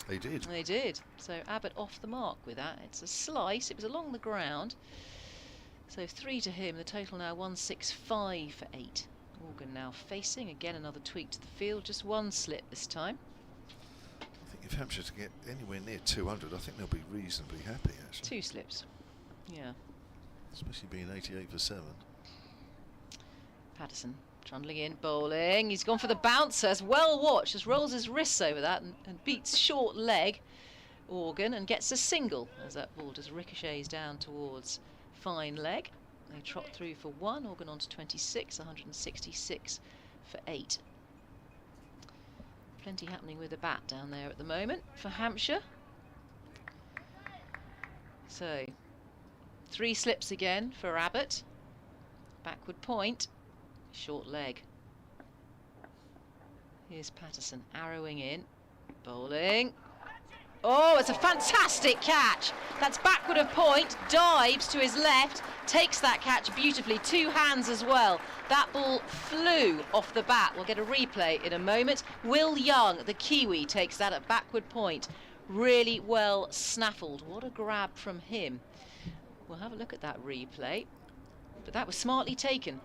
They did. They did. So Abbott off the mark with that. It's a slice. It was along the ground. So 3 to him. The total now 165 for 8. Organ now facing. Again, another tweak to the field. Just 1 slip this time. If Hampshire to get anywhere near 200, I think they'll be reasonably happy, actually. 2 slips. Yeah. Especially being 88 for 7. Patterson trundling in, bowling. He's gone for the bouncer. It's well watched. Just rolls his wrists over that and beats short leg Organ and gets a single as that ball just ricochets down towards fine leg. They trot through for 1. Organ on to 26, 166 for 8. Plenty happening with the bat down there at the moment for Hampshire. So 3 slips again for Abbott. Backward point, short leg. Here's Patterson arrowing in, bowling. Oh, it's a fantastic catch. That's backward of point, dives to his left, takes that catch beautifully, 2 hands as well. That ball flew off the bat. We'll get a replay in a moment. Will Young, the Kiwi, takes that at backward point. Really well snaffled. What a grab from him. We'll have a look at that replay. But that was smartly taken.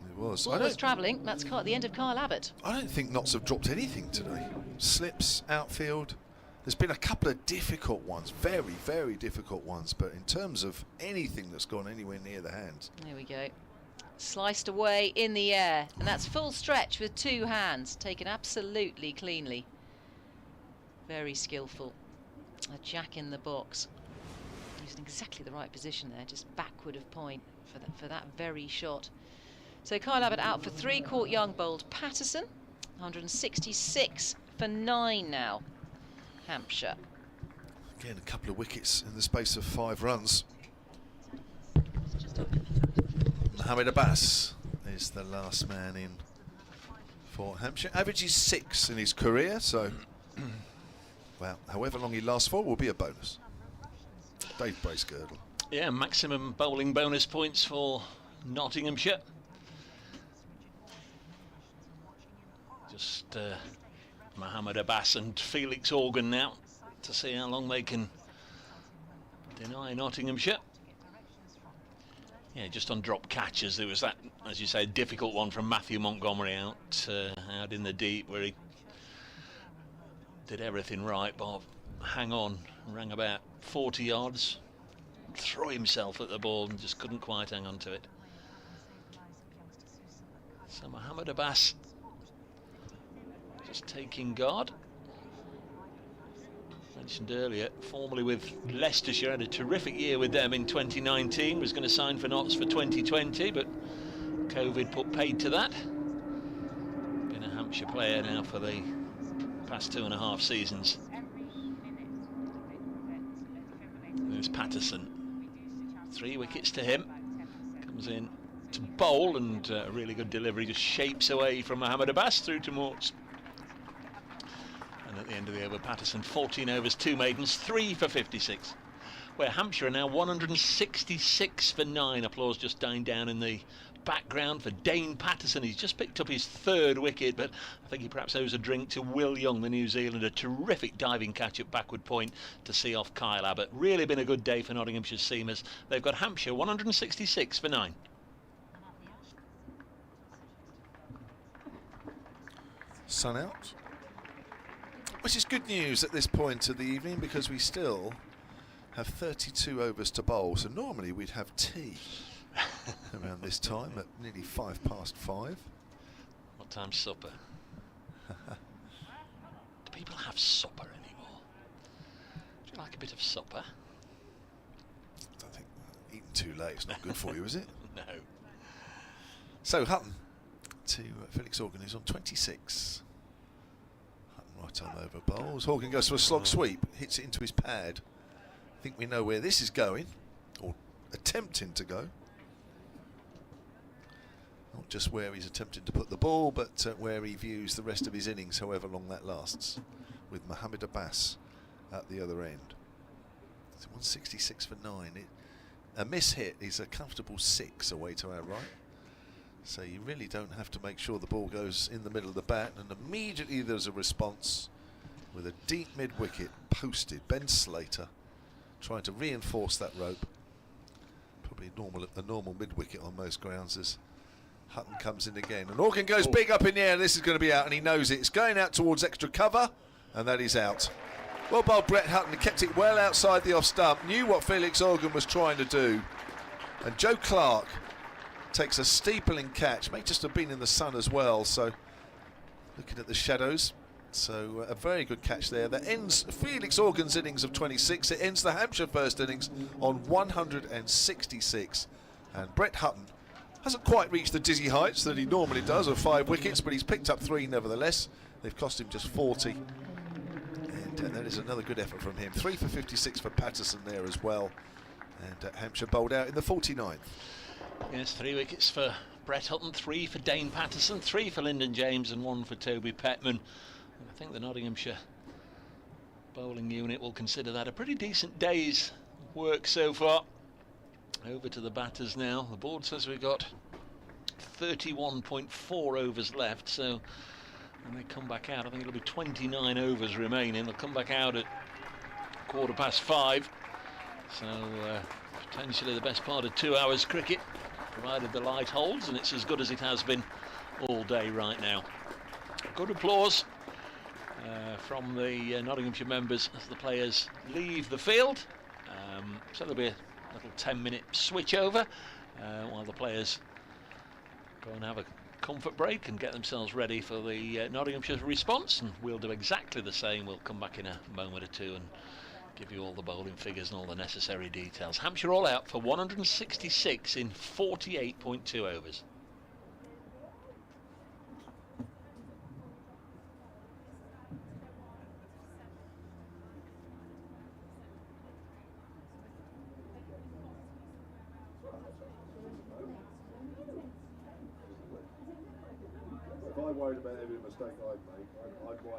It was. Ball was travelling. That's the end of Kyle Abbott. I don't think Notts have dropped anything today. Slips, outfield. There's been a couple of difficult ones, very, very difficult ones, but in terms of anything that's gone anywhere near the hands. There we go. Sliced away in the air, and that's full stretch with 2 hands, taken absolutely cleanly. Very skillful. A jack in the box. Using exactly the right position there, just backward of point for that very shot. So Kyle Abbott out for 3, caught Young, bowled Patterson. 166 for 9 now. Hampshire. Again, a couple of wickets in the space of 5 runs. Mohammed Abbas is the last man in for Hampshire. Averages 6 in his career, so well, however long he lasts for will be a bonus. Dave Bracegirdle. Yeah, maximum bowling bonus points for Nottinghamshire. Just Mohammed Abbas and Felix Organ now to see how long they can deny Nottinghamshire. Yeah, just on drop catches, there was that, as you say, difficult one from Matthew Montgomery out in the deep where he did everything right, but hang on, rang about 40 yards, threw himself at the ball and just couldn't quite hang on to it. So Mohammed Abbas just taking guard. Mentioned earlier, formerly with Leicestershire, had a terrific year with them in 2019, was going to sign for Notts for 2020, but COVID put paid to that. Been a Hampshire player now for the past 2.5 seasons. There's Patterson. 3 wickets to him. Comes in to bowl, and a really good delivery just shapes away from Mohammed Abbas through to Morts. And at the end of the over, Patterson 14 overs, 2 maidens, 3 for 56. Where Hampshire are now 166 for 9. Applause just dying down in the background for Dane Patterson. He's just picked up his 3rd wicket, but I think he perhaps owes a drink to Will Young, the New Zealander. Terrific diving catch at backward point to see off Kyle Abbott. Really been a good day for Nottinghamshire seamers. They've got Hampshire 166 for 9. Sun out, which is good news at this point of the evening, because we still have 32 overs to bowl. So normally we'd have tea around this time at nearly 5:05. What time's supper? Do people have supper anymore? Do you like a bit of supper? I don't think eating too late is not good for you, is it? No. So Hutton to Felix Organ, who's on 26. Hutton right arm over bowls. Horgan goes for a slog sweep, hits it into his pad. I think we know where this is going, or attempting to go. Not just where he's attempting to put the ball, but where he views the rest of his innings, however long that lasts, with Mohammed Abbas at the other end. It's 166 for 9. A miss hit is a comfortable 6 away to our right. So you really don't have to make sure the ball goes in the middle of the bat, and immediately there's a response with a deep mid-wicket posted. Ben Slater trying to reinforce that rope. Probably a normal mid-wicket on most grounds as Hutton comes in again. And Organ goes big up in the air. This is going to be out, and he knows it. It's going out towards extra cover, and that is out. Well bowled Brett Hutton, kept it well outside the off stump, knew what Felix Organ was trying to do. And Joe Clark takes a steepling catch, may just have been in the sun as well, so looking at the shadows. So a very good catch there. That ends Felix Organ's innings of 26. It ends the Hampshire first innings on 166. And Brett Hutton hasn't quite reached the dizzy heights that he normally does of 5 wickets, but he's picked up 3 nevertheless. They've cost him just 40. And that is another good effort from him. 3 for 56 for Patterson there as well. And Hampshire bowled out in the 49th. Yes, 3 wickets for Brett Hutton, 3 for Dane Patterson, 3 for Lyndon James and 1 for Toby Petman. I think the Nottinghamshire bowling unit will consider that a pretty decent day's work so far. Over to the batters now. The board says we've got 31.4 overs left, so when they come back out, I think it'll be 29 overs remaining. They'll come back out at 5:15, so potentially the best part of 2 hours cricket, provided the light holds, and it's as good as it has been all day right now. Good applause from the Nottinghamshire members as the players leave the field. So there'll be a little 10-minute switch over while the players go and have a comfort break and get themselves ready for the Nottinghamshire response, and we'll do exactly the same. We'll come back in a moment or two and give you all the bowling figures and all the necessary details. Hampshire all out for 166 in 48.2 overs. If I worried about every mistake I'd make, I'd worry.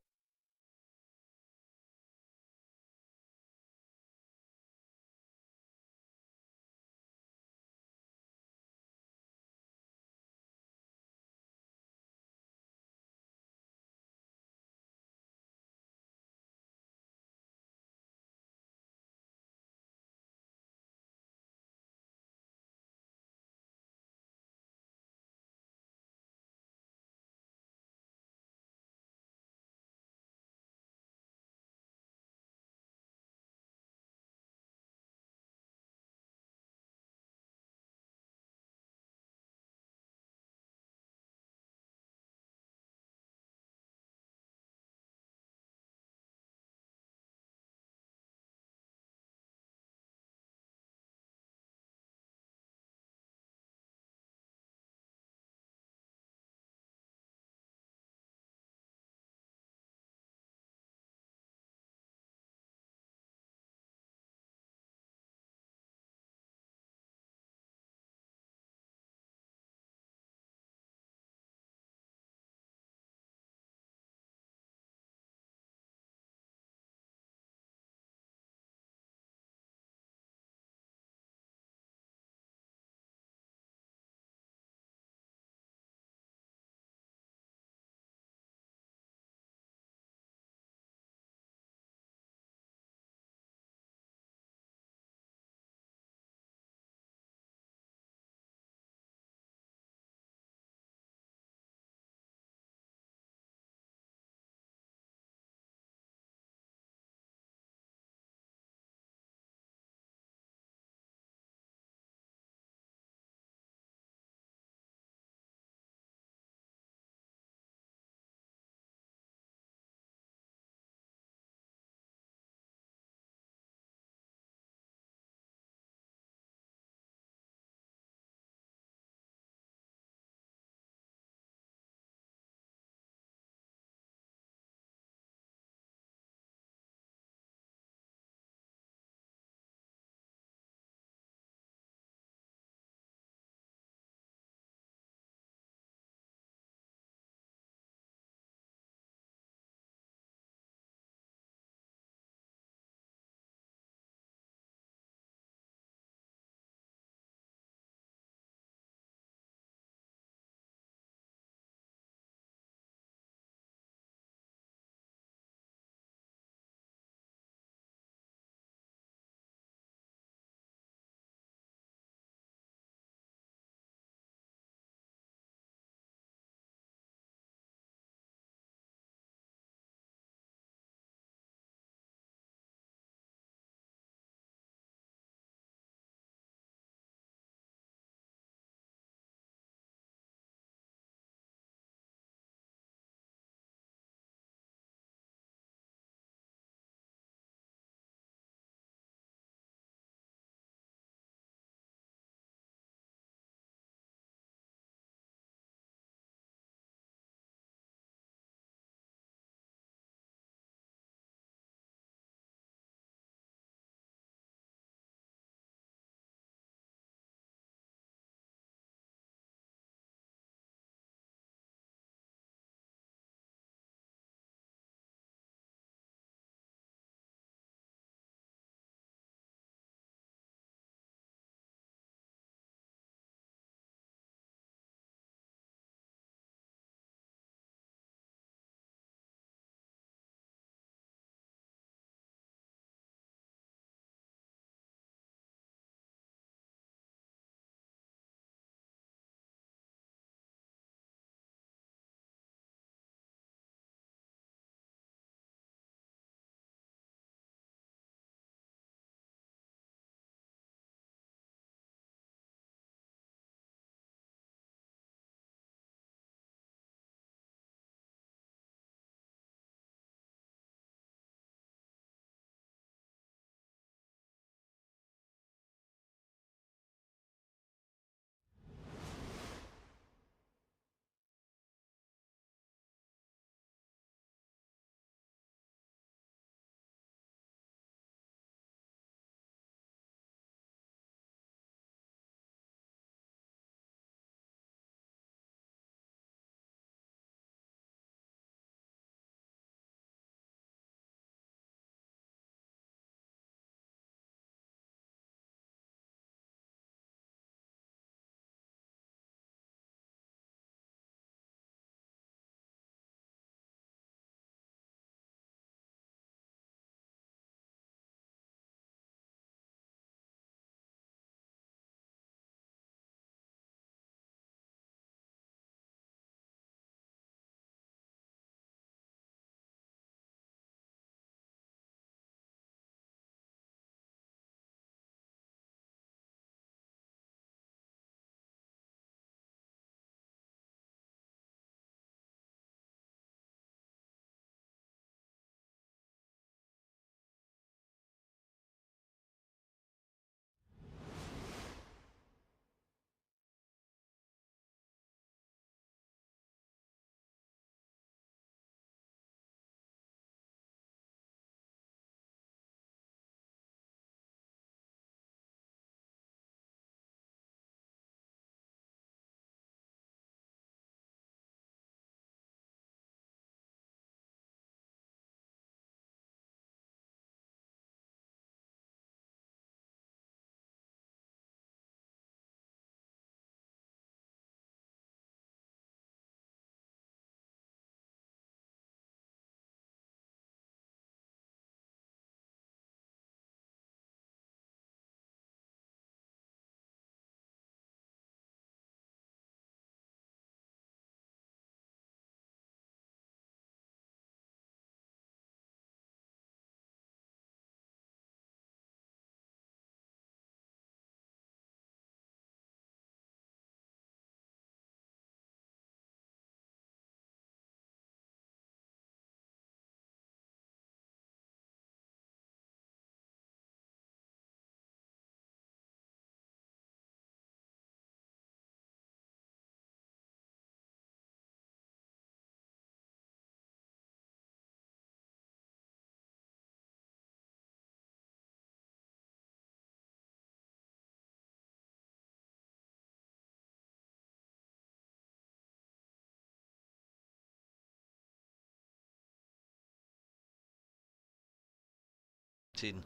in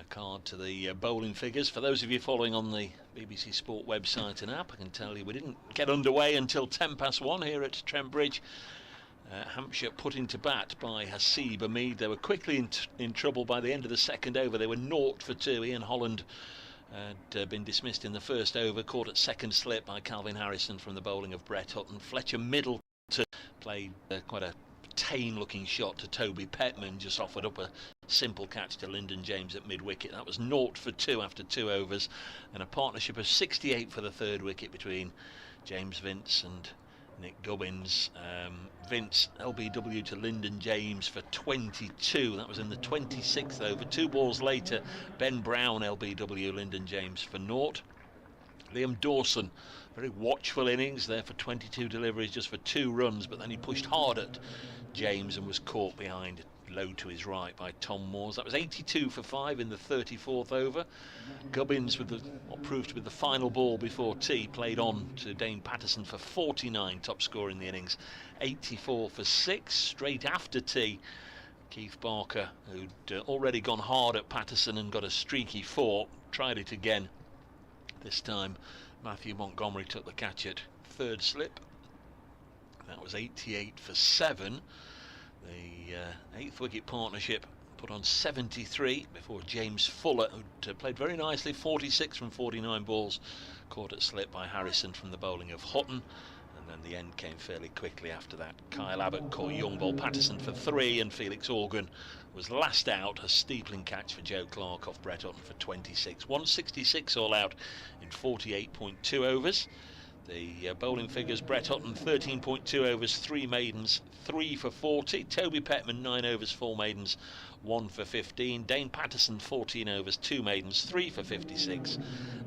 card to the bowling figures. For those of you following on the BBC Sport website and app, I can tell you we didn't get underway until 1:10 here at Trent Bridge. Hampshire put into bat by Haseeb Hamid. They were quickly in trouble by the end of the second over. They were 0 for 2. Ian Holland had been dismissed in the first over, caught at second slip by Calvin Harrison from the bowling of Brett Hutton. Fletcher Middleton played quite a tame looking shot to Toby Petman, just offered up a simple catch to Lyndon James at mid-wicket. That was 0 for 2 after 2 overs, and a partnership of 68 for the third wicket between James Vince and Nick Gubbins. Vince LBW to Lyndon James for 22. That was in the 26th over. 2 balls later, Ben Brown LBW Lyndon James for 0. Liam Dawson, very watchful innings there for 22 deliveries just for 2 runs, but then he pushed hard at James and was caught behind low to his right by Tom Moores. That was 82 for 5 in the 34th over. Gubbins with what proved to be the final ball before tea played on to Dane Patterson for 49, top scorer in the innings. 84 for 6 straight after tea. Keith Barker, who'd already gone hard at Patterson and got a streaky 4, tried it again. This time Matthew Montgomery took the catch at third slip. That was 88 for 7. The 8th wicket partnership put on 73 before James Fuller, who'd played very nicely, 46 from 49 balls, caught at slip by Harrison from the bowling of Hutton. And then the end came fairly quickly after that. Kyle Abbott caught young ball Patterson for 3, and Felix Organ was last out. A steepling catch for Joe Clark off Brett Hutton for 26. 166 all out in 48.2 overs. The bowling figures: Brett Hutton 13.2 overs, 3 maidens, 3 for 40. Toby Petman 9 overs, 4 maidens, 1 for 15. Dane Patterson 14 overs, 2 maidens, 3 for 56.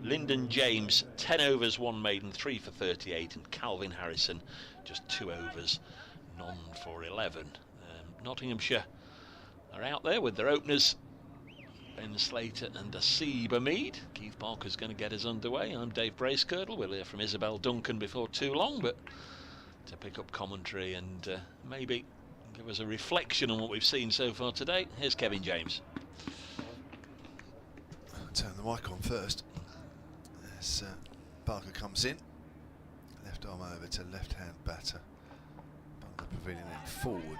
Lyndon James 10 overs, 1 maiden, 3 for 38. And Calvin Harrison just 2 overs, none for 11. Nottinghamshire are out there with their openers, Ben Slater and Haseeb Hamid. Keith Barker's going to get us underway. I'm Dave Bracekirtle. We'll hear from Isabel Duncan before too long, but to pick up commentary and maybe give us a reflection on what we've seen so far today, here's Kevin James. I'll turn the mic on first as Barker comes in. Left arm over to left-hand batter. But the pavilion end forward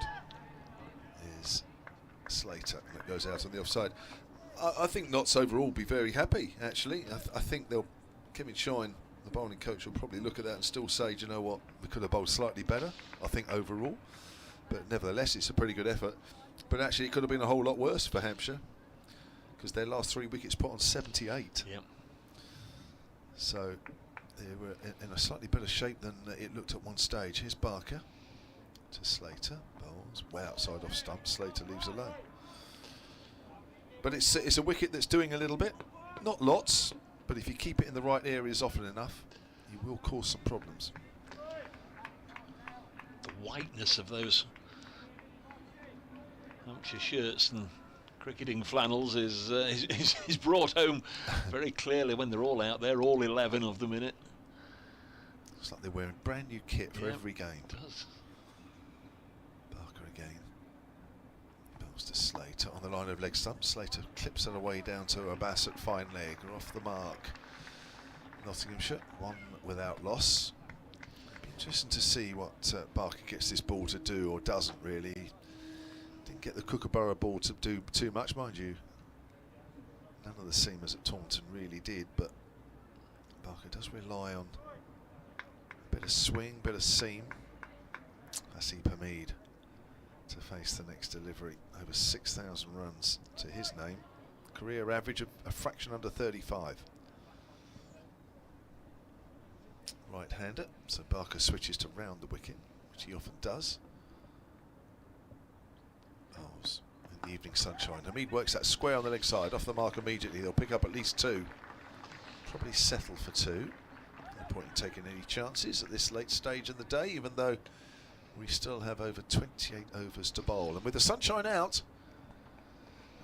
is Slater, that goes out on the offside. I think Notts overall will be very happy, actually. I think Kevin Shine, the bowling coach, will probably look at that and still say, do you know what, we could have bowled slightly better, I think, overall. But nevertheless, it's a pretty good effort. But actually, it could have been a whole lot worse for Hampshire, because their last 3 wickets put on 78. Yep. So they were in a slightly better shape than it looked at one stage. Here's Barker to Slater. Bowls way outside off stump. Slater leaves alone. But it's a wicket that's doing a little bit, not lots, but if you keep it in the right areas often enough, you will cause some problems. The whiteness of those Hampshire shirts and cricketing flannels is brought home very clearly when they're all out there, all 11 of them in it. Looks like they're wearing brand new kit for every game. It does. Barker again. Bounce to Slater on the line of leg stump. Slater clips it away down to Abbas at fine leg. Are off the mark. Nottinghamshire, 1 without loss. It'll be interesting to see what Barker gets this ball to do or doesn't really. Didn't get the Kookaburra ball to do too much, mind you. None of the seamers at Taunton really did, but Barker does rely on a bit of swing, bit of seam. Haseeb Hamid to face the next delivery. Over 6,000 runs to his name. Career average of a fraction under 35. Right-hander, so Barker switches to round the wicket, which he often does. Bowls in the evening sunshine. Hamid works that square on the leg side, off the mark immediately. They'll pick up at least 2. Probably settle for 2. No point in taking any chances at this late stage in the day, even though we still have over 28 overs to bowl. And with the sunshine out,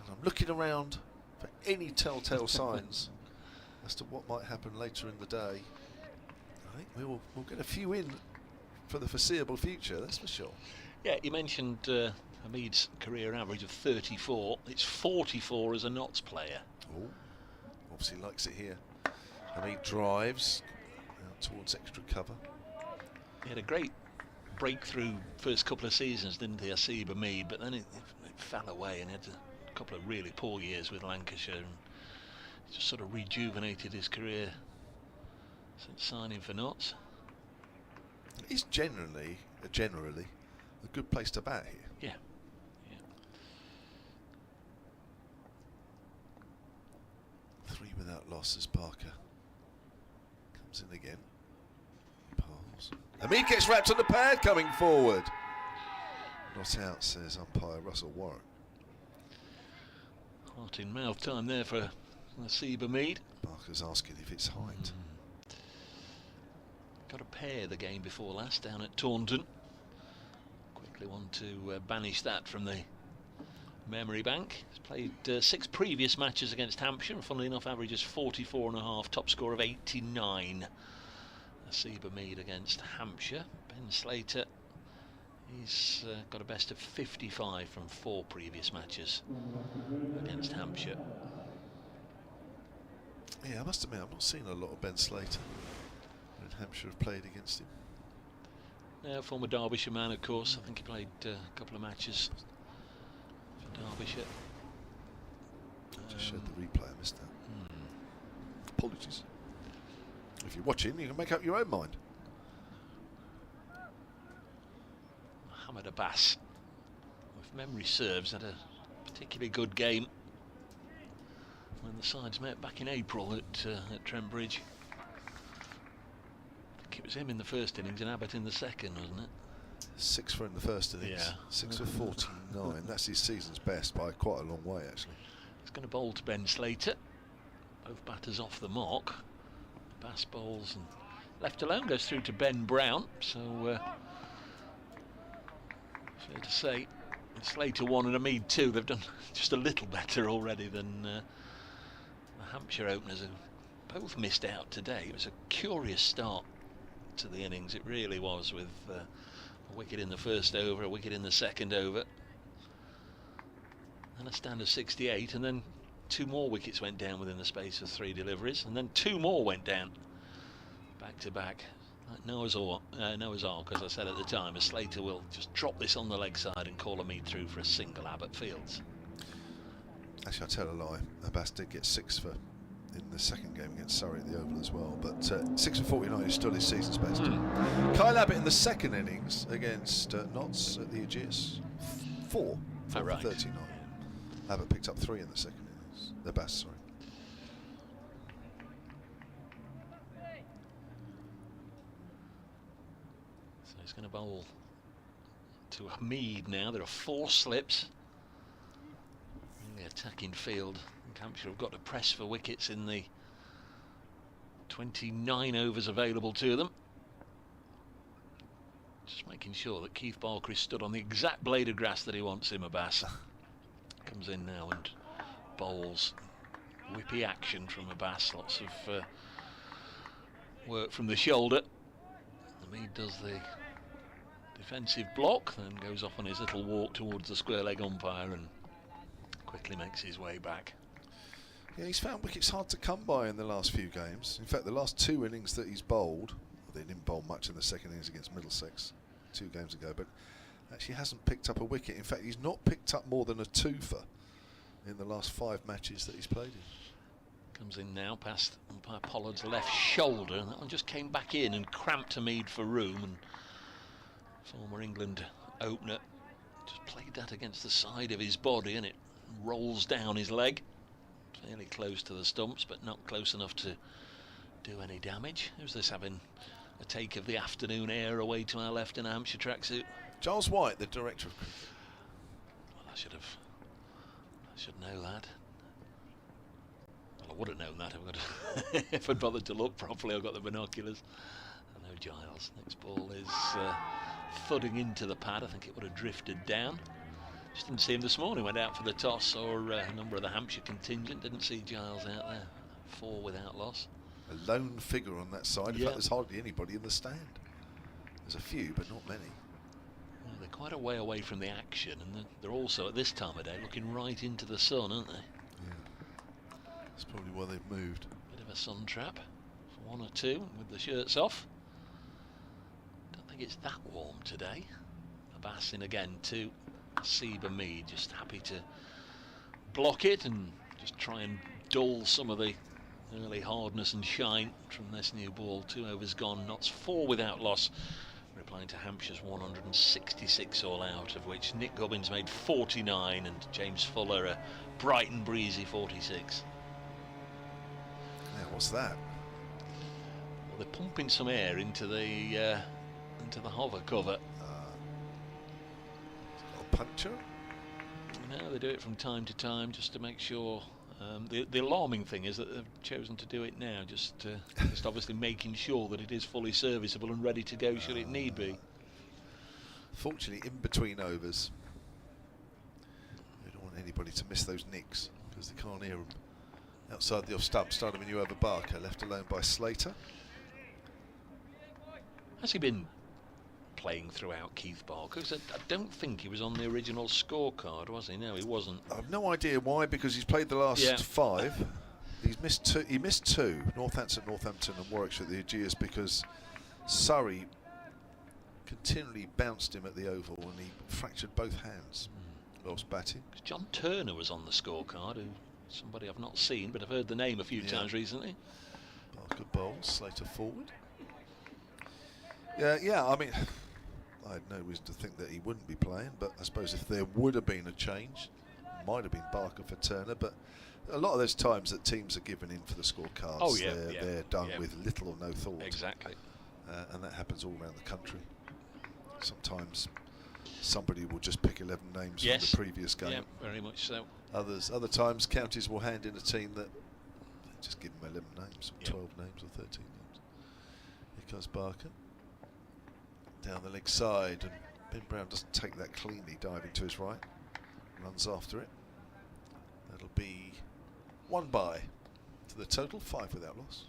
and I'm looking around for any telltale signs as to what might happen later in the day, I think we'll get a few in for the foreseeable future, that's for sure. Yeah, you mentioned Hamid's career average of 34. It's 44 as a Notts player. Oh, obviously likes it here. Hamid drives out towards extra cover. He had a great breakthrough first couple of seasons, didn't he, Asib Hamid, but then it fell away and he had a couple of really poor years with Lancashire and just sort of rejuvenated his career since signing for Notts. It's generally a good place to bat here. Yeah. 3 without loss as Parker comes in again. Piles. Hamid gets wrapped on the pad coming forward. Not out, says umpire Russell Warren. Heart in mouth time there for Asib Hamid. Parker's asking if it's height. Got a pair the game before last down at Taunton. Quickly want to banish that from the memory bank. He's played 6 previous matches against Hampshire, and funnily enough averages 44.5, top score of 89. Asib Hamid against Hampshire. Ben Slater, he's got a best of 55 from 4 previous matches against Hampshire. Yeah, I must admit I've not seen a lot of Ben Slater when Hampshire have played against him. Yeah, former Derbyshire man, of course. I think he played a couple of matches for Derbyshire. Just showed the replay, I missed that. Apologies. If you're watching, you can make up your own mind. Mohamed Abbas, if memory serves, had a particularly good game when the sides met back in April at Trent Bridge. I think it was him in the first innings and Abbott in the second, wasn't it? 6 for in the first innings. Yeah. 6 for 49. That's his season's best by quite a long way, actually. He's going to bowl to Ben Slater. Both batters off the mark. Bass bowls and left alone goes through to Ben Brown. So fair to say, Slater 1 and Hamid 2. They've done just a little better already than the Hampshire openers, who both missed out today. It was a curious start to the innings. It really was, with a wicket in the first over, a wicket in the second over, and a stand of 68, and then 2 more wickets went down within the space of 3 deliveries, and then 2 more went down back to back. Like Noah's Ark, as I said at the time, as Slater will just drop this on the leg side and call Hamid through for a single Abbott Fields. Actually, I tell a lie. Abbas did get 6 for in the second game against Surrey at the Oval as well, but 6 for 49 is still his season's best. Kyle Abbott in the second innings against Notts at the Aegeus, 4 for 39. Abbott picked up 3 in the second innings. Abbas, sorry. So he's going to bowl to Hamid now. There are 4 slips in the attacking field. Hampshire have got to press for wickets in the 29 overs available to them. Just making sure that Keith Barclay stood on the exact blade of grass that he wants him. Abbas comes in now and bowls. Whippy action from Abbas. Lots of work from the shoulder. Hamid does the defensive block, then goes off on his little walk towards the square leg umpire and quickly makes his way back. Yeah, he's found wickets hard to come by in the last few games. In fact, the last 2 innings that he's bowled, well, they didn't bowl much in the second innings against Middlesex 2 games ago, but actually hasn't picked up a wicket. In fact, he's not picked up more than a 2-fer in the last 5 matches that he's played in. Comes in now past umpire Pollard's left shoulder, and that one just came back in and cramped Hamid for room, and former England opener just played that against the side of his body and it rolls down his leg. Fairly close to the stumps, but not close enough to do any damage. Who's this having a take of the afternoon air away to our left in a Hampshire tracksuit? Giles White, the director of cricket. Well, I should know that. Well, I would have known that if I'd bothered to look properly. I've got the binoculars. I know Giles. Next ball is thudding into the pad. I think it would have drifted down. Just didn't see him this morning. Went out for the toss, or a number of the Hampshire contingent. Didn't see Giles out there. 4 without loss. A lone figure on that side. In fact, there's hardly anybody in the stand. There's a few, but not many. They're quite a way away from the action, and they're also at this time of day looking right into the sun, aren't they? Yeah. That's probably why they've moved. Bit of a sun trap for one or two with the shirts off. Don't think it's that warm today. Abbas in again to Seba Mead, just happy to block it and just try and dull some of the early hardness and shine from this new ball. 2 overs gone, Notts 4 without loss, replying to Hampshire's 166 all out, of which Nick Gubbins made 49 and James Fuller a bright and breezy 46. Yeah, what's that? Well, they're pumping some air into the hover cover. A puncture? No, they do it from time to time just to make sure. The alarming thing is that they've chosen to do it now, just obviously making sure that it is fully serviceable and ready to go should it need be. Fortunately, in between overs, we don't want anybody to miss those nicks because they can't hear them. Outside the off stump, starting with new over Barker, left alone by Slater. Has he been playing throughout, Keith Barker? Because I don't think he was on the original scorecard, was he? No, he wasn't. I've no idea why, because he's played the last 5. He's missed 2. He missed 2. Northampton, and Warwickshire at the Aegeus, because Surrey continually bounced him at the Oval and he fractured both hands whilst batting. John Turner was on the scorecard, who somebody I've not seen, but I've heard the name a few times recently. Barker bowls, Slater forward. Yeah, I mean, I had no reason to think that he wouldn't be playing, but I suppose if there would have been a change, might have been Barker for Turner, but a lot of those times that teams are given in for the scorecards, they're done with little or no thought. Exactly. And that happens all around the country. Sometimes somebody will just pick 11 names from the previous game. Yeah, very much so. Other times counties will hand in a team that just give them 11 names, or 12 names, or 13 names. Here comes Barker. Down the leg side, and Ben Brown doesn't take that cleanly, diving to his right, runs after it. That'll be 1 by to the total, 5 without loss.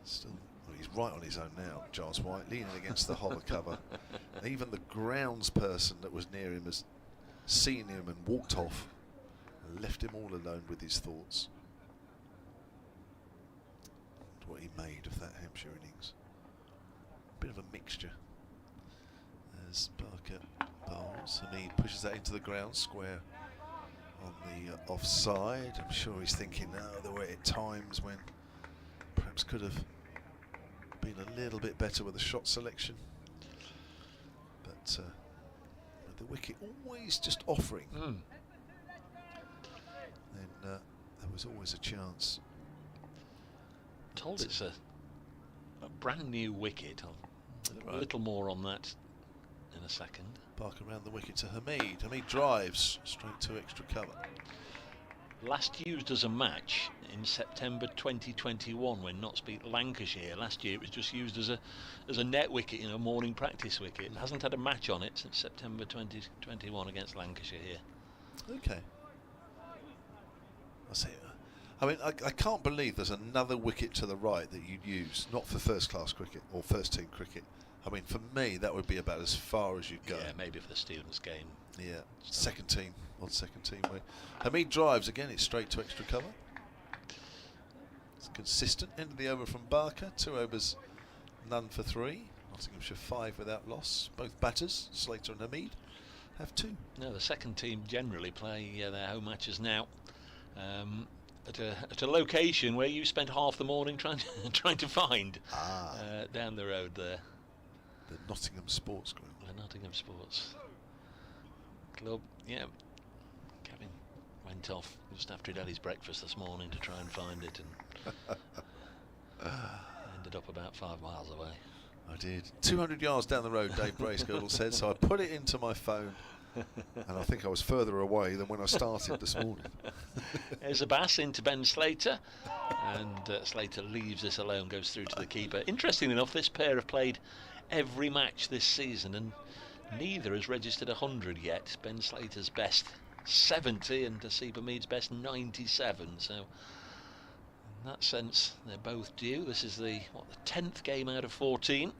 Still, well, he's right on his own now, Giles White, leaning against the hover cover. Even the grounds person that was near him has seen him and walked off and left him all alone with his thoughts. What he made of that Hampshire innings. Bit of a mixture. As Barker bowls, Hamid pushes that into the ground, square on the offside. I'm sure he's thinking, no, there were times when perhaps could have been a little bit better with the shot selection. But with the wicket always just offering, then there was always a chance. Told it's a brand new wicket. A little more on that in a second. Barker around the wicket to Hamid. Hamid drives straight to extra cover. Last used as a match in September 2021 when Notts beat Lancashire. Last year it was just used as a net wicket, a morning practice wicket. It hasn't had a match on it since September 2021 against Lancashire here. Okay. I see. I mean, I can't believe there's another wicket to the right that you'd use, not for first-class cricket or first-team cricket. I mean, for me, that would be about as far as you'd go. Yeah, maybe for the Stevens game. Yeah, second team way. Hamid drives again, it's straight to extra cover. It's consistent. End of the over from Barker, 2 overs, none for 3. Nottinghamshire 5 without loss. Both batters, Slater and Hamid, have 2. No, the second team generally play their home matches now. At a location where you spent half the morning trying to find down the road there. The Nottingham Sports Ground. The Nottingham Sports Club. Yeah, Kevin went off just after he'd had his breakfast this morning to try and find it, and ended up about 5 miles away. I did. 200 yards down the road, Dave Bracegirdle said, so I put it into my phone. And I think I was further away than when I started this morning. There's a bass into Ben Slater, and Slater leaves this alone, goes through to the keeper. Interesting enough, this pair have played every match this season, and neither has registered 100 yet. Ben Slater's best 70 and Seba Mead's best 97, so in that sense they're both due. This is the 10th game out of 14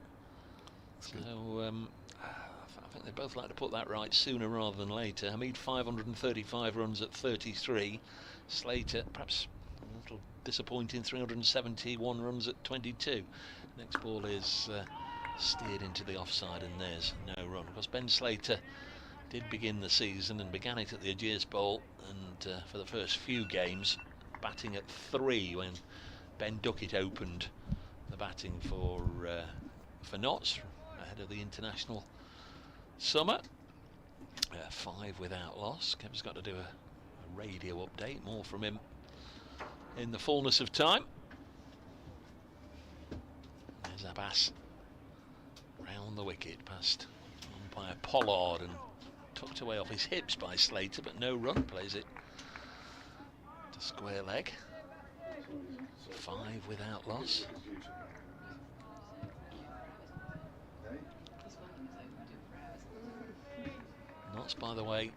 I think they both like to put that right sooner rather than later. Hamid 535 runs at 33. Slater perhaps a little disappointing, 371 runs at 22. Next ball is steered into the offside and there's no run. Because Ben Slater did begin the season and began it at the Ageas Bowl, and for the first few games batting at 3 when Ben Duckett opened the batting for Notts ahead of the international summer. 5 without loss. Kev's got to do a radio update, more from him in the fullness of time. There's Abbas round the wicket past umpire Pollard and tucked away off his hips by Slater, but no run. Plays it to square leg. 5 without loss. Notts, by the way,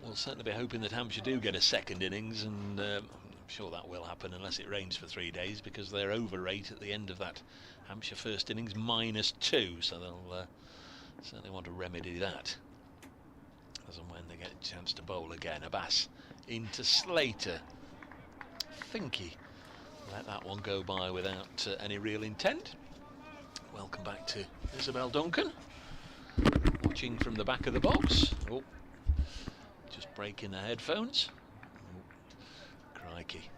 will certainly be hoping that Hampshire do get a second innings, and I'm sure that will happen unless it rains for 3 days, because they're over rate at the end of that Hampshire first innings, -2, so they'll certainly want to remedy that as and when they get a chance to bowl again. Abbas into Slater. I think he let that one go by without any real intent. Welcome back to Isabel Duncan, watching from the back of the box. Oh, just breaking the headphones. Oh, crikey.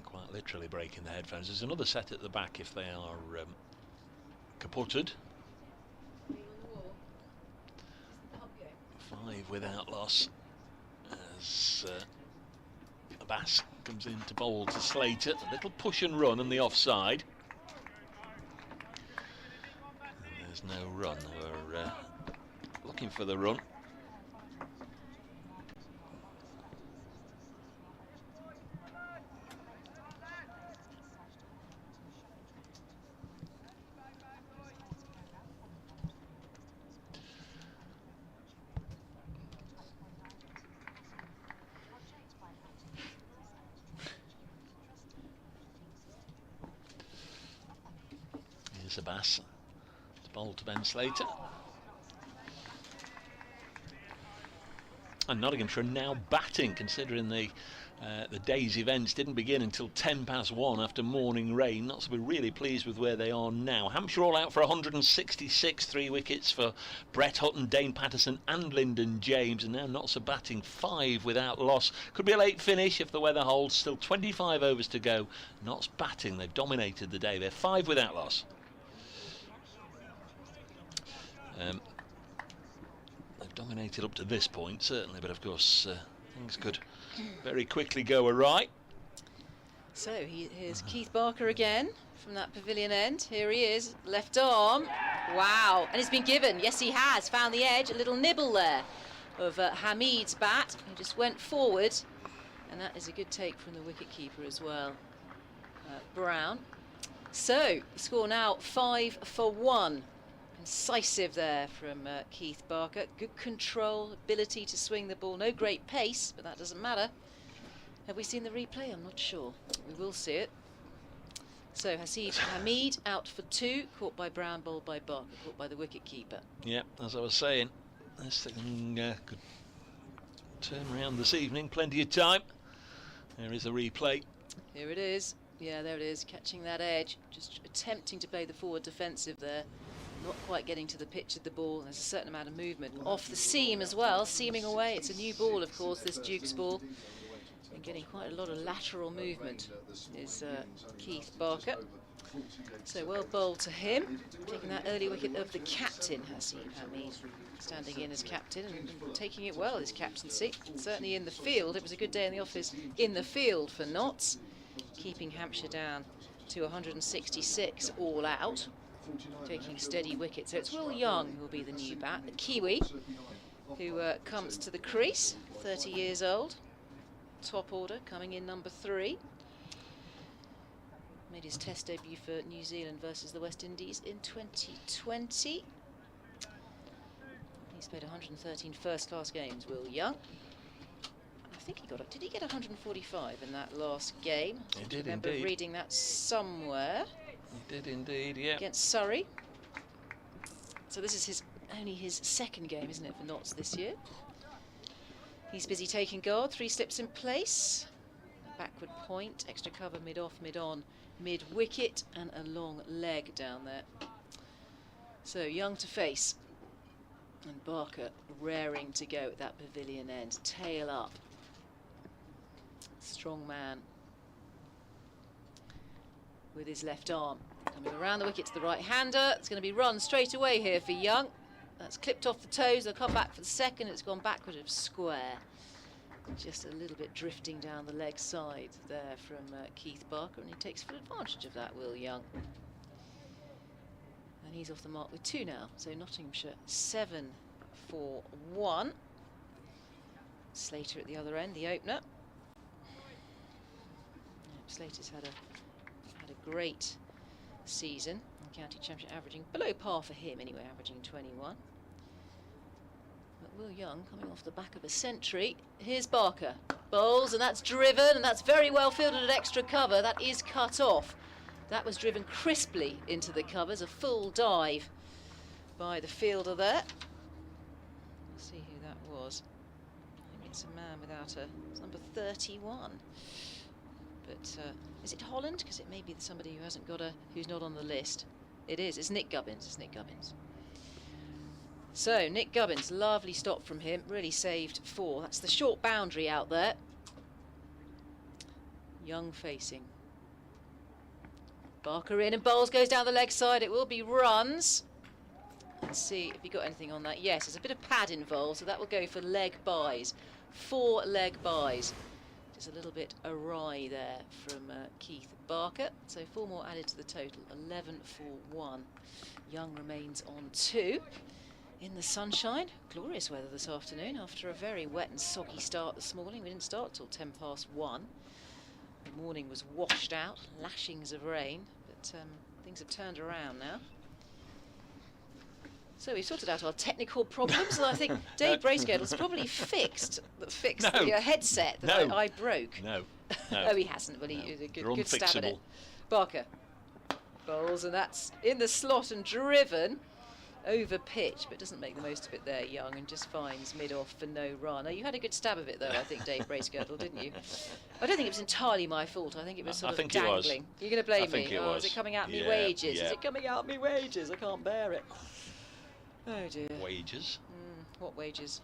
Quite literally breaking the headphones. There's another set at the back if they are kaputted. 5 without loss as Abbas comes in to bowl to Slater. A little push and run on the offside. And there's no run. We're looking for the run. Abbas to bowl to Ben Slater, and Nottinghamshire now batting, considering the day's events didn't begin until 1:10 after morning rain. Notts will be really pleased with where they are now. Hampshire all out for 166, 3 wickets for Brett Hutton, Dane Patterson and Lyndon James, and now Notts are batting 5 without loss. Could be a late finish if the weather holds. Still 25 overs to go. Notts batting, they've dominated the day. They're 5 without loss. They've dominated up to this point, certainly, but of course things could very quickly go awry. So here's Keith Barker again from that pavilion end. Here he is, left arm. Wow, and it's been given. Yes, he has found the edge. A little nibble there of Hamid's bat, who just went forward, and that is a good take from the wicket-keeper as well, Brown. So the score now 5 for 1. Incisive there from Keith Barker. Good control, ability to swing the ball. No great pace, but that doesn't matter. Have we seen the replay? I'm not sure. We will see it. So Hamid out for 2, caught by Brown, bowled by Barker, caught by the wicket-keeper. Yeah, as I was saying, this thing could turn around this evening. Plenty of time. There is a replay. Here it is. Yeah, there it is, catching that edge. Just attempting to play the forward defensive there. Not quite getting to the pitch of the ball. There's a certain amount of movement off the seam as well, seaming away. It's a new ball, of course, this Duke's ball. And getting quite a lot of lateral movement is Keith Barker. So well bowled to him. Taking that early wicket of the captain, Hamid, standing in as captain and taking it well, his captaincy. Certainly in the field, it was a good day in the office in the field for Notts, keeping Hampshire down to 166 all out. Taking steady wicket. So it's Will Young who will be the new bat, the Kiwi, who comes to the crease, 30 years old. Top order, coming in number 3. Made his test debut for New Zealand versus the West Indies in 2020. He's played 113 first-class games, Will Young. I think he got. Did he get 145 in that last game? He did remember indeed. reading that somewhere. He did indeed, yeah. Against Surrey. So this is only his second game, isn't it, for Notts this year? He's busy taking guard, 3 slips in place. A backward point, extra cover mid-off, mid-on, mid-wicket, and a long leg down there. So Young to face. And Barker raring to go at that pavilion end, tail up. Strong man with his left arm. Coming around the wicket to the right-hander. It's going to be run straight away here for Young. That's clipped off the toes. They'll come back for the second. It's gone backward of square. Just a little bit drifting down the leg side there from Keith Barker, and he takes full advantage of that, Will Young. And he's off the mark with 2 now. So Nottinghamshire 7 for 1. Slater at the other end, the opener. Slater's had a great season in County Championship, averaging below par for him anyway, averaging 21. But Will Young coming off the back of a century. Here's Barker, bowls, and that's driven, and that's very well fielded at extra cover. That is cut off. That was driven crisply into the covers, a full dive by the fielder there. Let's see who that was. Maybe it's a man without a, it's number 31. But is it Holland? Because it may be somebody who hasn't got who's not on the list. It is. It's Nick Gubbins. It's Nick Gubbins. So Nick Gubbins, lovely stop from him. Really saved 4. That's the short boundary out there. Young facing. Barker in and bowls, goes down the leg side. It will be runs. Let's see if he got anything on that. Yes, there's a bit of pad involved, so that will go for leg buys. 4 leg buys. Just a little bit awry there from Keith Barker. So 4 more added to the total, 11 for 1. Young remains on 2. In the sunshine, glorious weather this afternoon after a very wet and soggy start this morning. We didn't start till 1:10. The morning was washed out, lashings of rain, but things have turned around now. So we've sorted out our technical problems, and I think Dave Bracegirdle's probably fixed the headset that I broke. No. Oh, he hasn't. Well, he did a good stab at it. Barker bowls, and that's in the slot and driven over pitch, but doesn't make the most of it there, Young, and just finds mid-off for no run. Oh, you had a good stab of it, though, I think, Dave Bracegirdle, didn't you? I don't think it was entirely my fault. I think it was sort of dangling. You're going to blame me? Oh, is it coming out me wages? Yeah. Is it coming out me wages? I can't bear it. Oh, dear. Wages? What wages?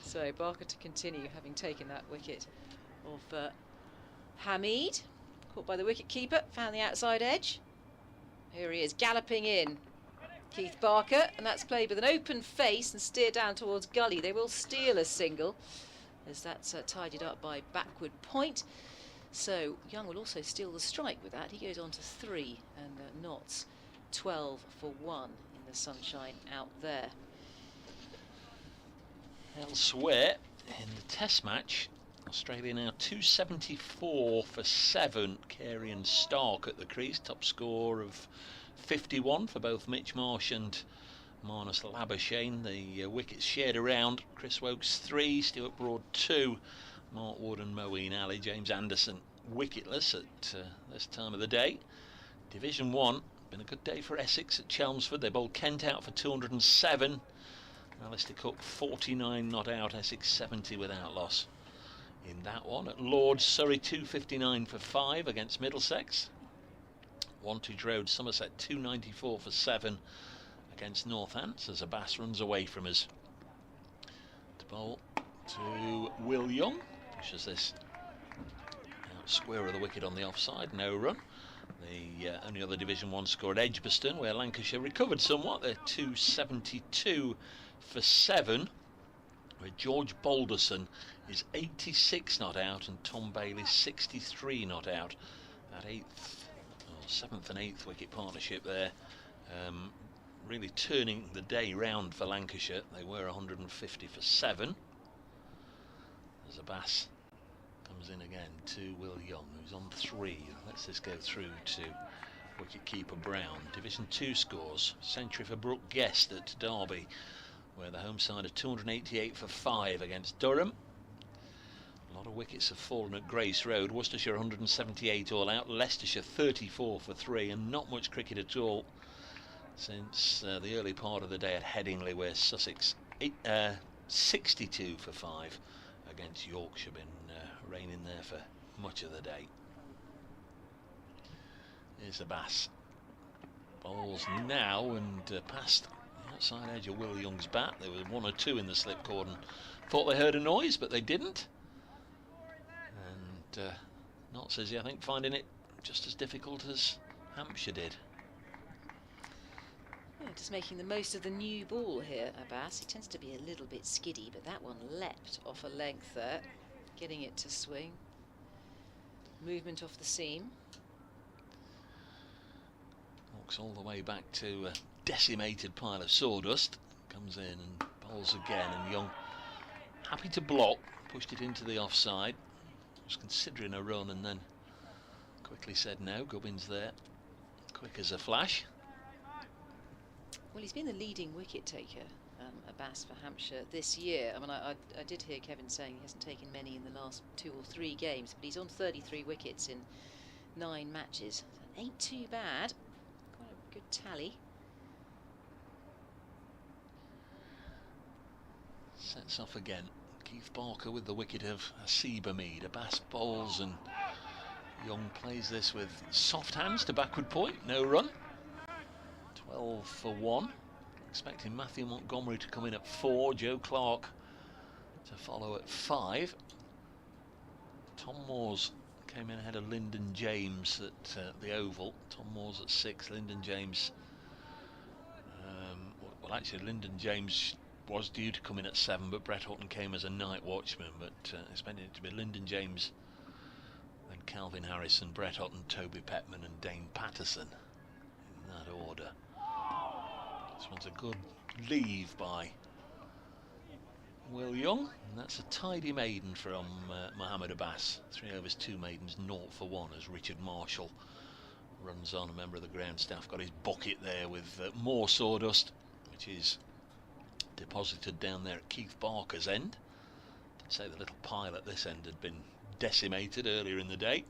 So, Barker to continue, having taken that wicket of Hamid. Caught by the wicket keeper, found the outside edge. Here he is, galloping in, Keith Barker, and that's played with an open face and steered down towards gully. They will steal a single, as that's tidied up by backward point. So Young will also steal the strike with that. He goes on to 3, and Notts 12 for 1 in the sunshine out there. Elsewhere in the Test match, Australia now 274 for 7. Carey and Stark at the crease. Top score of 51 for both Mitch Marsh and Marnus Labuschagne. The wickets shared around. Chris Wokes 3, Stuart Broad 2, Mark Wood and Moeen Ali. James Anderson wicketless at this time of the day. Division 1, been a good day for Essex at Chelmsford. They bowled Kent out for 207. Alistair Cook 49 not out, Essex 70 without loss. In that one at Lord's, Surrey 259 for 5 against Middlesex. Wantage Road, Somerset 294 for 7 against Northants as Abbas runs away from us. To bowl to Will Young, pushes this out square of the wicket on the offside, no run. The only other Division 1 score at Edgbaston, where Lancashire recovered somewhat. They're 272 for 7, where George Balderson is 86 not out and Tom Bailey 63 not out. That 7th and 8th wicket partnership there, really turning the day round for Lancashire. They were 150 for 7. As Abbas comes in again to Will Young, who's on 3. Let's this go through to wicket-keeper Brown. Division 2 scores. Century for Brooke Guest at Derby, where the home side are 288 for 5 against Durham. A lot of wickets have fallen at Grace Road. Worcestershire 178 all out, Leicestershire 34 for 3, and not much cricket at all since the early part of the day at Headingley, where Sussex 62 for 5 against Yorkshire. Been raining there for much of the day. Here's Abbas. Bowls now and past the outside edge of Will Young's bat. There was 1 or 2 in the slip cordon. Thought they heard a noise, but they didn't. And Nott says, I think, finding it just as difficult as Hampshire did. Yeah, just making the most of the new ball here, Abbas. He tends to be a little bit skiddy, but that one leapt off a length there, getting it to swing. Movement off the seam. Walks all the way back to a decimated pile of sawdust. Comes in and bowls again, and Young, happy to block, pushed it into the offside. Was considering a run and then quickly said no. Gubbins there, quick as a flash. Well, he's been the leading wicket taker, Abbas, for Hampshire this year. I mean, I did hear Kevin saying he hasn't taken many in the last 2 or 3 games, but he's on 33 wickets in 9 matches. So ain't too bad. Quite a good tally. Sets off again. Keith Barker with the wicket of Asiba Mead. Abbas bowls and Young plays this with soft hands to backward point. No run. 12 for 1. Expecting Matthew Montgomery to come in at 4. Joe Clark to follow at 5. Tom Moores came in ahead of Lyndon James at the Oval. Tom Moores at 6. Lyndon James. Well, actually, Lyndon James was due to come in at 7, but Brett Hutton came as a night watchman. But expecting it to be Lyndon James, then Calvin Harrison, Brett Hutton, Toby Petman, and Dane Patterson in that order. This one's a good leave by Will Young, and that's a tidy maiden from Mohammed Abbas. 3 overs, 2 maidens, 0 for 1 as Richard Marshall runs on. A member of the ground staff got his bucket there with more sawdust, which is deposited down there at Keith Barker's end. I'd say the little pile at this end had been decimated earlier in the day.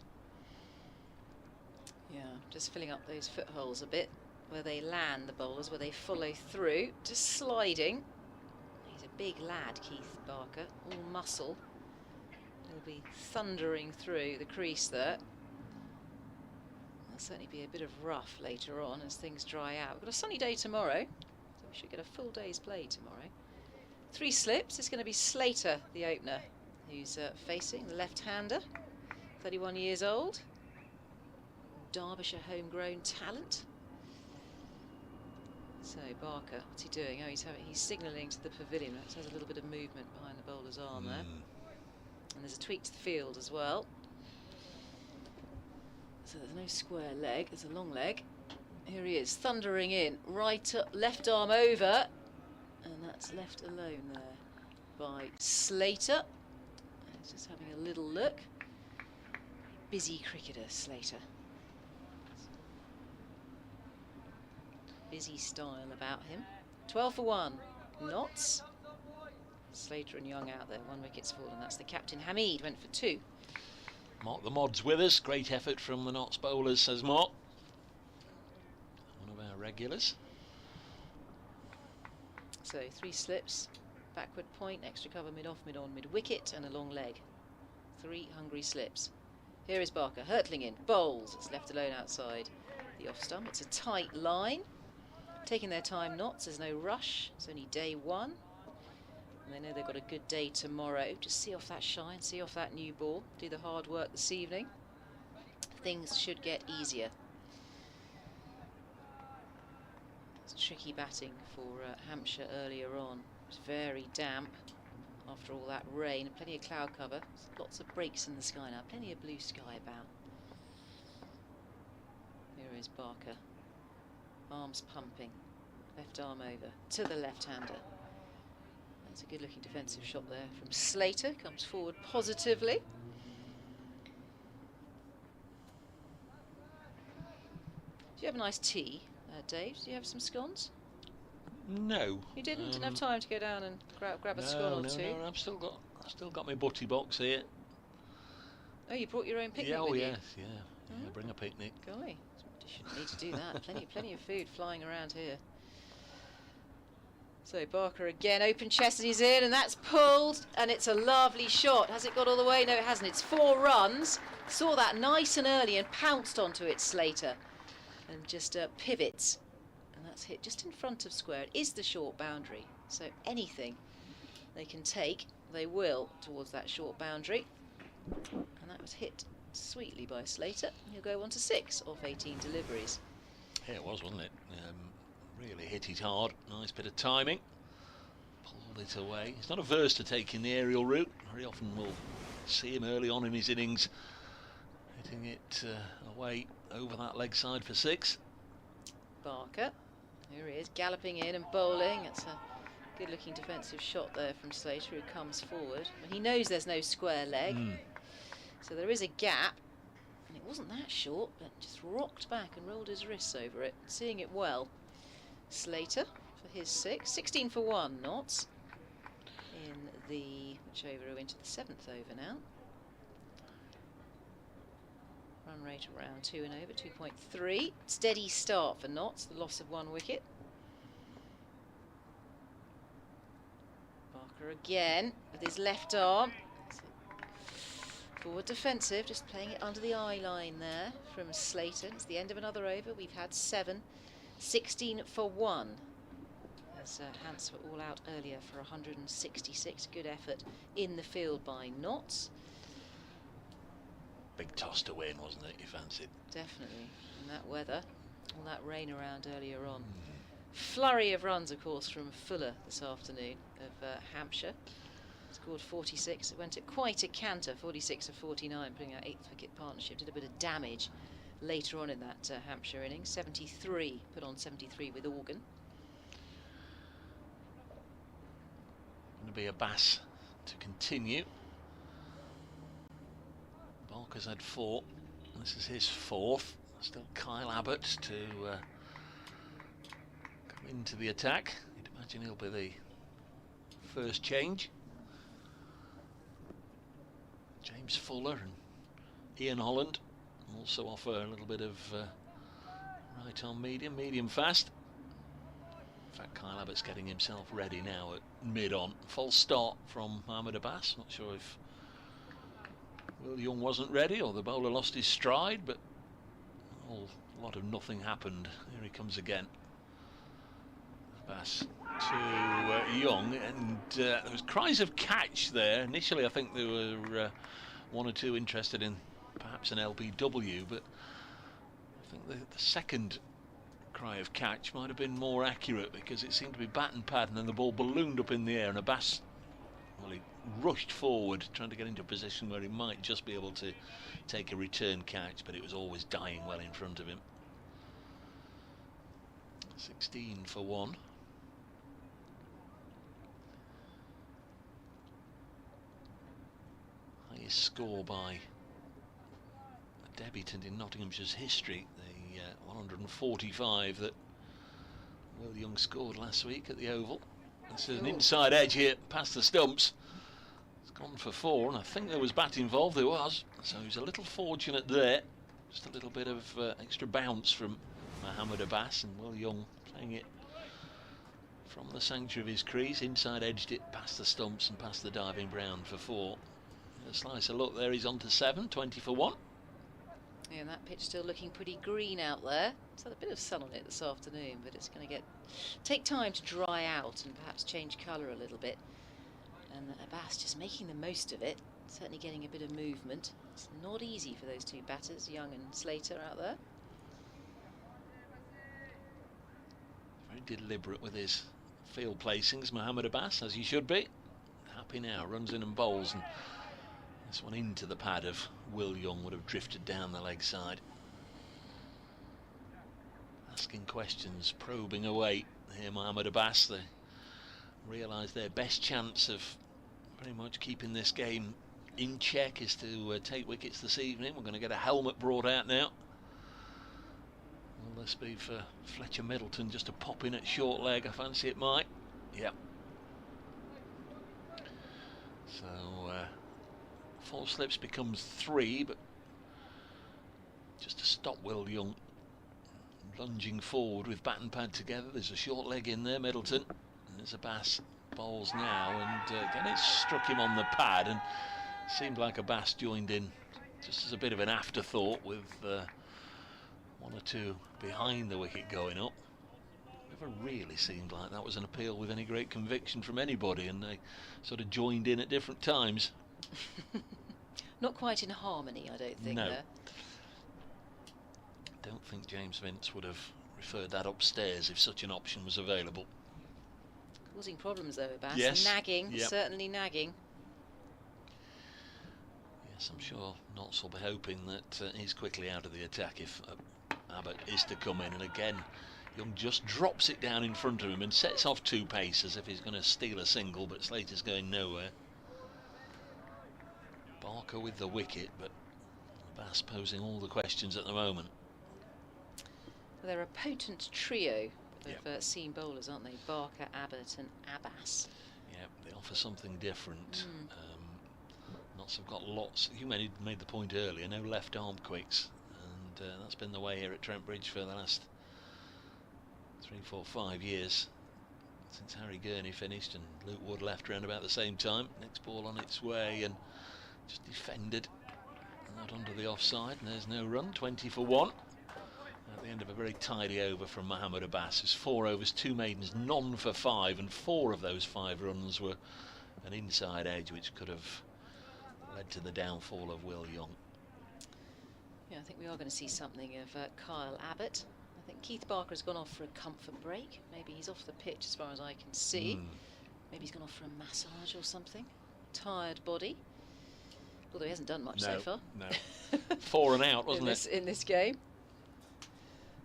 Yeah, just filling up those footholes a bit, where they land, the bowlers, where they follow through, just sliding. He's a big lad, Keith Barker, all muscle. He'll be thundering through the crease there. There'll certainly be a bit of rough later on as things dry out. We've got a sunny day tomorrow, so we should get a full day's play tomorrow. 3 slips. It's going to be Slater, the opener, who's facing the left-hander, 31 years old. Derbyshire homegrown talent. So Barker, what's he doing? Oh, he's signalling to the pavilion. That has a little bit of movement behind the bowler's arm there. And there's a tweak to the field as well. So there's no square leg, there's a long leg. Here he is, thundering in, right up, left arm over, and that's left alone there by Slater. He's just having a little look. Busy cricketer, Slater. Busy style about him. 12 for 1. Notts. Slater and Young out there. 1 wicket's fallen. That's the captain. Hamid went for 2. Mark the Mod's with us. Great effort from the Notts bowlers, says Mark. One of our regulars. So 3 slips, backward point, extra cover, mid-off, mid-on, mid-wicket, and a long leg. 3 hungry slips. Here is Barker, hurtling in, bowls. It's left alone outside the off stump. It's a tight line. Taking their time, Notts. There's no rush. It's only day 1. And they know they've got a good day tomorrow. Just see off that shine, see off that new ball. Do the hard work this evening. Things should get easier. It's tricky batting for Hampshire earlier on. It was very damp after all that rain. Plenty of cloud cover. Lots of breaks in the sky now. Plenty of blue sky about. Here is Barker. Arms pumping. Left arm over to the left-hander. That's a good looking defensive shot there from Slater. Comes forward positively. Do you have a nice tea, Dave? Do you have some scones? No. You didn't have time to go down and grab a scone or two? No, I've still got my butty box here. Oh, you brought your own picnic Yeah, with you? Yes, yeah. Bring a picnic. Golly, you shouldn't need to do that. Plenty of food flying around here. So Barker again, open chest and he's in, and that's pulled, and it's a lovely shot. Has it got all the way? No, it hasn't. It's 4 runs. Saw that nice and early and pounced onto it, Slater, and just pivots, and that's hit just in front of square. It is the short boundary, so anything they can take, they will towards that short boundary, and that was hit sweetly by Slater. He'll go on to 6 off 18 deliveries. Yeah, it was, wasn't it? Really hit it hard. Nice bit of timing. Pulled it away. He's not averse to taking the aerial route. Very often we'll see him early on in his innings hitting it away over that leg side for 6. Barker, here he is, galloping in and bowling. It's a good-looking defensive shot there from Slater, who comes forward. He knows there's no square leg, so there is a gap. And it wasn't that short, but just rocked back and rolled his wrists over it, seeing it well. Slater for his 6, 16 for 1 knots in the, which over into the 7th over now. Run rate around 2 and over, 2.3. Steady start for Notts, the loss of 1 wicket. Barker again with his left arm. Forward defensive, just playing it under the eye line there from Slater. It's the end of another over. We've had 7. 16 for 1. As Hants were all out earlier for 166. Good effort in the field by Notts. Big toss to win, wasn't it? You fancied? Definitely. In that weather, all that rain around earlier on. Flurry of runs, of course, from Fuller this afternoon of Hampshire. Scored 46. It went at quite a canter, 46 of 49, putting out 8th wicket partnership. Did a bit of damage later on in that Hampshire innings. 73, put on 73 with Organ. Going to be a Bass to continue. Barker's had 4. This is his 4th. Still Kyle Abbott to come into the attack. You'd imagine he'll be the first change. James Fuller and Ian Holland also offer a little bit of right on medium fast. In fact, Kyle Abbott's getting himself ready now at mid-on. False start from Mohamed Abbas. Not sure if Will Young wasn't ready or the bowler lost his stride, but a lot of nothing happened. Here he comes again. Abbas to Young, and there was cries of catch there. Initially I think there were 1 or 2 interested in perhaps an LBW, but I think the second cry of catch might have been more accurate, because it seemed to be bat and pad, and then the ball ballooned up in the air, and Abbas, well, he rushed forward trying to get into a position where he might just be able to take a return catch, but it was always dying well in front of him. 16 for 1. Highest score by a debutant in Nottinghamshire's history, the 145 that Will Young scored last week at the Oval. This is an inside edge here past the stumps. It's gone for 4, and I think there was bat involved. There was, so he's a little fortunate there. Just a little bit of extra bounce from Mohamed Abbas, and Will Young playing it from the sanctuary of his crease. Inside edged it past the stumps and past the diving Brown for 4. A slice of luck there, he's on to 7, 20 for 1. Yeah, and that pitch still looking pretty green out there. It's had a bit of sun on it this afternoon, but it's going to take time to dry out and perhaps change colour a little bit. And Abbas just making the most of it, certainly getting a bit of movement. It's not easy for those 2 batters, Young and Slater, out there. Very deliberate with his field placings, Mohamed Abbas, as he should be. Happy now, runs in and bowls, and this one into the pad of Will Young would have drifted down the leg side. Asking questions, probing away here, Mohamed Abbas. They realise their best chance of pretty much keeping this game in check is to take wickets this evening. We're going to get a helmet brought out now. Will this be for Fletcher Middleton just to pop in at short leg? I fancy it might. Yep. So 4 slips becomes 3, but just to stop Will Young lunging forward with bat and pad together. There's a short leg in there, Middleton, and there's a Bass bowls now, and again it struck him on the pad and seemed like a Bass joined in just as a bit of an afterthought with 1 or 2 behind the wicket going up. Never really seemed like that was an appeal with any great conviction from anybody, and they sort of joined in at different times. Not quite in harmony, I don't think. No. There. Don't think James Vince would have referred that upstairs if such an option was available. Causing problems though, Bass. Yes. Nagging, Yep. certainly nagging. Yes, I'm sure Notts will be hoping that he's quickly out of the attack if Abbott is to come in, and again Young just drops it down in front of him and sets off 2 pace as if he's going to steal a single, but Slater's going nowhere. Barker with the wicket, but Bass posing all the questions at the moment. Well, they're a potent trio of Yep. seam bowlers, aren't they? Barker, Abbott and Abbas. Yeah, they offer something different. Notts have got lots. You made the point earlier, no left arm quicks, and that's been the way here at Trent Bridge for the last 3, 4, 5 years since Harry Gurney finished and Luke Wood left around about the same time. Next ball on its way and just defended, not under the offside, and there's no run. 20 for 1 at the end of a very tidy over from Mohammad Abbas. It was 4 overs, 2 maidens, none for 5, and 4 of those 5 runs were an inside edge which could have led to the downfall of Will Young. Yeah, I think we are going to see something of Kyle Abbott. I think Keith Barker has gone off for a comfort break. Maybe he's off the pitch as far as I can see. Maybe he's gone off for a massage or something. Tired body. Although he hasn't done much so far. No. 4 and out, wasn't it? In this game.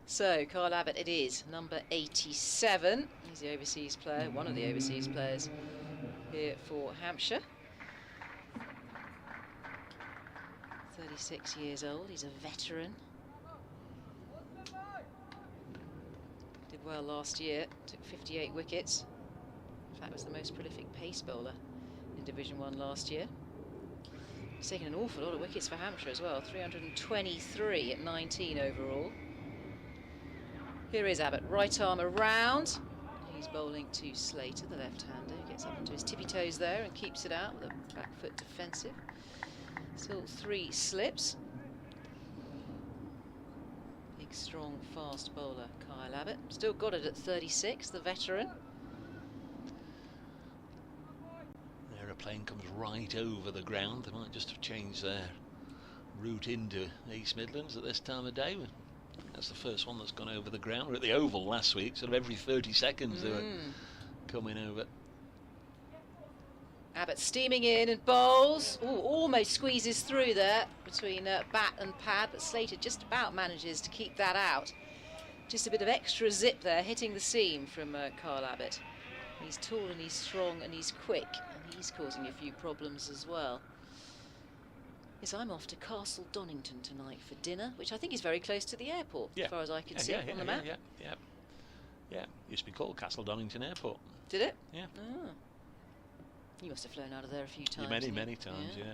So, Kyle Abbott it is, number 87. He's the overseas player, one of the overseas players here for Hampshire. 36 years old, he's a veteran. Did well last year, took 58 wickets. In fact, was the most prolific pace bowler in Division 1 last year. He's taken an awful lot of wickets for Hampshire as well, 323 at 19 overall. Here is Abbott, right arm around. He's bowling to Slater, the left-hander, who gets up onto his tippy toes there and keeps it out with a back foot defensive. Still 3 slips. Big, strong, fast bowler, Kyle Abbott. Still got it at 36, the veteran. The aeroplane comes right over the ground. They might just have changed their route into East Midlands at this time of day. That's the first one that's gone over the ground. We were at the Oval last week, sort of every 30 seconds they were coming over. Abbott steaming in and bowls. Ooh, almost squeezes through there between bat and pad, but Slater just about manages to keep that out. Just a bit of extra zip there, hitting the seam from Kyle Abbott. He's tall and he's strong and he's quick, and he's causing a few problems as well. Yes, I'm off to Castle Donington tonight for dinner, which I think is very close to the airport, as far as I can see on the map. Yeah, used to be called Castle Donington Airport. Did it? Yeah. Oh. You must have flown out of there a few times. Many times, yeah.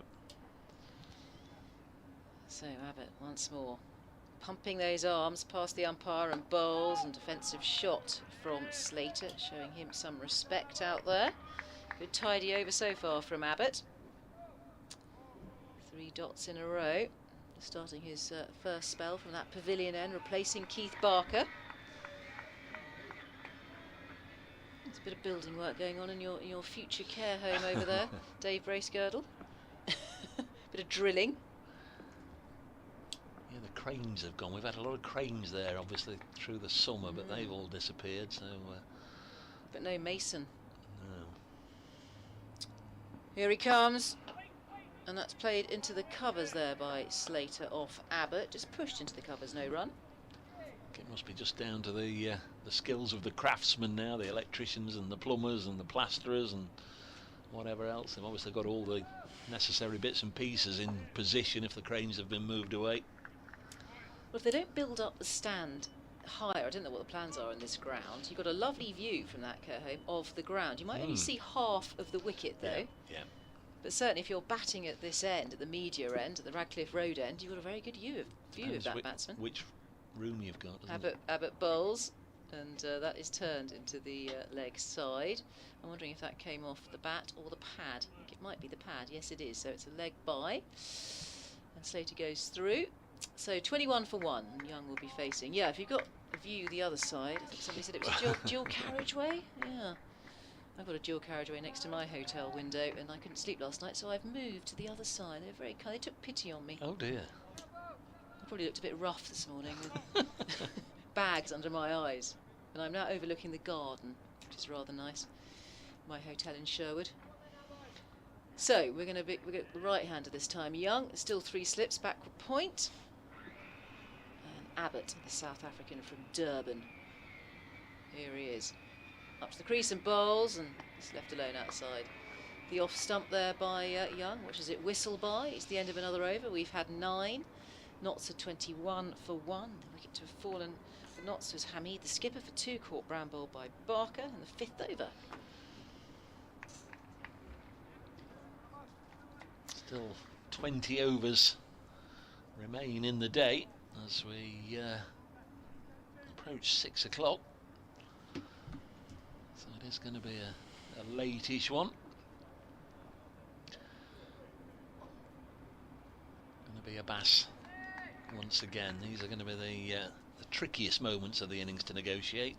So Abbott once more, pumping those arms past the umpire and bowls, and defensive shot from Slater, showing him some respect out there. Good tidy over so far from Abbott. 3 dots in a row, starting his first spell from that pavilion end, replacing Keith Barker. There's a bit of building work going on in your future care home over there, Dave Bracegirdle. Bit of drilling. Yeah, the cranes have gone. We've had a lot of cranes there, obviously, through the summer, but they've all disappeared, so... but no Mason. No. Here he comes. And that's played into the covers there by Slater off Abbott. Just pushed into the covers, no run. It must be just down to the skills of the craftsmen now, the electricians and the plumbers and the plasterers and whatever else. They've obviously got all the necessary bits and pieces in position if the cranes have been moved away. Well, if they don't build up the stand higher. I don't know what the plans are on this ground. You've got a lovely view from that, care home, of the ground. You might only see half of the wicket though. Yeah. But certainly if you're batting at this end, at the media end, at the Radcliffe Road end, you've got a very good view of that batsman. Which room you've got, doesn't it? Abbott bowls, and that is turned into the leg side. I'm wondering if that came off the bat or the pad. I think it might be the pad. Yes, it is. So it's a leg by. And Slater goes through. So 21 for 1. Young will be facing. Yeah, if you've got a view the other side, I think somebody said it was a dual carriageway. Yeah. I've got a dual carriageway next to my hotel window, and I couldn't sleep last night, so I've moved to the other side. They're very kind. They took pity on me. Oh dear. I probably looked a bit rough this morning with bags under my eyes. And I'm now overlooking the garden, which is rather nice. My hotel in Sherwood. So we're going to right-hander this time. Young, still 3 slips, backward point. And Abbott, the South African from Durban. Here he is. Up to the crease and bowls, and he's left alone outside. The off stump there by Young. What is it? Whistle by. It's the end of another over. We've had 9. Knots are 21 for 1. The wicket to have fallen for Knots was Hamid, the skipper, for 2. Caught brown ball by Barker in the 5th over. Still 20 overs remain in the day as we approach 6 o'clock. So it is going to be a late-ish one. Going to be a Bass once again. These are going to be the trickiest moments of the innings to negotiate,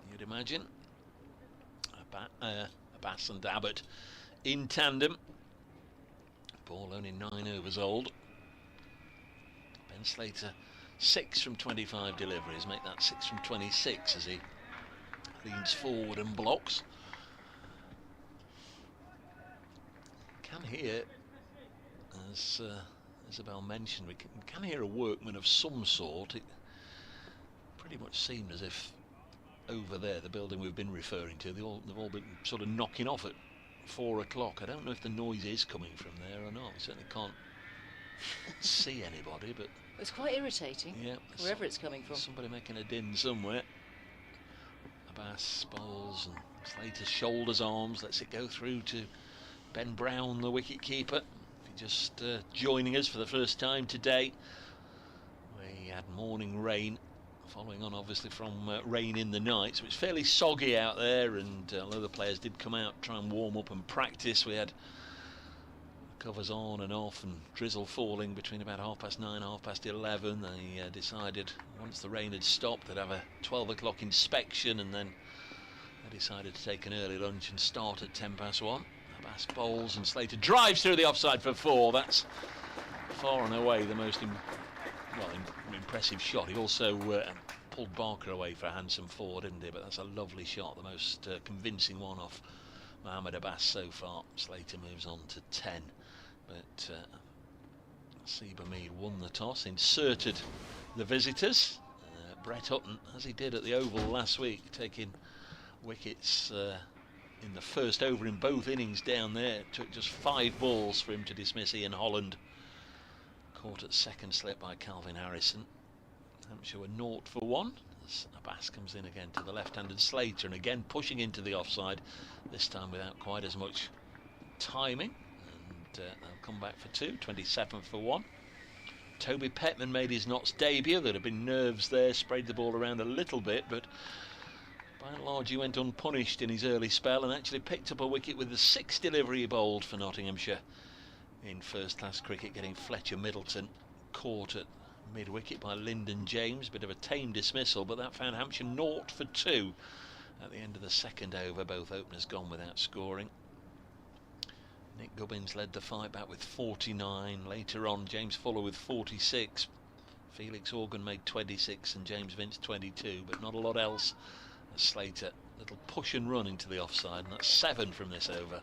you'd imagine. A Bass and Abbott in tandem. Ball only 9 overs old. Ben Slater 6 from 25 deliveries, make that 6 from 26 as he leans forward and blocks. Can hear, as Isabel mentioned, we can hear a workman of some sort. It pretty much seemed as if over there, the building we've been referring to, they've all been sort of knocking off at 4 o'clock. I don't know if the noise is coming from there or not. We certainly can't see anybody, but it's quite irritating. Yeah, wherever it's coming from. Somebody making a din somewhere. Abbas bowls and Slater's shoulders, arms, lets it go through to Ben Brown, the wicket keeper. If you're just joining us for the first time today, we had morning rain, following on obviously from rain in the night, so it's fairly soggy out there, and although the players did come out try and warm up and practice, we had covers on and off and drizzle falling between about 9:30, 11:30. They decided once the rain had stopped they'd have a 12 o'clock inspection, and then they decided to take an early lunch and start at 1:10. Abbas bowls and Slater drives through the offside for 4. That's far and away the most impressive shot. He also pulled Barker away for a handsome 4, didn't he? But that's a lovely shot, the most convincing one off Mohamed Abbas so far. Slater moves on to 10, but Nasiba Mead won the toss, inserted the visitors. Brett Hutton, as he did at the Oval last week, taking wickets in the first over in both innings down there. It took just 5 balls for him to dismiss Ian Holland. Caught at second slip by Calvin Harrison. Hampshire were 0 for 1 as Abbas comes in again to the left-handed Slater, and again pushing into the offside, this time without quite as much timing, and they'll come back for 2, 27 for 1. Toby Petman made his Notts debut. There'd have been nerves there, sprayed the ball around a little bit, but by and large he went unpunished in his early spell and actually picked up a wicket with the 6th delivery he bowled for Nottinghamshire in first-class cricket, getting Fletcher Middleton caught at mid-wicket by Lyndon James. Bit of a tame dismissal, but that found Hampshire 0 for 2 at the end of the second over. Both openers gone without scoring. Nick Gubbins led the fight back with 49. Later on, James Fuller with 46. Felix Organ made 26 and James Vince 22, but not a lot else. As Slater, little push and run into the offside, and that's 7 from this over.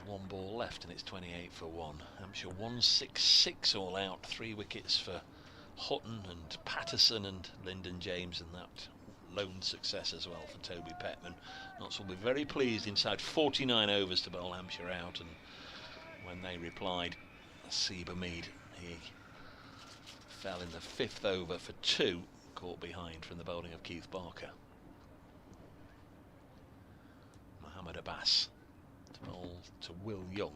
1 ball left and it's 28 for 1. Hampshire 166 all out. 3 wickets for Hutton and Patterson and Lyndon James, and that lone success as well for Toby Petman. Notts will be very pleased inside 49 overs to bowl Hampshire out, and when they replied, Nasiba Mead, he fell in the 5th over for 2. caught behind from the bowling of Keith Barker. Mohammed Abbas to bowl to Will Young.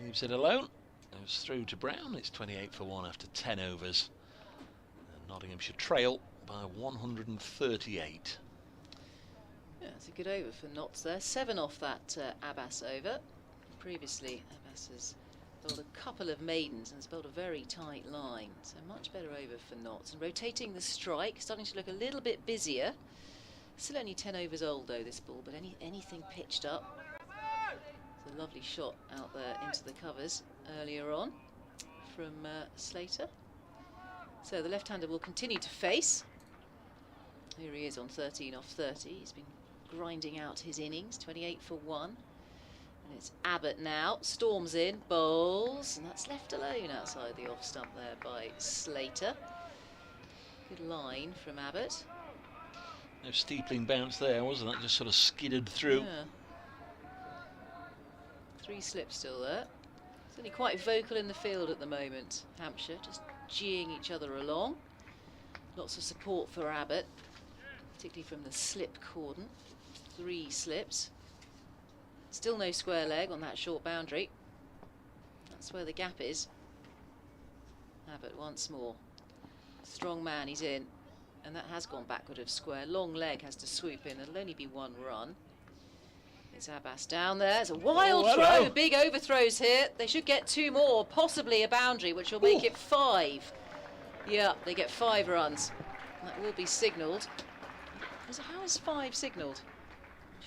Leaves it alone. Goes through to Brown. It's 28 for 1 after 10 overs. And Nottinghamshire trail by 138. Yeah, it's a good over for Notts there. 7 off that Abbas over. Previously, Abbas has bowled a couple of maidens and has bowled a very tight line. So much better over for Notts. And rotating the strike, starting to look a little bit busier. Still only 10 overs old though, this ball, but anything pitched up. It's a lovely shot out there into the covers earlier on from Slater. So the left-hander will continue to face. Here he is on 13 off 30. He's been grinding out his innings, 28 for 1. And it's Abbott now, storms in, bowls, and that's left alone outside the off stump there by Slater. Good line from Abbott. No steepling bounce there, wasn't it? Just sort of skidded through. Yeah. 3 slips still there. Certainly quite vocal in the field at the moment, Hampshire, just geeing each other along. Lots of support for Abbott, particularly from the slip cordon. 3 slips. Still no square leg on that short boundary. That's where the gap is. Abbott once more. Strong man, he's in. And that has gone backward of square. Long leg has to swoop in. It'll only be 1 run. It's Abbas down there. It's a wild throw. Big overthrows here. They should get 2 more, possibly a boundary, which will make it 5. Yeah, they get 5 runs. That will be signalled. How is 5 signalled?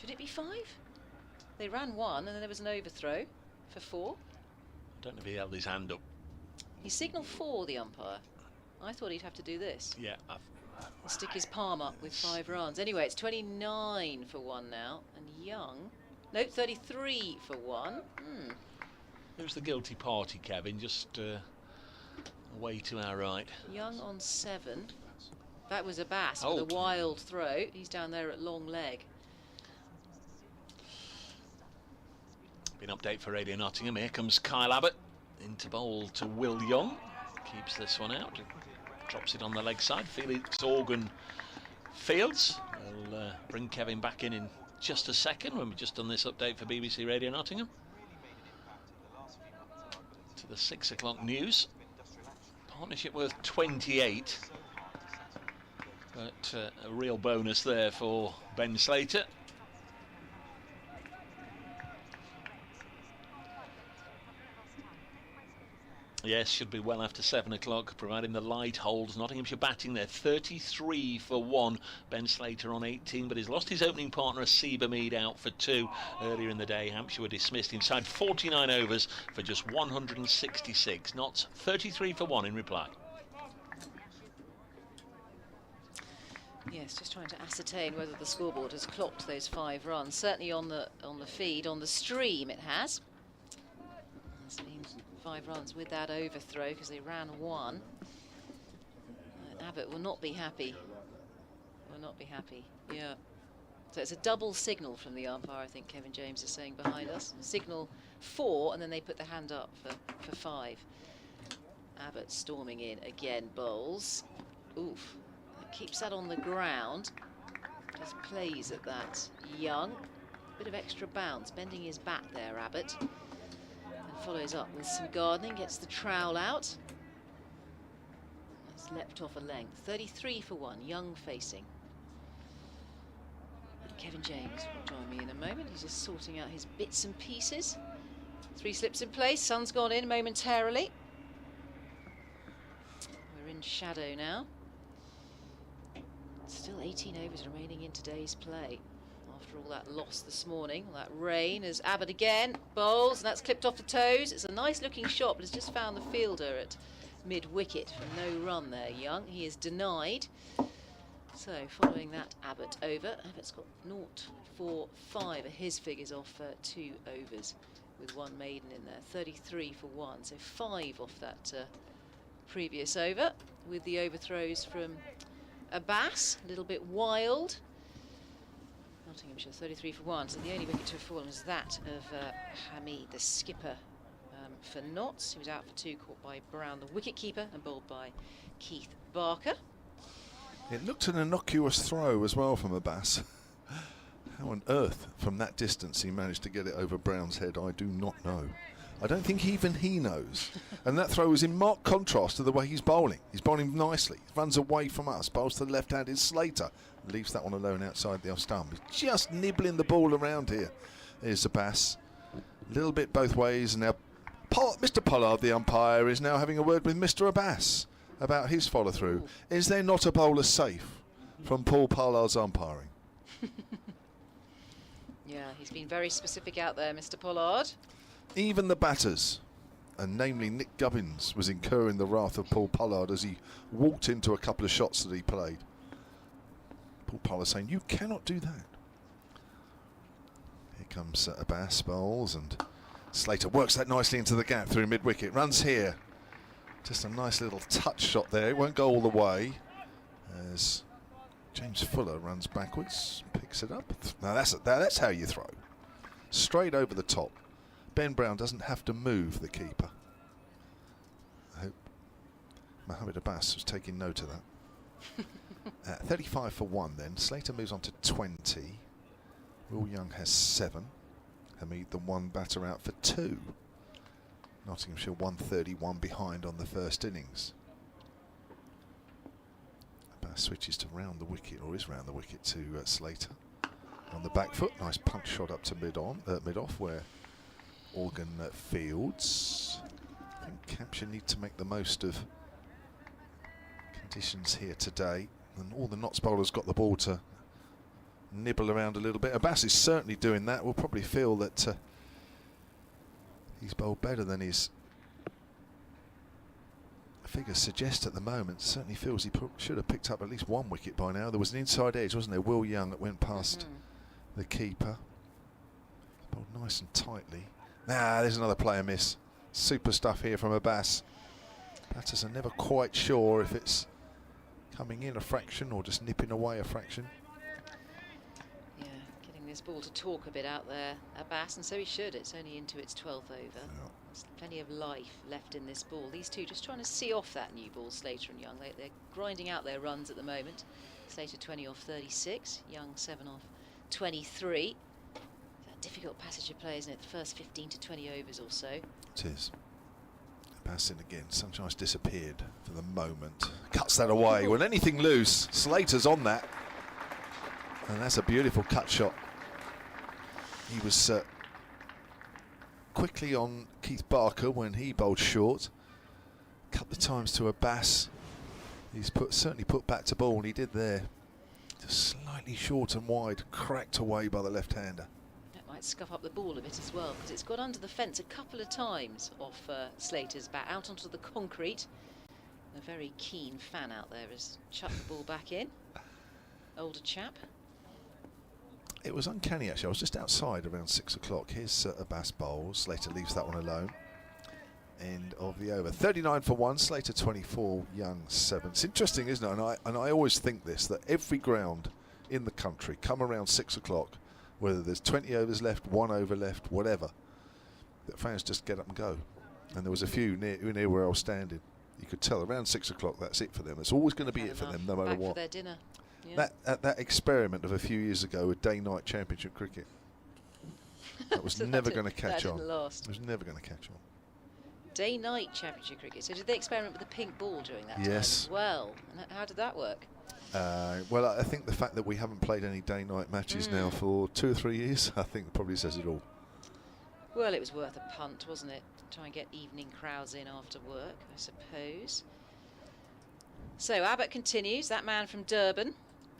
Should it be 5? They ran 1 and then there was an overthrow for 4. I don't know if he held his hand up. He signalled 4, the umpire. I thought he'd have to do this. Yeah. Stick his palm up with 5 runs. Anyway, it's 29 for 1 now. And Young, no, 33 for 1. Who's the guilty party, Kevin? Just way to our right. Young on 7. That was Abbas with a wild throw. He's down there at long leg. Been update for Radio Nottingham. Here comes Kyle Abbott into bowl to Will Young. Keeps this one out. Drops it on the leg side. Felix Organ fields. We'll bring Kevin back in just a second when we've just done this update for BBC Radio Nottingham. To the 6 o'clock news. Partnership worth 28. But a real bonus there for Ben Slater. Yes, should be well after 7 o'clock, providing the light holds. Nottinghamshire batting there, 33 for 1. Ben Slater on 18, but he's lost his opening partner, Seba Mead, out for 2. Earlier in the day, Hampshire were dismissed inside 49 overs for just 166. Notts 33 for 1 in reply. Yes, just trying to ascertain whether the scoreboard has clocked those 5 runs. Certainly on the feed, on the stream, it has. There's been 5 runs with that overthrow because they ran 1. Abbott will not be happy. Will not be happy. Yeah. So it's a double signal from the umpire, I think Kevin James is saying behind us. Signal 4, and then they put the hand up for 5. Abbott storming in again, bowls. Oof. Keeps that on the ground. Just plays at that. Young. Bit of extra bounce, bending his bat there, Abbott. And follows up with some gardening, gets the trowel out. That's leapt off a length. 33 for 1, Young facing. And Kevin James will join me in a moment. He's just sorting out his bits and pieces. 3 slips in place, sun's gone in momentarily. We're in shadow now. Still 18 overs remaining in today's play. After all that loss this morning, all that rain, as Abbott again bowls, and that's clipped off the toes. It's a nice looking shot, but has just found the fielder at mid-wicket for no run there, Young. He is denied. So following that Abbott over, Abbott's got 0.45 of his figures off 2 overs with 1 maiden in there. 33 for 1, so 5 off that previous over with the overthrows from Abbas, a little bit wild. Nottinghamshire 33 for 1, so the only wicket to have fallen is that of Hamid, the skipper, for Notts, who was out for 2, caught by Brown, the wicket-keeper, and bowled by Keith Barker. It looked an innocuous throw as well from Abbas. How on earth, from that distance, he managed to get it over Brown's head, I do not know. I don't think even he knows. And that throw is in marked contrast to the way he's bowling. He's bowling nicely. He runs away from us, bowls to the left-handed Slater. Leaves that one alone outside the off-stump. He's just nibbling the ball around here. Here's Abbas. A little bit both ways. And now Mr. Pollard, the umpire, is now having a word with Mr. Abbas about his follow-through. Is there not a bowler safe from Paul Pollard's umpiring? Yeah, he's been very specific out there, Mr. Pollard. Even the batters, and namely Nick Gubbins, was incurring the wrath of Paul Pollard as he walked into a couple of shots that he played. Paul Pollard saying, you cannot do that. Here comes Abbas, bowls, and Slater works that nicely into the gap through mid-wicket. Runs here. Just a nice little touch shot there. It won't go all the way as James Fuller runs backwards, picks it up. Now that's how you throw. Straight over the top. Ben Brown doesn't have to move the keeper. I hope Mohammed Abbas was taking note of that. 35 for 1 then. Slater moves on to 20. Will Young has 7. Hamid, the 1 batter, out for 2. Nottinghamshire 131 behind on the first innings. Abbas switches to round the wicket, or is round the wicket, to Slater. On the back foot, nice punch shot up to mid-off where Organ fields. I think Hampshire need to make the most of conditions here today, and all the Notts bowlers got the ball to nibble around a little bit. Abbas is certainly doing that. We'll probably feel that he's bowled better than his figures suggest at the moment. Certainly feels he should have picked up at least 1 wicket by now. There was an inside edge, wasn't there? Will Young that went past the keeper. Bowled nice and tightly. There's another player miss. Super stuff here from Abbas. Batters are never quite sure if it's coming in a fraction or just nipping away a fraction. Yeah, getting this ball to talk a bit out there, Abbas, and so he should. It's only into its 12th over. Yeah. There's plenty of life left in this ball. These two just trying to see off that new ball, Slater and Young. They're grinding out their runs at the moment. Slater 20 off 36, Young 7 off 23. Difficult passage of play, isn't it? The first 15 to 20 overs or so. It is. Passing again. Sunshine's disappeared for the moment. Cuts that away. When anything loose, Slater's on that. And that's a beautiful cut shot. He was quickly on Keith Barker when he bowled short. A couple of times to Abbas. He's certainly put back to ball, and he did there. Just slightly short and wide, cracked away by the left-hander. Might scuff up the ball a bit as well, because it's got under the fence a couple of times off Slater's bat, out onto the concrete. A very keen fan out there has chucked the ball back in. Older chap. It was uncanny actually. I was just outside around 6 o'clock. Here's Abbas bowls. Slater leaves that one alone. End of the over. 39 for 1. Slater 24. Young 7. It's interesting, isn't it? And I always think this, that every ground in the country come around 6 o'clock. Whether there's 20 overs left, 1 over left, whatever, that fans just get up and go. And there was a few near where I was standing. You could tell around 6 o'clock that's it for them. It's always going to be it for them, no matter Back what. For their dinner. Yeah. That experiment of a few years ago with day-night championship cricket, that was never going to catch on. That didn't last. It was never going to catch on. Day-night championship cricket. So did they experiment with the pink ball during that time? Yes. Well, and how did that work? Well, I think the fact that we haven't played any day-night matches now for 2 or 3 years, I think probably says it all. Well, it was worth a punt, wasn't it? Try and get evening crowds in after work, I suppose. So Abbott continues, that man from Durban.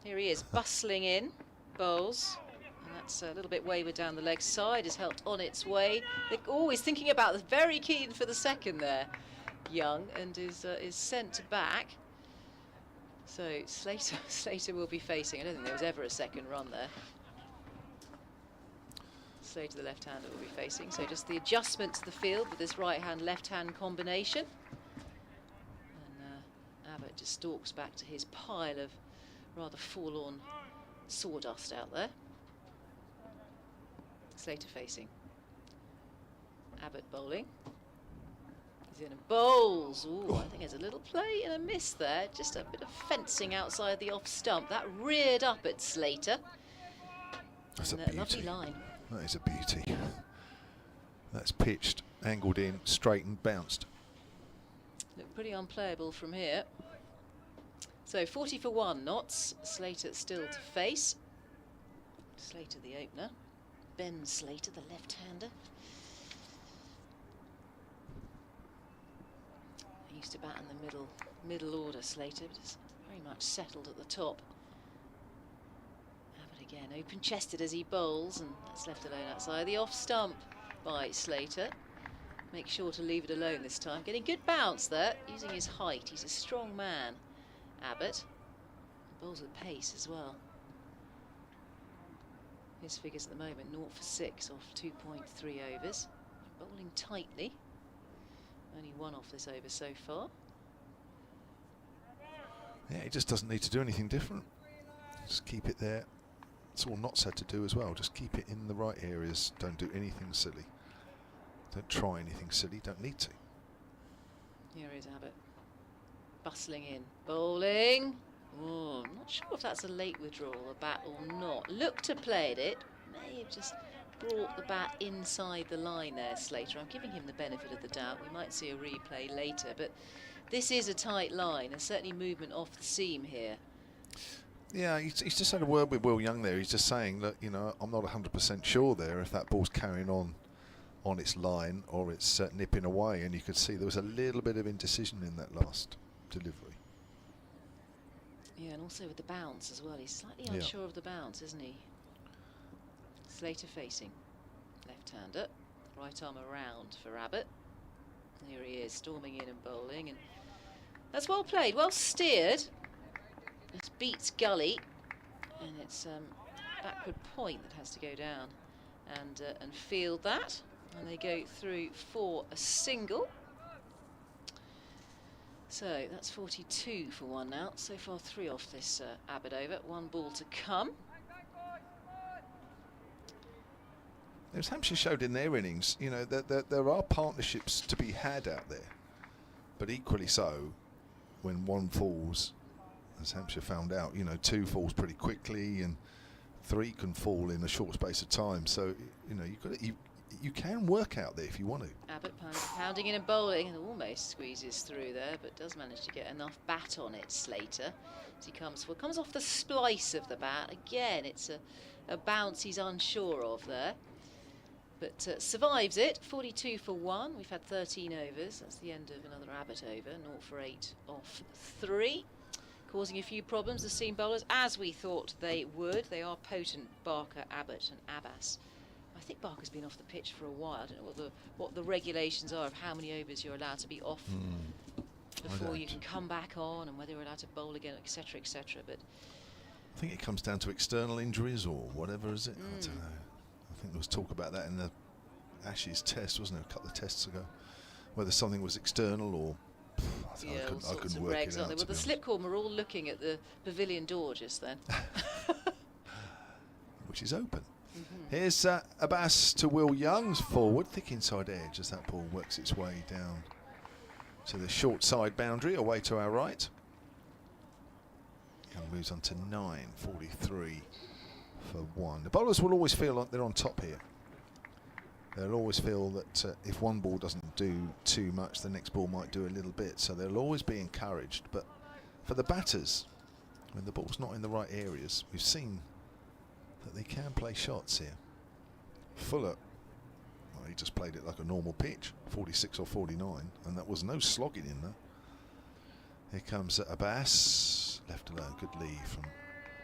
Here he is, bustling in, bowls. And that's a little bit wayward down the leg side, is helped on its way. They're always thinking about this, very keen for the second there, Young, and is sent back. So Slater will be facing, I don't think there was ever a second run there. Slater, the left-hander, will be facing. So just the adjustment to the field with this right-hand, left-hand combination. And Abbott just stalks back to his pile of rather forlorn sawdust out there. Slater facing. Abbott bowling. He's in and bowls. Ooh, I think there's a little play and a miss there. Just a bit of fencing outside the off stump. That reared up at Slater. That's and a beauty. lovely line. That is a beauty. That's pitched, angled in, straightened, bounced. Look pretty unplayable from here. So 40 for 1 knots. Slater still to face. Slater the opener. Ben Slater, the left-hander. He used to bat in the middle order, Slater, but it's very much settled at the top. Abbott again, open-chested as he bowls, and that's left alone outside the off stump by Slater. Make sure to leave it alone this time. Getting good bounce there, using his height. He's a strong man, Abbott. Bowls with pace as well. His figures at the moment, 0 for 6 off 2.3 overs. Bowling tightly. Only 1 off this over so far. Yeah, he just doesn't need to do anything different. Just keep it there. It's all Knott's had to do as well. Just keep it in the right areas. Don't do anything silly. Don't try anything silly. Don't need to. Here is Abbott. Bustling in. Bowling. Oh, I'm not sure if that's a late withdrawal, a bat or not. Looked to play at it. May have just brought the bat inside the line there, Slater. I'm giving him the benefit of the doubt. We might see a replay later, but this is a tight line. There's certainly movement off the seam here. Yeah, he's just had a word with Will Young there. He's just saying that, you know, I'm not 100% sure there if that ball's carrying on its line or it's nipping away. And you could see there was a little bit of indecision in that last delivery. Yeah, and also with the bounce as well. He's slightly unsure of the bounce, isn't he? Slater facing. Left-hander. Right arm around for Abbott. Here he is, storming in and bowling. And that's well played, well steered. This beats gully. And it's backward point that has to go down and field that. And they go through for a single. So that's 42 for 1 now. So far 3 off this Abbott over. 1 ball to come. As Hampshire showed in their innings, you know, that there are partnerships to be had out there. But equally so, when 1 falls, as Hampshire found out, you know, 2 falls pretty quickly and 3 can fall in a short space of time. So, you know, you can work out there if you want to. Abbott pounding in and bowling and almost squeezes through there, but does manage to get enough bat on it, Slater, as he comes forward. Comes off the splice of the bat. Again, it's a bounce he's unsure of there. But survives it, 42 for 1. We've had 13 overs. That's the end of another Abbott over, 0 for 8 off 3. Causing a few problems, the seam bowlers, as we thought they would. They are potent, Barker, Abbott and Abbas. I think Barker's been off the pitch for a while. I don't know what the regulations are of how many overs you're allowed to be off before you can come back on, and whether you're allowed to bowl again, etc., etc. But I think it comes down to external injuries or whatever, is it? I don't know. I think there was talk about that in the Ashes test, wasn't there, a couple of tests ago, whether something was external or I couldn't work it out. Well, the slipcom were all looking at the pavilion door just then, which is open. Here's Abbas to Will Young's forward, thick inside edge as that ball works its way down to the short side boundary, away to our right. Young moves on to 9.43 for 1. The bowlers will always feel like they're on top here. They'll always feel that if one ball doesn't do too much, the next ball might do a little bit. So they'll always be encouraged. But for the batters, when the ball's not in the right areas, we've seen that they can play shots here. Fuller, well, he just played it like a normal pitch, 46 or 49, and that was no slogging in there. Here comes Abbas, left alone, good leave from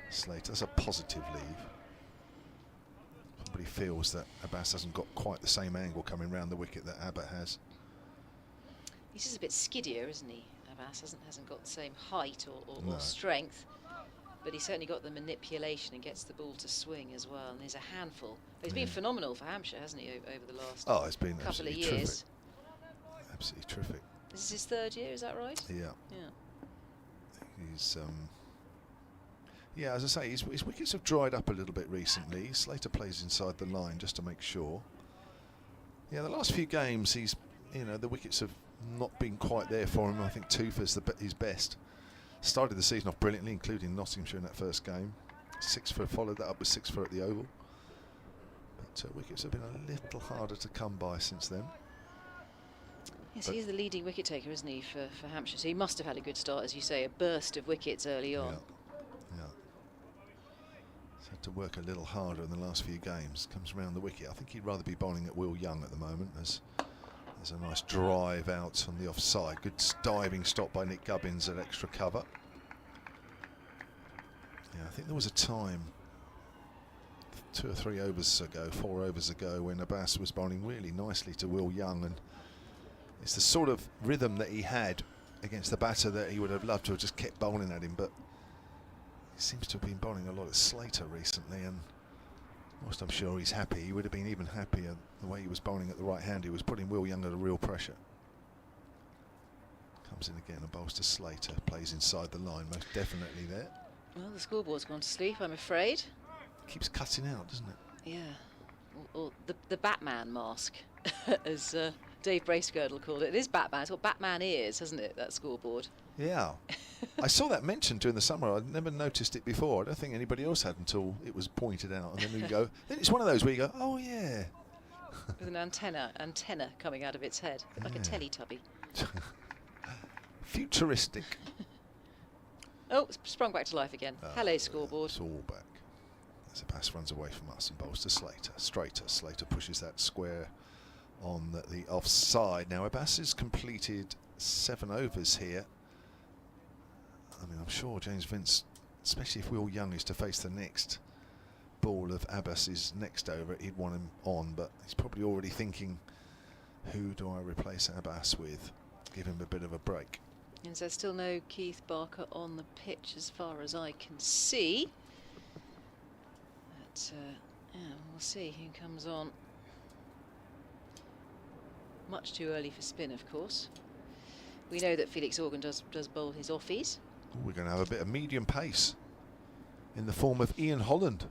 Slater. That's a positive leave. Somebody feels that Abbas hasn't got quite the same angle coming round the wicket that Abbott has. He's just a bit skiddier, isn't he? Abbas hasn't got the same height or No. strength, but he's certainly got the manipulation and gets the ball to swing as well, and he's a handful. But he's been phenomenal for Hampshire, hasn't he, over the last It's been couple of absolutely years. terrific. Absolutely terrific. This is his 3rd year, is that right? Yeah. Yeah. He's yeah, as I say, his wickets have dried up a little bit recently. Slater plays inside the line just to make sure. Yeah, the last few games he's you know, the wickets have not been quite there for him. I think Tufa's his best. Started the season off brilliantly, including Nottinghamshire in that first game. 6 for, followed that up with 6 for at the Oval. But wickets have been a little harder to come by since then. Yes, he's the leading wicket taker, isn't he, for Hampshire? So he must have had a good start, as you say, a burst of wickets early on. Yeah. He's had to work a little harder in the last few games. Comes around the wicket. I think he'd rather be bowling at Will Young at the moment, as there's a nice drive out on the offside. Good diving stop by Nick Gubbins at extra cover. Yeah, I think there was a time 2 or 3 overs ago, 4 overs ago, when Abbas was bowling really nicely to Will Young, and it's the sort of rhythm that he had against the batter that he would have loved to have just kept bowling at him, but he seems to have been bowling a lot at Slater recently, and whilst I'm sure he's happy, he would have been even happier the way he was bowling at the right hand. He was putting Will Young under real pressure. Comes in again and bowls to Slater, plays inside the line, most definitely there. Well, the scoreboard's gone to sleep, I'm afraid. Keeps cutting out, doesn't it? Yeah. Or the Batman mask, as Dave Bracegirdle called it. It is Batman. It's got Batman ears, hasn't it, that scoreboard? Yeah. I saw that mentioned during the summer. I'd never noticed it before. I don't think anybody else had until it was pointed out. And then you go, then it's one of those where you go, oh yeah. With an antenna coming out of its head, like a Teletubby. Futuristic. Oh, sprung back to life again. Hello, scoreboard. It's all back. As a pass runs away from us and bowls to Slater. Straighter. Slater pushes that square on the offside. Now Abbas has completed 7 overs here. I mean, I'm sure James Vince, especially if Will Young is to face the next ball of Abbas's next over, he'd want him on, but he's probably already thinking, who do I replace Abbas with? Give him a bit of a break. And there's still no Keith Barker on the pitch as far as I can see. But yeah, we'll see who comes on. Much too early for spin, of course. We know that Felix Organ does bowl his offies. We're going to have a bit of medium pace in the form of Ian Holland.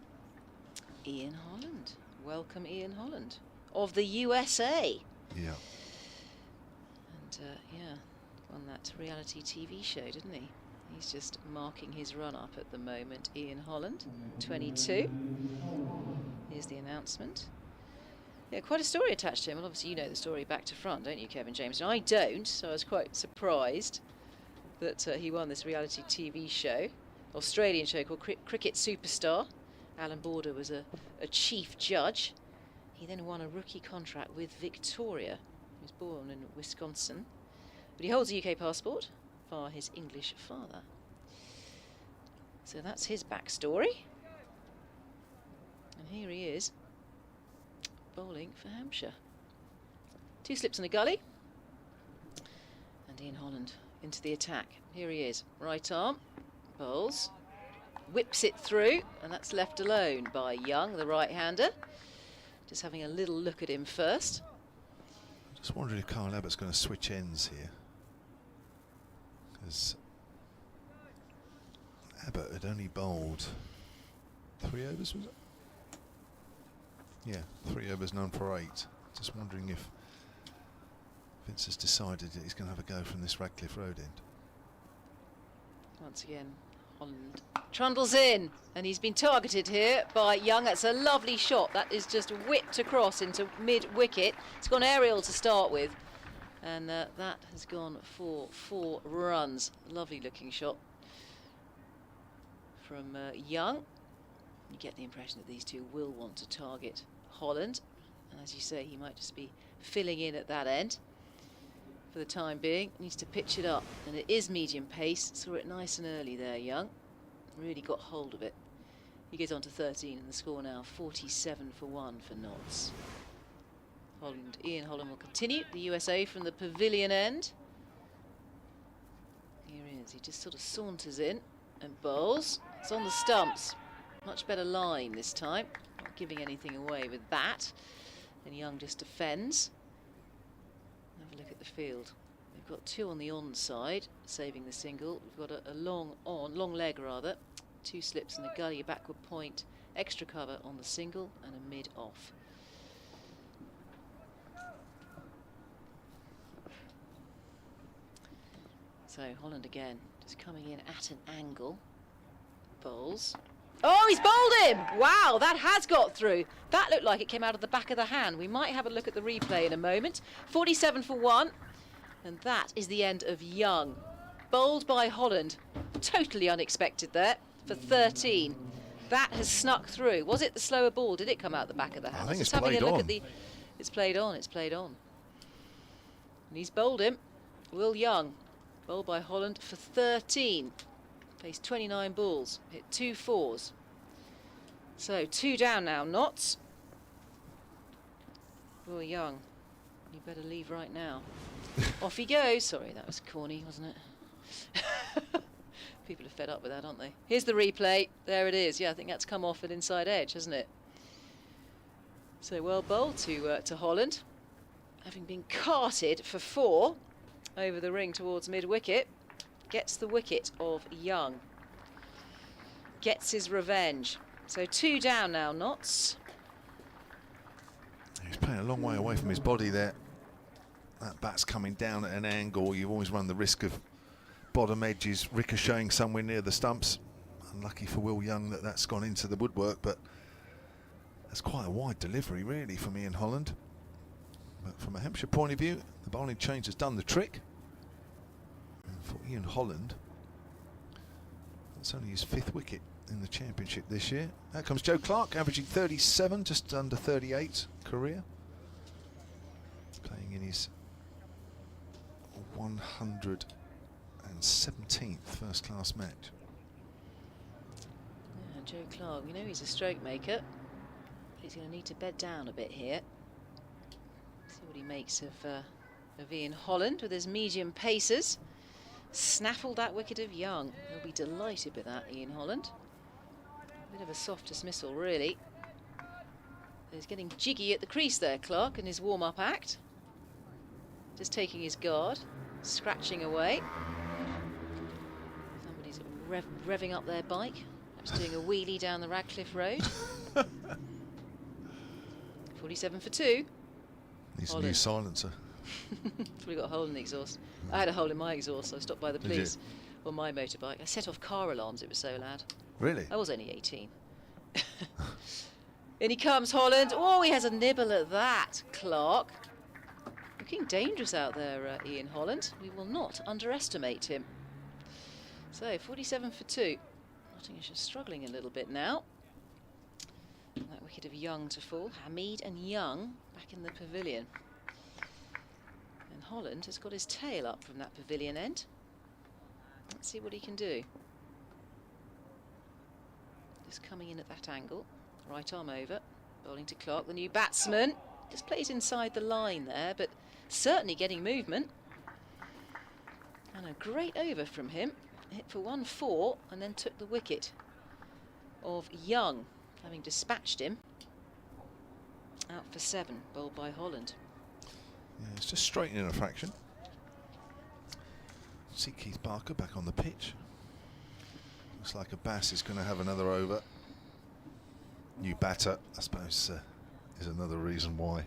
Ian Holland. Welcome, Ian Holland. Of the USA. Yeah. And yeah, on that reality TV show, didn't he? He's just marking his run up at the moment. Ian Holland, 22. Here's the announcement. Yeah, quite a story attached to him. Well, obviously you know the story back to front, don't you, Kevin James? And I don't, so I was quite surprised that he won this reality TV show, Australian show called Cricket Superstar. Alan Border was a chief judge. He then won a rookie contract with Victoria. He was born in Wisconsin, but he holds a UK passport via his English father. So that's his backstory. And here he is, bowling for Hampshire. 2 slips in a gully. And Ian Holland into the attack. Here he is, right arm, bowls, whips it through, and that's left alone by Young, the right-hander. Just having a little look at him first. Just wondering if Kyle Abbott's going to switch ends here, because Abbott had only bowled 3 overs, was it? Yeah, 3 overs, none for 8. Just wondering if Vince has decided that he's going to have a go from this Radcliffe Road end. Once again, Holland trundles in, and he's been targeted here by Young. That's a lovely shot. That is just whipped across into mid-wicket. It's gone aerial to start with, and that has gone for 4 runs. Lovely looking shot from Young. You get the impression that these two will want to target Holland, and as you say, he might just be filling in at that end for the time being. Needs to pitch it up, and it is medium pace. Saw it nice and early there, Young. Really got hold of it. He goes on to 13, and the score now 47 for 1 for Notts. Holland, Ian Holland will continue. The USA from the pavilion end. Here he is. He just sort of saunters in and bowls. It's on the stumps. Much better line this time. Not giving anything away with that. And Young just defends. Have a look at the field. We've got 2 on the onside, saving the single. We've got a long leg rather. 2 slips in the gully, a backward point, extra cover on the single, and a mid off. So Holland again, just coming in at an angle. Bowls. Oh, he's bowled him! Wow, that has got through. That looked like it came out of the back of the hand. We might have a look at the replay in a moment. 47 for 1. And that is the end of Young. Bowled by Holland. Totally unexpected there for 13. That has snuck through. Was it the slower ball? Did it come out the back of the hand? I think it's having a played look on. at the. It's played on. It's played on. And he's bowled him. Will Young. Bowled by Holland for 13. Faced 29 balls. Hit 2 fours. So 2 down now. Notts. Will Young. You better leave right now. Off he goes. Sorry, that was corny, wasn't it? People are fed up with that, aren't they? Here's the replay. There it is. Yeah, I think that's come off an inside edge, hasn't it? So well bowled to Holland. Having been carted for 4 over the ring towards mid-wicket. Gets the wicket of Young. Gets his revenge. So 2 down now, Notts. He's playing a long way away from his body there. That bat's coming down at an angle. You've always run the risk of bottom edges ricocheting somewhere near the stumps. Unlucky for Will Young that that's gone into the woodwork, but that's quite a wide delivery really from Ian Holland. But from a Hampshire point of view, the bowling change has done the trick. And for Ian Holland, that's only his 5th wicket in the championship this year. Out comes Joe Clark, averaging 37, just under 38 career. Playing in his 117th first-class match. Yeah, Joe Clark, we know he's a stroke maker. He's going to need to bed down a bit here. See what he makes of Ian Holland with his medium paces. Snaffled that wicket of Young. He'll be delighted with that, Ian Holland. A bit of a soft dismissal, really. He's getting jiggy at the crease there, Clark, in his warm-up act. Just taking his guard, scratching away. Somebody's revving up their bike. Perhaps doing a wheelie down the Radcliffe Road. 47 for 2. Needs a new silencer. Probably got a hole in the exhaust. I had a hole in my exhaust, so I stopped by the police on my motorbike. I set off car alarms, it was so loud. Really? I was only 18. In he comes, Holland. Oh, he has a nibble at that, Clark. Looking dangerous out there, Ian Holland. We will not underestimate him. So, 47 for 2. Nottinghamshire struggling a little bit now. And that wicket of Young to fall. Hamid and Young back in the pavilion. And Holland has got his tail up from that pavilion end. Let's see what he can do. Just coming in at that angle. Right arm over. Bowling to Clark, the new batsman. Just plays inside the line there, but certainly getting movement. And a great over from him. Hit for 1-4 and then took the wicket of Young, having dispatched him. Out for 7, bowled by Holland. Yeah, it's just straightening a fraction. See Keith Barker back on the pitch. Looks like Abbas is going to have another over. New batter, I suppose, is another reason why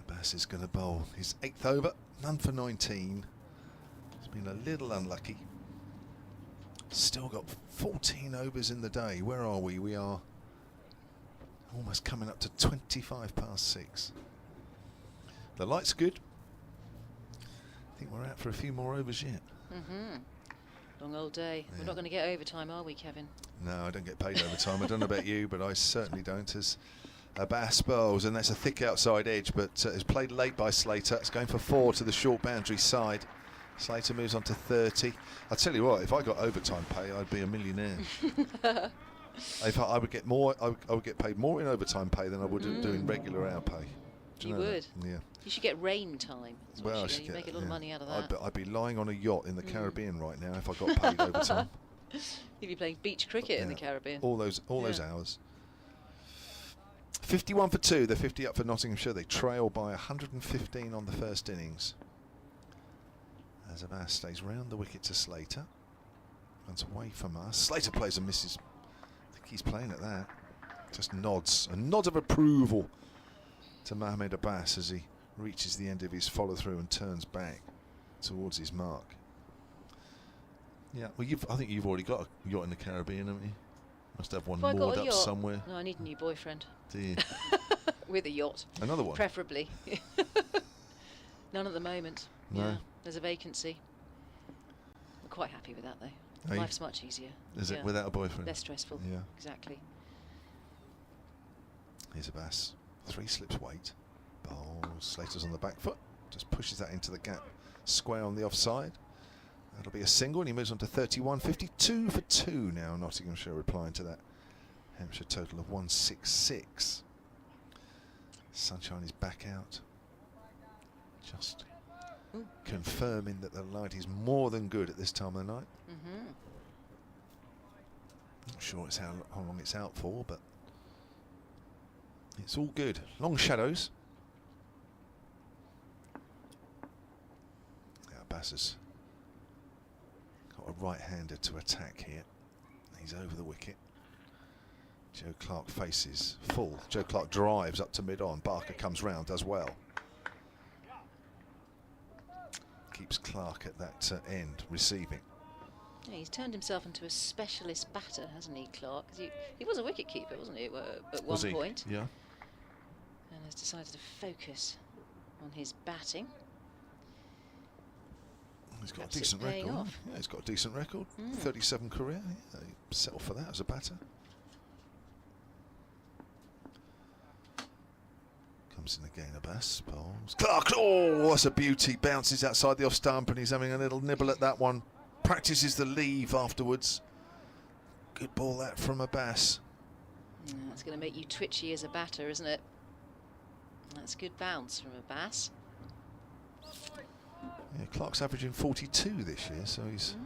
Abbas is going to bowl his 8th over. None for 19. He's been a little unlucky. Still got 14 overs in the day. Where are we? We are almost coming up to 25 past 6. The light's good. I think we're out for a few more overs yet. Long old day. Yeah. We're not going to get overtime, are we, Kevin? No, I don't get paid overtime. I don't know about you, but I certainly don't. As Abbas bowls, and that's a thick outside edge, but it's played late by Slater. It's going for 4 to the short boundary side. Slater moves on to 30. I'll tell you what, if I got overtime pay, I'd be a millionaire. If I would get more, I would get paid more in overtime pay than I would doing regular hour pay. Do You know would. that? Yeah. You should get rain time. That's what Well, I you should make a lot of money out of that. I'd be lying on a yacht in the Caribbean right now if I got paid overtime. You'd be playing beach cricket in the Caribbean. All those hours. 51 for 2. They're 50 up for Nottinghamshire. They trail by 115 on the first innings. As Abbas stays round the wicket to Slater. Runs away from us. Slater plays and misses. I think he's playing at that. Just nods. A nod of approval to Mohamed Abbas as he reaches the end of his follow through and turns back towards his mark. Yeah, well, I think you've already got a yacht in the Caribbean, haven't you? Must have one Have I got moored a up yacht? somewhere. No, I need a new boyfriend. Do you? With a yacht. Another one? Preferably. None at the moment. No. Yeah, there's a vacancy. I'm quite happy with that, though. Are you? Life's much easier. Is it without a boyfriend? Less stressful. Yeah. Exactly. Here's a bass. 3 slips weight. Bowls. Slater's on the back foot. Just pushes that into the gap. Square on the offside. That'll be a single, and he moves on to 31. 52 for 2 now. Nottinghamshire replying to that. Hampshire total of 166. Sunshine is back out. Just confirming that the light is more than good at this time of the night. Not sure it's how long it's out for, but it's all good. Long shadows. Yeah, Bass has got a right-hander to attack here. He's over the wicket. Joe Clark faces full. Joe Clark drives up to mid-on. Barker comes round, does well. Keeps Clark at that end, receiving. Yeah, he's turned himself into a specialist batter, hasn't he, Clark? 'Cause he was a wicket keeper, wasn't he, at one point? Yeah. And has decided to focus on his batting. He's got Perhaps a decent it's paying record. off. Yeah, he's got a decent record. 37 career. Yeah, he settled for that as a batter. Comes in again, a bass. Bowls. Clark, oh, that's a beauty. Bounces outside the off stump, and he's having a little nibble at that one. Practices the leave afterwards. Good ball that from a bass. Yeah, that's going to make you twitchy as a batter, isn't it? That's a good bounce from a bass. Yeah, Clark's averaging 42 this year, so he's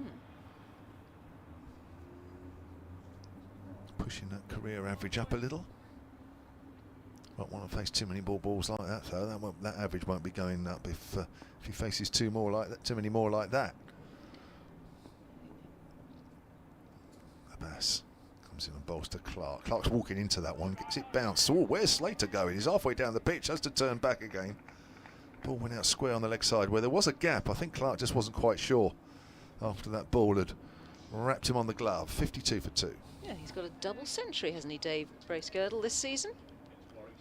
pushing that career average up a little. Won't want to face too many balls like that, though. That average won't be going up if he faces too many more like that. The bass comes in and bowls to Clark. Clark's walking into that one, gets it bounced. Oh, where's Slater going? He's halfway down the pitch, has to turn back again. Ball went out square on the leg side where there was a gap. I think Clark just wasn't quite sure after that ball had wrapped him on the glove. 52 for 2. Yeah, he's got a double century, hasn't he, Dave Bracegirdle, this season?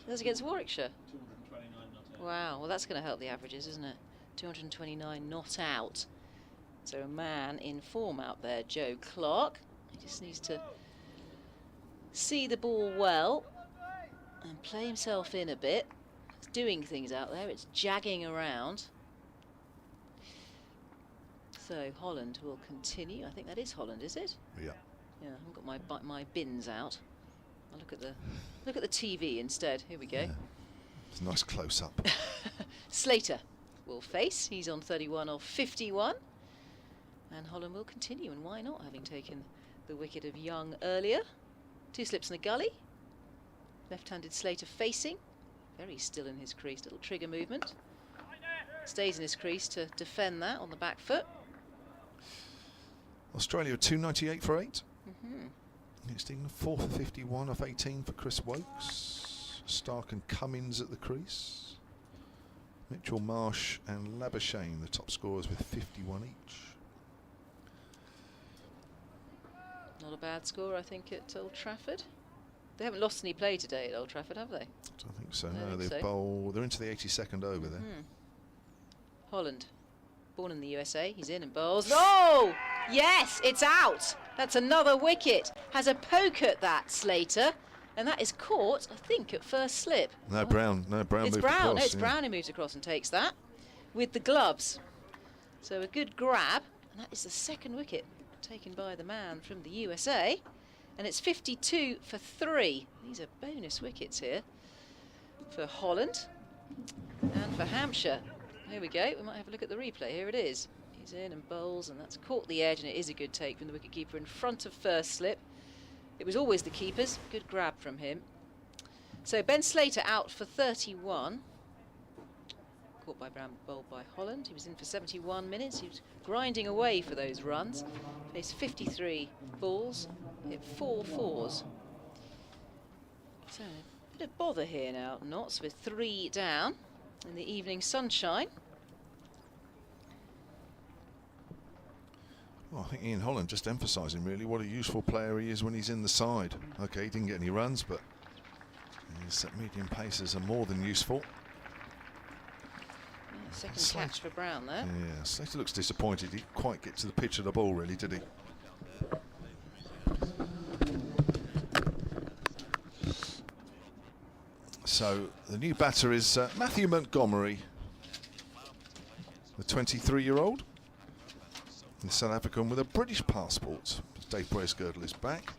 That's against Warwickshire. 229 not out. Wow, well that's going to help the averages, isn't it? 229 not out. So a man in form out there, Joe Clark. He just needs to see the ball well and play himself in a bit. It's doing things out there, it's jagging around. So Holland will continue. I think that is Holland, is it? Yeah. Yeah, I haven't got my bins out. I'll look at the TV instead. Here we go. Yeah. It's a nice close up. Slater will face. He's on 31 of 51. And Holland will continue, and why not, having taken the wicket of Young earlier. 2 slips in the gully. Left-handed Slater facing. Very still in his crease. Little trigger movement. Stays in his crease to defend that on the back foot. Australia 298 for 8. Next England 4 for 51 off 18 for Chris Wokes. Stark and Cummins at the crease. Mitchell, Marsh and Labuschagne, the top scorers with 51 each. Not a bad score, I think, at Old Trafford. They haven't lost any play today at Old Trafford, have they? I don't think so. I No, think they've so. bowled. They're into the 82nd over there. Holland, born in the USA, he's in and bowls. Oh, yes, it's out. That's another wicket. Has a poke at that, Slater, and that is caught, I think, at first slip. No, Brown. No, Brown It's moved Brown. across. No, it's yeah. Brown who moves across and takes that with the gloves. So a good grab, and that is the second wicket taken by the man from the USA, and it's 52 for 3. These are bonus wickets here for Holland and for Hampshire. Here we go. We might have a look at the replay. Here it is. He's in and bowls, and that's caught the edge, and it is a good take from the wicketkeeper in front of first slip. It was always the keeper's. Good grab from him. So Ben Slater out for 31. Caught by Brown, bowled by Holland. He was in for 71 minutes. He was grinding away for those runs. Faced 53 balls, hit 4 fours. So a bit of bother here now, Notts, with 3 down in the evening sunshine. Well, I think Ian Holland just emphasising really what a useful player he is when he's in the side. Okay, he didn't get any runs, but his medium paces are more than useful. Yeah, second catch for Brown there. Yeah, Slater looks disappointed. He didn't quite get to the pitch of the ball, really, did he? So the new batter is Matthew Montgomery, the 23-year-old. The South African with a British passport. Dave Bracegirdle is back.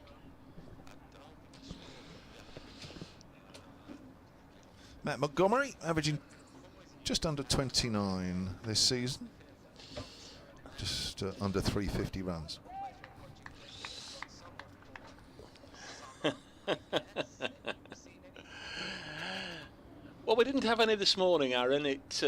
Matt Montgomery averaging just under 29 this season. Just under 350 runs. Well, we didn't have any this morning, Aaron. It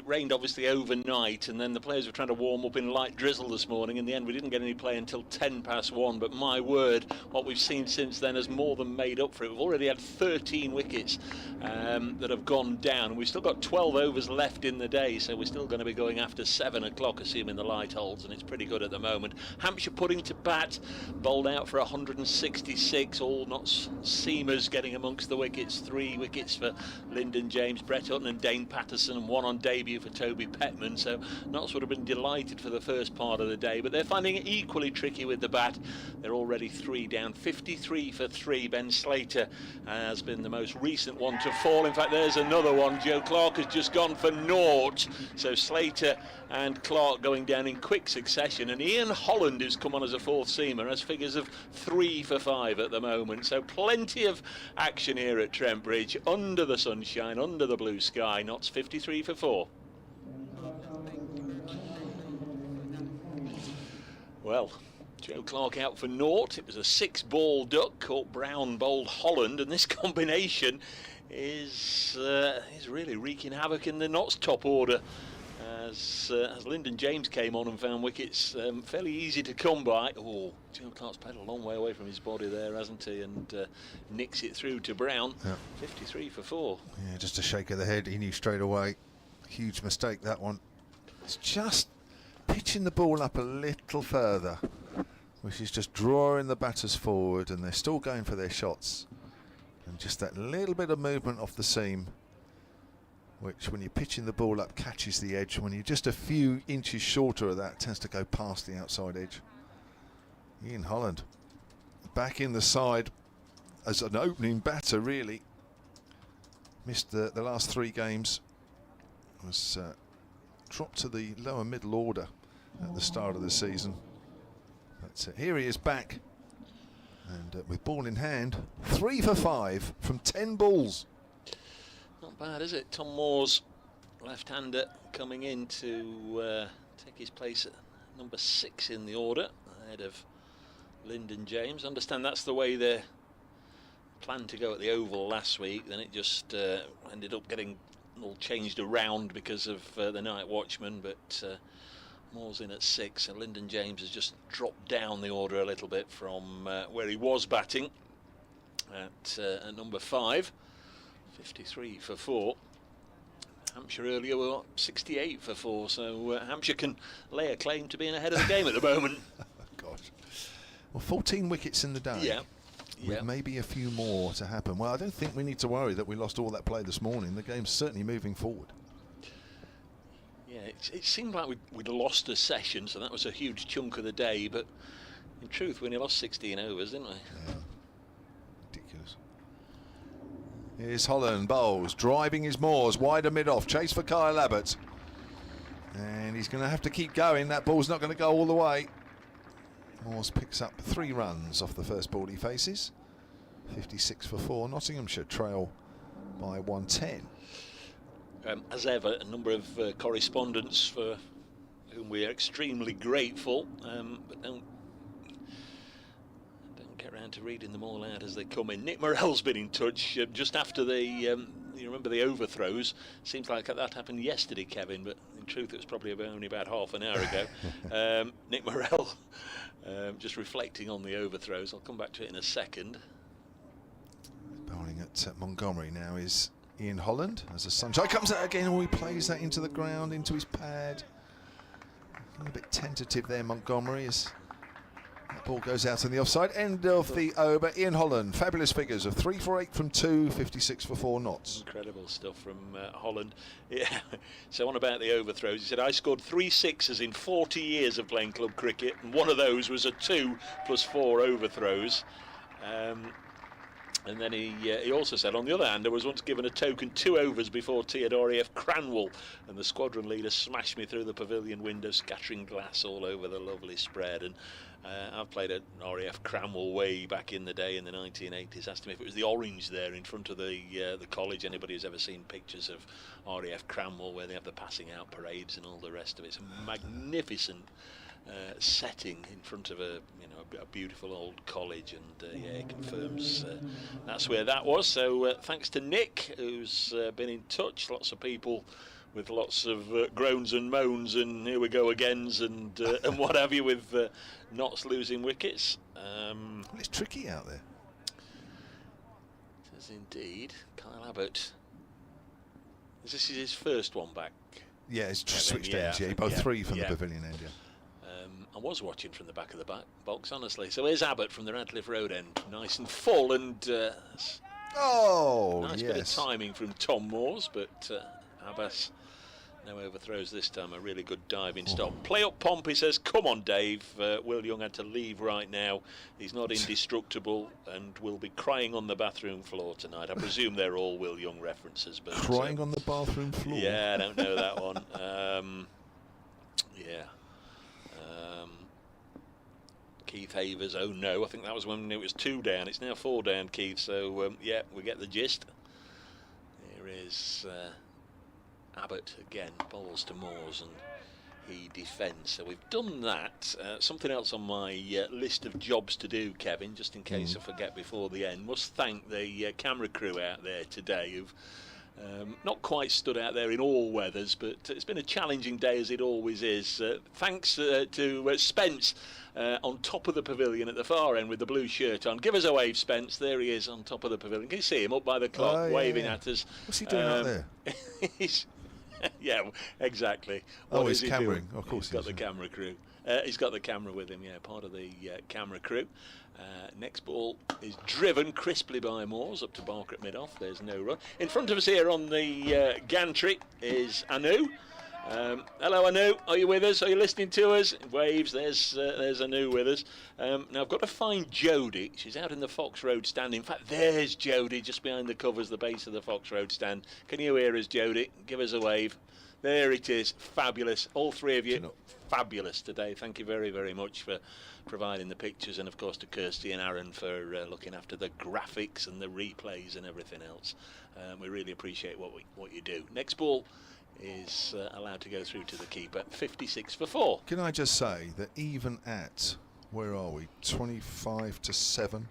rained obviously overnight, and then the players were trying to warm up in light drizzle this morning. In the end, we didn't get any play until 1:10. But my word, what we've seen since then has more than made up for it. We've already had 13 wickets that have gone down. We've still got 12 overs left in the day, so we're still going to be going after 7 o'clock, assuming the light holds, and it's pretty good at the moment. Hampshire putting to bat, bowled out for 166, all not seamers getting amongst the wickets. 3 wickets for Lyndon James, Brett Hutton and Dane Patterson, and 1 on debut for Toby Petman. So Notts would have been delighted for the first part of the day, but they're finding it equally tricky with the bat. They're already 3 down, 53 for 3. Ben Slater has been the most recent one to fall. In fact, there's another one. Joe Clark has just gone for naught. So Slater and Clark going down in quick succession, and Ian Holland, who's come on as a 4th seamer, has figures of 3 for 5 at the moment. So plenty of action here at Trent Bridge, under the sunshine, under the blue sky. Notts 53 for 4. Well, Joe Clark out for naught. It was a 6-ball duck. Caught Brown, bowled Holland, and this combination is really wreaking havoc in the Notts top order. As Lyndon James came on and found wickets fairly easy to come by. Oh, Joe Clark's played a long way away from his body there, hasn't he? And nicks it through to Brown. Yeah. 53 for 4. Yeah, just a shake of the head. He knew straight away. Huge mistake, that one. It's just pitching the ball up a little further, which is just drawing the batters forward, and they're still going for their shots. And just that little bit of movement off the seam, which when you're pitching the ball up catches the edge. When you're just a few inches shorter of that, it tends to go past the outside edge. Ian Holland back in the side as an opening batter, really. Missed the last 3 games. Was dropped to the lower middle order at the start of the season. But here he is back, and with ball in hand, 3 for 5 from 10 balls. Not bad, is it? Tom Moore's left-hander coming in to take his place at number 6 in the order, ahead of Lyndon James. Understand that's the way they planned to go at the Oval last week. Then it just ended up getting all changed around because of the night watchman. But Moore's in at 6, and Lyndon James has just dropped down the order a little bit from where he was batting at number 5. 53 for 4. Hampshire earlier were 68 for 4, so Hampshire can lay a claim to being ahead of the game at the moment. Gosh. Well, 14 wickets in the day. Yeah. With maybe a few more to happen. Well, I don't think we need to worry that we lost all that play this morning. The game's certainly moving forward. Yeah, it seemed like we'd lost a session, so that was a huge chunk of the day, but in truth we only lost 16 overs, didn't we? Yeah. Ridiculous. Here's Holland, bowls, driving his Moores, wider mid-off, chase for Kyle Abbott. And he's going to have to keep going. That ball's not going to go all the way. Moores picks up 3 runs off the first ball he faces. 56 for 4. Nottinghamshire trail by 110. As ever, a number of correspondents for whom we are extremely grateful, but don't get around to reading them all out as they come in. Nick Morell's been in touch just after the, you remember the overthrows. Seems like that happened yesterday, Kevin, but in truth it was probably only about half an hour ago. Nick Morell just reflecting on the overthrows. I'll come back to it in a second. Bowling at Montgomery now is Ian Holland as the sunshine comes out again. Oh, he plays that into the ground, into his pad. A bit tentative there, Montgomery, as that ball goes out on the offside. End of the over. Ian Holland, fabulous figures of 3 for 8 from 2, 56 for 4 knots. Incredible stuff from Holland. Yeah. So on about the overthrows, he said, I scored 3 sixes in 40 years of playing club cricket, and one of those was a 2 plus 4 overthrows. And then he also said, on the other hand, I was once given a token 2 overs before tea at RAF Cranwell, and the squadron leader smashed me through the pavilion window, scattering glass all over the lovely spread. And I've played at RAF Cranwell way back in the day in the 1980s. Asked him if it was the orange there in front of the college. Anybody who's ever seen pictures of RAF Cranwell, where they have the passing out parades and all the rest of it. It's a magnificent setting in front of a beautiful old college, and yeah, it confirms that's where that was. So thanks to Nick, who's been in touch. Lots of people with lots of groans and moans and here we go agains and what have you, with Notts losing wickets. Well, it's tricky out there. It is indeed. Kyle Abbott, is this his first one back? Yeah, it's switched ends. Yeah, both 3 from the pavilion end. Yeah. I was watching from the back of the box, honestly. So here's Abbott from the Radcliffe Road end, nice and full, and nice bit of timing from Tom Moores, but Abbas, no overthrows this time. A really good diving stop. Play up Pompey says, come on Dave, Will Young had to leave right now. He's not indestructible and will be crying on the bathroom floor tonight. I presume they're all Will Young references. But crying on the bathroom floor? Yeah, I don't know that one. Yeah. Keith Havers, oh no, I think that was when it was 2 down. It's now 4 down, Keith, so yeah, we get the gist. Here is Abbott again, bowls to Moores, and he defends. So we've done that. Something else on my list of jobs to do, Kevin, just in case I forget before the end. Must thank the camera crew out there today who've not quite stood out there in all weathers, but it's been a challenging day as it always is. Thanks to Spence on top of the pavilion at the far end with the blue shirt on. Give us a wave, Spence. There he is on top of the pavilion. Can you see him up by the clock waving at us? What's he doing out there? Yeah, exactly. What he's cameraing. Of course, he's got the camera crew. He's got the camera with him, yeah, part of the camera crew. Next ball is driven crisply by Moores up to Barker at mid-off. There's no run. In front of us here on the gantry is Anu. Hello Anu, are you with us? Are you listening to us? Waves, there's Anu with us. Now I've got to find Jodie. She's out in the Fox Road stand. In fact, there's Jodie just behind the covers, the base of the Fox Road stand. Can you hear us, Jodie? Give us a wave. There it is, fabulous. All 3 of you, fabulous today. Thank you very, very much for providing the pictures, and of course to Kirsty and Aaron for looking after the graphics and the replays and everything else. We really appreciate what you do. Next ball is allowed to go through to the keeper. 56 for 4. Can I just say that even at, where are we, 25 to 7,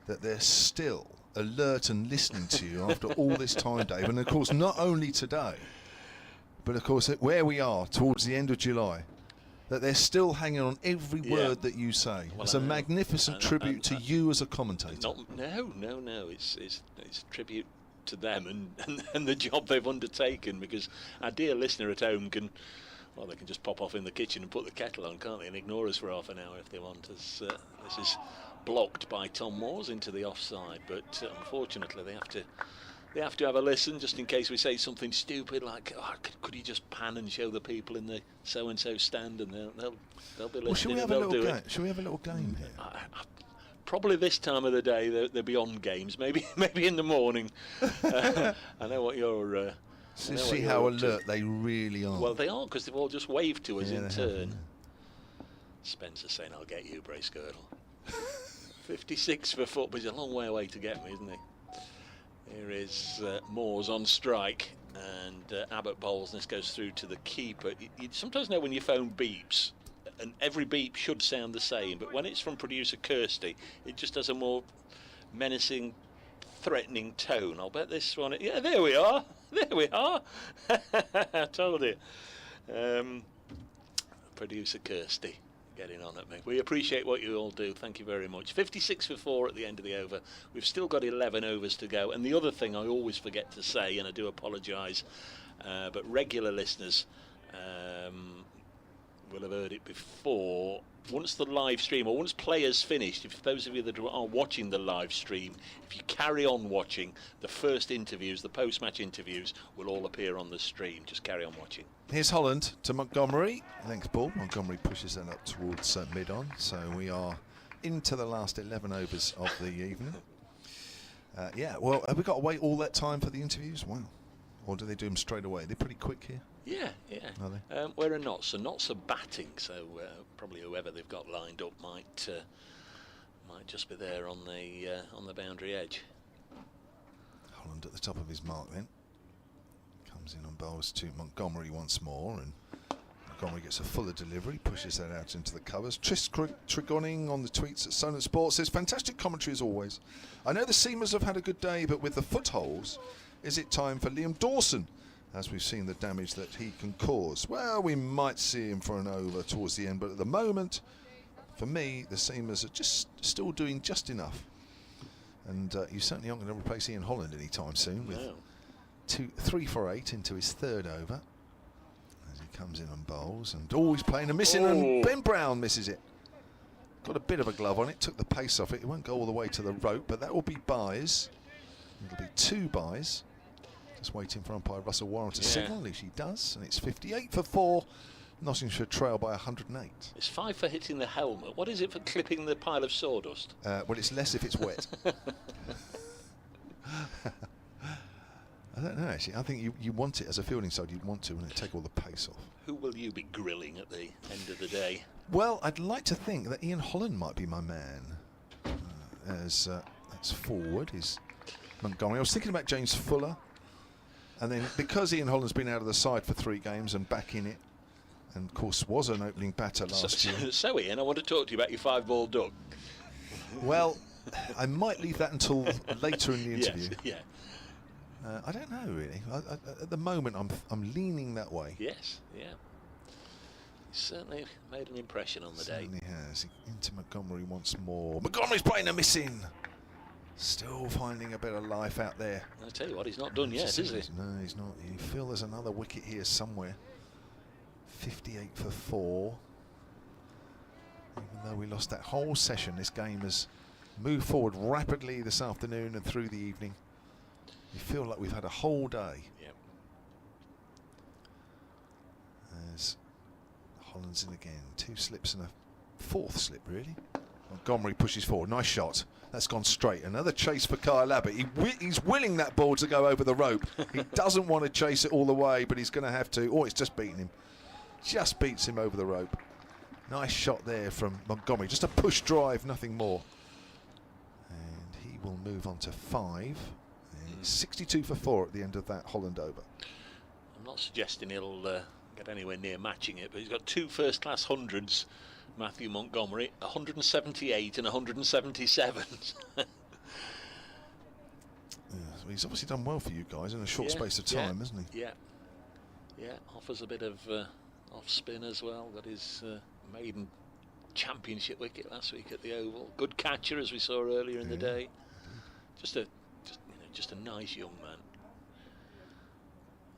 that they're still alert and listening to you after all this time, Dave. And of course, not only today, but of course, where we are towards the end of July, that they're still hanging on every word that you say. Well, it's a magnificent tribute to you as a commentator. No. It's a tribute to them and the job they've undertaken, because our dear listener at home can, well, they can just pop off in the kitchen and put the kettle on, can't they, and ignore us for half an hour if they want. As this is blocked by Tom Moores into the offside, but unfortunately they have to have a listen just in case we say something stupid like, oh, could you just pan and show the people in the so-and-so stand, and they'll be listening. Well, shall we have a little game? Shall we have a little game here? Probably this time of the day they'll be on games. Maybe in the morning. I know what you're. See how alert they really are. Well, they are, because they've all just waved to us in turn. Spencer saying, "I'll get you, Brace Girdle." 56 for 4, but he's a long way away to get me, isn't he? Here is Moores on strike, and Abbott bowls, and this goes through to the keeper. You sometimes know when your phone beeps, and every beep should sound the same, but when it's from producer Kirsty, it just has a more menacing, threatening tone. I'll bet this one. Yeah, there we are. I told you. Producer Kirsty getting on at me. We appreciate what you all do. Thank you very much. 56 for 4 at the end of the over. We've still got 11 overs to go. And the other thing I always forget to say, and I do apologise, but regular listeners will will have heard it before. Once the live stream, or once players finished, if those of you that are watching the live stream, if you carry on watching, the first interviews, the post-match interviews, will all appear on the stream. Just carry on watching. Here's Holland to Montgomery. Thanks, ball. Montgomery pushes that up towards mid-on. So we are into the last 11 overs of the evening. Yeah, well, have we got to wait all that time for the interviews? Wow. Or do they do them straight away? They're pretty quick here. Yeah, yeah. Are they? Where are Notts? So Notts are batting, so probably whoever they've got lined up might just be there on the boundary edge. Holland at the top of his mark then. Comes in on bowls to Montgomery once more, and Montgomery gets a fuller delivery, pushes that out into the covers. Tris Trigoning on the tweets at Sonnet Sports says, fantastic commentary as always. I know the seamers have had a good day, but with the footholes, is it time for Liam Dawson? As we've seen the damage that he can cause. Well, we might see him for an over towards the end, but at the moment, for me, the seamers are just still doing just enough. And you certainly aren't going to replace Ian Holland anytime soon with 3 for 8 into his third over. As he comes in and bowls, and he's playing a missing, and Ben Brown misses it. Got a bit of a glove on it, took the pace off it. It won't go all the way to the rope, but that will be buys. It'll be 2 buys. Just waiting for umpire Russell Warren to signal, at least he does, and it's 58 for 4. Nottinghamshire trail by 108. It's 5 for hitting the helmet. What is it for clipping the pile of sawdust? Well, it's less if it's wet. I don't know, actually. I think you want it as a fielding side, you'd want to, and take all the pace off. Who will you be grilling at the end of the day? Well, I'd like to think that Ian Holland might be my man. As that's forward is Montgomery. I was thinking about James Fuller. And then because Ian Holland's been out of the side for 3 games and back in it, and of course was an opening batter last year. So Ian, I want to talk to you about your 5-ball duck. Well, I might leave that until later in the interview. Yes, yeah. I don't know really. At the moment, I'm leaning that way. Yes, yeah. He's certainly made an impression on the day. Certainly has. Into Montgomery once more. Montgomery's playing a missing. Still finding a bit of life out there. I tell you what, he's not done yet, is he? No, he's not. You feel there's another wicket here somewhere. 58 for 4. Even though we lost that whole session, this game has moved forward rapidly this afternoon and through the evening. You feel like we've had a whole day. Yep. As Holland's in again. 2 slips and a 4th slip, really. Montgomery pushes forward. Nice shot. That's gone straight. Another chase for Kyle Abbott. He's willing that ball to go over the rope. He doesn't want to chase it all the way, but he's going to have to. Oh, it's just beaten him. Just beats him over the rope. Nice shot there from Montgomery. Just a push drive, nothing more. And he will move on to 5. And 62 for 4 at the end of that Holland over. I'm not suggesting he'll get anywhere near matching it, but he's got 2 first-class hundreds. Matthew Montgomery, 178 and 177. Yeah, so he's obviously done well for you guys in a short space of time, hasn't he? Yeah, yeah. Offers a bit of off spin as well. Got his maiden championship wicket last week at the Oval. Good catcher, as we saw earlier in the day. Just a nice young man.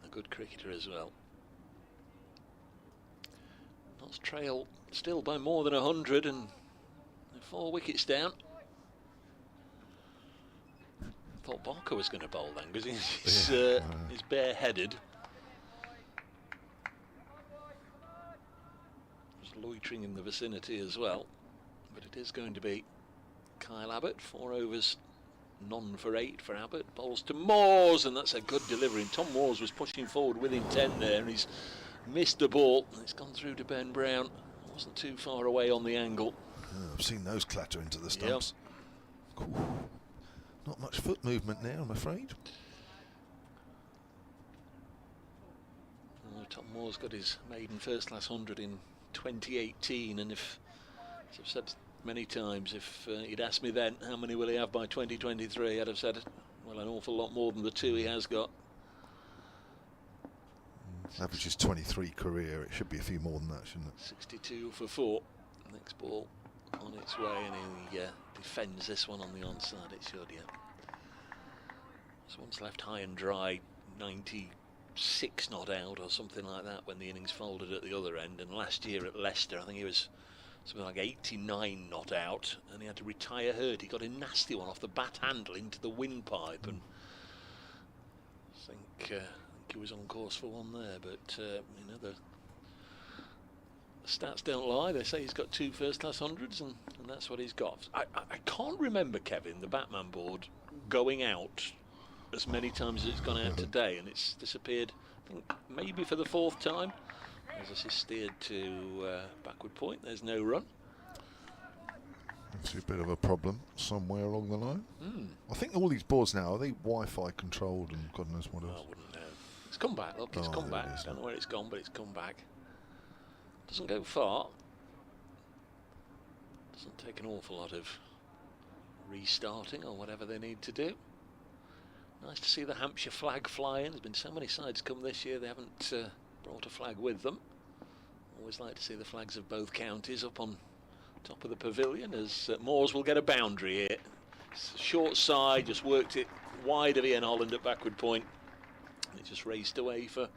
A good cricketer as well. Notts trail still by more than 100 and 4 wickets down. Thought Barker was going to bowl then because he's bareheaded. Just loitering in the vicinity as well. But it is going to be Kyle Abbott. 4 overs, none for 8 for Abbott. Bowls to Moores, and that's a good delivery. And Tom Moores was pushing forward with intent there, and he's missed the ball. It's gone through to Ben Brown. Wasn't too far away on the angle. I've seen those clatter into the stumps. Yep. Not much foot movement now, I'm afraid. Tom Moore's got his maiden first-class 100 in 2018, and if, as I've said many times, if he'd asked me then how many will he have by 2023, I'd have said, well, an awful lot more than the 2 he has got. Average is 23 career. It should be a few more than that, shouldn't it? 62 for 4. Next ball on its way, and he defends this one on the onside. It should, yeah. This one's left high and dry. 90 6 not out or something like that when the innings folded at the other end. And last year at Leicester, I think he was something like 89 not out, and he had to retire hurt. He got a nasty one off the bat handle into the windpipe, and I think he was on course for one there. But you know, the stats don't lie. They say he's got 2 first-class hundreds, and that's what he's got. I can't remember, Kevin, the Batman board going out as many times as it's gone out today, and it's disappeared, I think, maybe for the 4th time. As this is steered to backward point, there's no run. It's a bit of a problem somewhere along the line. I think all these boards now, are they Wi-Fi controlled and God knows what else? I wouldn't know. It's come back, look, it's come back. I Don't know where it's gone, but it's come back. Doesn't go far. Doesn't take an awful lot of restarting or whatever they need to do. Nice to see the Hampshire flag flying. There's been so many sides come this year, they haven't brought a flag with them. Always like to see the flags of both counties up on top of the pavilion, as Moores will get a boundary here. It's a short side, just worked it wide of Ian Holland at backward point. And it just raced away for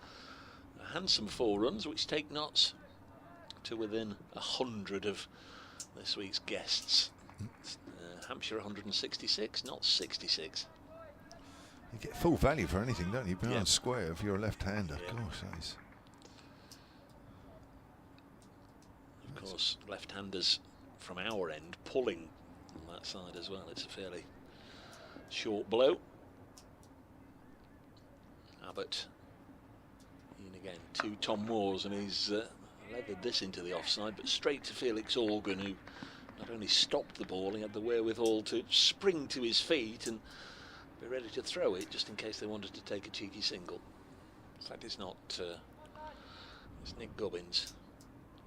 a handsome 4 runs, which take Notts to within 100 of this week's guests. Hampshire 166, Notts 66. You get full value for anything, don't you? Behind square if you're a left-hander. Yeah. Gosh, that is. Of course, left-handers from our end pulling on that side as well. It's a fairly short blow. Abbott in again to Tom Moores, and he's levered this into the offside, but straight to Felix Organ, who not only stopped the ball, he had the wherewithal to spring to his feet and be ready to throw it just in case they wanted to take a cheeky single. In fact, it's not, it's Nick Gubbins.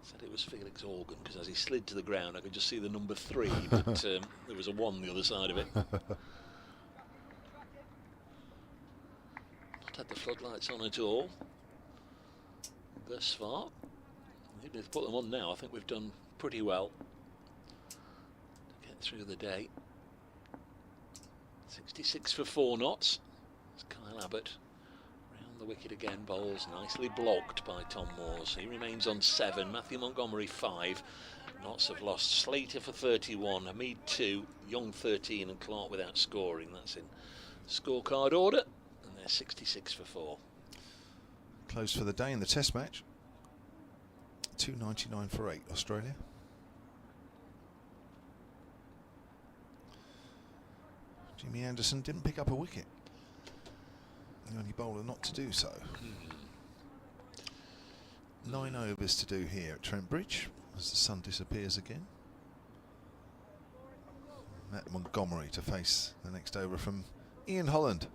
Said it was Felix Organ, because as he slid to the ground I could just see the number 3, but there was a 1 the other side of it. Not had the floodlights on at all thus far. Even if we put them on now, I think we've done pretty well to get through the day. 66 for 4 knots. It's Kyle Abbott round the wicket again, bowls nicely blocked by Tom Moores. He remains on 7, Matthew Montgomery 5. Knots have lost Slater for 31, Hamid 2, Young 13, and Clark without scoring. That's in scorecard order, and they're 66 for 4. Close for the day in the Test match. 299 for 8, Australia. Jimmy Anderson didn't pick up a wicket. The only bowler not to do so. 9 overs to do here at Trent Bridge as the sun disappears again. Matt Montgomery to face the next over from Ian Holland.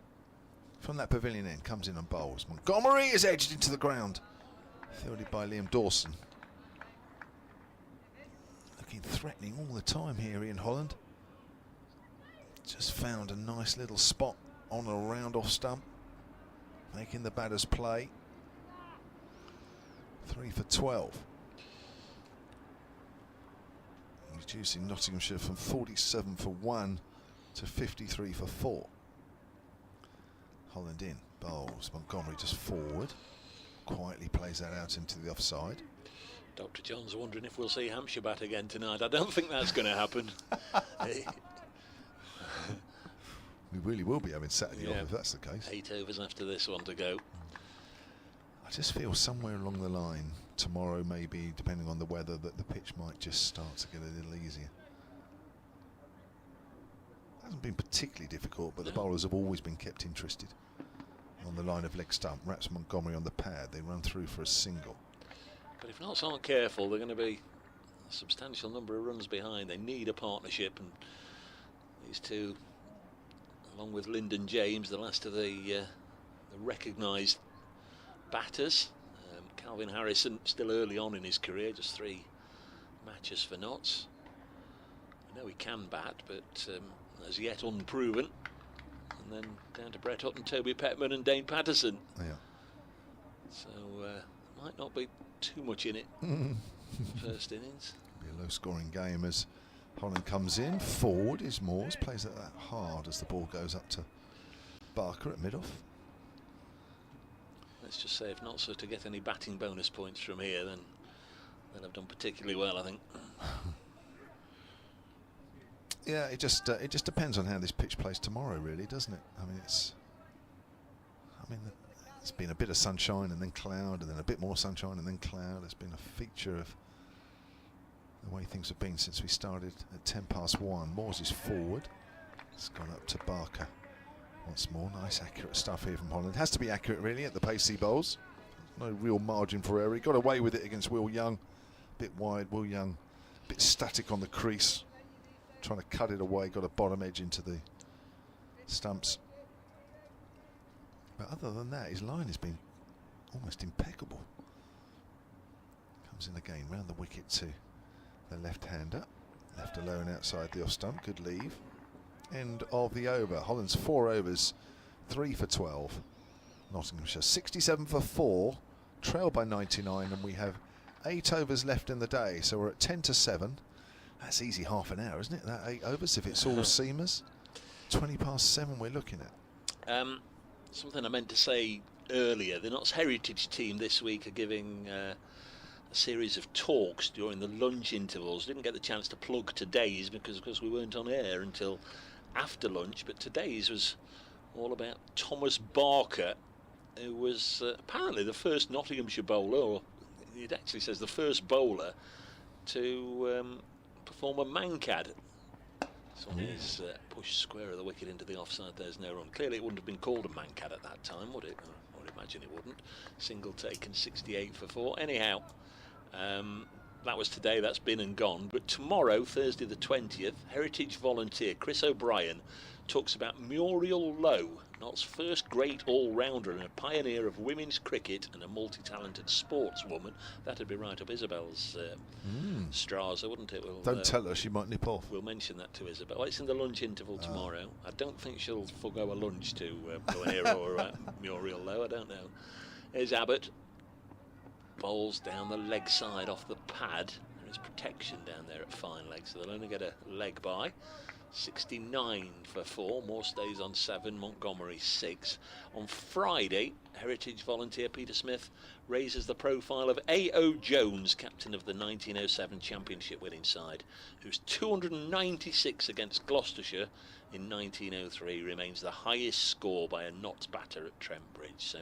From that pavilion end, comes in and bowls. Montgomery is edged into the ground. Fielded by Liam Dawson. Looking threatening all the time here, Ian Holland. Just found a nice little spot on a round off stump, making the batters play. 3 for 12. Reducing Nottinghamshire from 47 for 1 to 53 for 4. Holland in, bowls, Montgomery just forward. Quietly plays that out into the offside. Dr. John's wondering if we'll see Hampshire bat again tonight. I don't think that's going to happen. We really will be having Saturday off if that's the case. 8 overs after this one to go. I just feel somewhere along the line, tomorrow maybe, depending on the weather, that the pitch might just start to get a little easier. Hasn't been particularly difficult, but the bowlers have always been kept interested. On the line of leg stump, Raps Montgomery on the pad, they run through for a single. But if Notts aren't careful, they're going to be a substantial number of runs behind. They need a partnership, and these two, along with Lyndon James, the last of the recognised batters. Calvin Harrison still early on in his career, just 3 matches for Notts. We know he can bat, but as yet unproven. And then down to Brett Hutton, Toby Petman and Dane Patterson. Yeah. So might not be too much in it. First innings. Be a low scoring game as Holland comes in. Forward is Moores, plays it that hard as the ball goes up to Barker at mid-off. let's just say if Notts are to get any batting bonus points from here, then they'll have done particularly well, I think. Yeah, it just depends on how this pitch plays tomorrow, really, doesn't it? I mean, it's been a bit of sunshine and then cloud, and then a bit more sunshine and then cloud. It's been a feature of the way things have been since we started at 1:10 Moores is forward. It's gone up to Barker once more. Nice, accurate stuff here from Holland. Has to be accurate, really, at the pace he bowls. No real margin for error. He got away with it against Will Young. Bit wide. Will Young, bit static on the crease. Trying to cut it away. Got a bottom edge into the stumps. But other than that, his line has been almost impeccable. Comes in again, round the wicket to the left-hander. Left alone outside the off-stump. Good leave. End of the over. Holland's 4 overs, 3 for 12. Nottinghamshire 67 for 4, trail by 99, and we have 8 overs left in the day. So we're at 10-7. That's easy half an hour, isn't it? That 8 overs, if it's all seamers. 7:20 we're looking at. Something I meant to say earlier, the Notts Heritage team this week are giving a series of talks during the lunch intervals. Didn't get the chance to plug today's because, of course, we weren't on air until after lunch, but today's was all about Thomas Barker, who was apparently the first Nottinghamshire bowler, or it actually says the first bowler to perform a mankad. So he's pushed square of the wicket into the offside. There's no run. Clearly it wouldn't have been called a mankad at that time, would it? I would imagine it wouldn't. Single taken, 68 for 4. Anyhow, that was today. That's been and gone. But tomorrow, Thursday the 20th, Heritage volunteer Chris O'Brien talks about Muriel Lowe, Notts' first great all-rounder and a pioneer of women's cricket and a multi-talented sportswoman. That'd be right up Isabel's straws, wouldn't it? Don't tell her, she might nip off. We'll mention that to Isabel. Well, it's in the lunch interval tomorrow. I don't think she'll forgo a lunch to go and hear or Muriel Lowe. I don't know. Here's Abbott. Bowls down the leg side off the pad. There is protection down there at fine leg, so they'll only get a leg by. 69 for 4. Moore stays on 7. Montgomery 6. On Friday, Heritage volunteer Peter Smith raises the profile of A.O. Jones, captain of the 1907 championship winning side, whose 296 against Gloucestershire in 1903 remains the highest score by a Notts batter at Trent Bridge. So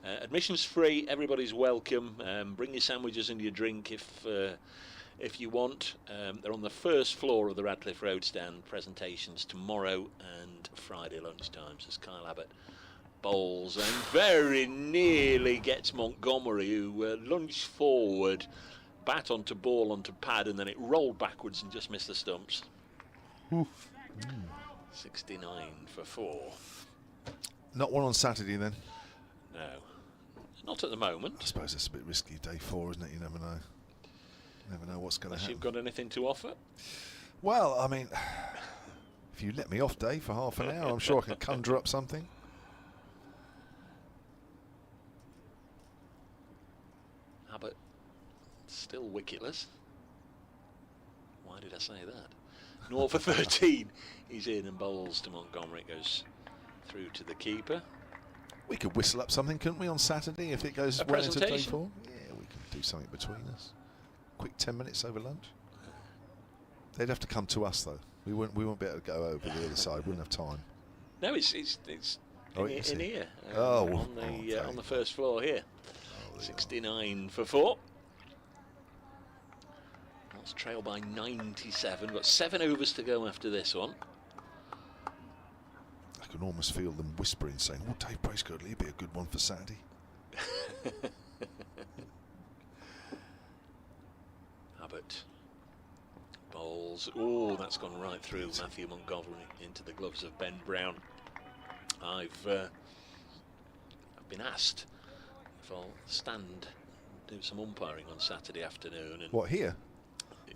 admission's free, everybody's welcome. Bring your sandwiches and your drink if you want. They're on the first floor of the Radcliffe Road stand. Presentations tomorrow and Friday lunchtimes as Kyle Abbott bowls and very nearly gets Montgomery, who lunged forward, bat onto ball onto pad, and then it rolled backwards and just missed the stumps. 69 for 4. Not one on Saturday then? No, not at the moment. I suppose it's a bit risky, day 4, isn't it? You never know. Never know what's going to happen. You've got anything to offer? Well, I mean, if you let me off, Dave, for half an hour, I'm sure I can conjure up something. Abbott still wicketless. Why did I say that? Nor for 13. He's in and bowls to Montgomery. It goes through to the keeper. We could whistle up something, couldn't we, on Saturday if it goes well into day 4? Yeah, we could do something between us. Quick 10 minutes over lunch. They'd have to come to us though. We won't be able to go over the other side. Wouldn't have time. No, it's in here. On the first floor here. 69 for 4. That's trail by 97. Got 7 overs to go after this one. I can almost feel them whispering, saying, "Oh, Dave Bracegirdle, he'd be a good one for Saturday." Abbott bowls. Oh, that's gone right through Matthew Montgomery into the gloves of Ben Brown. I've been asked if I'll stand do some umpiring on Saturday afternoon. And what, here?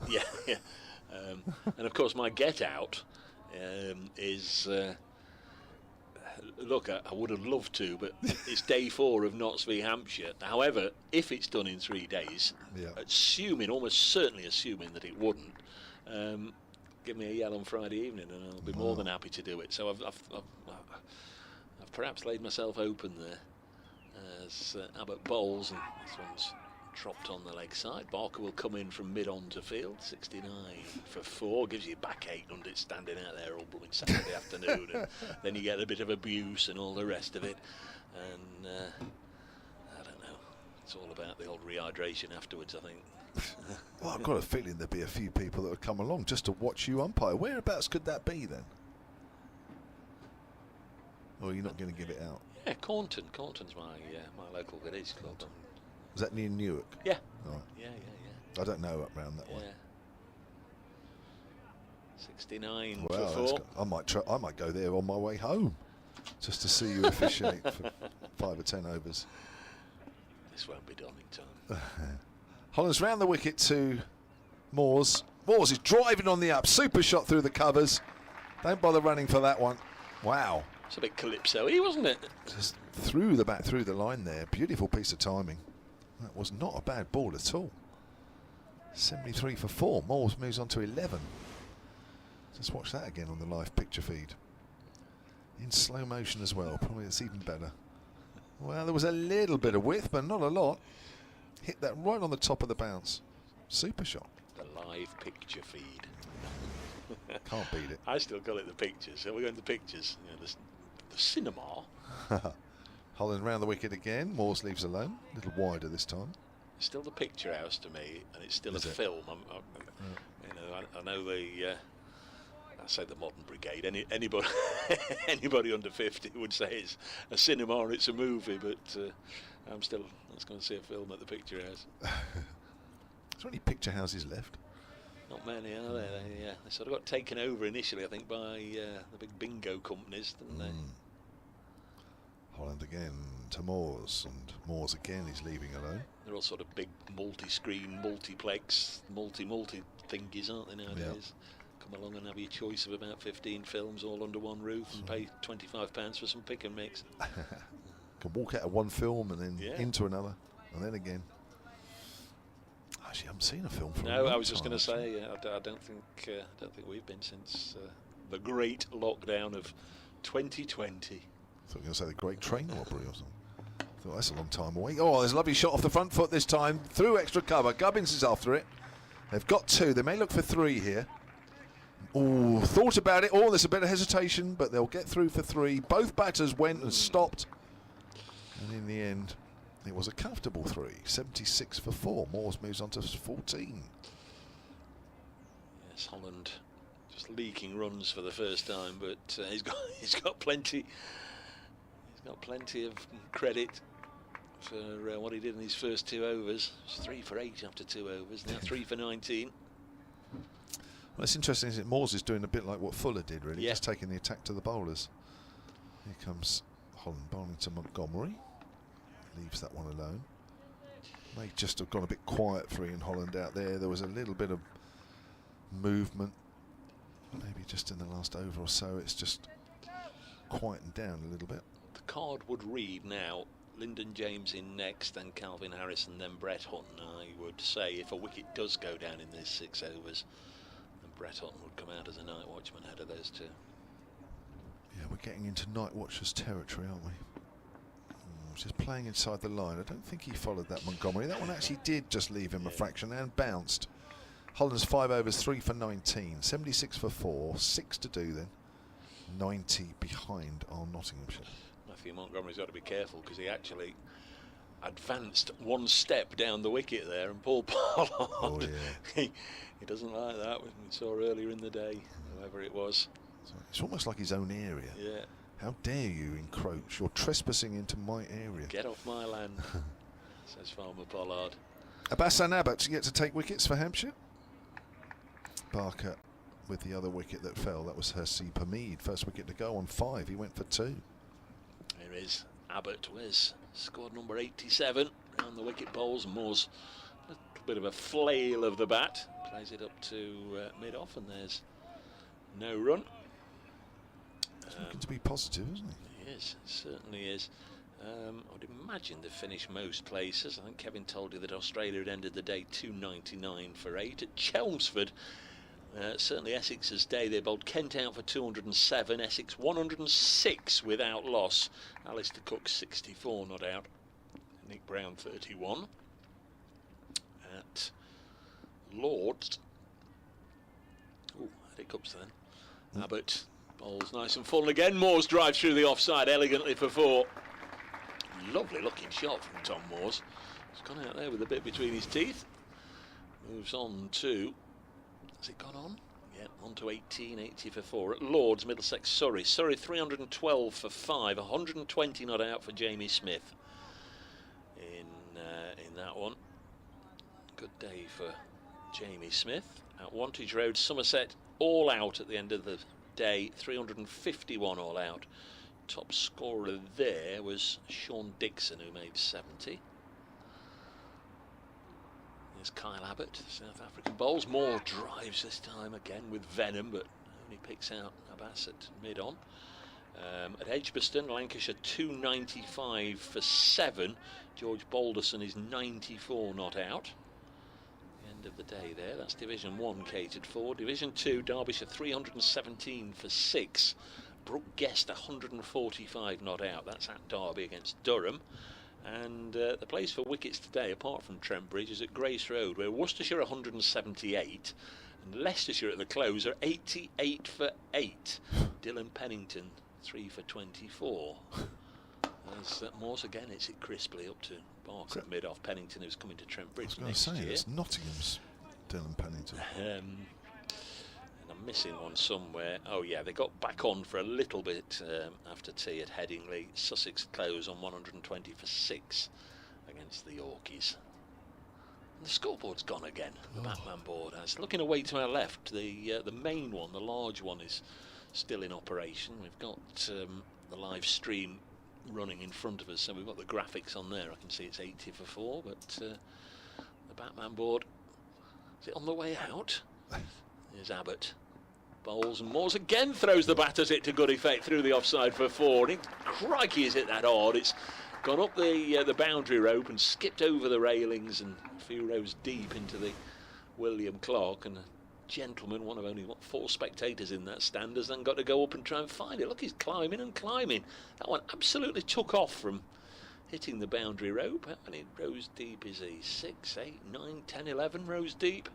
Yeah, yeah. And of course my get out is look, I would have loved to, but it's day 4 of Notts v Hampshire. However, if it's done in 3 days, almost certainly assuming that it wouldn't, give me a yell on Friday evening and I'll be more than happy to do it. So I've perhaps laid myself open there. as Abbott bowls, and this one's dropped on the leg side. Barker will come in from mid on to field. 69 for 4, gives you backache under it standing out there all blooming Saturday afternoon, and then you get a bit of abuse and all the rest of it, and I don't know, it's all about the old rehydration afterwards, I think. Well, I've got a feeling there'd be a few people that would come along just to watch you umpire. Whereabouts could that be then? Or are you not going to give it out? Yeah, Cornton. Cornton's my local village club. Is that near Newark? Yeah. Right. Yeah. I don't know up round that way. 69 Well, for 4. I might go there on my way home just to see you officiate for 5 or 10 overs. This won't be done in time. Holland's round the wicket to Moores. Moores is driving on the up. Super shot through the covers. Don't bother running for that one. Wow. It's a bit calypso-y, wasn't it? Just through the bat, through the line there. Beautiful piece of timing. That was not a bad ball at all. 73 for 4. Moores moves on to 11. Just watch that again on the live picture feed. In slow motion as well. Probably it's even better. Well, there was a little bit of width, but not a lot. Hit that right on the top of the bounce. Super shot. The live picture feed. Can't beat it. I still call it the pictures. So we're going to pictures. You know, the cinema. Holland round the wicket again. Moores leaves alone. A little wider this time. It's still the picture house to me, and it's still Is a it? film. I know the. I say the modern brigade. Anybody under 50 would say it's a cinema or it's a movie, but I'm still going to see a film at the picture house. Is there any picture houses left? Not many, are there? They sort of got taken over initially, I think, by the big bingo companies, didn't they? Holland again to Moores, and Moores again is leaving alone. They're all sort of big multi-screen, multiplex, multi thingies, aren't they nowadays? Yeah. Come along and have your choice of about 15 films all under one roof and pay £25 for some pick and mix. Can walk out of one film and then Yeah. into another, and then again. Actually, I haven't seen a film for a No, long I was just time, going to actually. say, I don't think we've been since the great lockdown of 2020. I thought you were going to say the Great Train Robbery or something. I thought that's a long time away. Oh, there's a lovely shot off the front foot this time. Through extra cover. Gubbins is after it. They've got 2. They may look for 3 here. Oh, thought about it. Oh, there's a bit of hesitation, but they'll get through for 3. Both batters went and stopped. And in the end, it was a comfortable 3. 76 for 4. Moores moves on to 14. Yes, Holland just leaking runs for the first time, but he's got plenty of credit for what he did in his first 2 overs. It was 3 for 8 after 2 overs. Now 3 for 19. Well, it's interesting, isn't it? Moores is doing a bit like what Fuller did, really, Yeah. just taking the attack to the bowlers. Here comes Holland bowling to Montgomery. Leaves that one alone. May just have gone a bit quiet for Ian Holland out there. There was a little bit of movement. Maybe just in the last over or so, it's just quietened down a little bit. The card would read now, Lyndon James in next, then Calvin Harris, and then Brett Hutton. I would say if a wicket does go down in this 6 overs, then Brett Hutton would come out as a night watchman ahead of those 2. Yeah, we're getting into night watchers territory, aren't we? Just playing inside the line. I don't think he followed that Montgomery. That one actually did just leave him a fraction and bounced. Holland's 5 overs, 3 for 19. 76 for 4. 6 to do then. 90 behind on Nottinghamshire. Matthew Montgomery's got to be careful because he actually advanced 1 step down the wicket there, and Paul Pollard, he doesn't like that. We saw earlier in the day, whoever it was. So it's almost like his own area. Yeah. How dare you encroach? You're trespassing into my area. Get off my land, says Farmer Pollard. Abbas and Abbott yet to take wickets for Hampshire. Barker with the other wicket that fell. That was Hersey Hamid. First wicket to go on 5. He went for 2. Here is Abbott, where's scored number 87 round the wicket bowls. Moores, a little bit of a flail of the bat, plays it up to mid-off, and there's no run. Looking to be positive, isn't he? He is, certainly is. I would imagine they finished most places. I think Kevin told you that Australia had ended the day 299 for 8. At Chelmsford, certainly Essex's day, they bowled Kent out for 207, Essex 106 without loss. Alistair Cook 64 not out. Nick Brown 31. At Lords. Oh, hiccups then. Abbott, bowls nice and full, and again Moores drives through the offside elegantly for 4. Lovely looking shot from Tom Moores. He's gone out there with a bit between his teeth. Moves on to, has it gone on? Yeah, on to 1880 for 4 at Lords, Middlesex, Surrey. Surrey 312 for 5, 120 not out for Jamie Smith in that one. Good day for Jamie Smith. At Wantage Road, Somerset, all out at the end of the day, 351 all out. Top scorer there was Sean Dixon, who made 70. There's Kyle Abbott, South African bowls. More drives this time again with venom, but only picks out Abbas at mid-on. At Edgbaston, Lancashire 295 for 7. George Balderson is 94 not out. End of the day there. That's Division 1 catered for. Division 2, Derbyshire 317 for 6. Brooke Guest 145 not out. That's at Derby against Durham. And the place for wickets today, apart from Trent Bridge, is at Grace Road, where Worcestershire 178 and Leicestershire at the close are 88 for 8. Dylan Pennington 3 for 24. As Moores again hits it crisply up to Barker at mid-off. Pennington, who's coming to Trent Bridge next year. It's Nottingham's Dylan Pennington. And I'm missing one somewhere. Oh yeah, they got back on for a little bit after tea at Headingley. Sussex close on 120 for 6 against the Yorkies. And the scoreboard's gone again. The Batman board has. Looking away to our left, the main one, the large one, is still in operation. We've got the live stream running in front of us, so we've got the graphics on there. I can see it's 80 for 4, but the Batman board, is it on the way out? There's Abbott. Bowls, and Moores again throws the bat at it to good effect through the offside for 4. And crikey, is it that hard? It's gone up the boundary rope and skipped over the railings and a few rows deep into the William Clark, and a gentleman, one of only 4 spectators in that stand, has then got to go up and try and find it. Look, he's climbing and climbing. That one absolutely took off from hitting the boundary rope. How many rows deep is he? 6, 8, 9, 10, 11 rows deep.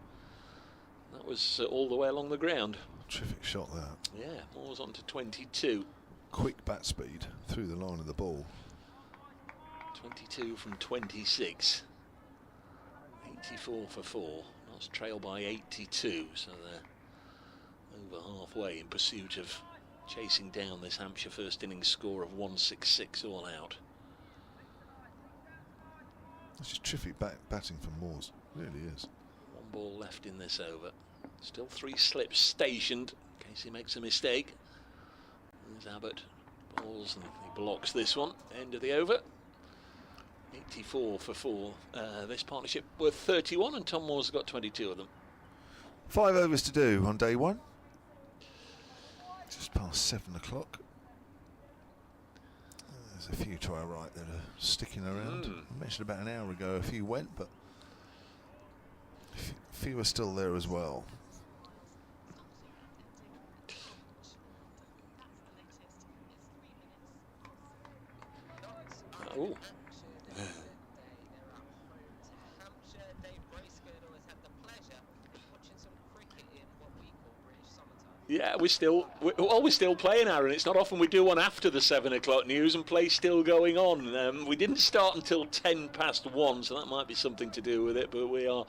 That was all the way along the ground. Terrific shot there. Yeah, Moore's on to 22. Quick bat speed through the line of the ball. 22 from 26. 84 for 4. That's trailed by 82, so they're over halfway in pursuit of chasing down this Hampshire first innings score of 166 all out. That's just terrific batting from Moores. It really is. 1 ball left in this over. Still 3 slips stationed in case he makes a mistake. There's Abbott. Balls, and he blocks this one. End of the over. 84 for 4. This partnership worth 31, and Tom Moore's got 22 of them. 5 overs to do on day 1. Just past 7 o'clock. There's a few to our right that are sticking around. I mentioned about an hour ago a few went, but a few are still there as well. Oh. Yeah, we're still playing, Aaron. It's not often we do one after the 7 o'clock news, and play's still going on. We didn't start until 10 past 1, so that might be something to do with it, but we are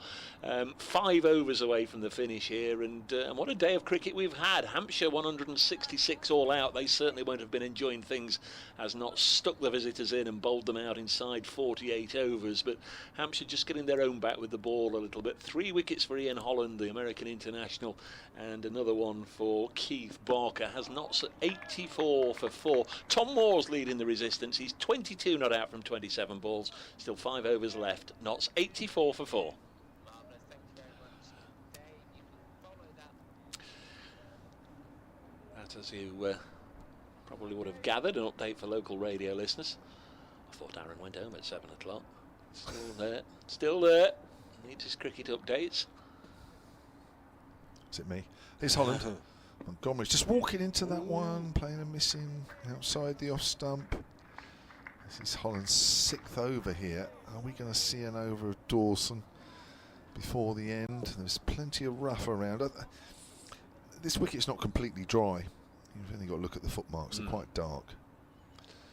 5 overs away from the finish here, and what a day of cricket we've had. Hampshire 166 all out. They certainly won't have been enjoying things, as not stuck the visitors in and bowled them out inside 48 overs, but Hampshire just getting their own back with the ball a little bit. 3 wickets for Ian Holland, the American international, and another one for Keith Barker. Has knots at 84 for 4. Tom Moore's leading the resistance. He's 22 not out from 27 balls. Still 5 overs left. Knots 84 for 4. That, as you probably would have gathered, an update for local radio listeners. I thought Aaron went home at 7 o'clock. Still there. Still there. Needs his cricket updates. Is it me? It's Holland. Montgomery's just walking into that one, playing a missing outside the off stump. This is Holland's 6th over here. Are we going to see an over of Dawson before the end? There's plenty of rough around. This wicket's not completely dry. You've only got to look at the footmarks. They're quite dark.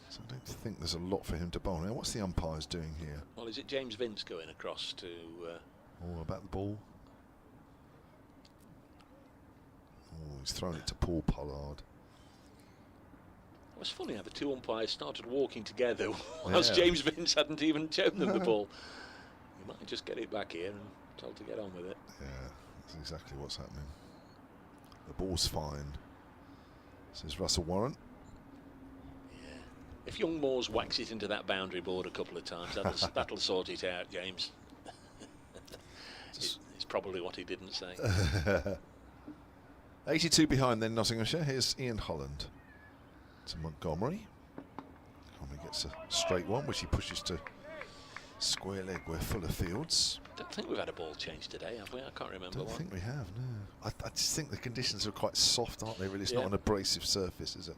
So I don't think there's a lot for him to bowl. Now, what's the umpires doing here? Well, is it James Vince going across to... Oh, about the ball. Oh, he's thrown it to Paul Pollard. It was funny how the two umpires started walking together whilst James Vince hadn't even shown them the ball. You might just get it back here and told to get on with it. Yeah, that's exactly what's happening. The ball's fine, says Russell Warren. Yeah. If Young Moores whacks it into that boundary board a couple of times, that'll sort it out, James. It's probably what he didn't say. 82 behind then Nottinghamshire. Here's Ian Holland to Montgomery. Montgomery gets a straight one, which he pushes to square leg where Fuller fields. I don't think we've had a ball change today, have we? I can't remember. I don't think we have, no. I just think the conditions are quite soft, aren't they, really? It's not an abrasive surface, is it?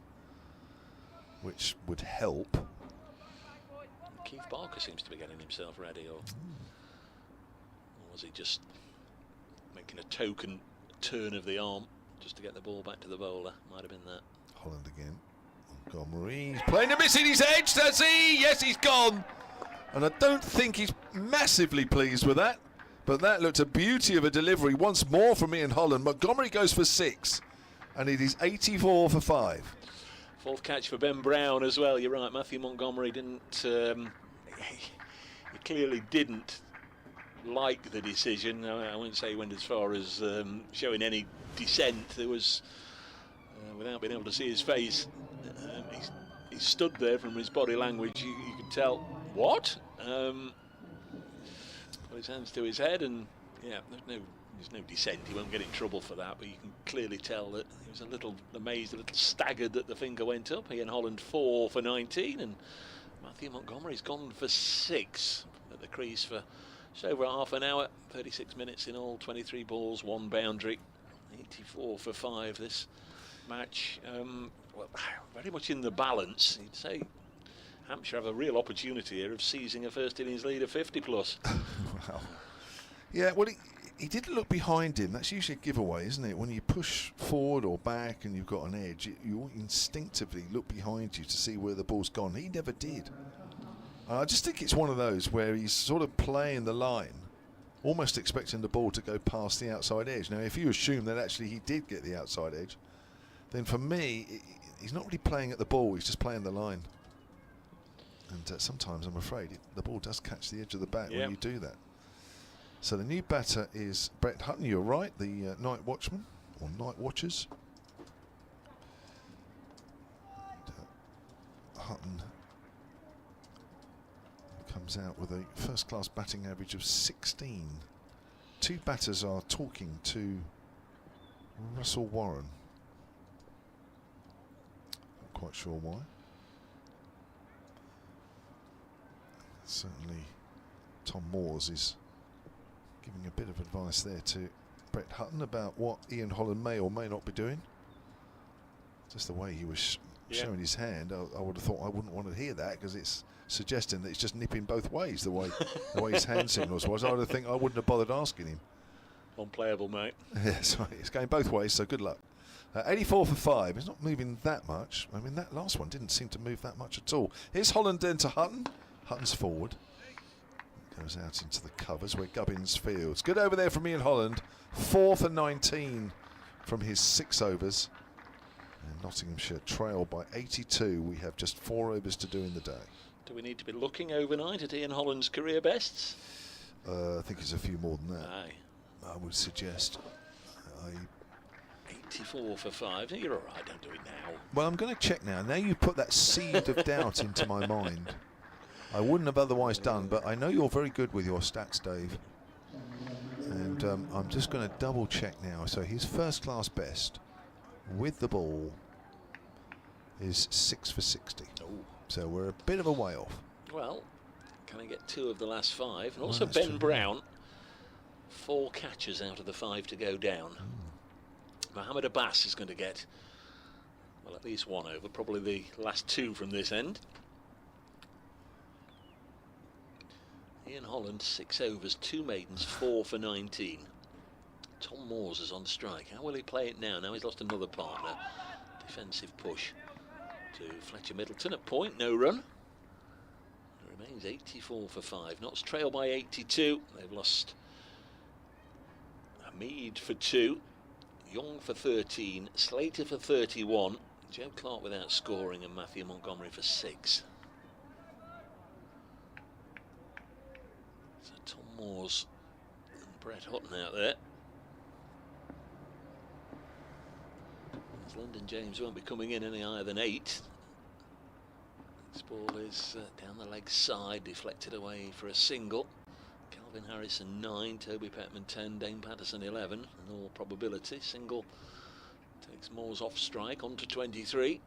Which would help. Keith Barker seems to be getting himself ready, or was he just making a token turn of the arm just to get the ball back to the bowler? Might have been that. Holland again. Montgomery. He's playing a miss in his edge, does he? Yes, he's gone. And I don't think he's massively pleased with that. But that looked a beauty of a delivery once more from Ian Holland. Montgomery goes for 6. And it is 84 for 5. Fourth catch for Ben Brown as well. You're right, Matthew Montgomery didn't... he clearly didn't like the decision. I wouldn't say he went as far as showing any dissent. There was, without being able to see his face, he stood there. From his body language, you could tell, what? Put his hands to his head, and yeah, there's no dissent. He won't get in trouble for that, but you can clearly tell that he was a little amazed, a little staggered that the finger went up. Ian Holland 4 for 19, and Matthew Montgomery's gone for 6 at the crease for just over half an hour. 36 minutes in all, 23 balls, 1 boundary. 84 for 5 this match. Well, very much in the balance. You'd say Hampshire have a real opportunity here of seizing a first innings lead of 50 plus. Wow. Yeah, well, he didn't look behind him. That's usually a giveaway, isn't it? When you push forward or back and you've got an edge, you instinctively look behind you to see where the ball's gone. He never did. I just think it's one of those where he's sort of playing the line, almost expecting the ball to go past the outside edge. Now, if you assume that actually he did get the outside edge, then for me, he's not really playing at the ball, he's just playing the line. And sometimes, I'm afraid, the ball does catch the edge of the bat when you do that. So the new batter is Brett Hutton, you're right, the night watchman, or night watchers. And, Hutton comes out with a first-class batting average of 16. Two batters are talking to Russell Warren. Not quite sure why. Certainly Tom Moores is giving a bit of advice there to Brett Hutton about what Ian Holland may or may not be doing. Just the way he was showing his hand, I would have thought I wouldn't want to hear that, because it's suggesting that it's just nipping both ways, the way his hand signals was. I would think I wouldn't have bothered asking him. Unplayable, mate. Yes, right. It's going both ways, so good luck. 84 for 5. It's not moving that much. I mean, that last one didn't seem to move that much at all. Here's Holland then to Hutton. Hutton's forward. Goes out into the covers where Gubbins fields. Good over there from Ian Holland. 4 for 19 from his 6 overs. And Nottinghamshire trail by 82. We have just 4 overs to do in the day. Do we need to be looking overnight at Ian Holland's career bests? I think it's a few more than that. Aye. I would suggest. 84 for 5. You're all right, don't do it now. Well, I'm going to check now. Now you put that seed of doubt into my mind. I wouldn't have otherwise done, but I know you're very good with your stats, Dave. And I'm just going to double check now. So his first class best with the ball is 6 for 60. Oh. So we're a bit of a way off. Well, can I get 2 of the last 5? And also Ben Brown, 4 catches out of the 5 to go down. Mohammed Abbas is going to get, well, at least 1 over, probably the last 2 from this end. Ian Holland, 6 overs, 2 maidens, 4 for 19. Tom Moores is on strike. How will he play it now? Now he's lost another partner. Defensive push to Fletcher Middleton at point, no run. It remains 84 for 5. Notts trail by 82. They've lost Mead for 2, Young for 13, Slater for 31, Joe Clark without scoring, and Matthew Montgomery for 6. So Tom Moores and Brett Hutton out there. As Lyndon James won't be coming in any higher than 8. This ball is down the leg side, deflected away for a single. Calvin Harrison 9, Toby Petman 10, Dane Patterson 11. In all probability, single takes Moores off strike onto 23.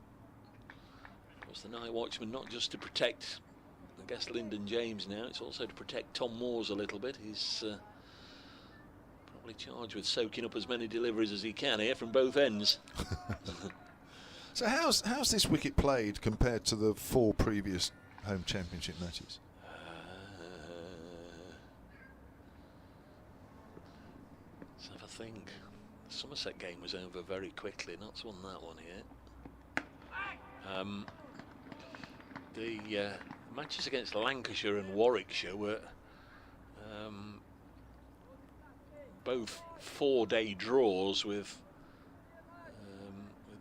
Of course, the night watchman not just to protect, I guess, Lyndon James now, it's also to protect Tom Moores a little bit. He's probably charged with soaking up as many deliveries as he can here from both ends. So how's this wicket played compared to the 4 previous home championship matches? Let's have a think. The Somerset game was over very quickly. Notts won that one here. The matches against Lancashire and Warwickshire were both 4-day draws with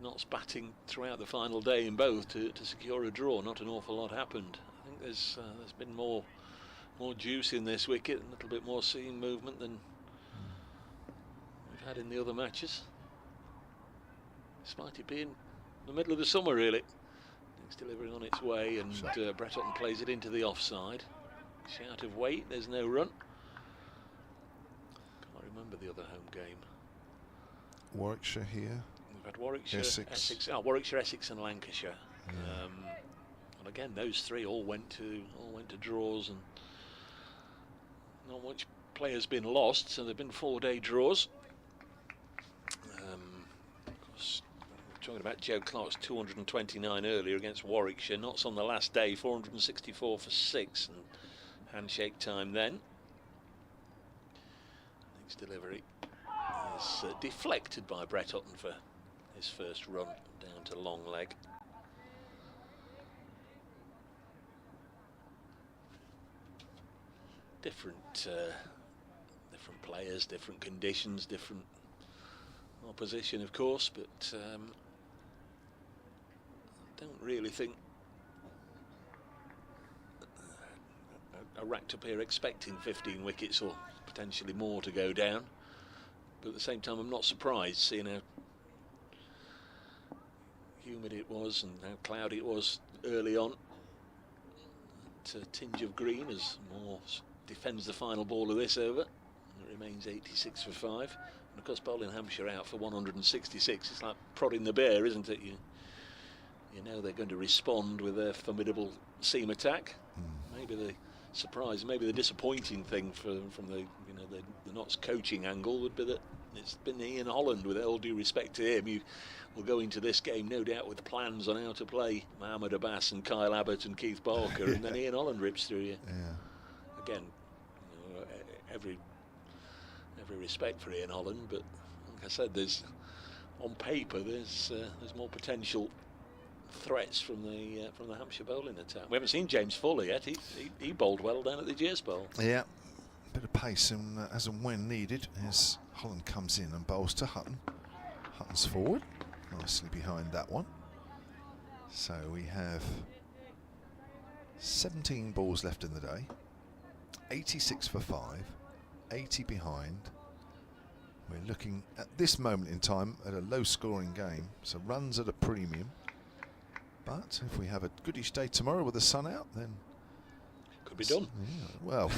Notts batting throughout the final day in both to secure a draw. Not an awful lot happened. I think there's been more juice in this wicket, a little bit more seam movement than we've had in the other matches. Despite it being the middle of the summer, really. It's delivering on its way, and Brett Hutton plays it into the offside. Shout of weight, there's no run. Can't remember the other home game. Warwickshire here. We've had Warwickshire, Essex. Warwickshire, Essex, and Lancashire. And again, those 3 all went to draws, and not much play has been lost. So they've been 4-day draws. Of course, we're talking about Joe Clark's 229 earlier against Warwickshire. Notts on the last day, 464 for 6, and handshake time then. Next delivery is deflected by Brett Hutton for his first run down to long leg. Different players, different conditions, different opposition, of course, but I don't really think I racked up here expecting 15 wickets or potentially more to go down, but at the same time I'm not surprised seeing how humid it was and how cloudy it was early on. A tinge of green as Moores defends the final ball of this over. It remains 86 for 5. And of course, bowling Hampshire out for 166. It's like prodding the bear, isn't it? You know they're going to respond with their formidable seam attack. Maybe the surprise, maybe the disappointing thing from the Notts coaching angle would be that it's been Ian Holland. With all due respect to him, you will go into this game no doubt with plans on how to play Mohamed Abbas and Kyle Abbott and Keith Barker, and then Ian Holland rips through you. Yeah. Again, every respect for Ian Holland, but like I said, there's on paper there's more potential threats from the Hampshire bowling attack. We haven't seen James Fuller yet. He bowled well down at the GS Bowl. Yeah, bit of pace as and when needed as Holland comes in and bowls to Hutton. Hutton's forward, nicely behind that one. So we have 17 balls left in the day, 86 for 5, 80 behind. We're looking at this moment in time at a low scoring game, so runs at a premium. But if we have a goodish day tomorrow with the sun out, then could be done. Yeah, well,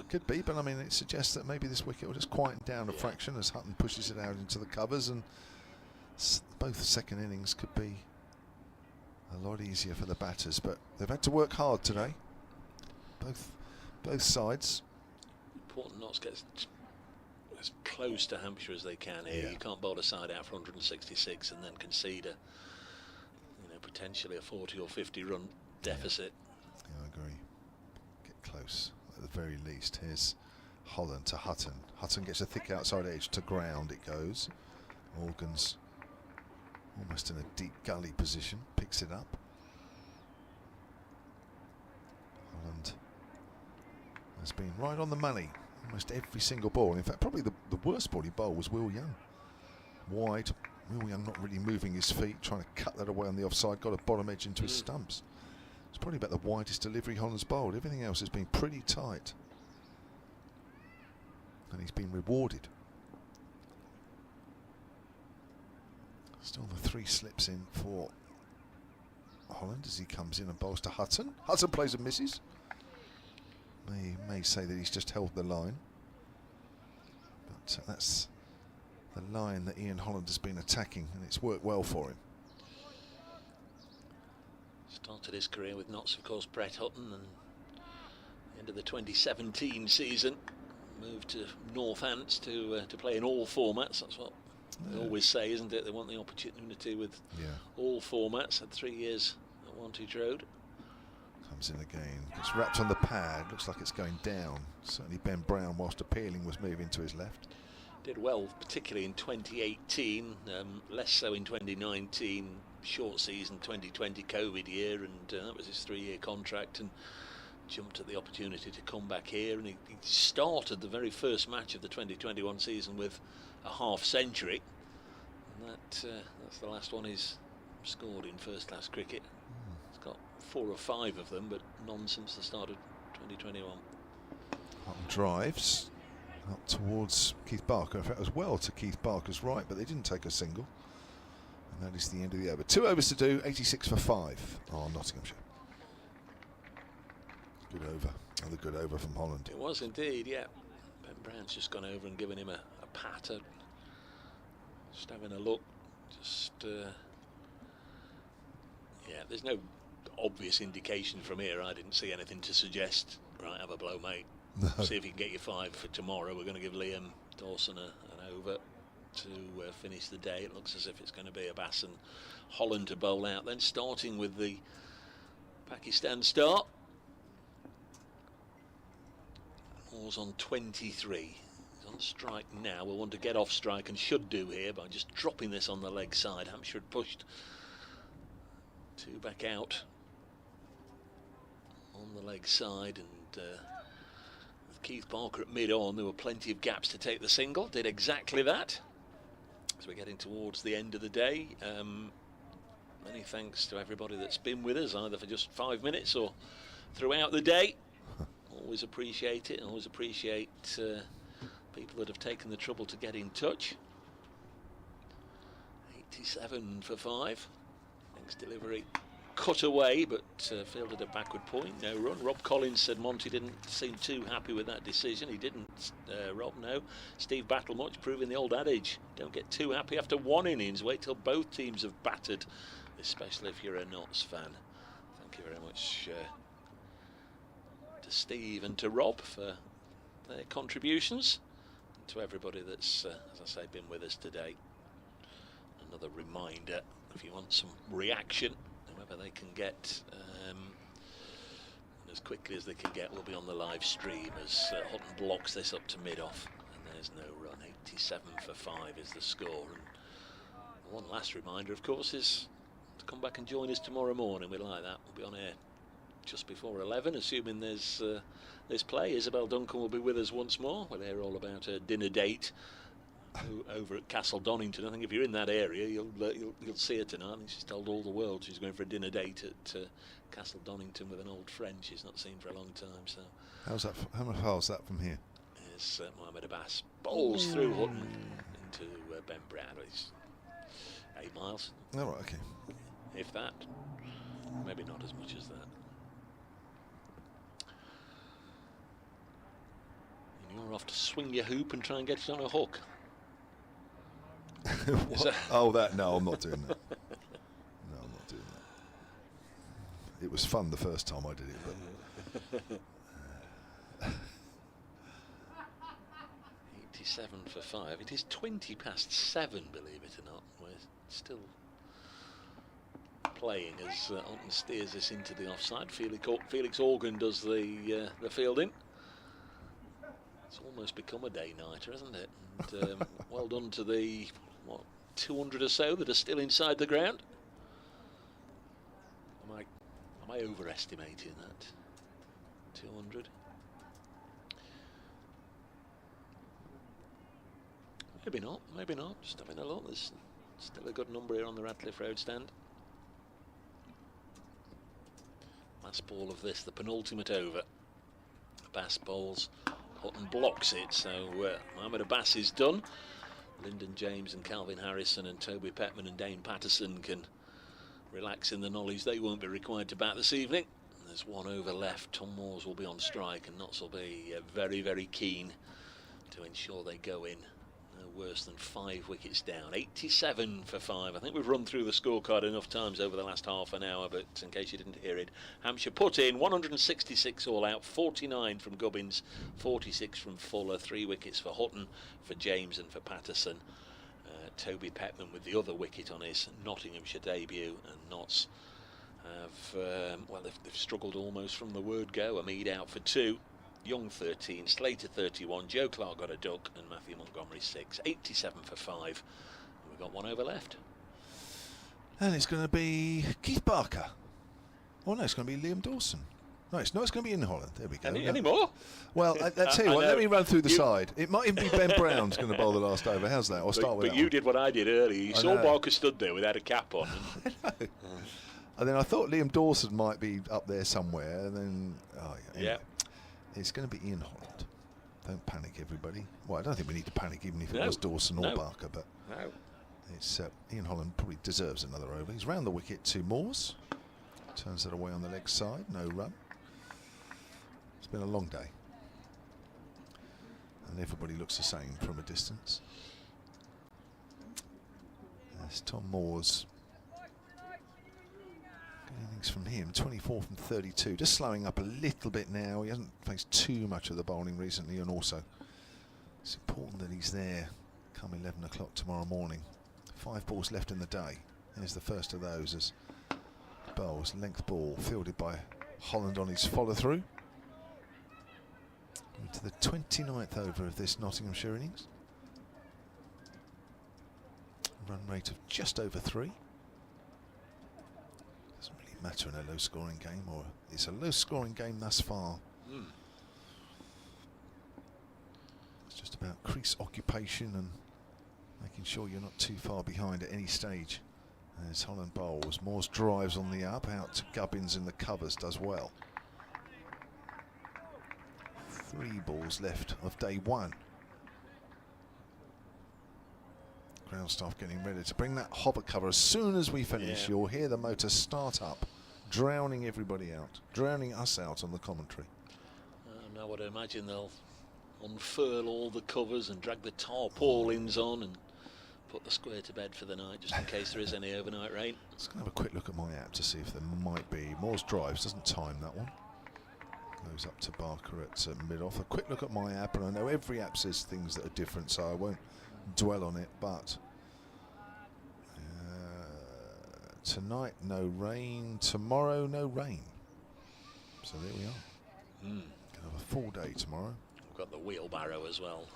could be, but I mean, it suggests that maybe this wicket will just quieten down a fraction as Hutton pushes it out into the covers, and both second innings could be a lot easier for the batters. But they've had to work hard today, both sides. Important Notts get as close to Hampshire as they can here. You can't bowl a side out for 166 and then concede potentially a 40 or 50 run deficit. Yeah, I agree. Get close. at the very least. Here's Holland to Hutton. Hutton gets a thick outside edge to ground. It goes. Morgan's almost in a deep gully position. Picks it up. Holland has been right on the money. Almost every single ball. In fact, probably the worst ball he bowled was Will Young. Wide. Will Young not really moving his feet, trying to cut that away on the offside. Got a bottom edge into his stumps. It's probably about the widest delivery Holland's bowled. Everything else has been pretty tight. And he's been rewarded. Still the 3 slips in for Holland as he comes in and bowls to Hutton. Hutton plays and misses. May say that he's just held the line. But that's the line that Ian Holland has been attacking, and it's worked well for him. Started his career with Notts, of course, Brett Hutton, and end of the 2017 season moved to Northants to play in all formats. That's what they always say, isn't it? They want the opportunity with all formats. Had 3 years at Wantage Road. Comes in again, gets wrapped on the pad, looks like it's going down. Certainly Ben Brown, whilst appealing, was moving to his left. Did well, particularly in 2018, less so in 2019, short season, 2020 COVID year, and that was his 3-year contract, and jumped at the opportunity to come back here, and he started the very first match of the 2021 season with a half century, and that's the last one he's scored in first class cricket. He's got 4 or 5 of them, but none since the start of 2021. Hutton drives up towards Keith Barker. In fact, as well to Keith Barker's right, but they didn't take a single. And that is the end of the over. 2 overs to do, 86 for 5 on Nottinghamshire. Good over. Another good over from Holland. It was indeed, yeah. Ben Brown's just gone over and given him a patter. Just having a look. Just, yeah, there's no obvious indication from here. I didn't see anything to suggest, right, have a blow, mate. No. See if you can get your 5 for tomorrow. We're going to give Liam Dawson an over to finish the day. It looks as if it's going to be Abbas and Holland to bowl out. Then starting with the Pakistan start. Moore's on 23. He's on strike now. We'll want to get off strike, and should do here by just dropping this on the leg side. Hampshire had pushed 2 back out on the leg side, and with Keith Barker at mid-on, there were plenty of gaps to take the single. Did exactly that. As we're getting towards the end of the day, many thanks to everybody that's been with us, either for just 5 minutes or throughout the day. Always appreciate it, and always appreciate people that have taken the trouble to get in touch. 87 for 5. Thanks delivery. Cut away, but fielded a backward point, no run. Rob Collins said Monty didn't seem too happy with that decision. He didn't, Rob, no. Steve Battlemuch proving the old adage, don't get too happy after 1 innings, wait till both teams have battered, especially if you're a Notts fan. Thank you very much to Steve and to Rob for their contributions, and to everybody that's, as I say, been with us today. Another reminder, if you want some reaction, whoever they can get, and as quickly as they can get, will be on the live stream as Hutton blocks this up to mid-off, and there's no run. 87 for 5 is the score. And one last reminder, of course, is to come back and join us tomorrow morning. We like that. We'll be on air just before 11, assuming there's play. Isabel Duncan will be with us once more. We'll hear all about her dinner date over at Castle Donington. I think if you're in that area, you'll see her tonight. I think she's told all the world she's going for a dinner date at Castle Donington with an old friend she's not seen for a long time. So how's that? How far is that from here? Here's Mohamed Abbas bowls through Hutton into Ben Brown. It's 8 miles. Oh, right, okay. If that, maybe not as much as that. And you're off to swing your hoop and try and get it on a hook. Oh, that? No, I'm not doing that. No, I'm not doing that. It was fun the first time I did it, but 87 for 5. It is 20 past 7, believe it or not. We're still playing as Alton steers us into the offside. Felix Organ does the fielding. It's almost become a day-nighter, hasn't it? And well done to the, 200 or so that are still inside the ground. Am I overestimating that? 200? Maybe not, maybe not. Just having a look. There's still a good number here on the Radcliffe Road stand. Last ball of this, the penultimate over. Bass bowls, Hutton blocks it, so Mohamed Abbas is done. Lyndon James and Calvin Harrison and Toby Petman and Dane Patterson can relax in the knowledge they won't be required to bat this evening. There's one over left. Tom Moores will be on strike, and Notts will be very, very keen to ensure they go in. No worse than 5 wickets down. 87 for 5. I think we've run through the scorecard enough times over the last half an hour, but in case you didn't hear it, Hampshire put in 166 all out, 49 from Gubbins, 46 from Fuller, 3 wickets for Hutton, for James and for Patterson. Toby Petman with the other wicket on his Nottinghamshire debut, and Notts have, they've struggled almost from the word go. Amid out for 2. Young 13, Slater 31, Joe Clark got a duck, and Matthew Montgomery 6. 87 for 5. And we've got one over left. And it's going to be Keith Barker. Oh no, it's going to be Liam Dawson. No, it's not. It's going to be Ian Holland. There we go. Any more? Well, I'll tell you what, let me run through the side. It might even be Ben Brown's going to bowl the last over. How's that? I'll start with that. But you did what I did earlier. You saw Barker stood there without a cap on. And then I thought Liam Dawson might be up there somewhere. And then, anyway, it's going to be Ian Holland. Don't panic, everybody. Well, I don't think we need to panic, even if it was Dawson or Barker. But it's Ian Holland probably deserves another over. He's round the wicket to Moores. Turns it away on the leg side. No run. It's been a long day, and everybody looks the same from a distance. There's Tom Moores. Good innings from him, 24 from 32. Just slowing up a little bit now. He hasn't faced too much of the bowling recently, and also it's important that he's there come 11 o'clock tomorrow morning. 5 balls left in the day. There's the first of those as bowls, length ball fielded by Holland on his follow through. To the 29th over of this Nottinghamshire innings. Run rate of just over 3. Doesn't really matter in a low scoring game, or it's a low scoring game thus far. It's just about crease occupation and making sure you're not too far behind at any stage. As Holland bowls, Moores drives on the up, out to Gubbins in the covers, does well. 3 balls left of day 1. Ground staff getting ready to bring that hover cover. As soon as we finish, you'll hear the motor start up, drowning everybody out, drowning us out on the commentary. I would imagine they'll unfurl all the covers and drag the tarpaulins on and put the square to bed for the night, just in case there is any overnight rain. Just going to have a quick look at my app to see if there might be. Moores drives, doesn't time that one. Goes up to Barker at mid-off. A quick look at my app, and I know every app says things that are different, so I won't dwell on it, but tonight no rain, tomorrow no rain. So there we are. Gonna have a full day tomorrow. We've got the wheelbarrow as well,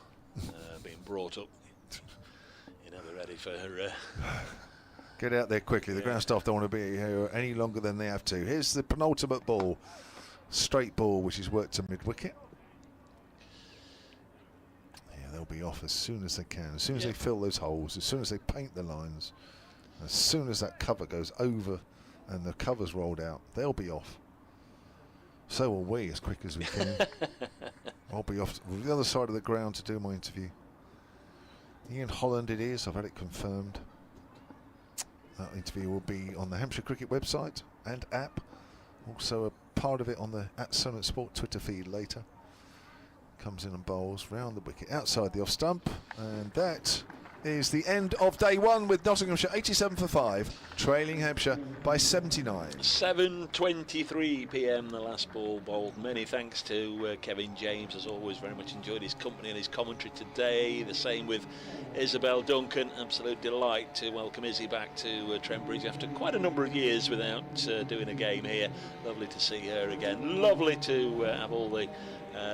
being brought up. You know, they're ready for Get out there quickly. The ground staff don't want to be here any longer than they have to. Here's the penultimate ball. Straight ball, which is worked to mid-wicket. Yeah, they'll be off as soon as they can. As soon as they fill those holes, as soon as they paint the lines, as soon as that cover goes over and the cover's rolled out, they'll be off. So will we, as quick as we can. I'll be off to the other side of the ground to do my interview. Ian Holland it is, I've had it confirmed. That interview will be on the Hampshire Cricket website and app. Also a part of it on the @Sonnet Sport Twitter feed later. Comes in and bowls round the wicket outside the off stump, and that is the end of day 1 with Nottinghamshire 87 for 5, trailing Hampshire by 79. 7:23 p.m. the last ball bowled. Many thanks to Kevin James, as always. Very much enjoyed his company and his commentary today. The same with Isabel Duncan. Absolute delight to welcome Izzy back to Trent Bridge after quite a number of years without doing a game here. Lovely to see her again. Lovely to have all the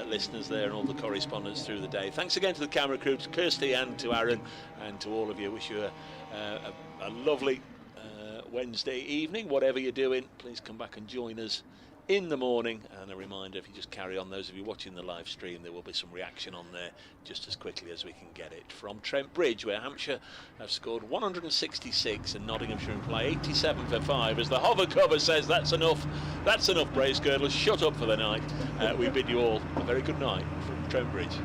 listeners there and all the correspondence through the day. Thanks again to the camera crew, to Kirsty and to Aaron, and to all of you. Wish you a lovely Wednesday evening. Whatever you're doing, please come back and join us in the morning. And a reminder, if you just carry on, those of you watching the live stream, there will be some reaction on there just as quickly as we can get it. From Trent Bridge, where Hampshire have scored 166 and Nottinghamshire in play 87 for 5, as the hover cover says, that's enough, Brace Girdlers, shut up for the night. We bid you all a very good night from Trent Bridge.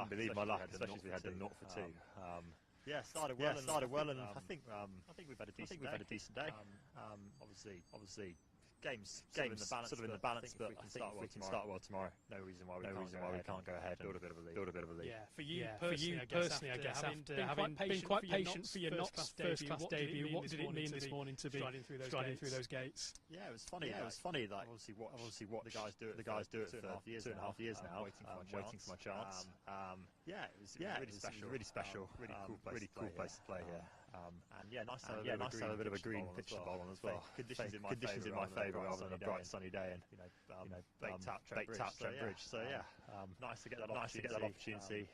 can't believe my luck, especially as we had them 0 for 2. Yeah, started well, and I think we've had a decent day. Obviously, games sort of in the balance, but I think if we can start well tomorrow, no reason why we can't go ahead and build a bit of a lead. Yeah, for you personally, I guess, having been quite patient for your Notts first-class debut, what did it mean this morning to be striding through those gates? Yeah, it was funny. Like obviously what the guys do it for 2.5 years now, waiting for my chance. Yeah, it was really special, really cool place to play here. And nice to have a bit of a green pitch to bowl on as well. Conditions in my favour rather than a bright sunny day, and baked out Trent Bridge. So nice to get that opportunity.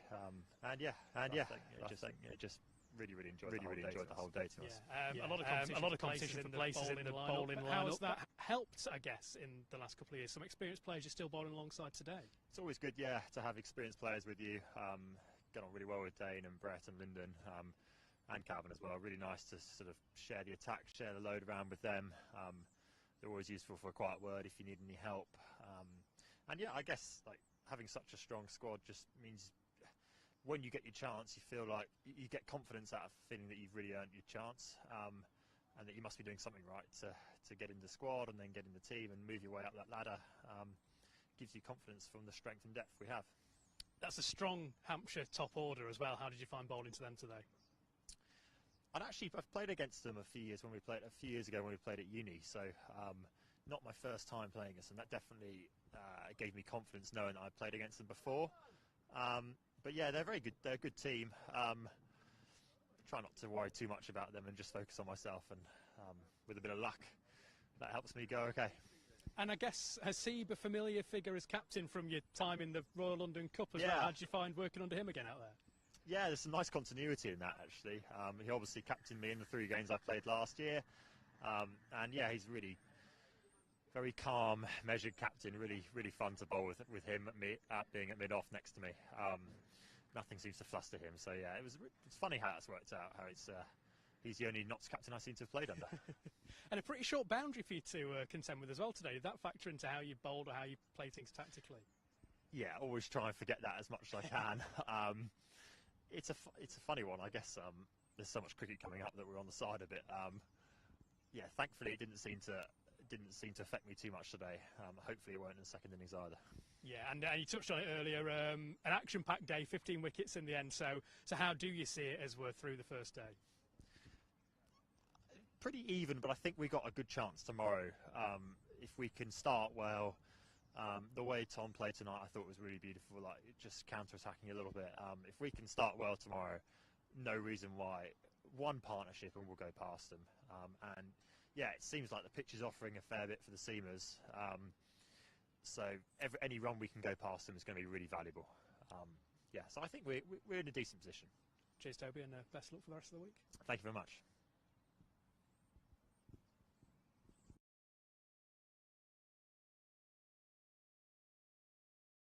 It just really enjoyed the whole day. To us. A lot of competition for places in the bowling lineup. How has that helped, I guess, in the last couple of years? Some experienced players you're still bowling alongside today. It's always good, to have experienced players with you. Get on really well with Dane and Brett and Lyndon. And Calvin as well. Really nice to sort of share the attack, share the load around with them. They're always useful for a quiet word if you need any help. I guess like having such a strong squad just means when you get your chance, you feel like you get confidence out of feeling that you've really earned your chance, and that you must be doing something right to get in the squad and then get in the team and move your way up that ladder. Gives you confidence from the strength and depth we have. That's a strong Hampshire top order as well. How did you find bowling to them today? I've played against them a few years ago when we played at uni, so not my first time playing against them. That definitely gave me confidence knowing that I played against them before. But yeah, they're very good. They're a good team. Try not to worry too much about them and just focus on myself. And with a bit of luck, that helps me go okay. And I guess Hasib, a familiar figure as captain from your time in the Royal London Cup as well. How did you find working under him again out there? Yeah, there's some nice continuity in that actually. He obviously captained me in the 3 games I played last year, and he's really very calm, measured captain. Really fun to bowl with him being at mid-off next to me. Nothing seems to fluster him. So yeah, it's funny how that's worked out. How he's the only Notts captain I seem to have played under. And a pretty short boundary for you to contend with as well today. Did that factor into how you bowled or how you play things tactically? Yeah, always try and forget that as much as I can. It's a funny one, I guess. There's so much cricket coming up that we're on the side of it. Thankfully it didn't seem to affect me too much today. Hopefully it won't in the second innings either. Yeah, and you touched on it earlier. An action-packed day, 15 wickets in the end. So how do you see it as we're through the first day? Pretty even, but I think we got a good chance tomorrow. If we can start well. The way Tom played tonight I thought was really beautiful, like just counter-attacking a little bit. If we can start well tomorrow, no reason why. One partnership and we'll go past them. It seems like the pitch is offering a fair bit for the seamers. So any run we can go past them is going to be really valuable. So I think we're in a decent position. Cheers, Toby, and best of luck for the rest of the week. Thank you very much.